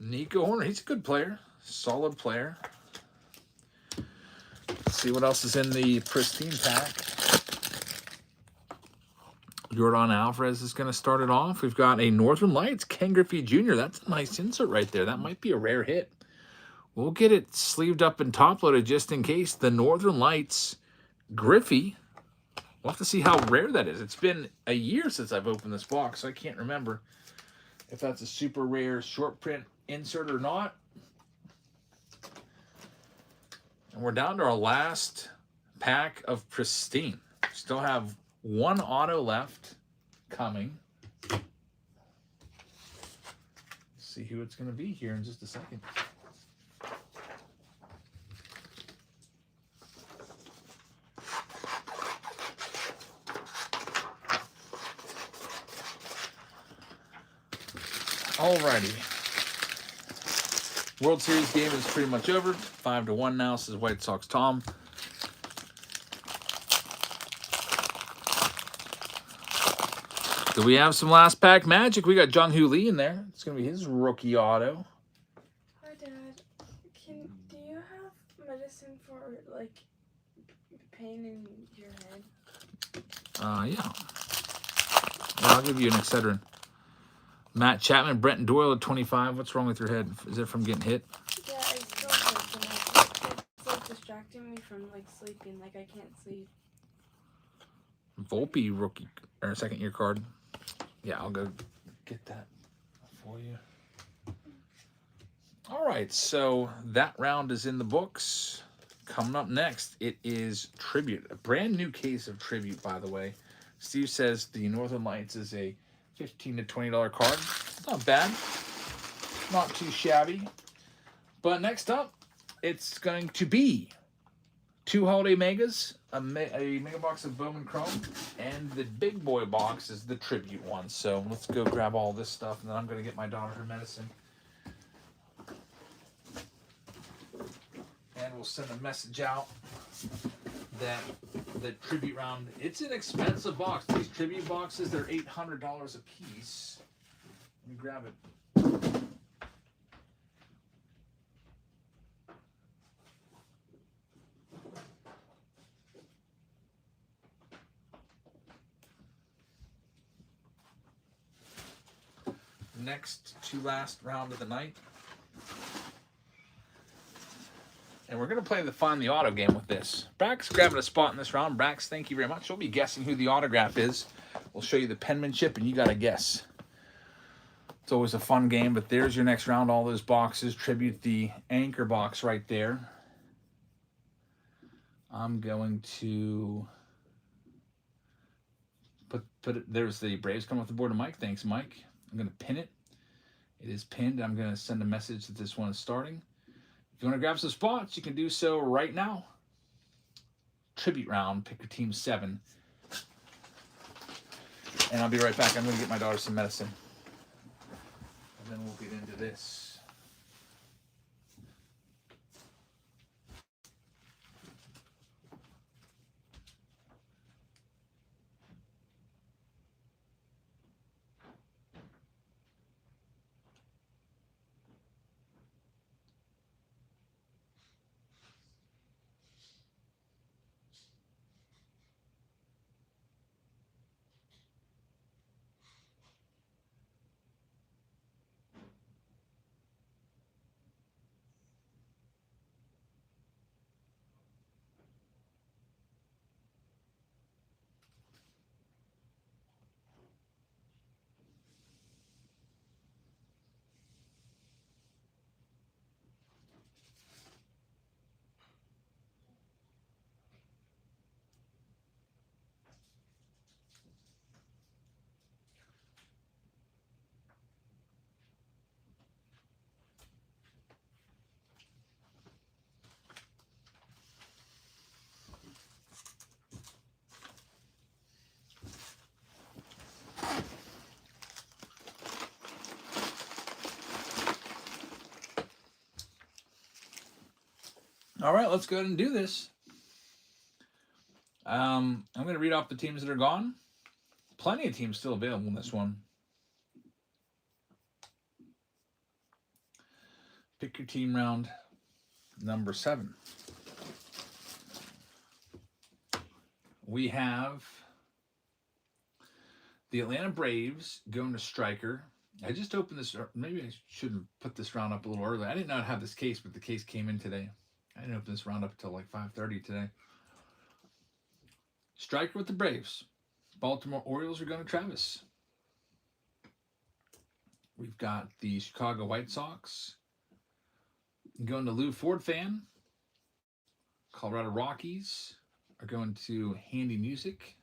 Nico Horner, he's a good player. Solid player. Let's see what else is in the Pristine pack. Jordan Alvarez is going to start it off. We've got a Northern Lights, Ken Griffey Jr. That's a nice insert right there. That might be a rare hit. We'll get it sleeved up and top loaded just in case. The Northern Lights, Griffey. We'll have to see how rare that is. It's been a year since I've opened this box, so I can't remember if that's a super rare short print insert or not. And we're down to our last pack of Pristine. Still have 1 auto left coming. see who it's going to be here in just a second. Alrighty. World Series game is pretty much over. 5-1 now, says White Sox Tom. Do we have some last pack magic? We got Jung-Hoo Lee in there. It's going to be his rookie auto. Hi, Dad. Do you have medicine for, like, pain in your head? Yeah. I'll give you an Excedrin. Matt Chapman, Brenton Doyle at 25. What's wrong with your head? Is it from getting hit? Yeah, I still hurt. It's like distracting me from like sleeping. Like I can't sleep. Volpe rookie or second year card. Yeah, I'll go get that for you. All right, so that round is in the books. Coming up next, it is Tribute. A brand new case of Tribute, by the way. Steve says the Northern Lights is a $15 to $20 card. Not bad. Not too shabby. But next up, it's going to be 2 holiday megas, a mega box of Bowman Chrome, and the big boy box is the Tribute one. So let's go grab all this stuff, and then I'm going to get my daughter her medicine. And we'll send a message out that the Tribute round, it's an expensive box. These Tribute boxes, they're $800 a piece. Let me grab it. Next to last round of the night. And we're going to play the Find the Auto game with this. Brax grabbing a spot in this round. Brax, thank you very much. We'll be guessing who the autograph is. We'll show you the penmanship, and you got to guess. It's always a fun game, but there's your next round. All those boxes. Tribute the anchor box right there. I'm going to put it. There's the Braves coming off the board to Mike. Thanks, Mike. I'm going to pin it. It is pinned. I'm going to send a message that this one is starting. If you want to grab some spots, you can do so right now. Tribute round, pick your team 7. And I'll be right back. I'm going to get my daughter some medicine. And then we'll get into this. All right, let's go ahead and do this. I'm going to read off the teams that are gone. Plenty of teams still available in this one. Pick your team round number 7. We have the Atlanta Braves going to Striker. I just opened this. Maybe I should have put this round up a little early. I didn't know I'd have this case, but the case came in today. I didn't open this round up until like 5:30 today. Striker with the Braves. Baltimore Orioles are going to Travis. We've got the Chicago White Sox going to Lou Ford fan. Colorado Rockies are going to Handy Music.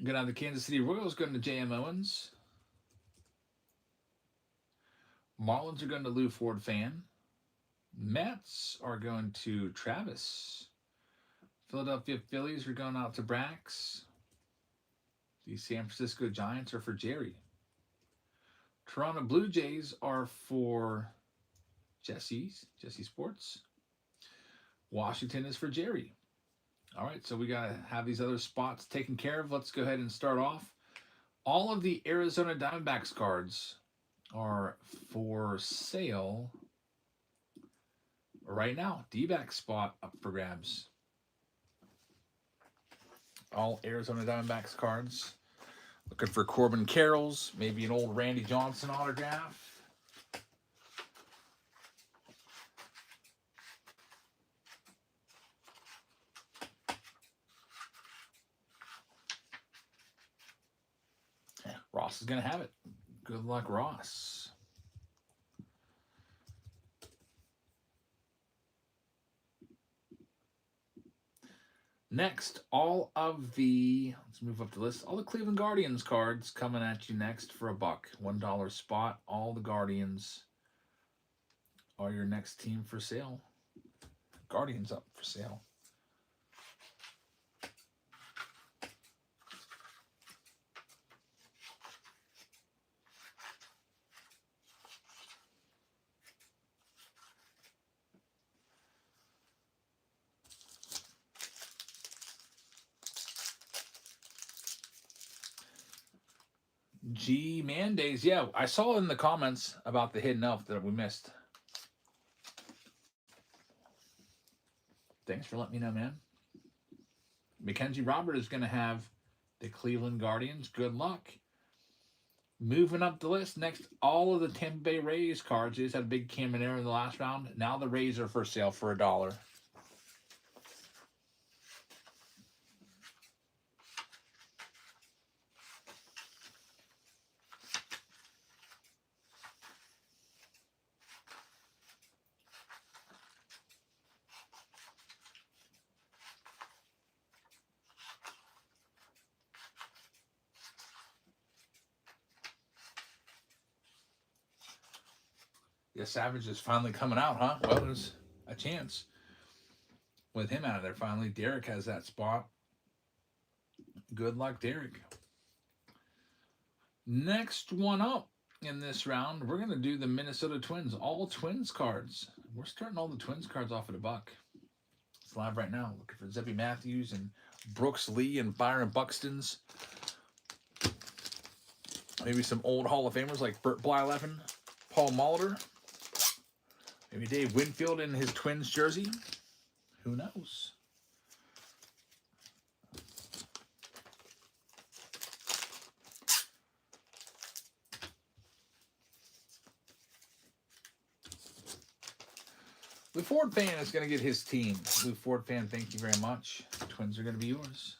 Going to have the Kansas City Royals going to J.M. Owens. Marlins are going to Lou Ford Fan. Mets are going to Travis. Philadelphia Phillies are going out to Brax. The San Francisco Giants are for Jerry. Toronto Blue Jays are for Jesse Sports. Washington is for Jerry. All right, so we got to have these other spots taken care of. Let's go ahead and start off. All of the Arizona Diamondbacks cards are for sale right now. D-back spot up for grabs. All Arizona Diamondbacks cards. Looking for Corbin Carroll's, maybe an old Randy Johnson autograph. Ross is going to have it. Good luck, Ross. Next, all of the, let's move up the list, all the Cleveland Guardians cards coming at you next for $1. $1 spot. All the Guardians are your next team for sale. Guardians up for sale. G Mandays, yeah, I saw in the comments about the hidden elf that we missed. Thanks for letting me know, man. Mackenzie Robert is going to have the Cleveland Guardians. Good luck. Moving up the list, next, all of the Tampa Bay Rays cards. They just had a big Caminero in the last round. Now the Rays are for sale for $1. Yeah, Savage is finally coming out, huh? Well, there's a chance with him out of there finally. Derek has that spot. Good luck, Derek. Next one up in this round, we're going to do the Minnesota Twins. All Twins cards. We're starting all the Twins cards off at $1. It's live right now. Looking for Zeppy Matthews and Brooks Lee and Byron Buxton's. Maybe some old Hall of Famers like Burt Blyleven, Paul Molitor. Maybe Dave Winfield in his Twins jersey. Who knows? Lou Ford Fan is going to get his team. Lou Ford Fan, thank you very much. The Twins are going to be yours.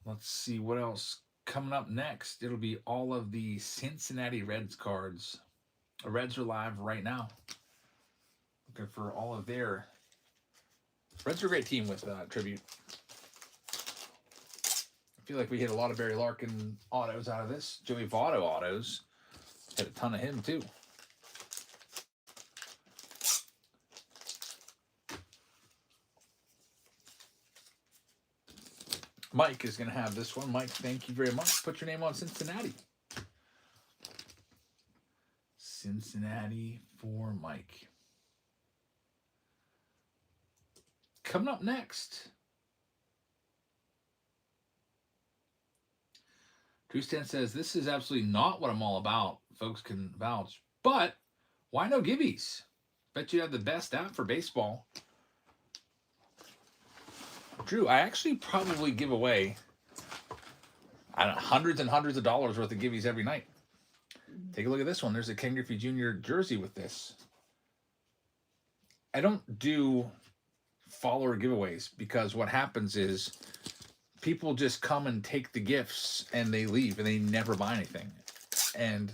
Let's see what else coming up next. It'll be all of the Cincinnati Reds cards. The Reds are live right now. Looking for all of their... Reds are a great team with Tribute. I feel like we hit a lot of Barry Larkin autos out of this. Joey Votto autos. Hit a ton of him, too. Mike is going to have this one. Mike, thank you very much. Put your name on Cincinnati. Cincinnati for Mike. Coming up next. Tristan says, this is absolutely not what I'm all about. Folks can vouch. But why no gibbies? Bet you have the best app for baseball. Drew, I actually probably give away hundreds and hundreds of dollars worth of gibbies every night. Take a look at this one. There's a Ken Griffey Jr. jersey with this. I don't do follower giveaways because what happens is people just come and take the gifts and they leave and they never buy anything. And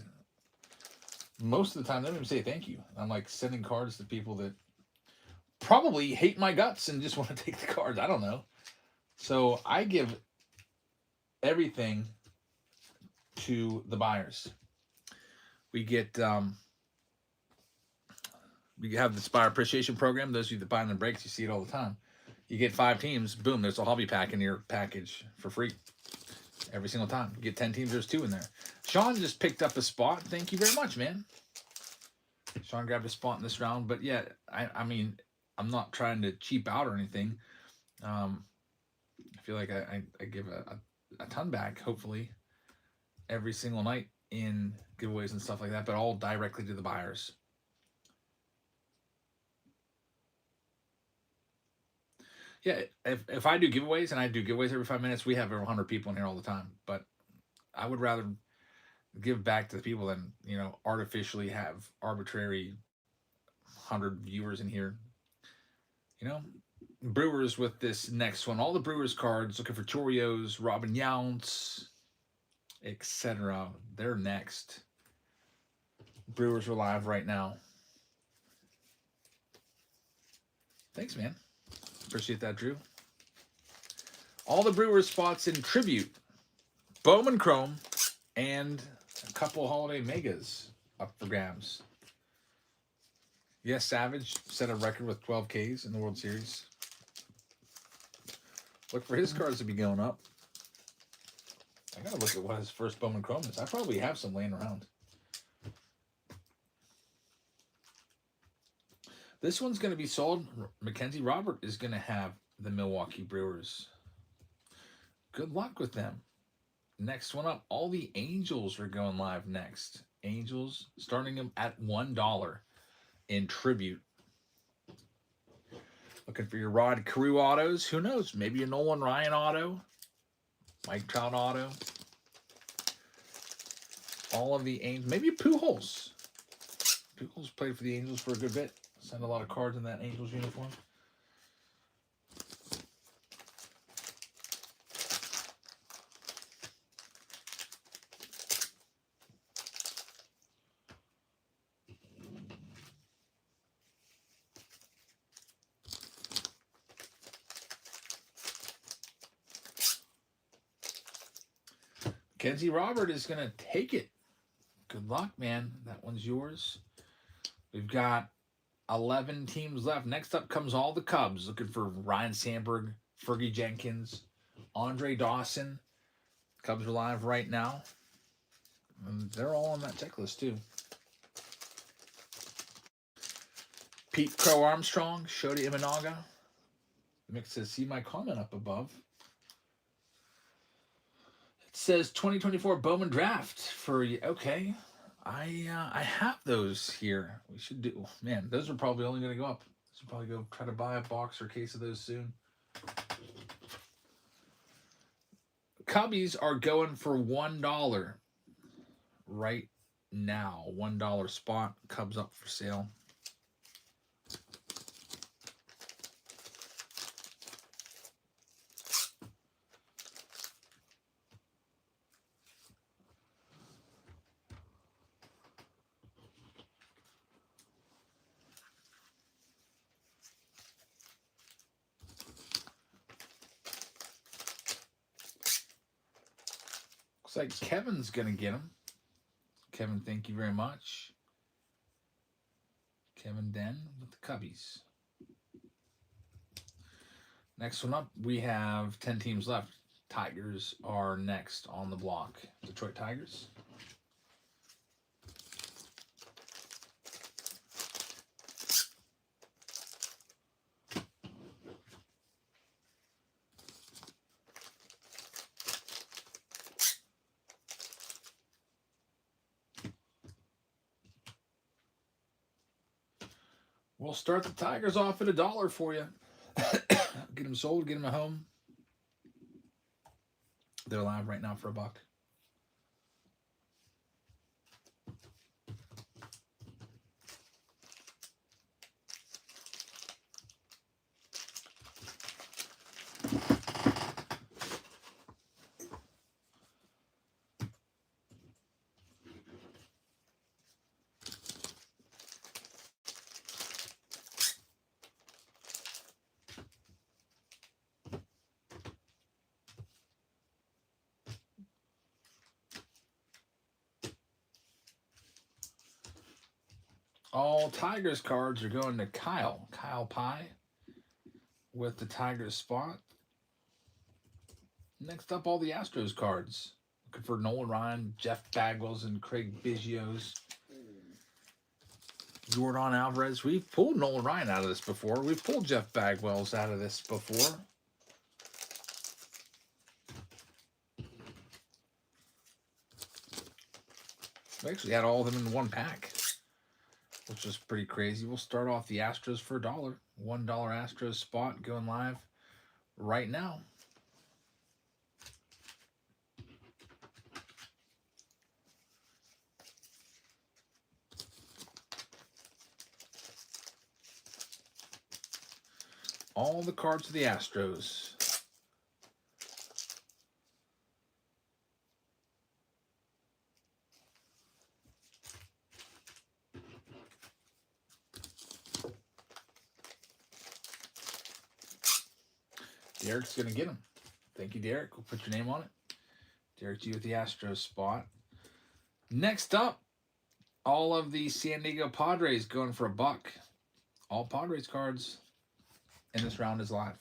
most of the time they don't even say thank you. I'm like sending cards to people that probably hate my guts and just want to take the cards. I don't know. So I give everything to the buyers. we get we have the Spire Appreciation Program. Those of you that buy in the breaks, you see it all the time. You get 5 teams, boom, there's a hobby pack in your package for free. Every single time. You get 10 teams, there's 2 in there. Sean just picked up a spot. Thank you very much, man. Sean grabbed a spot in this round. But yeah, I mean, I'm not trying to cheap out or anything. I feel like I give a ton back, hopefully, every single night in giveaways and stuff like that, but all directly to the buyers. Yeah, if I do giveaways, and I do giveaways every 5 minutes, we have over 100 people in here all the time. But I would rather give back to the people than, you know, artificially have arbitrary 100 viewers in here. You know, Brewers with this next one. All the Brewers cards, looking for Chorios, Robin Yountz, etc. They're next. Brewers are live right now. Thanks, man. Appreciate that, Drew. All the Brewers spots in tribute. Bowman Chrome and a couple holiday megas up for grabs. Yes, Savage set a record with 12 Ks in the World Series. Look for his cards to be going up. I gotta look at what his first Bowman Chrome is. I probably have some laying around. This one's going to be sold. Mackenzie Robert is going to have the Milwaukee Brewers. Good luck with them. Next one up, all the Angels are going live next. Angels starting them at $1 in tribute. Looking for your Rod Carew autos. Who knows? Maybe a Nolan Ryan auto. Mike Trout auto. All of the Angels. Maybe Pujols. Pujols played for the Angels for a good bit. Send a lot of cards in that Angels uniform. Kenzie Robert is going to take it. Good luck, man. That one's yours. We've got 11 teams left. Next up comes all the Cubs. Looking for Ryan Sandberg, Fergie Jenkins, Andre Dawson. Cubs are live right now. And they're all on that checklist, too. Pete Crow Armstrong, Shota Imanaga. Mick says, see my comment up above. It says 2024 Bowman Draft for you. Okay. I have those here. We should do. Man, those are probably only going to go up. Should probably go try to buy a box or case of those soon. Cubbies are going for $1 right now. $1 spot. Cubs up for sale. Looks like Kevin's going to get them. Kevin, thank you very much. Kevin Den with the Cubbies. Next one up, we have 10 teams left. Tigers are next on the block. Detroit Tigers. We'll start the Tigers off at $1 for you. Get them sold, get them a home. They're live right now for $1. All Tigers cards are going to Kyle. Kyle Pye with the Tigers spot. Next up, all the Astros cards. Looking for Nolan Ryan, Jeff Bagwell's, and Craig Biggio's. Jordan Alvarez. We've pulled Nolan Ryan out of this before. We've pulled Jeff Bagwell's out of this before. We actually had all of them in one pack, which is pretty crazy. We'll start off the Astros for $1. $1 Astros spot going live right now. All the cards of the Astros. Derek's going to get them. Thank you, Derek. We'll put your name on it. Derek G with the Astros spot. Next up, all of the San Diego Padres going for $1. All Padres cards in this round is live.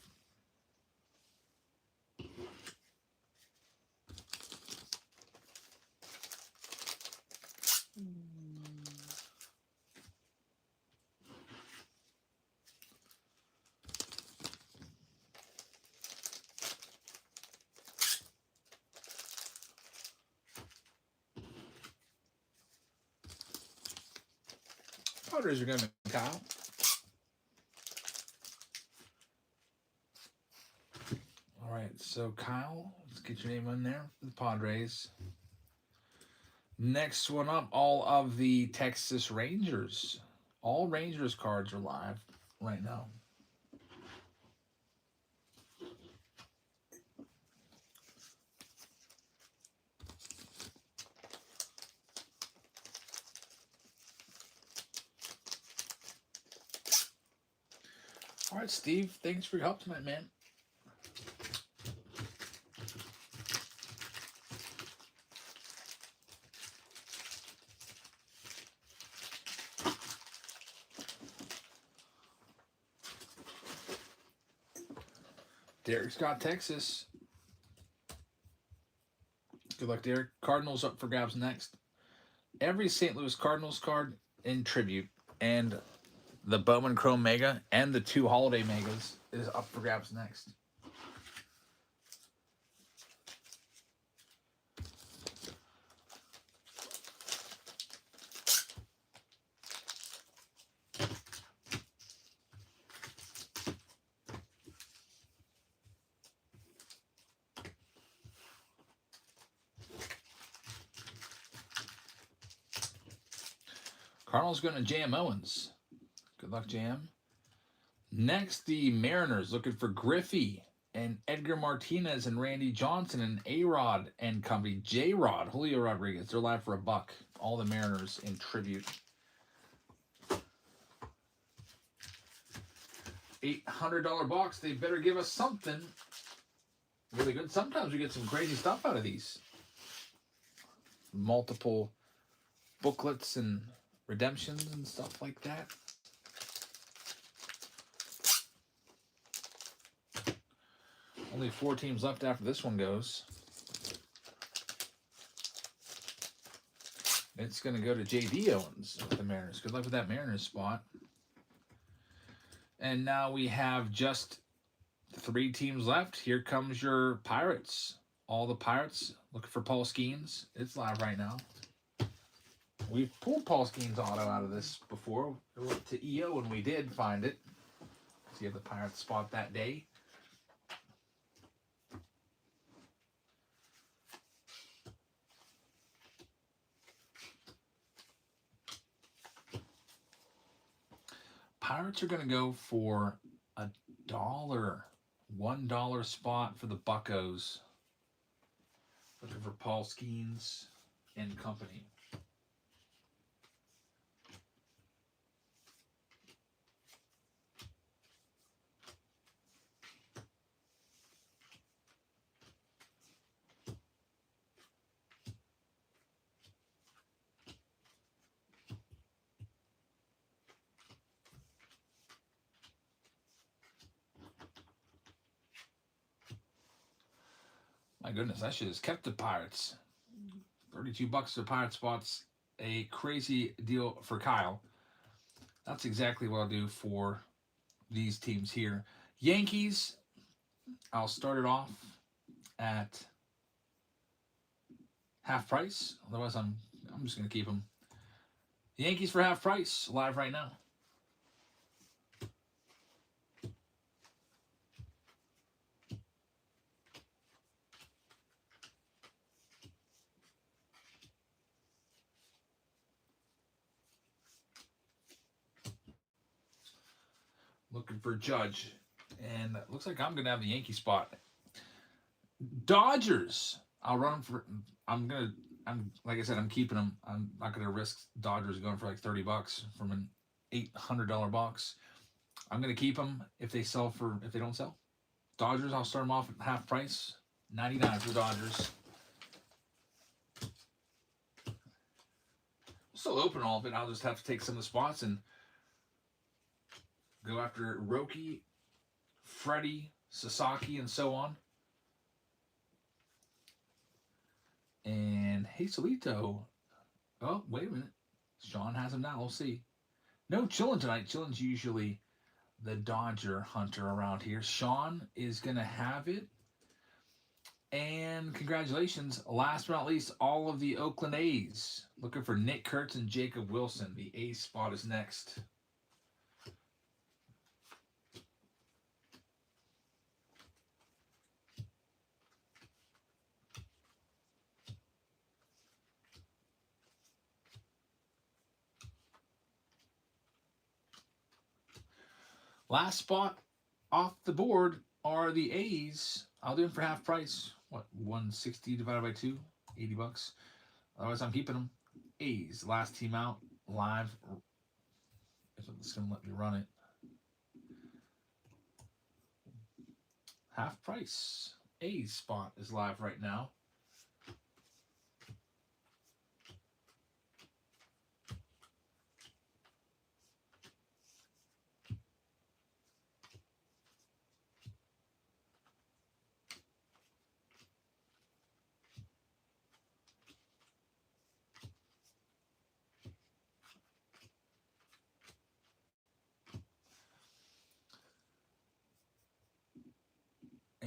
Padres are going to Kyle. All right, so Kyle, let's get your name in there for the Padres. Next one up, all of the Texas Rangers. All Rangers cards are live right now. All right, Steve, thanks for your help tonight, man. Derek's got Texas. Good luck, Derek. Cardinals up for grabs next. Every St. Louis Cardinals card in tribute and the Bowman Chrome Mega and the 2 Holiday Megas is up for grabs next. Cardinals going to J.M. Owens. Good luck, J.M. Next, the Mariners looking for Griffey and Edgar Martinez and Randy Johnson and A-Rod and company. J-Rod, Julio Rodriguez. They're live for $1. All the Mariners in tribute. $800 box. They better give us something really good. Sometimes we get some crazy stuff out of these. Multiple booklets and redemptions and stuff like that. Only 4 teams left after this one goes. It's going to go to J.D. Owens with the Mariners. Good luck with that Mariners spot. And now we have just 3 teams left. Here comes your Pirates. All the Pirates looking for Paul Skeens. It's live right now. We've pulled Paul Skeens auto out of this before. We went to EO when we did find it. So you have the Pirates spot that day. Pirates are going to go for $1. $1 spot for the Buccos. Looking for Paul Skeens and company. My goodness, I should have kept the Pirates. $32 for Pirate spots. A crazy deal for Kyle. That's exactly what I'll do for these teams here. Yankees, I'll start it off at half price. Otherwise, I'm just going to keep them. Yankees for half price, live right now. Looking for Judge, and it looks like I'm going to have the Yankee spot. Dodgers, I'll run them for. I'm like I said, I'm keeping them. I'm not going to risk Dodgers going for like $30 from an $800 box. I'm going to keep them if they don't sell. Dodgers, I'll start them off at half price, $99 for the Dodgers. Still open all of it. I'll just have to take some of the spots and go after Roki, Freddie, Sasaki, and so on. And Hazelito. Oh, wait a minute. Sean has him now. We'll see. No Chillin tonight. Chillin's usually the Dodger hunter around here. Sean is going to have it. And congratulations. Last but not least, all of the Oakland A's. Looking for Nick Kurtz and Jacob Wilson. The A's spot is next. Last spot off the board are the A's. I'll do them for half price. What, 160 divided by 2? $80. Otherwise, I'm keeping them. A's, last team out, live. If it's going to let me run it. Half price. A's spot is live right now.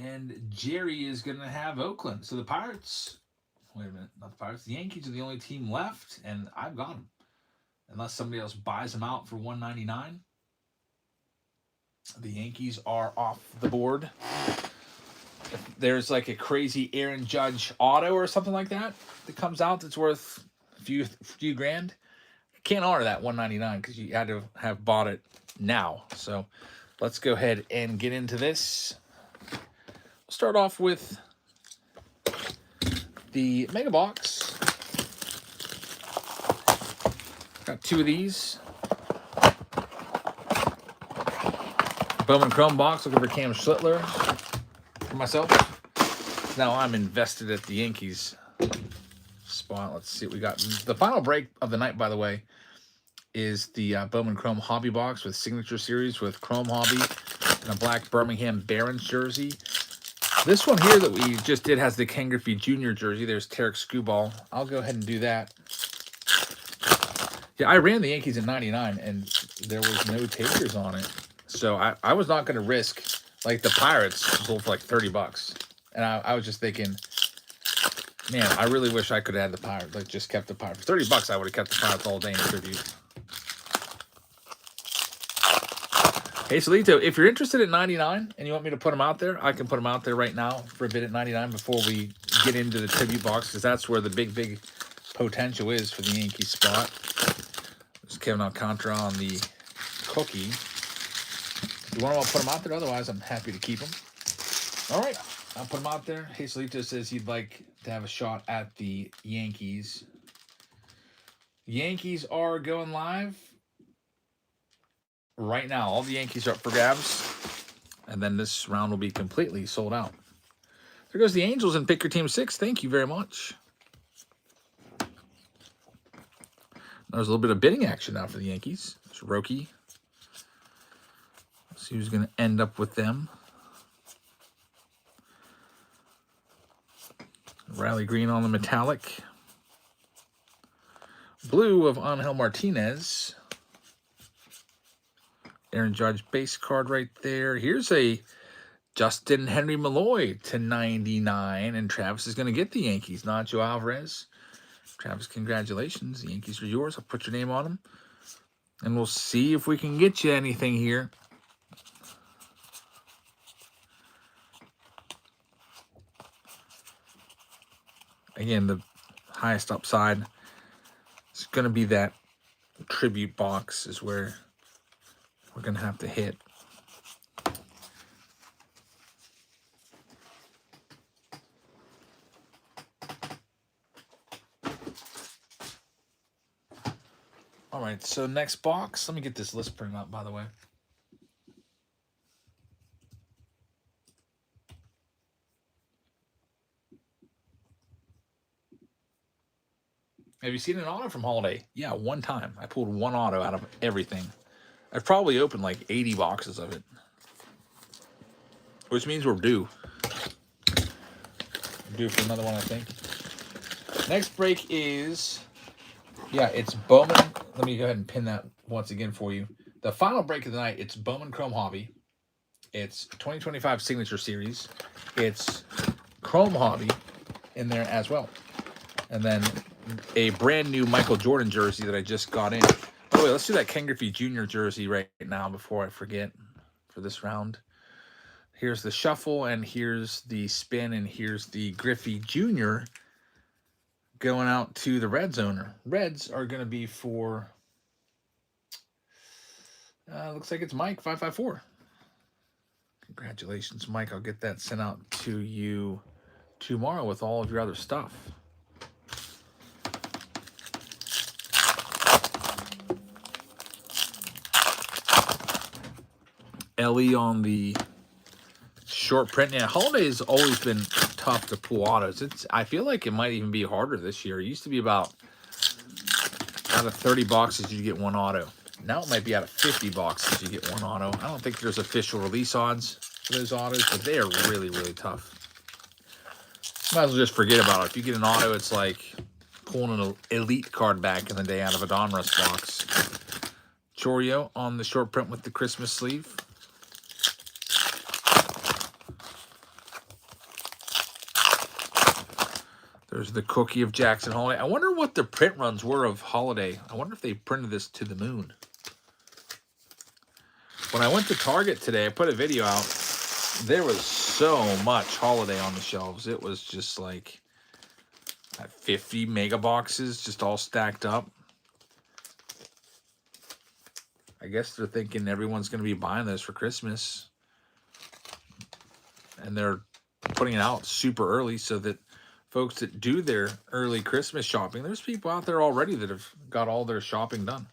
And Jerry is going to have Oakland. So the Pirates, wait a minute, not the Pirates. The Yankees are the only team left, and I've got them. Unless somebody else buys them out for $199. The Yankees are off the board. If there's like a crazy Aaron Judge auto or something like that comes out that's worth a few grand, you can't honor that $199 because you had to have bought it now. So let's go ahead and get into this. We'll start off with the Mega Box. Got two of these. Bowman Chrome box, looking for Cam Schlittler for myself. Now I'm invested at the Yankees spot. Let's see what we got. The final break of the night, by the way, is the Bowman Chrome Hobby box with Signature Series with Chrome Hobby and a black Birmingham Barons jersey. This one here that we just did has the Ken Griffey Jr. jersey. There's Tarek Skubal. I'll go ahead and do that. Yeah, I ran the Yankees at 99, and there was no takers on it. So I was not going to risk, like the Pirates sold for like $30. And I was just thinking, man, I really wish I could have had the Pirates, like just kept the Pirates. For $30, I would have kept the Pirates all day in tribute. Hey, Solito, if you're interested at 99 and you want me to put them out there, I can put them out there right now for a bid at 99 before we get into the tribute box, because that's where the big potential is for the Yankee spot. There's Kevin Alcantara on the cookie. If you want to put them out there, otherwise I'm happy to keep them. All right, I'll put them out there. Hey, Solito says he'd like to have a shot at the Yankees. Yankees are going live right now. All the Yankees are up for grabs, and then this round will be completely sold out. There goes the Angels and pick your team 6. Thank you very much. There's a little bit of bidding action now for the Yankees. It's Roki. Let's see who's going to end up with them. Riley Green on the metallic. Blue of Angel Martinez. Aaron Judge base card right there. Here's a Justin Henry Malloy /99. And Travis is going to get the Yankees. Nacho Alvarez. Travis, congratulations. The Yankees are yours. I'll put your name on them. And we'll see if we can get you anything here. Again, the highest upside is going to be that tribute box is where we're going to have to hit. All right, so next box. Let me get this list printed up, by the way. Have you seen an auto from Holiday? Yeah, one time. I pulled one auto out of everything. I've probably opened like 80 boxes of it. Which means we're due. We're due for another one, I think. Next break is... Yeah, it's Bowman. Let me go ahead and pin that once again for you. The final break of the night, it's Bowman Chrome Hobby. It's 2025 Signature Series. It's Chrome Hobby in there as well. And then a brand new Michael Jordan jersey that I just got in. Oh, wait, let's do that Ken Griffey Jr. jersey right now before I forget for this round. Here's the shuffle, and here's the spin, and here's the Griffey Jr. going out to the Reds owner. Reds are going to be for, looks like it's Mike 554. Congratulations, Mike. I'll get that sent out to you tomorrow with all of your other stuff. Ellie on the short print. Yeah, Holiday's always been tough to pull autos. I feel like it might even be harder this year. It used to be about out of 30 boxes you get one auto. Now it might be out of 50 boxes you get one auto. I don't think there's official release odds for those autos, but they are really, really tough. Might as well just forget about it. If you get an auto, it's like pulling an elite card back in the day out of a Donruss box. Choreo on the short print with the Christmas sleeve. There's the cookie of Jackson Holiday. I wonder what the print runs were of Holiday. I wonder if they printed this to the moon. When I went to Target today, I put a video out. There was so much Holiday on the shelves. It was just like 50 mega boxes just all stacked up. I guess they're thinking everyone's going to be buying this for Christmas. And they're putting it out super early so that folks that do their early Christmas shopping, there's people out there already that have got all their shopping done.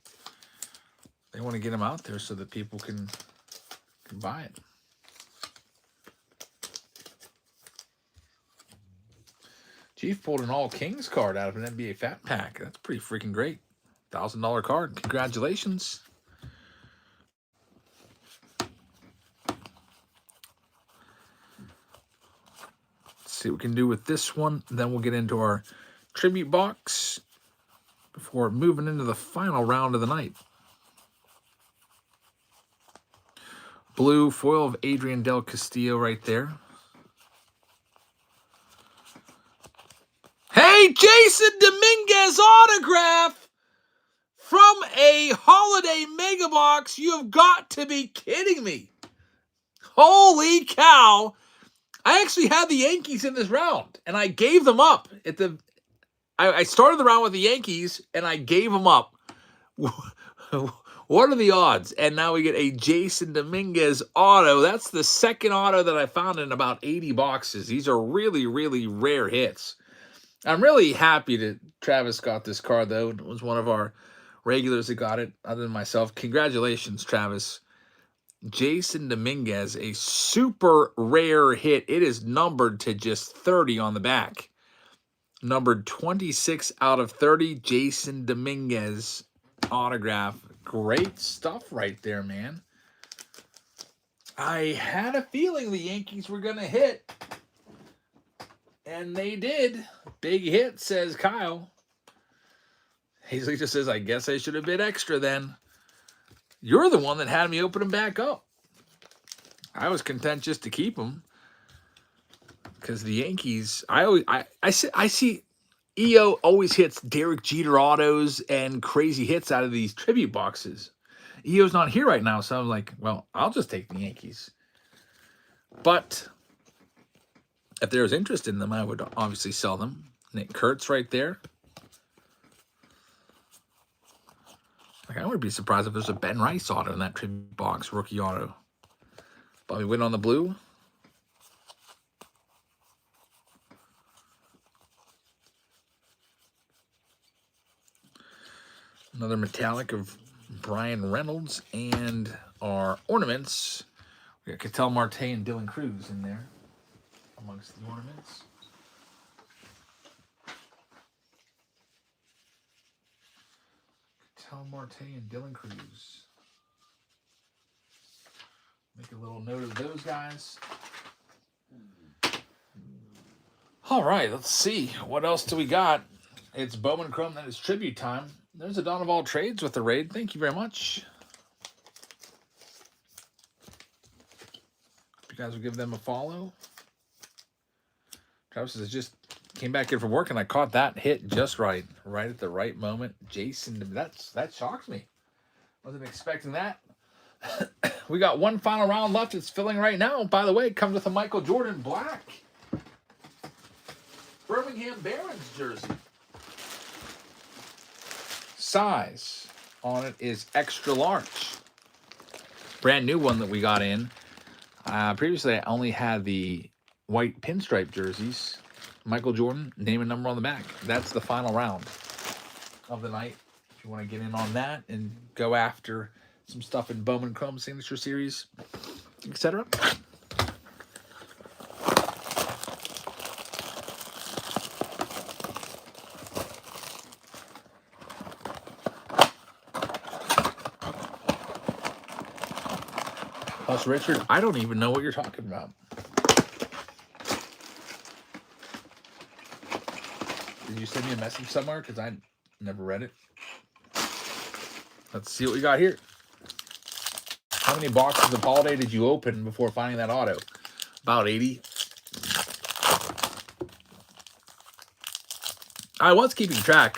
They want to get them out there so that people can buy it. Chief pulled an All Kings card out of an NBA Fat Pack. That's pretty freaking great. $1,000 card. Congratulations. See what we can do with this one. Then we'll get into our tribute box before moving into the final round of the night. Blue foil of Adrian Del Castillo right there. Hey, Jason Dominguez autograph from a Holiday Mega Box. You have got to be kidding me. Holy cow. I actually had the Yankees in this round, and I gave them up. I started the round with the Yankees, and I gave them up. What are the odds? And now we get a Jason Dominguez auto. That's the second auto that I found in about 80 boxes. These are really, really rare hits. I'm really happy that Travis got this card, though. It was one of our regulars that got it, other than myself. Congratulations, Travis. Jason Dominguez, a super rare hit. It is numbered to just 30 on the back. Numbered 26 out of 30. Jason Dominguez autograph. Great stuff right there, man. I had a feeling the Yankees were going to hit. And they did. Big hit, says Kyle. Hazley just says, I guess I should have bid extra then. You're the one that had me open them back up. I was content just to keep them. Because the Yankees, I see EO always hits Derek Jeter autos and crazy hits out of these tribute boxes. EO's not here right now, so I'm like, well, I'll just take the Yankees. But if there was interest in them, I would obviously sell them. Nick Kurtz right there. Like, I wouldn't be surprised if there's a Ben Rice auto in that tribute box, rookie auto. Bobby Witt on the blue. Another metallic of Brian Reynolds, and our ornaments. We got Ketel Marte and Dylan Cruz in there amongst the ornaments. Ketel Marte and Dylan Cruz. Make a little note of those guys. All right, let's see. What else do we got? It's Bowman Chrome. That is tribute time. There's a Don of All Trades with the raid. Thank you very much. Hope you guys will give them a follow. Travis says, just came back in from work and I caught that hit just right at the right moment. Jason, that shocks me. Wasn't expecting that. We got one final round left. It's filling right now. By the way, it comes with a Michael Jordan black Birmingham Barons jersey. Size on it is extra large. Brand new one that we got in. Previously, I only had the white pinstripe jerseys. Michael Jordan, name and number on the back. That's the final round of the night. If you want to get in on that and go after some stuff in Bowman Chrome Signature Series, etc. Plus, Richard, I don't even know what you're talking about. Did you send me a message somewhere? Because I never read it. Let's see what we got here. How many boxes of Holiday did you open before finding that auto? About 80. I was keeping track.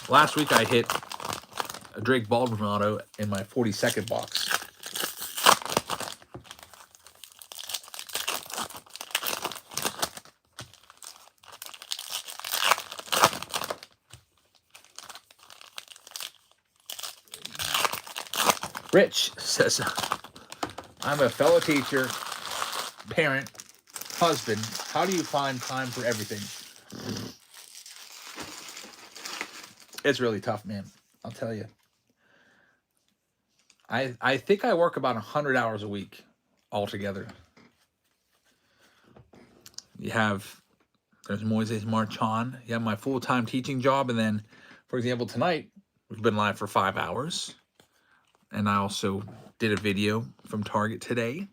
Last week I hit a Drake Baldwin auto in my 42nd box. Rich says, I'm a fellow teacher, parent, husband. How do you find time for everything? It's really tough, man. I'll tell you. I think I work about 100 hours a week altogether. There's Moises Marchand. You have my full-time teaching job. And then, for example, tonight, we've been live for 5 hours. And I also did a video from Target today.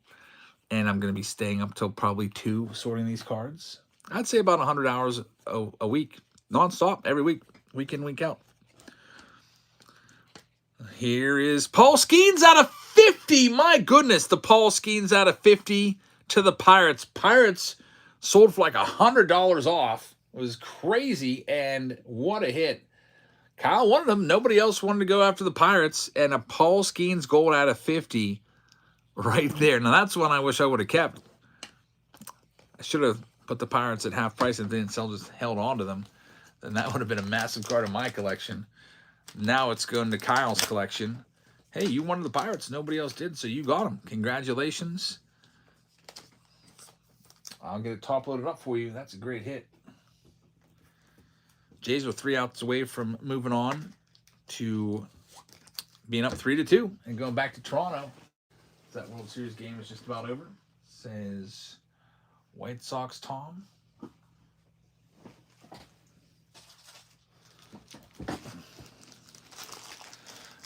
And I'm going to be staying up till probably 2 sorting these cards. I'd say about 100 hours a week. Non-stop, every week. Week in, week out. Here is Paul Skeens out of 50. My goodness, the Paul Skeens out of 50 to the Pirates. Pirates sold for like $100 off. It was crazy, and what a hit. Kyle wanted them. Nobody else wanted to go after the Pirates, and a Paul Skeens gold out of 50 right there. Now, that's one I wish I would have kept. I should have put the Pirates at half price and didn't sell, just held on to them. Then that would have been a massive card in my collection. Now it's going to Kyle's collection. Hey, you wanted the Pirates. Nobody else did, so you got them. Congratulations. I'll get it top loaded up for you. That's a great hit. Jays were 3 outs away from moving on to being up 3-2 and going back to Toronto. That World Series game is just about over. Says White Sox Tom.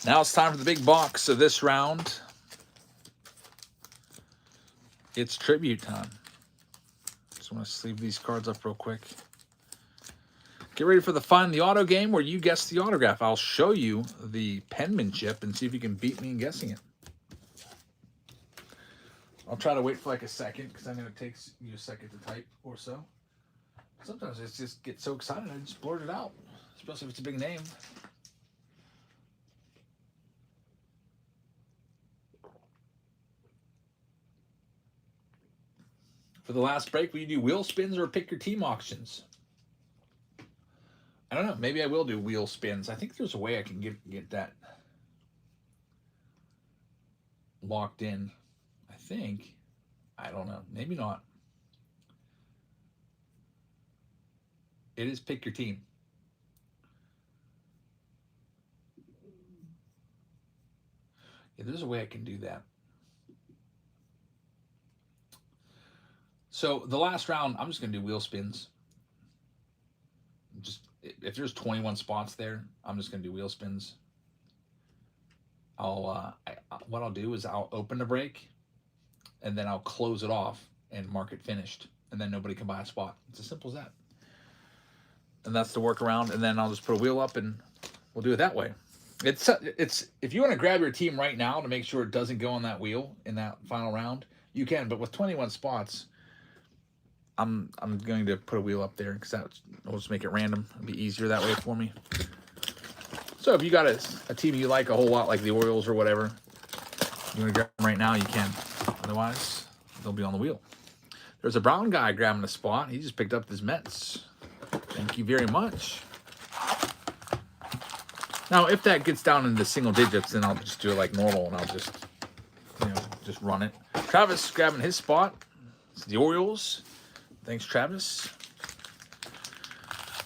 Now it's time for the big box of this round. It's tribute time. Just want to sleeve these cards up real quick. Get ready for the Find the Auto game where you guess the autograph. I'll show you the penmanship and see if you can beat me in guessing it. I'll try to wait for like a second because I know it takes you a second to type or so. Sometimes I just get so excited I just blurt it out, especially if it's a big name. For the last break, will you do wheel spins or pick your team auctions? I don't know. Maybe I will do wheel spins. I think there's a way I can get that locked in. I think. I don't know. Maybe not. It is pick your team. Yeah, there's a way I can do that. So the last round, I'm just going to do wheel spins. Just if there's 21 spots there, I'm just going to do wheel spins. What I'll do is I'll open the break, and then I'll close it off and mark it finished, and then nobody can buy a spot. It's as simple as that. And that's the workaround. And then I'll just put a wheel up, and we'll do it that way. It's if you want to grab your team right now to make sure it doesn't go on that wheel in that final round, you can. But with 21 spots, I'm going to put a wheel up there because will just make it random. It'll be easier that way for me. So if you got a team you like a whole lot, like the Orioles or whatever, you want to grab them right now, you can. Otherwise, they'll be on the wheel. There's a brown guy grabbing a spot. He just picked up his Mets. Thank you very much. Now, if that gets down into single digits, then I'll just do it like normal, and I'll just run it. Travis grabbing his spot. It's the Orioles. Thanks, Travis.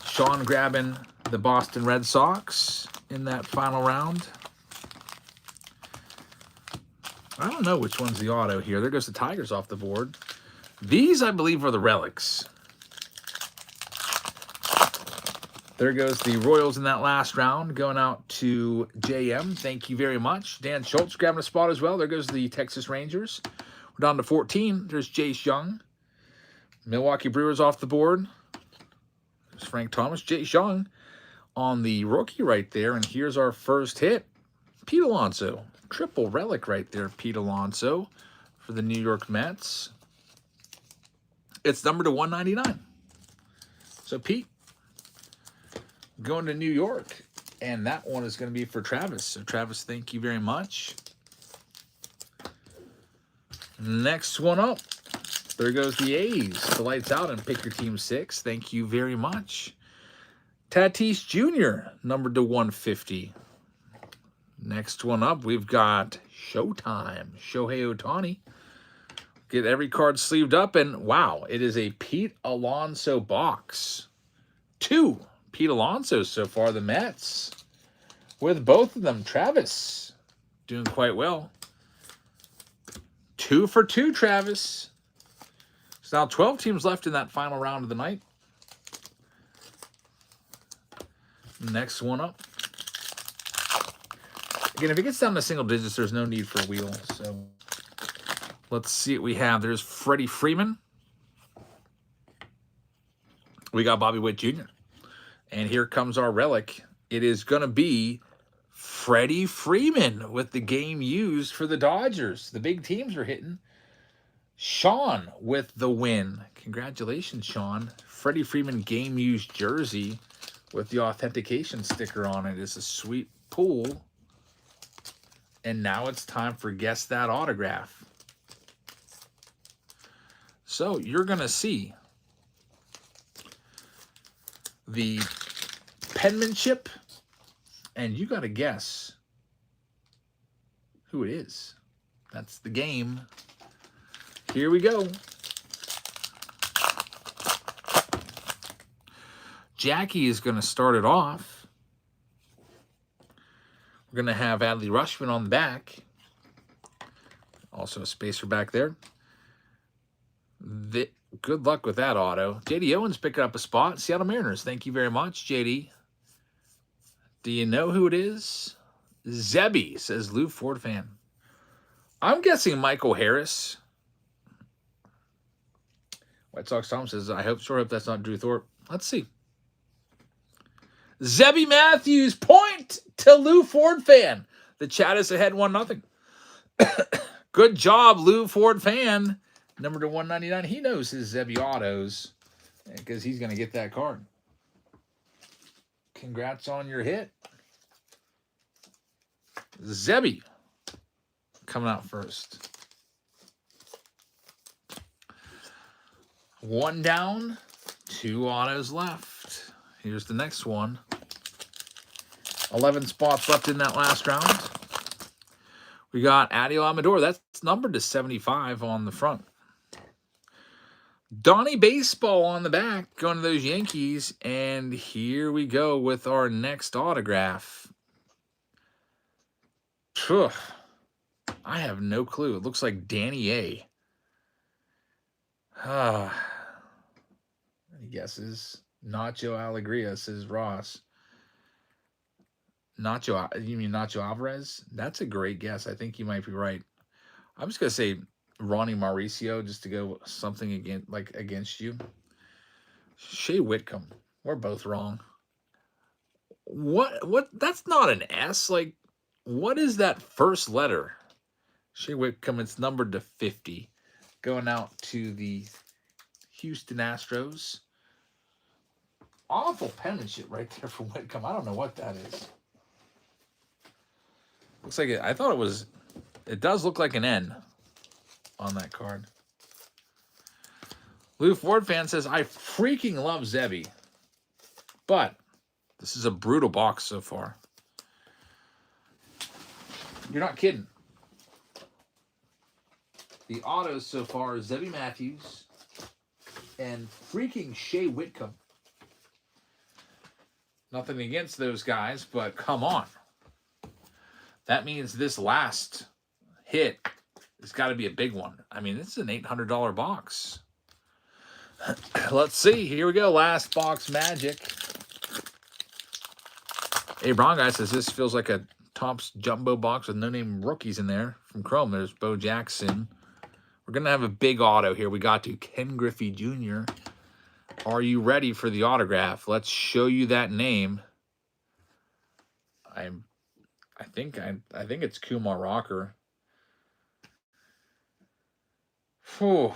Sean grabbing the Boston Red Sox in that final round. I don't know which one's the auto here. There goes the Tigers off the board. These, I believe, are the relics. There goes the Royals in that last round, going out to JM. Thank you very much. Dan Schultz grabbing a spot as well. There goes the Texas Rangers. We're down to 14. There's Jace Young. Milwaukee Brewers off the board. There's Frank Thomas. Jace Young on the rookie right there. And here's our first hit. Pete Alonso. Triple relic right there, Pete Alonso for the New York Mets. It's numbered to 199. So, Pete, going to New York. And that one is going to be for Travis. So, Travis, thank you very much. Next one up. There goes the A's. The lights out and pick your team 6. Thank you very much. Tatis Jr., numbered to 150. Next one up, we've got Showtime. Shohei Ohtani. Get every card sleeved up, and wow, it is a Pete Alonso box. 2 Pete Alonsos so far, the Mets. With both of them, Travis doing quite well. 2 for 2, Travis. So now 12 teams left in that final round of the night. Next one up. Again, if it gets down to single digits, there's no need for a wheel. So let's see what we have. There's Freddie Freeman. We got Bobby Witt Jr. And here comes our relic. It is going to be Freddie Freeman with the game used for the Dodgers. The big teams are hitting. Sean with the win. Congratulations, Sean. Freddie Freeman game used jersey with the authentication sticker on it. It's a sweet pull. And now it's time for Guess That Autograph. So you're going to see the penmanship, and you got to guess who it is. That's the game. Here we go. Jackie is going to start it off. We're going to have Adley Rutschman on the back. Also a spacer back there. Good luck with that auto. J.D. Owens picking up a spot. Seattle Mariners, thank you very much, J.D. Do you know who it is? Zebby, says Lou Ford fan. I'm guessing Michael Harris. White Sox Tom says, I hope that's not Drew Thorpe. Let's see. Zebby Matthews, point to Lou Ford fan. The chat is ahead 1-0. Good job, Lou Ford fan. Number to 199. He knows his Zebby autos because he's going to get that card. Congrats on your hit. Zebby coming out first. 1 down, 2 autos left. Here's the next one. 11 spots left in that last round. We got Adil Amador. That's numbered to 75 on the front. Donnie Baseball on the back, going to those Yankees. And here we go with our next autograph. Phew. I have no clue. It looks like Danny A. Any guesses? Nacho Alegría, says Ross. You mean Nacho Alvarez? That's a great guess. I think you might be right. I'm just gonna say Ronnie Mauricio just to go something against you. Shea Whitcomb. We're both wrong. What? That's not an S. Like, what is that first letter? Shea Whitcomb. It's numbered to 50. Going out to the Houston Astros. Awful penmanship right there for Whitcomb. I don't know what that is. Looks like it. I thought it was. It does look like an N on that card. Lou Ford fan says, I freaking love Zebby. But this is a brutal box so far. You're not kidding. The autos so far is Zebby Matthews and freaking Shea Whitcomb. Nothing against those guys, but come on. That means this last hit has got to be a big one. I mean, this is an $800 box. Let's see. Here we go. Last box magic. Hey, Brown Guy says this feels like a Topps jumbo box with no-name rookies in there from Chrome. There's Bo Jackson. We're going to have a big auto here. We got to Ken Griffey Jr. Are you ready for the autograph? Let's show you that name. I think it's Kumar Rocker. Whew.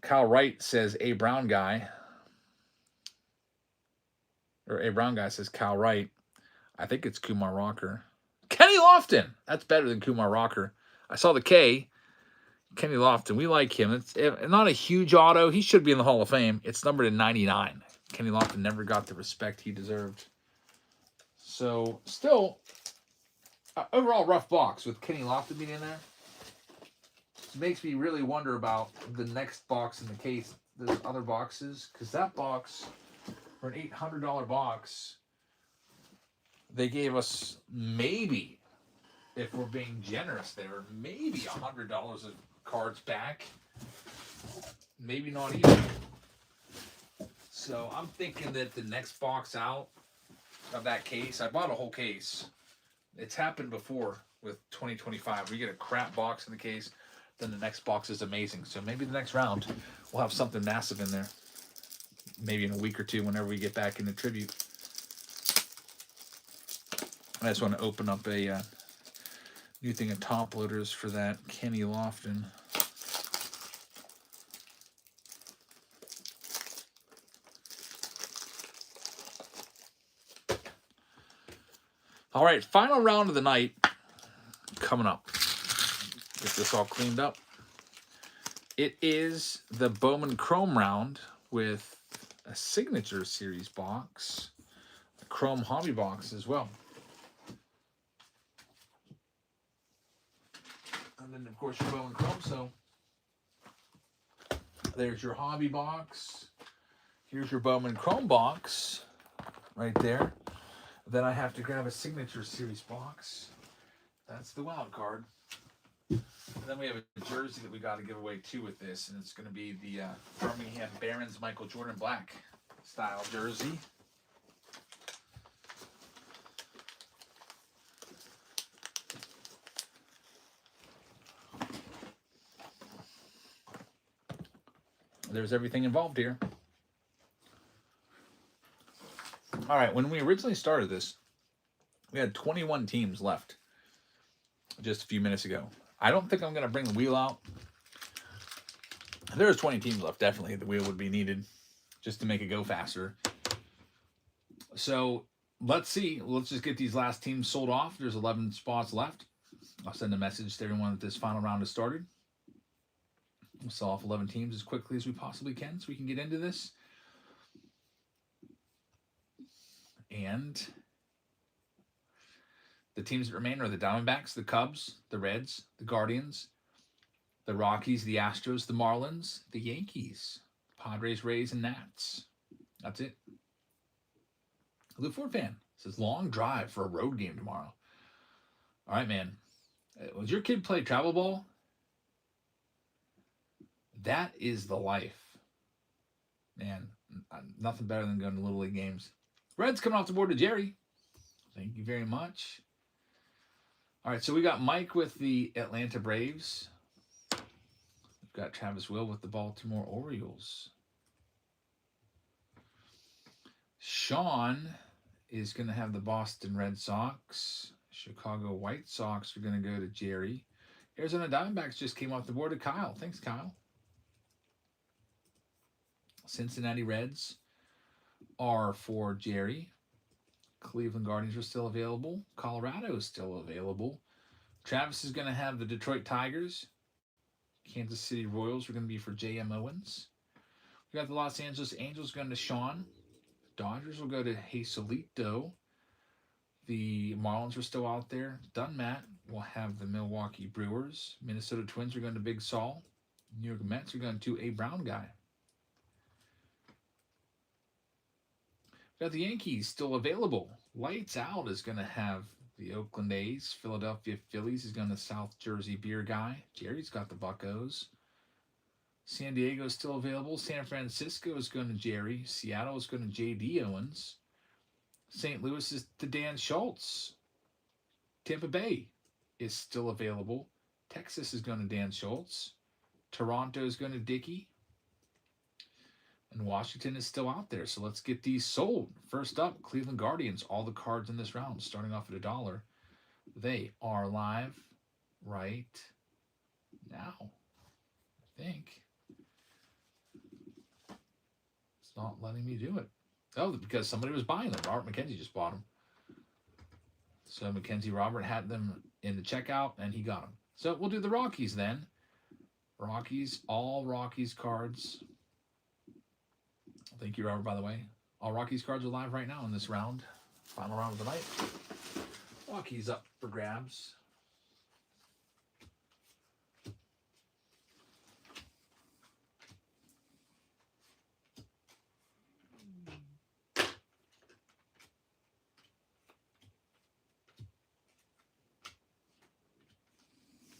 Kyle Wright says A Brown Guy. Or A Brown Guy says Kyle Wright. I think it's Kumar Rocker. Kenny Lofton. That's better than Kumar Rocker. I saw the K. Kenny Lofton. We like him. It's not a huge auto. He should be in the Hall of Fame. It's numbered to 99. Kenny Lofton never got the respect he deserved. So, still, overall rough box with Kenny Lofton being in there. It makes me really wonder about the next box in the case. There's other boxes. Because that box, for an $800 box, they gave us maybe, if we're being generous there, maybe $100 of cards back. Maybe not even. So I'm thinking that the next box out of that case, I bought a whole case. It's happened before with 2025. We get a crap box in the case, then the next box is amazing. So maybe the next round we'll have something massive in there. Maybe in a week or two whenever we get back into tribute. I just want to open up a new thing of top loaders for that Kenny Lofton. All right, final round of the night coming up. Get this all cleaned up. It is the Bowman Chrome round with a Signature Series box, a Chrome Hobby box as well. And then, of course, your Bowman Chrome. So there's your hobby box. Here's your Bowman Chrome box right there. Then I have to grab a Signature Series box. That's the wild card. And then we have a jersey that we got to give away too with this, and it's going to be the Birmingham Barons Michael Jordan Black style jersey. there's everything involved here. All right, when we originally started this, we had 21 teams left just a few minutes ago. I don't think I'm going to bring the wheel out. There's 20 teams left. Definitely the wheel would be needed just to make it go faster. So let's see. Let's just get these last teams sold off. There's 11 spots left. I'll send a message to everyone that this final round has started. We'll sell off 11 teams as quickly as we possibly can so we can get into this. And the teams that remain are the Diamondbacks, the Cubs, the Reds, the Guardians, the Rockies, the Astros, the Marlins, the Yankees, Padres, Rays, and Nats. That's it. Lou Ford fan says, long drive for a road game tomorrow. All right, man. Was your kid play travel ball? That is the life. Man, nothing better than going to Little League games. Reds coming off the board to Jerry. Thank you very much. All right, so we got Mike with the Atlanta Braves. We've got Travis Will with the Baltimore Orioles. Sean is going to have the Boston Red Sox. Chicago White Sox are going to go to Jerry. Arizona Diamondbacks just came off the board to Kyle. Thanks, Kyle. Cincinnati Reds are for Jerry. Cleveland Guardians are still available. Colorado is still available. Travis is going to have the Detroit Tigers. Kansas City Royals are going to be for J.M. Owens. We got the Los Angeles Angels going to Sean. Dodgers will go to Hazelito. The Marlins are still out there. Dunmat will have the Milwaukee Brewers. Minnesota Twins are going to Big Saul. New York Mets are going to A Brown Guy. We got the Yankees still available. Lights Out is going to have the Oakland A's. Philadelphia Phillies is going to South Jersey Beer Guy. Jerry's got the Buccos. San Diego is still available. San Francisco is going to Jerry. Seattle is going to J.D. Owens. St. Louis is to Dan Schultz. Tampa Bay is still available. Texas is going to Dan Schultz. Toronto is going to Dickey. And Washington is still out there. So let's get these sold. First up, Cleveland Guardians. All the cards in this round starting off at $1. They are live right now, I think. It's not letting me do it. Oh, because somebody was buying them. Robert McKenzie just bought them. So Mackenzie Robert had them in the checkout, and he got them. So we'll do the Rockies then. Rockies, all Rockies cards. Thank you, Robert, by the way. All Rockies cards are live right now in this round. Final round of the night. Rockies up for grabs.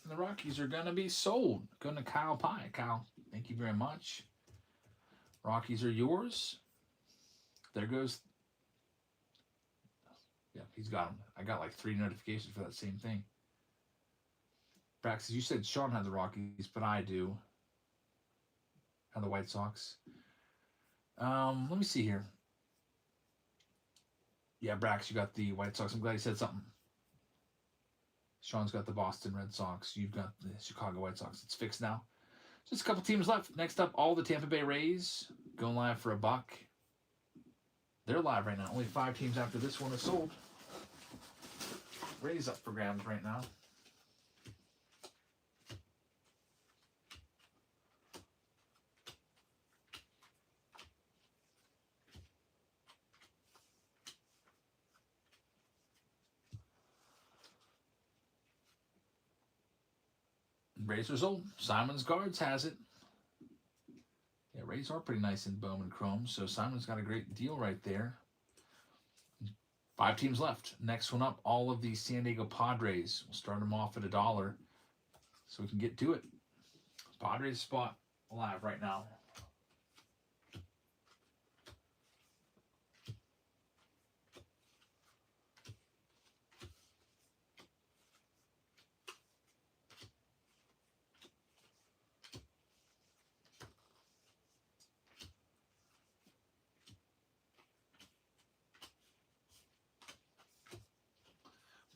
The Rockies are going to be sold. Going to Kyle Pye. Kyle, thank you very much. Rockies are yours. There goes. Yeah, he's got them. I got like 3 notifications for that same thing. Brax, you said Sean had the Rockies, but I do. And the White Sox. Let me see here. Yeah, Brax, you got the White Sox. I'm glad you said something. Sean's got the Boston Red Sox. You've got the Chicago White Sox. It's fixed now. Just a couple teams left. Next up, all the Tampa Bay Rays going live for $1. They're live right now. Only 5 teams after this one is sold. Rays up for grabs right now. Rays are sold. Simon's Guards has it. Yeah, Rays are pretty nice in Bowman Chrome, so Simon's got a great deal right there. 5 teams left. Next one up, all of the San Diego Padres. We'll start them off at $1 so we can get to it. Padres spot live right now.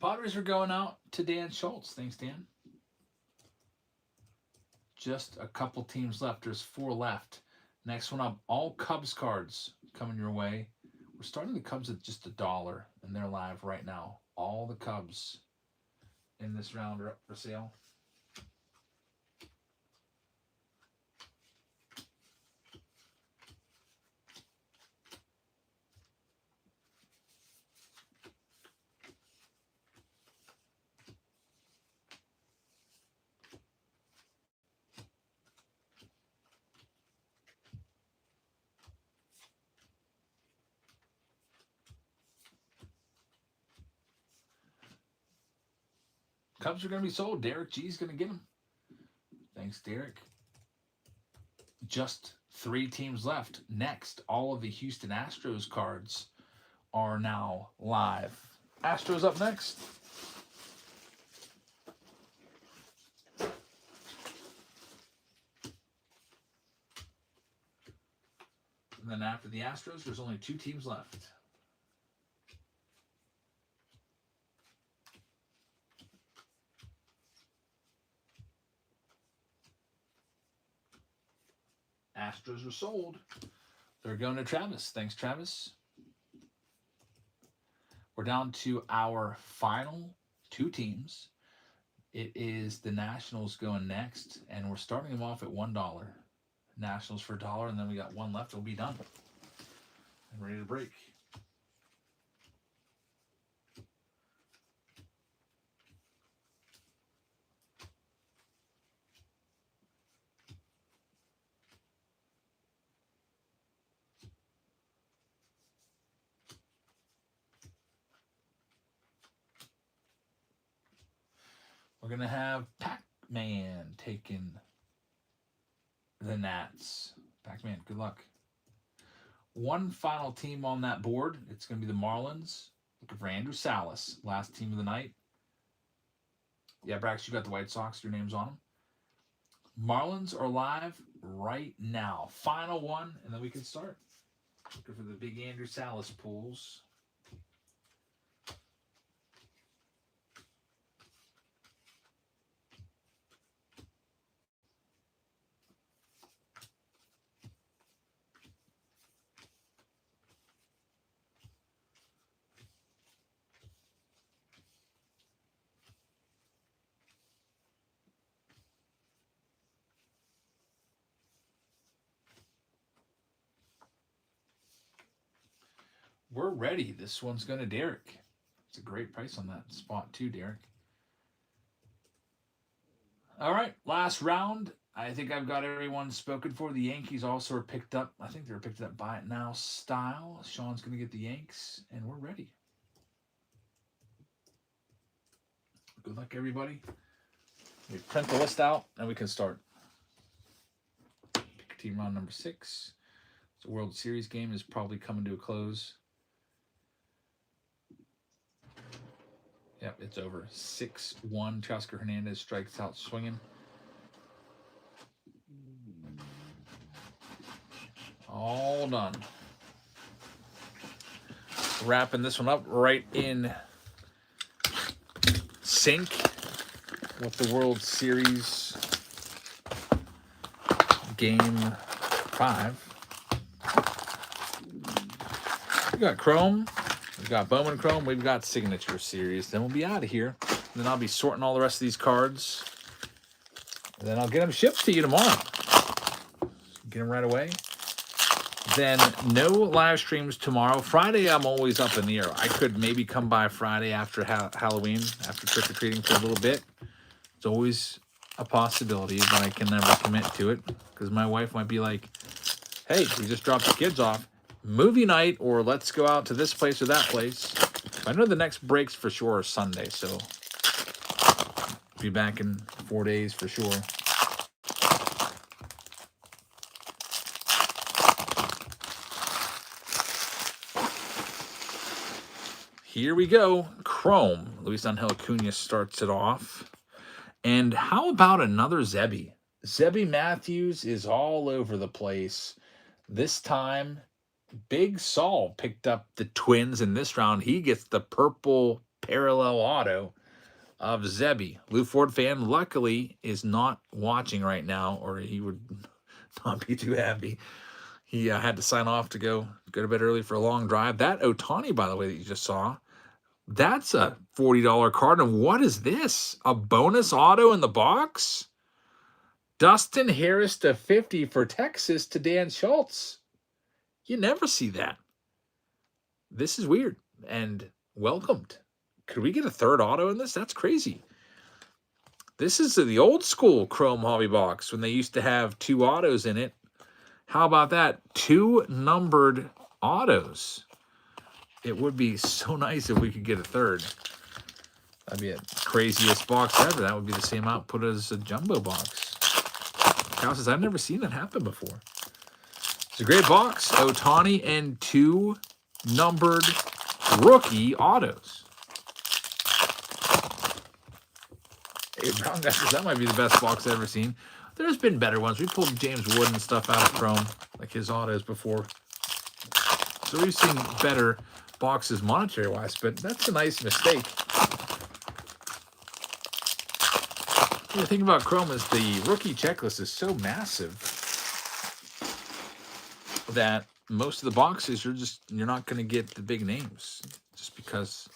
Padres are going out to Dan Schultz. Thanks, Dan. Just a couple teams left. There's 4 left. Next one up, all Cubs cards coming your way. We're starting the Cubs at just $1, and they're live right now. All the Cubs in this round are up for sale. Cubs are going to be sold. Derek G's going to get them. Thanks, Derek. Just 3 teams left. Next, all of the Houston Astros cards are now live. Astros up next. And then after the Astros, there's only 2 teams left. Astros are sold. They're going to Travis. Thanks, Travis. We're down to our final 2 teams. It is the Nationals going next, and we're starting them off at $1. Nationals for $1, and then we got 1 left. We'll be done. And ready to break. We're going to have Pac-Man taking the Nats. Pac-Man, good luck. 1 final team on that board. It's going to be the Marlins. Looking for Andrew Salas, last team of the night. Yeah, Brax, you got the White Sox. Your name's on them. Marlins are live right now. Final one, and then we can start. Looking for the big Andrew Salas pools. We're ready. This one's going to Derek. It's a great price on that spot too, Derek. All right, last round. I think I've got everyone spoken for. The Yankees also are picked up. I think they're picked up by it now style. Sean's going to get the Yanks, and we're ready. Good luck, everybody. We print the list out, and we can start. Pick team round number 6. The World Series game is probably coming to a close. Yep, it's over. 6-1. Teoscar Hernandez strikes out swinging. All done. Wrapping this one up right in sync with the World Series Game 5. We got Chrome. We've got Bowman Chrome. We've got Signature Series. Then we'll be out of here. And then I'll be sorting all the rest of these cards. And then I'll get them shipped to you tomorrow. Get them right away. Then no live streams tomorrow. Friday, I'm always up in the air. I could maybe come by Friday after Halloween, after trick-or-treating for a little bit. It's always a possibility, but I can never commit to it. Because my wife might be like, hey, we just dropped the kids off. Movie night, or let's go out to this place or that place. I know the next breaks for sure are Sunday, so be back in 4 days for sure. Here we go. Chrome. Luis Angel Acuna starts it off. And how about another Zebby? Zebby Matthews is all over the place. This time, Big Saul picked up the Twins in this round. He gets the purple parallel auto of Zebby. Lou Ford fan, luckily, is not watching right now, or he would not be too happy. He had to sign off to go to bed early for a long drive. That Otani, by the way, that you just saw, that's a $40 card. And what is this? A bonus auto in the box? Dustin Harris to 50 for Texas to Dan Schultz. You never see that. This is weird and welcomed. Could we get a third auto in this? That's crazy. This is the old school Chrome Hobby box when they used to have 2 autos in it. How about that? 2 numbered autos. It would be so nice if we could get a third. That'd be the craziest box ever. That would be the same output as a jumbo box. Cal says, I've never seen that happen before. It's a great box. Otani and 2 numbered rookie autos. Hey, Brown guy says, that might be the best box I've ever seen. There's been better ones. We pulled James Wood and stuff out of Chrome, like his autos before. So we've seen better boxes monetary-wise, but that's a nice mistake. The thing about Chrome is the rookie checklist is so massive that most of the boxes you're not going to get the big names just because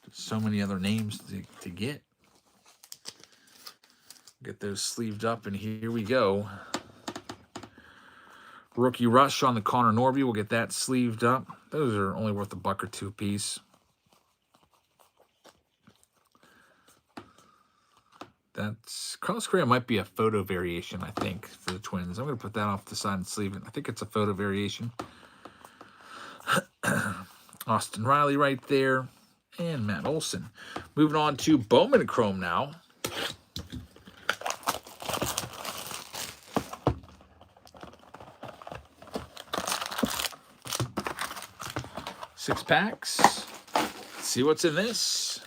there's so many other names to get. Get those sleeved up, and here we go. Rookie Rush on the Connor Norby. We'll get that sleeved up. Those are only worth $1 or $2 a piece. That's Carlos Correa might be a photo variation, I think, for the Twins. I'm going to put that off the side and sleeve it. I think it's a photo variation. Austin Riley right there, and Matt Olson. Moving on to Bowman Chrome now. Six packs. Let's see what's in this.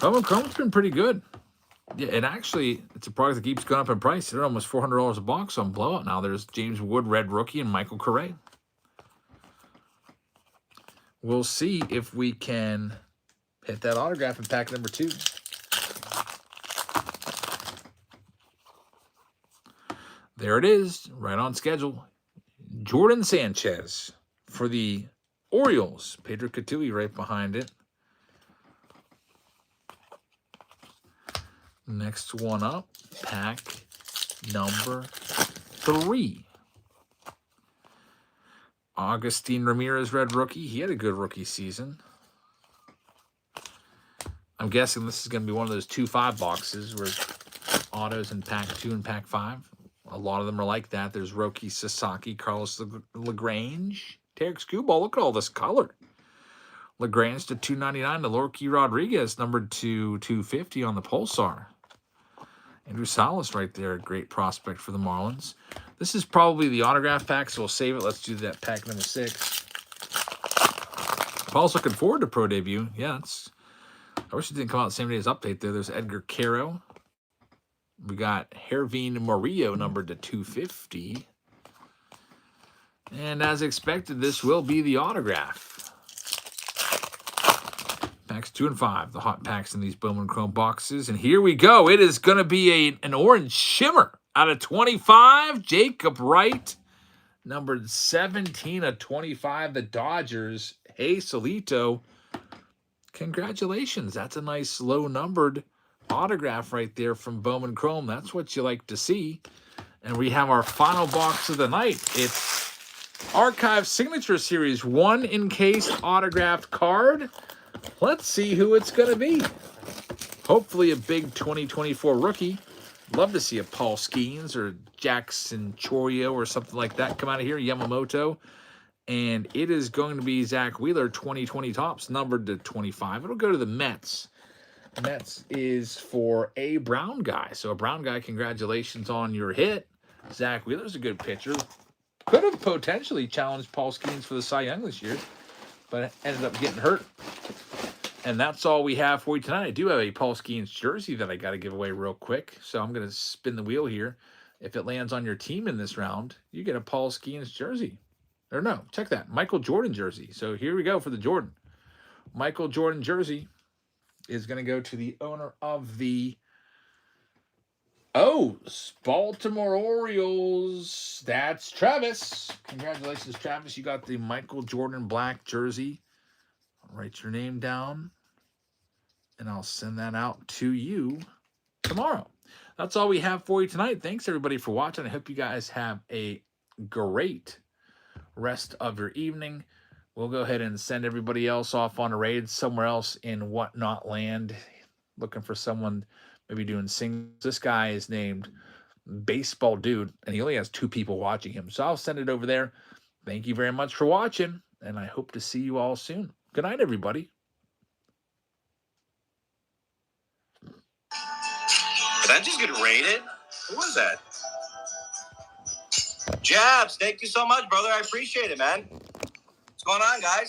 Bowman Chrome's been pretty good. Yeah, and actually, it's a product that keeps going up in price. They're almost $400 a box on blowout now. There's James Wood, red rookie, and Michael Correa. We'll see if we can hit that autograph in pack number 2. There it is, right on schedule. Jordan Sanchez for the Orioles. Pedro Catui right behind it. Next one up, pack number 3. Agustin Ramirez, red rookie. He had a good rookie season. I'm guessing this is going to be one of those 2-5 boxes where autos in pack 2 and pack 5. A lot of them are like that. There's Roki Sasaki, Carlos LaGrange, Tarek Skubal. Look at all this color. LaGrange to 299 to Lorky Rodriguez, numbered to 250 on the Pulsar. Andrew Salas right there, great prospect for the Marlins. This is probably the autograph pack, so we'll save it. Let's do that pack number 6. Paul's looking forward to pro debut. Yeah, I wish it didn't come out the same day as update there. There's Edgar Caro. We got Hervin Murillo, numbered to 250. And as expected, this will be the autograph. Packs 2 and 5, the hot packs in these Bowman Chrome boxes. And here we go. It is going to be an orange shimmer out of 25. Jacob Wright, numbered 17 of 25. The Dodgers. Hey, Solito. Congratulations. That's a nice low-numbered autograph right there from Bowman Chrome. That's what you like to see. And we have our final box of the night. It's Archive Signature Series 1 encased autographed card. Let's see who it's going to be. Hopefully a big 2024 rookie. Love to see a Paul Skeens or Jackson Chorio or something like that come out of here. Yamamoto. And it is going to be Zach Wheeler, 2020 tops, numbered to 25. It'll go to the Mets. Mets is for a Brown guy. So a Brown guy, congratulations on your hit. Zach Wheeler's a good pitcher. Could have potentially challenged Paul Skeens for the Cy Young this year, but ended up getting hurt. And that's all we have for you tonight. I do have a Paul Skeens jersey that I got to give away real quick. So I'm going to spin the wheel here. If it lands on your team in this round, you get a Paul Skeens jersey. Or no, check that. Michael Jordan jersey. So here we go for the Jordan. Michael Jordan jersey is going to go to the owner of the Baltimore Orioles. That's Travis. Congratulations, Travis. You got the Michael Jordan black jersey. I'll write your name down, and I'll send that out to you tomorrow. That's all we have for you tonight. Thanks, everybody, for watching. I hope you guys have a great rest of your evening. We'll go ahead and send everybody else off on a raid somewhere else in Whatnot Land, looking for someone maybe doing singles. This guy is named Baseball Dude, and he only has 2 people watching him. So I'll send it over there. Thank you very much for watching, and I hope to see you all soon. Good night, everybody. Did I just get raided? Who was that? Jabs, thank you so much, brother. I appreciate it, man. What's going on, guys?